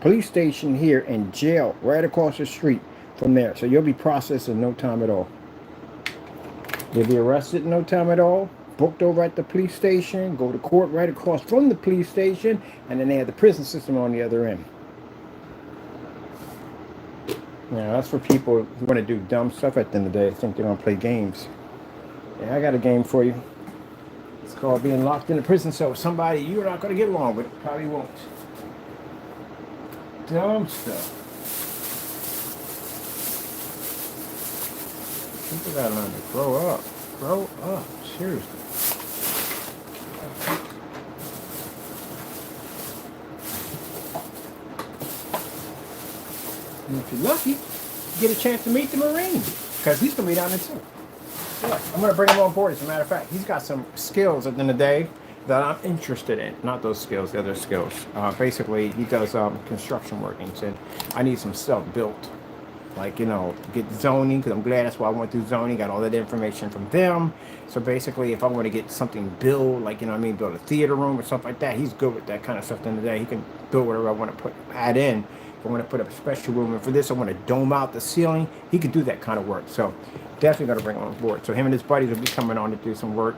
Speaker 1: police station here, and jail right across the street. from there. So you'll be processed in no time at all. You'll be arrested in no time at all, booked over at the police station, go to court right across from the police station, and then they have the prison system on the other end. Now, that's for people who want to do dumb stuff at the end of the day. I think they're going to play games. Yeah, I got a game for you. It's called being locked in a prison cell with somebody you're not going to get along with. Probably won't. Dumb stuff. People got to learn to grow up. Grow up. Seriously. And if you're lucky, you get a chance to meet the Marine, because he's going to be down there too. Yeah, I'm going to bring him on board. As a matter of fact, he's got some skills at the end of the day that I'm interested in. Not those skills, the other skills. Basically, he does construction work, and he said, I need some stuff built. Like, you know, get zoning, because I'm glad that's why I went through zoning, got all that information from them. So basically, if I want to get something built, like, you know what I mean, build a theater room or something like that, he's good with that kind of stuff at the end of the day. He can build whatever I want to add in. If I want to put up a special room, and for this I want to dome out the ceiling, he can do that kind of work. So definitely going to bring him on board. So him and his buddies will be coming on to do some work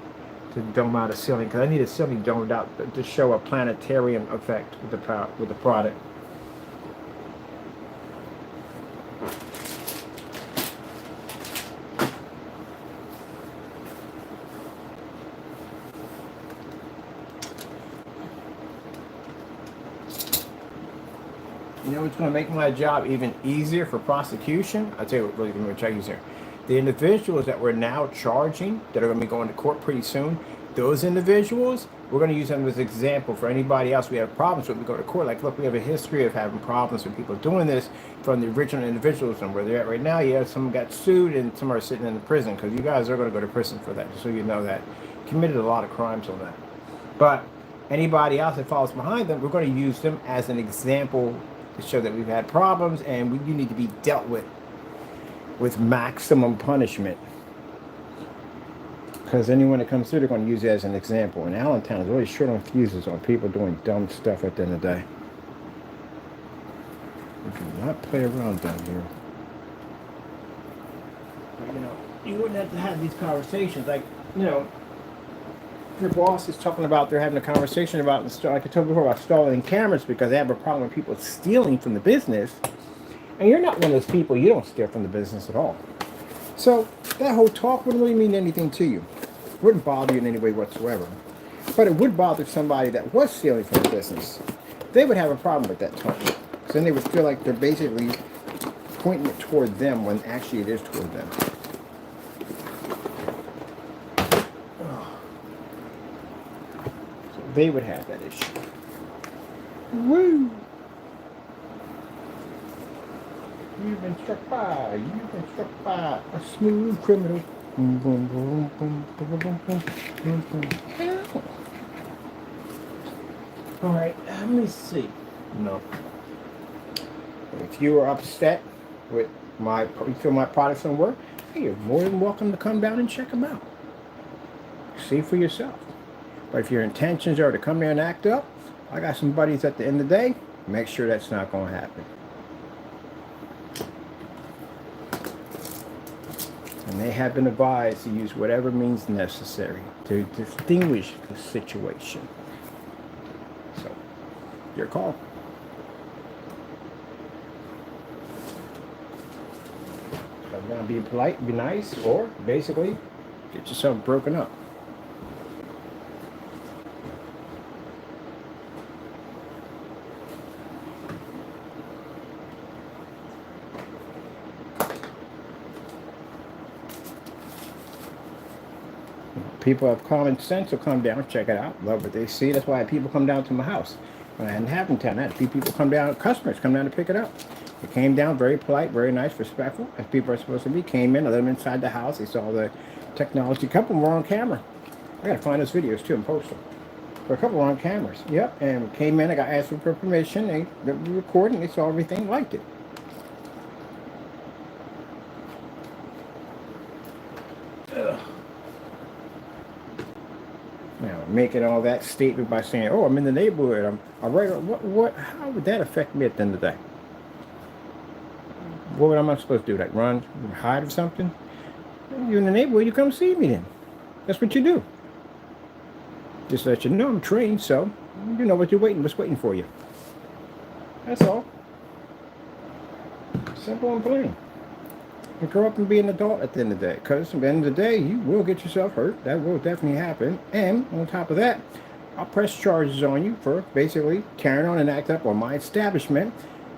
Speaker 1: to dome out a ceiling, because I need a ceiling domed out to show a planetarium effect with the product. You know what's going to make my job even easier for prosecution? I'll tell you what really going to make my job easier. The individuals that we're now charging, that are going to be going to court pretty soon, those individuals, we're going to use them as an example for anybody else we have problems with. We go to court, like, look, we have a history of having problems with people doing this from the original individuals, and where they're at right now. Yeah, some got sued and some are sitting in the prison, because you guys are going to go to prison for that, just so you know that. Committed a lot of crimes on that. But anybody else that falls behind them, we're going to use them as an example to show that we've had problems, and you need to be dealt with maximum punishment. Because anyone that comes through, they're going to use it as an example. And Allentown is really short on fuses on people doing dumb stuff at the end of the day. We do not play around down here. But, you know, you wouldn't have to have these conversations. Like, you know, your boss is talking about, they're having a conversation about, like I told you before, about installing cameras because they have a problem with people stealing from the business. And you're not one of those people, you don't steal from the business at all. So that whole talk wouldn't really mean anything to you. It wouldn't bother you in any way whatsoever. But it would bother somebody that was stealing from the business. They would have a problem with that talk. So then they would feel like they're basically pointing it toward them when actually it is toward them. So they would have that issue. Woo! You've been struck by a smooth criminal. All right, let me see. No. If you are upset with you feel my products don't work, hey, you're more than welcome to come down and check them out. See for yourself. But if your intentions are to come there and act up, I got some buddies at the end of the day, make sure that's not going to happen. And they have been advised to use whatever means necessary to distinguish the situation. So, your call. So now be polite, be nice, or basically get yourself broken up. People have common sense will come down, check it out, love what they see. That's why people come down to my house. When I hadn't happened to I had people come down, customers come down to pick it up. They came down, very polite, very nice, respectful, as people are supposed to be. Came in, I let them inside the house. They saw the technology. A couple were on camera. I got to find those videos too and post them. But a couple were on cameras. Yep, and came in, I got asked for permission. They were recording, they saw everything, liked it. Ugh. Now, making all that statement by saying, "Oh, I'm in the neighborhood. I'm all right." What? How would that affect me at the end of the day? What am I supposed to do? Like run, hide or something? You're in the neighborhood, you come see me then. That's what you do. Just let you know I'm trained, so you know what's waiting for you. That's all. Simple and plain. And grow up and be an adult at the end of the day. Because at the end of the day, you will get yourself hurt. That will definitely happen. And on top of that, I'll press charges on you for basically carrying on and acting up on my establishment.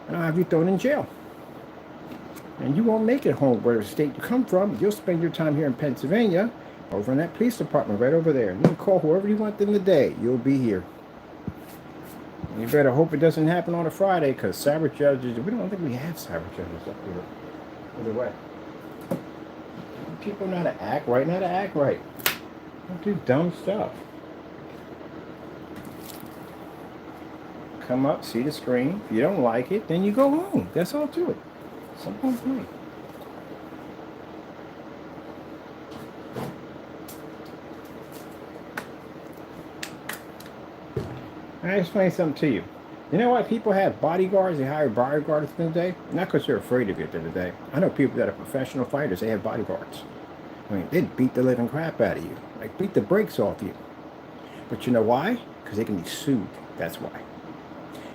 Speaker 1: And I'll have you thrown in jail. And you won't make it home where the state you come from. You'll spend your time here in Pennsylvania, over in that police department right over there. You can call whoever you want in the day. You'll be here. You better hope it doesn't happen on a Friday, because cyber judges, we don't think we have cyber judges up here. Either way. People know how to act right, not to act right. Don't do dumb stuff. Come up, see the screen. If you don't like it, then you go home. That's all to it. Simple and plain. I explain something to you. You know why people have bodyguards? They hire bodyguards in the day? Not because they're afraid of you at the end of the day. I know people that are professional fighters, they have bodyguards. I mean, they'd beat the living crap out of you. Like, beat the brakes off you. But you know why? Because they can be sued. That's why.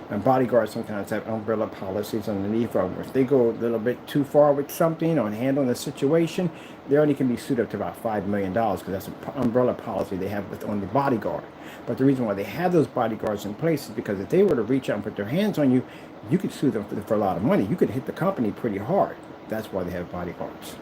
Speaker 1: And bodyguards sometimes have umbrella policies underneath them. If they go a little bit too far with something on handling the situation, they only can be sued up to about $5 million, because that's an umbrella policy they have on the bodyguard. But the reason why they have those bodyguards in place is because if they were to reach out and put their hands on you, you could sue them for a lot of money. You could hit the company pretty hard. That's why they have bodyguards.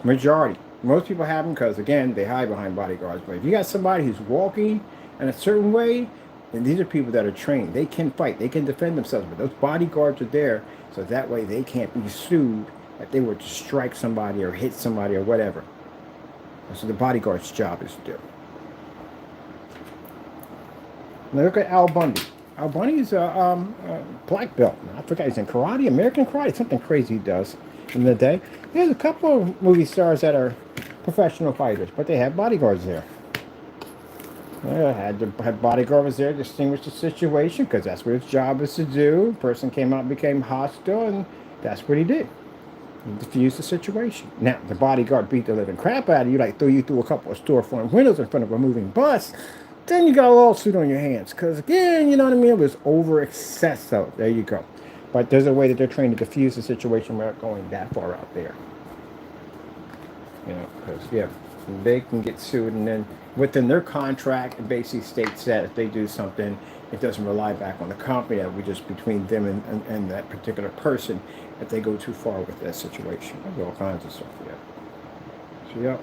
Speaker 1: Majority. Most people have them because, again, they hide behind bodyguards. But if you got somebody who's walking in a certain way, and these are people that are trained. They can fight. They can defend themselves. But those bodyguards are there, so that way they can't be sued if they were to strike somebody or hit somebody or whatever. That's what the bodyguard's job is to do. Now look at Al Bundy. Al Bundy is a black belt. I forgot, he's in karate, American karate, something crazy he does in the day. There's a couple of movie stars that are professional fighters, but they have bodyguards there. Had bodyguards there to distinguish the situation, because that's what his job is to do. Person came out and became hostile, and that's what he did. He diffused the situation. Now, the bodyguard beat the living crap out of you, like threw you through a couple of storefront windows in front of a moving bus. Then you got a lawsuit on your hands, because again, you know what I mean, it was over excess. So there you go. But there's a way that they're trained to diffuse the situation without going that far out there. You know, because yeah, they can get sued, and then within their contract, it basically states that if they do something, it doesn't rely back on the company. That we just between them and that particular person if they go too far with that situation. There's all kinds of stuff. Yeah. So yeah.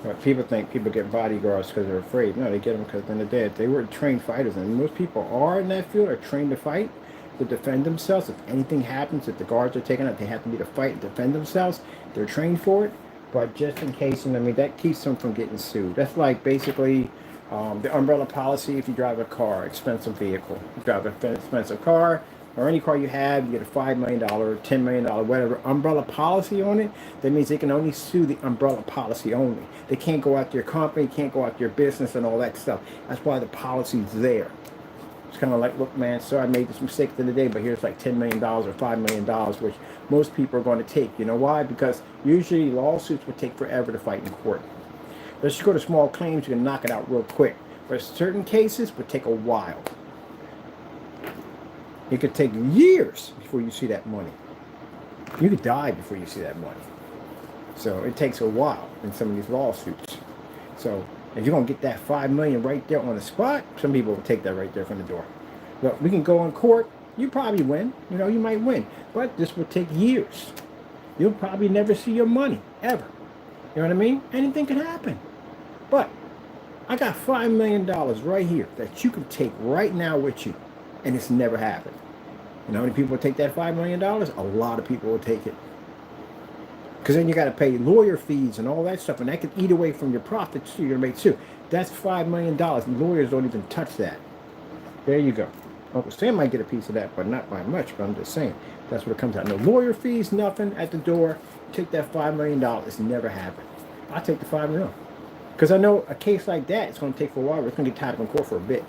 Speaker 1: But people think people get bodyguards because they're afraid. No, they get them because in the day, if they were trained fighters, and most people are in that field, are trained to fight, to defend themselves. If anything happens, if the guards are taken out, they have to be to fight and defend themselves. They're trained for it. But just in case, and I mean, that keeps them from getting sued. That's like basically the umbrella policy if you drive a car, expensive vehicle. You drive an expensive car, or any car you have, you get a $5 million, $10 million, whatever umbrella policy on it. That means they can only sue the umbrella policy only. They can't go after your company, can't go after your business and all that stuff. That's why the policy's there. It's kind of like, look, man, sorry I made this mistake the other day, but here's like $10 million or $5 million, which most people are going to take. You know why? Because usually lawsuits would take forever to fight in court. Let's just go to small claims, you can knock it out real quick. But certain cases would take a while. It could take years before you see that money. You could die before you see that money. So it takes a while in some of these lawsuits. So if you're going to get that $5 million right there on the spot, some people will take that right there from the door. Look, we can go in court. You probably win. You know, you might win. But this will take years. You'll probably never see your money, ever. You know what I mean? Anything can happen. But I got $5 million right here that you can take right now with you. And it's never happened. You know how many people will take that $5 million? A lot of people will take it. Because then you got to pay lawyer fees and all that stuff, and that could eat away from your profits you're going to make too. That's $5 million. Lawyers don't even touch that. There you go. Uncle Sam might get a piece of that, but not by much. But I'm just saying, that's what it comes out. No lawyer fees, nothing at the door. Take that $5 million. It's never happened. I take the $5 million. Because I know a case like that, it's going to take for a while. It's going to get tied up in court for a bit.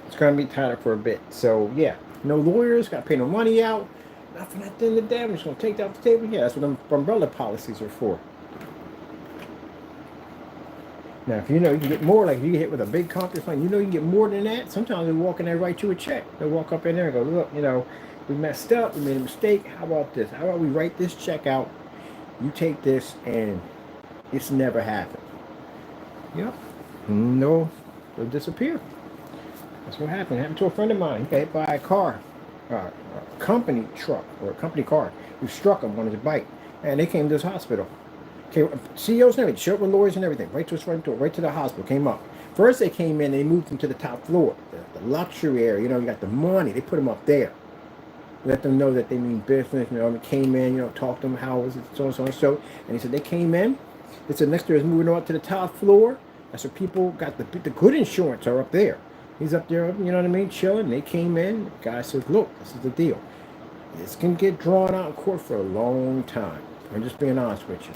Speaker 1: It's going to be tied up for a bit. So, yeah, no lawyers, got to pay no money out. Nothing at the end of the day. I'm just going to take that off the table. Yeah, that's what them umbrella policies are for. Now, if you know you can get more, like if you get hit with a big company, you know you can get more than that. Sometimes they walk in there and write you a check. They'll walk up in there and go, look, you know, we messed up. We made a mistake. How about this? How about we write this check out? You take this and it's never happened. Yep. No, it'll disappear. That's what happened. It happened to a friend of mine. He got hit by a car, a company truck or a company car. Who struck him on his bike. And they came to his hospital. CEOs and everything, showed up with lawyers and everything, right to his front door, right to the hospital, came up. First they came in, they moved him to the top floor, the luxury area, you know, you got the money, they put him up there. Let them know that they mean business, you know, and came in, you know, talked to them, how was it, so and so and so. And he said they came in, they said next door is moving on to the top floor. That's where people got the good insurance are up there. He's up there, you know what I mean, chilling. They came in, the guy says, look, this is the deal. This can get drawn out in court for a long time. I'm just being honest with you.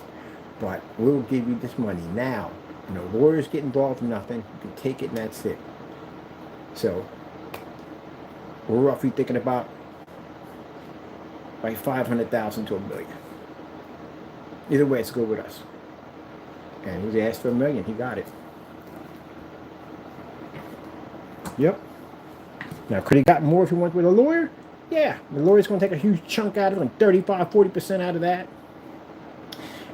Speaker 1: But we'll give you this money now. You know, lawyers get involved in nothing. You can take it and that's it. So, we're roughly thinking about like 500,000 to $1 million. Either way, it's good with us. And he asked for $1 million. He got it. Yep. Now, could he got more if he went with a lawyer? Yeah. The lawyer's going to take a huge chunk out of it, like 35-40% out of that.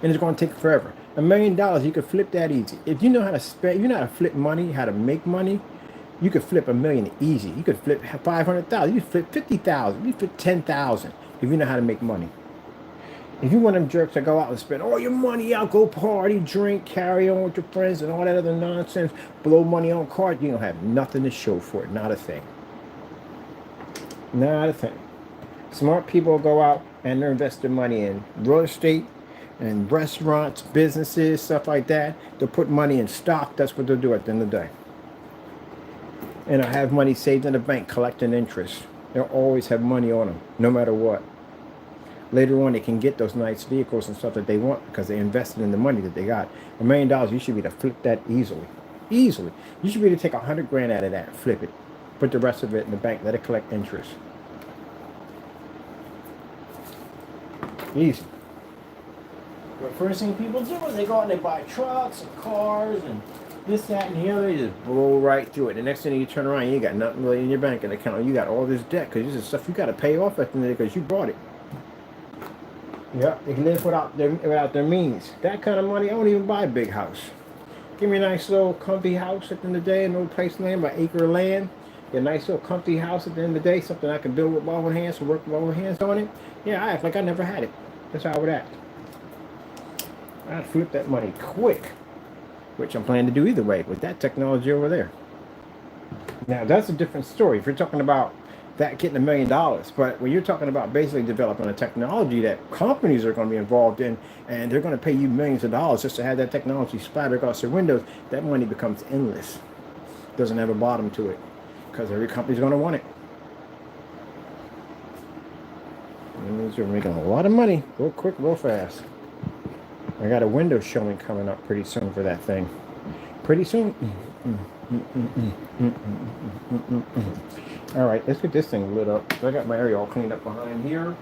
Speaker 1: And it's going to take forever. $1 million, you could flip that easy. If you know how to spend, you know how to flip money, how to make money, you could flip $1 million easy. You could flip 500,000. You could flip 50,000. You could flip 10,000 if you know how to make money. If you want them jerks to go out and spend all your money out, go party, drink, carry on with your friends and all that other nonsense, blow money on cards, you don't have nothing to show for it. Not a thing. Not a thing. Smart people go out and they invest their money in real estate, and restaurants, businesses, stuff like that. They'll put money in stock. That's what they'll do at the end of the day. And they'll have money saved in the bank collecting interest. They'll always have money on them, no matter what. Later on, they can get those nice vehicles and stuff that they want because they invested in the money that they got. $1 million, you should be able to flip that easily. Easily. You should be able to take 100 grand out of that, flip it. Put the rest of it in the bank, let it collect interest. Easy. But first thing people do is they go out and they buy trucks and cars and this, that, and the other. They just blow right through it. The next thing you turn around, you got nothing really in your bank account. You got all this debt because this is stuff you got to pay off at the end of the day because you bought it. Yep, they can live without their means. That kind of money, I won't even buy a big house. Give me a nice little comfy house at the end of the day, an old place of land, by acre of land. Get a nice little comfy house at the end of the day, something I can build with my own hands and work with my own hands on it. Yeah, I act like I never had it. That's how I would act. I'd flip that money quick, which I'm planning to do either way with that technology over there. Now, that's a different story. If you're talking about that getting $1 million, but when you're talking about basically developing a technology that companies are going to be involved in, and they're going to pay you millions of dollars just to have that technology splatter across their windows, that money becomes endless. Doesn't have a bottom to it, because every company's going to want it. That means you're making a lot of money, real quick, real fast. I got a window showing coming up pretty soon for that thing. Pretty soon. All right, let's get this thing lit up. So I got my area all cleaned up behind here.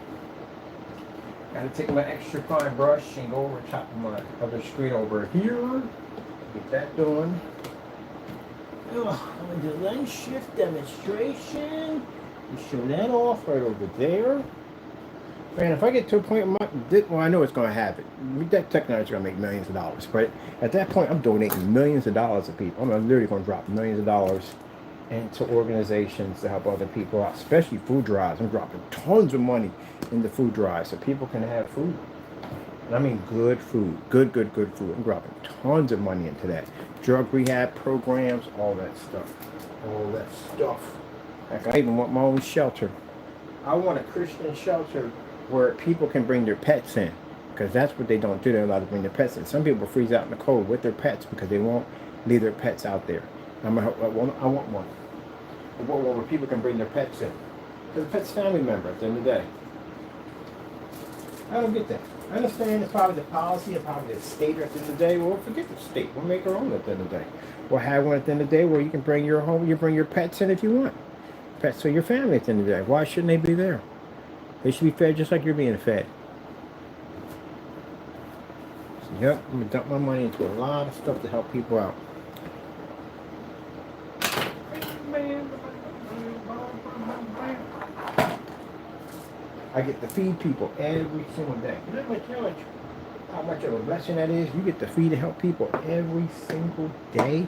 Speaker 1: Got to take my extra fine brush and go over top of my other screen over here. Get that done. I'm going to do lens shift demonstration. We show that off right over there. Man, if I get to a point, well, I know it's going to happen. That technology is going to make millions of dollars. But at that point, I'm donating millions of dollars to people. I'm literally going to drop millions of dollars into organizations to help other people out, especially food drives. I'm dropping tons of money into food drives so people can have food. And I mean good food. Good food. I'm dropping tons of money into that. Drug rehab programs, all that stuff. All that stuff. Heck, I even want my own shelter. I want a Christian shelter where people can bring their pets in, because that's what they don't do. They're allowed to bring their pets in. Some people freeze out in the cold with their pets because they won't leave their pets out there. I want one. I want one where people can bring their pets in, because the pet's family member at the end of the day. I don't get that. I understand it's probably the policy of probably the state at the end of the day. Well, forget the state. We'll make our own at the end of the day. We'll have one at the end of the day where you can bring your home, you bring your pets in if you want. Pets for your family at the end of the day. Why shouldn't they be there? They should be fed just like you're being fed. So, yep, I'm going to dump my money into a lot of stuff to help people out. I get to feed people every single day. You know how much of a blessing that is? You get to feed and help people every single day.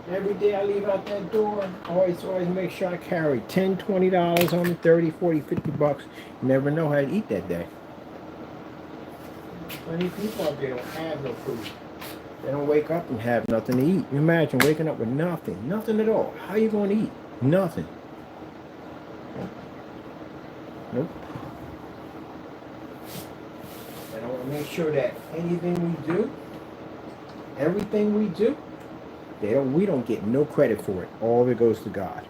Speaker 1: Every day I leave out that door, always make sure I carry $10, $20 on me, 30, 40, 50 bucks. You never know how to eat that day. Plenty of people out there don't have no food. They don't wake up and have nothing to eat. You imagine waking up with nothing, nothing at all. How are you going to eat? Nothing. Nope. And I want to make sure that anything we do, everything we do, we don't get no credit for it. All of it goes to God.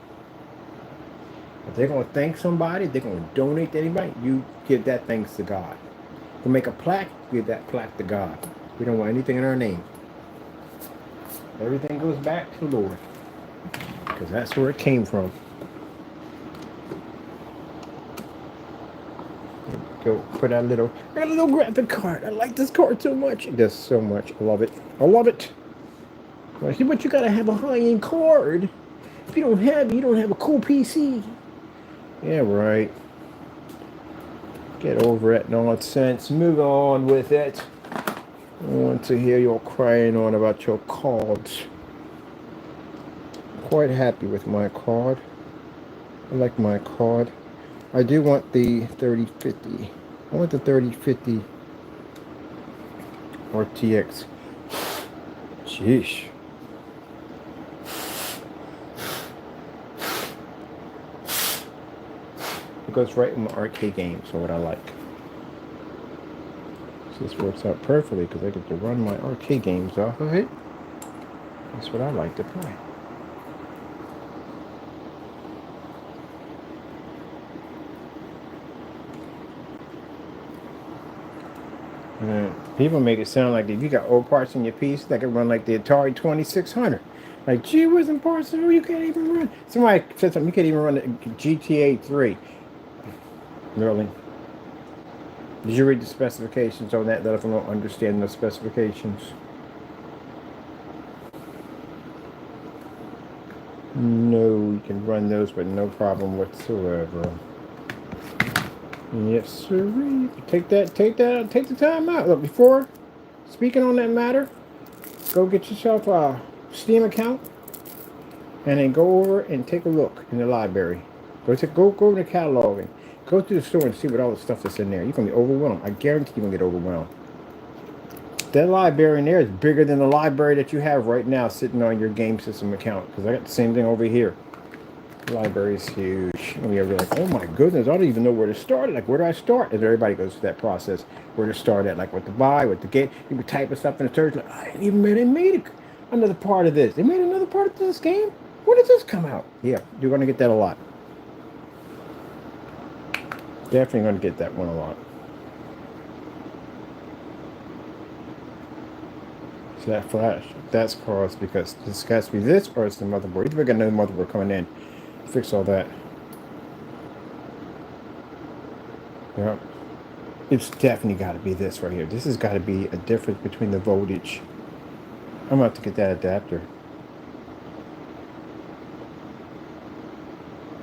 Speaker 1: If they're going to thank somebody, they're going to donate to anybody, you give that thanks to God. If you make a plaque, give that plaque to God. We don't want anything in our name. Everything goes back to the Lord. Because that's where it came from. Go put out I got a little graphic card. I like this card so much. It does so much. I love it. I love it. But you gotta have a high-end card. If you don't have it, you don't have a cool PC. Yeah, right. Get over that nonsense. Move on with it. I want to hear you all crying on about your cards. I'm quite happy with my card. I like my card. I do want the 3050. I want the 3050 RTX. Sheesh. It goes right in my arcade games, so what I like. So this works out perfectly because I get to run my arcade games off of it. That's what I like to play. People make it sound like if you got old parts in your piece, that could run like the Atari 2600. Like, gee whiz and parts, no, you can't even run. Somebody said something, you can't even run the GTA 3. Really? Did you read the specifications on that? That if I don't understand the specifications. No, you can run those with no problem whatsoever. Yes, sir. Take the time out. Look, before speaking on that matter, go get yourself a Steam account and then go over and take a look in the library. Go over the catalog and go to the store and see what all the stuff that's in there. You're gonna be overwhelmed. I guarantee you're gonna get overwhelmed. That library in there is bigger than the library that you have right now sitting on your game system account. Because I got the same thing over here. The library is huge. And you're like, oh my goodness, I don't even know where to start. Like, where do I start? And everybody goes through that process. Where to start at, like what to buy, what to get. You can type stuff in the search. Like, I didn't even know they made another part of this. They made another part of this game? When did this come out? Yeah, you're going to get that a lot. Definitely going to get that one a lot. So that flash, that's caused because this has to be this or it's the motherboard. Either we got another motherboard coming in. Fix all that. Yeah. It's definitely got to be this right here. This has got to be a difference between the voltage. I'm about to get that adapter.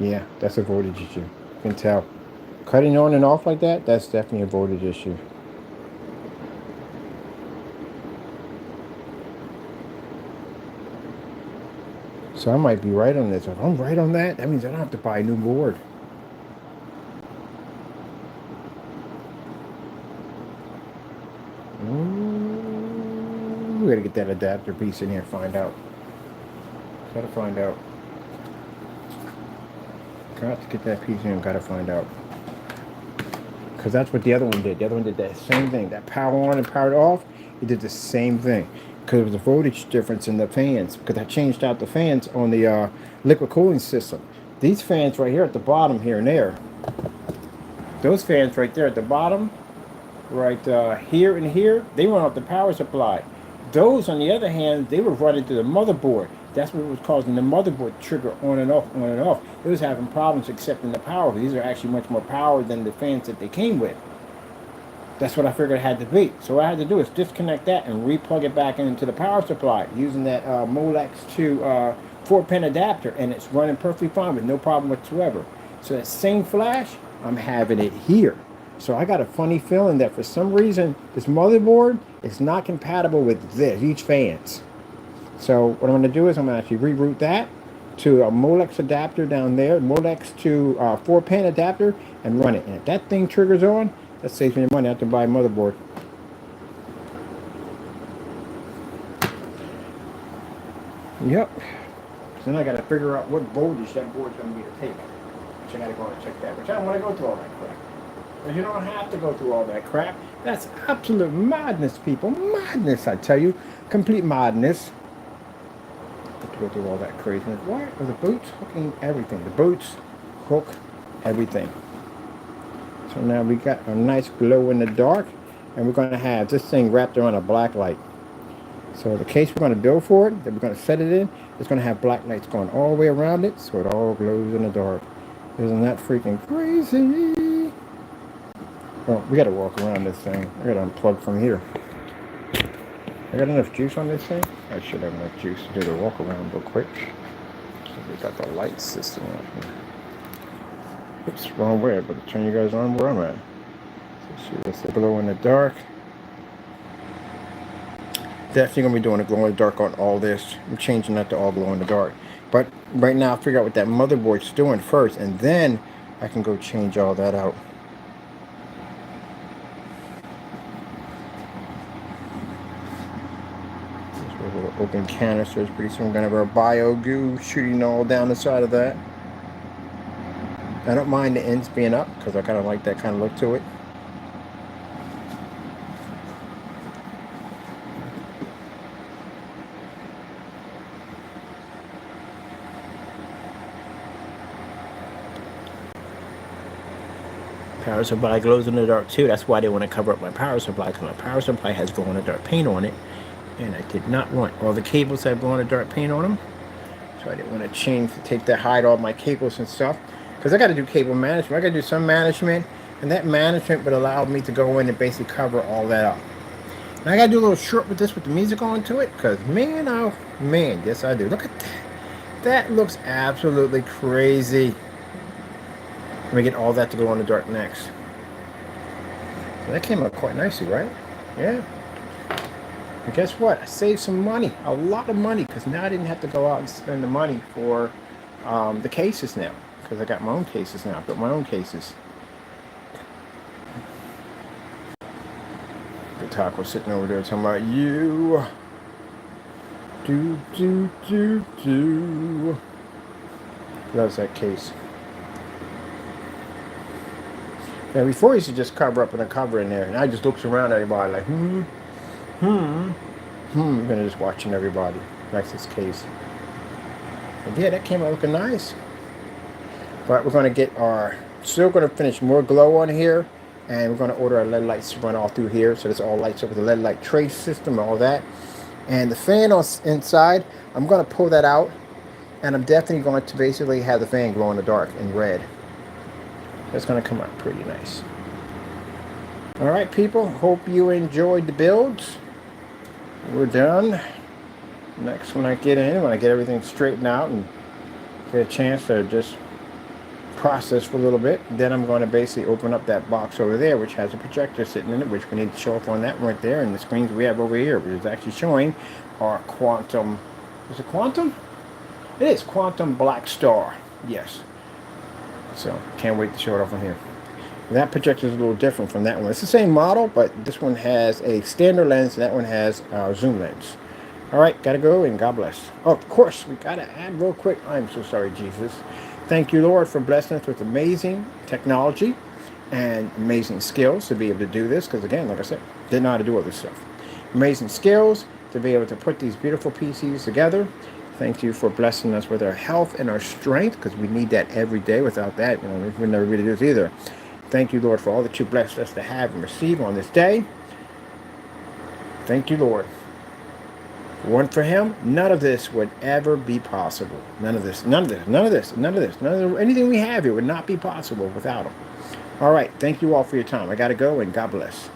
Speaker 1: Yeah, that's a voltage issue. You can tell. Cutting on and off like that, that's definitely a voltage issue. So I might be right on this. If I'm right on that, that means I don't have to buy a new board. We gotta get that adapter piece in here and find out. Gotta find out. Got to get that piece in and gotta find out. Because that's what the other one did. The other one did that same thing. That power on and power off, it did the same thing. Because there was a voltage difference in the fans. Because I changed out the fans on the liquid cooling system. These fans right here at the bottom here and there, Those fans right there at the bottom, right here and here, they run off the power supply. Those, on the other hand, they were running through the motherboard. That's what was causing the motherboard to trigger on and off, on and off. It was having problems accepting the power. These are actually much more power than the fans that they came with. That's what I figured it had to be. So what I had to do is disconnect that and re-plug it back into the power supply using that Molex to 4-pin adapter, and it's running perfectly fine with no problem whatsoever. So that same flash, I'm having it here. So I got a funny feeling that for some reason this motherboard is not compatible with these fans. So what I'm going to do is I'm going to actually reroute that to a Molex adapter down there, Molex to 4-pin adapter, and run it. And if that thing triggers on, that saves me the money. I have to buy a motherboard. Yep. So then I got to figure out what voltage that board's going to be to take. Which I got to go and check that. Which I don't want to go through all that crap. Because you don't have to go through all that crap. That's absolute madness, people. Madness, I tell you. Complete madness. Have to go through all that craziness. Why are the boots hooking everything? The boots hook everything. So now we got a nice glow in the dark, and we're going to have this thing wrapped around a black light. So the case we're going to build for it, that we're going to set it in, is going to have black lights going all the way around it, so it all glows in the dark. Isn't that freaking crazy? Well, we got to walk around this thing. I got to unplug from here. I got enough juice on this thing? I should have enough juice to do the walk around real quick. So we got the light system on here. Oops, wrong way, but turn you guys on where I'm at. So see, that's the glow in the dark. Definitely gonna be doing a glow in the dark on all this. I'm changing that to all glow in the dark. But right now, I'll figure out what that motherboard's doing first, and then I can go change all that out. There's a little open canisters. Pretty soon we're gonna have our bio goo shooting all down the side of that. I don't mind the ends being up because I kind of like that kind of look to it. Power supply glows in the dark too. That's why they want to cover up my power supply, because my power supply has glow in the dark paint on it, and I did not want all the cables have glow in the dark paint on them. So I didn't want to change to take that, hide all my cables and stuff. Because I got to do cable management. I got to do some management, and that management would allow me to go in and basically cover all that up. And I got to do a little short with this with the music on to it, because man, oh man, yes I do. Look at that. That looks absolutely crazy. Let me get all that to go in the dark next. So that came out quite nicely, right? Yeah. And guess what? I saved some money, a lot of money, because now I didn't have to go out and spend the money for the cases now. Because I got my own cases now. I've got my own cases. The taco sitting over there talking about you. Loves that case. Now before he used to just cover up and a cover in there, and I just looks around at everybody like, I'm gonna just watching everybody. Likes this case. And yeah, that came out looking nice. But we're going to get still going to finish more glow on here, and we're going to order our LED lights to run all through here, so it's all lights up with the LED light trace system and all that. And the fan on inside, I'm going to pull that out, and I'm definitely going to basically have the fan glow in the dark in red. That's going to come out pretty nice. All right, people, hope you enjoyed the builds. We're done. Next, when I get everything straightened out and get a chance to just process for a little bit, then I'm going to basically open up that box over there, which has a projector sitting in it, which we need to show up on that right there, and the screens we have over here, which is actually showing our quantum. Is it quantum? It is quantum black star. Yes. So can't wait to show it off on here. That projector is a little different from that one. It's the same model, but this one has a standard lens, and that one has a zoom lens. All right, gotta go, and God bless. Oh, of course, we gotta add real quick. I'm so sorry, Jesus. Thank you, Lord, for blessing us with amazing technology and amazing skills to be able to do this. Because again, like I said, didn't know how to do all this stuff. Amazing skills to be able to put these beautiful PCs together. Thank you for blessing us with our health and our strength, because we need that every day. Without that, we would never really do this either. Thank you, Lord, for all that you blessed us to have and receive on this day. Thank you, Lord. If it weren't for him, none of this would ever be possible. None of this, none of this, none of this, none of this, none of anything we have here would not be possible without him. All right. Thank you all for your time. I got to go, and God bless.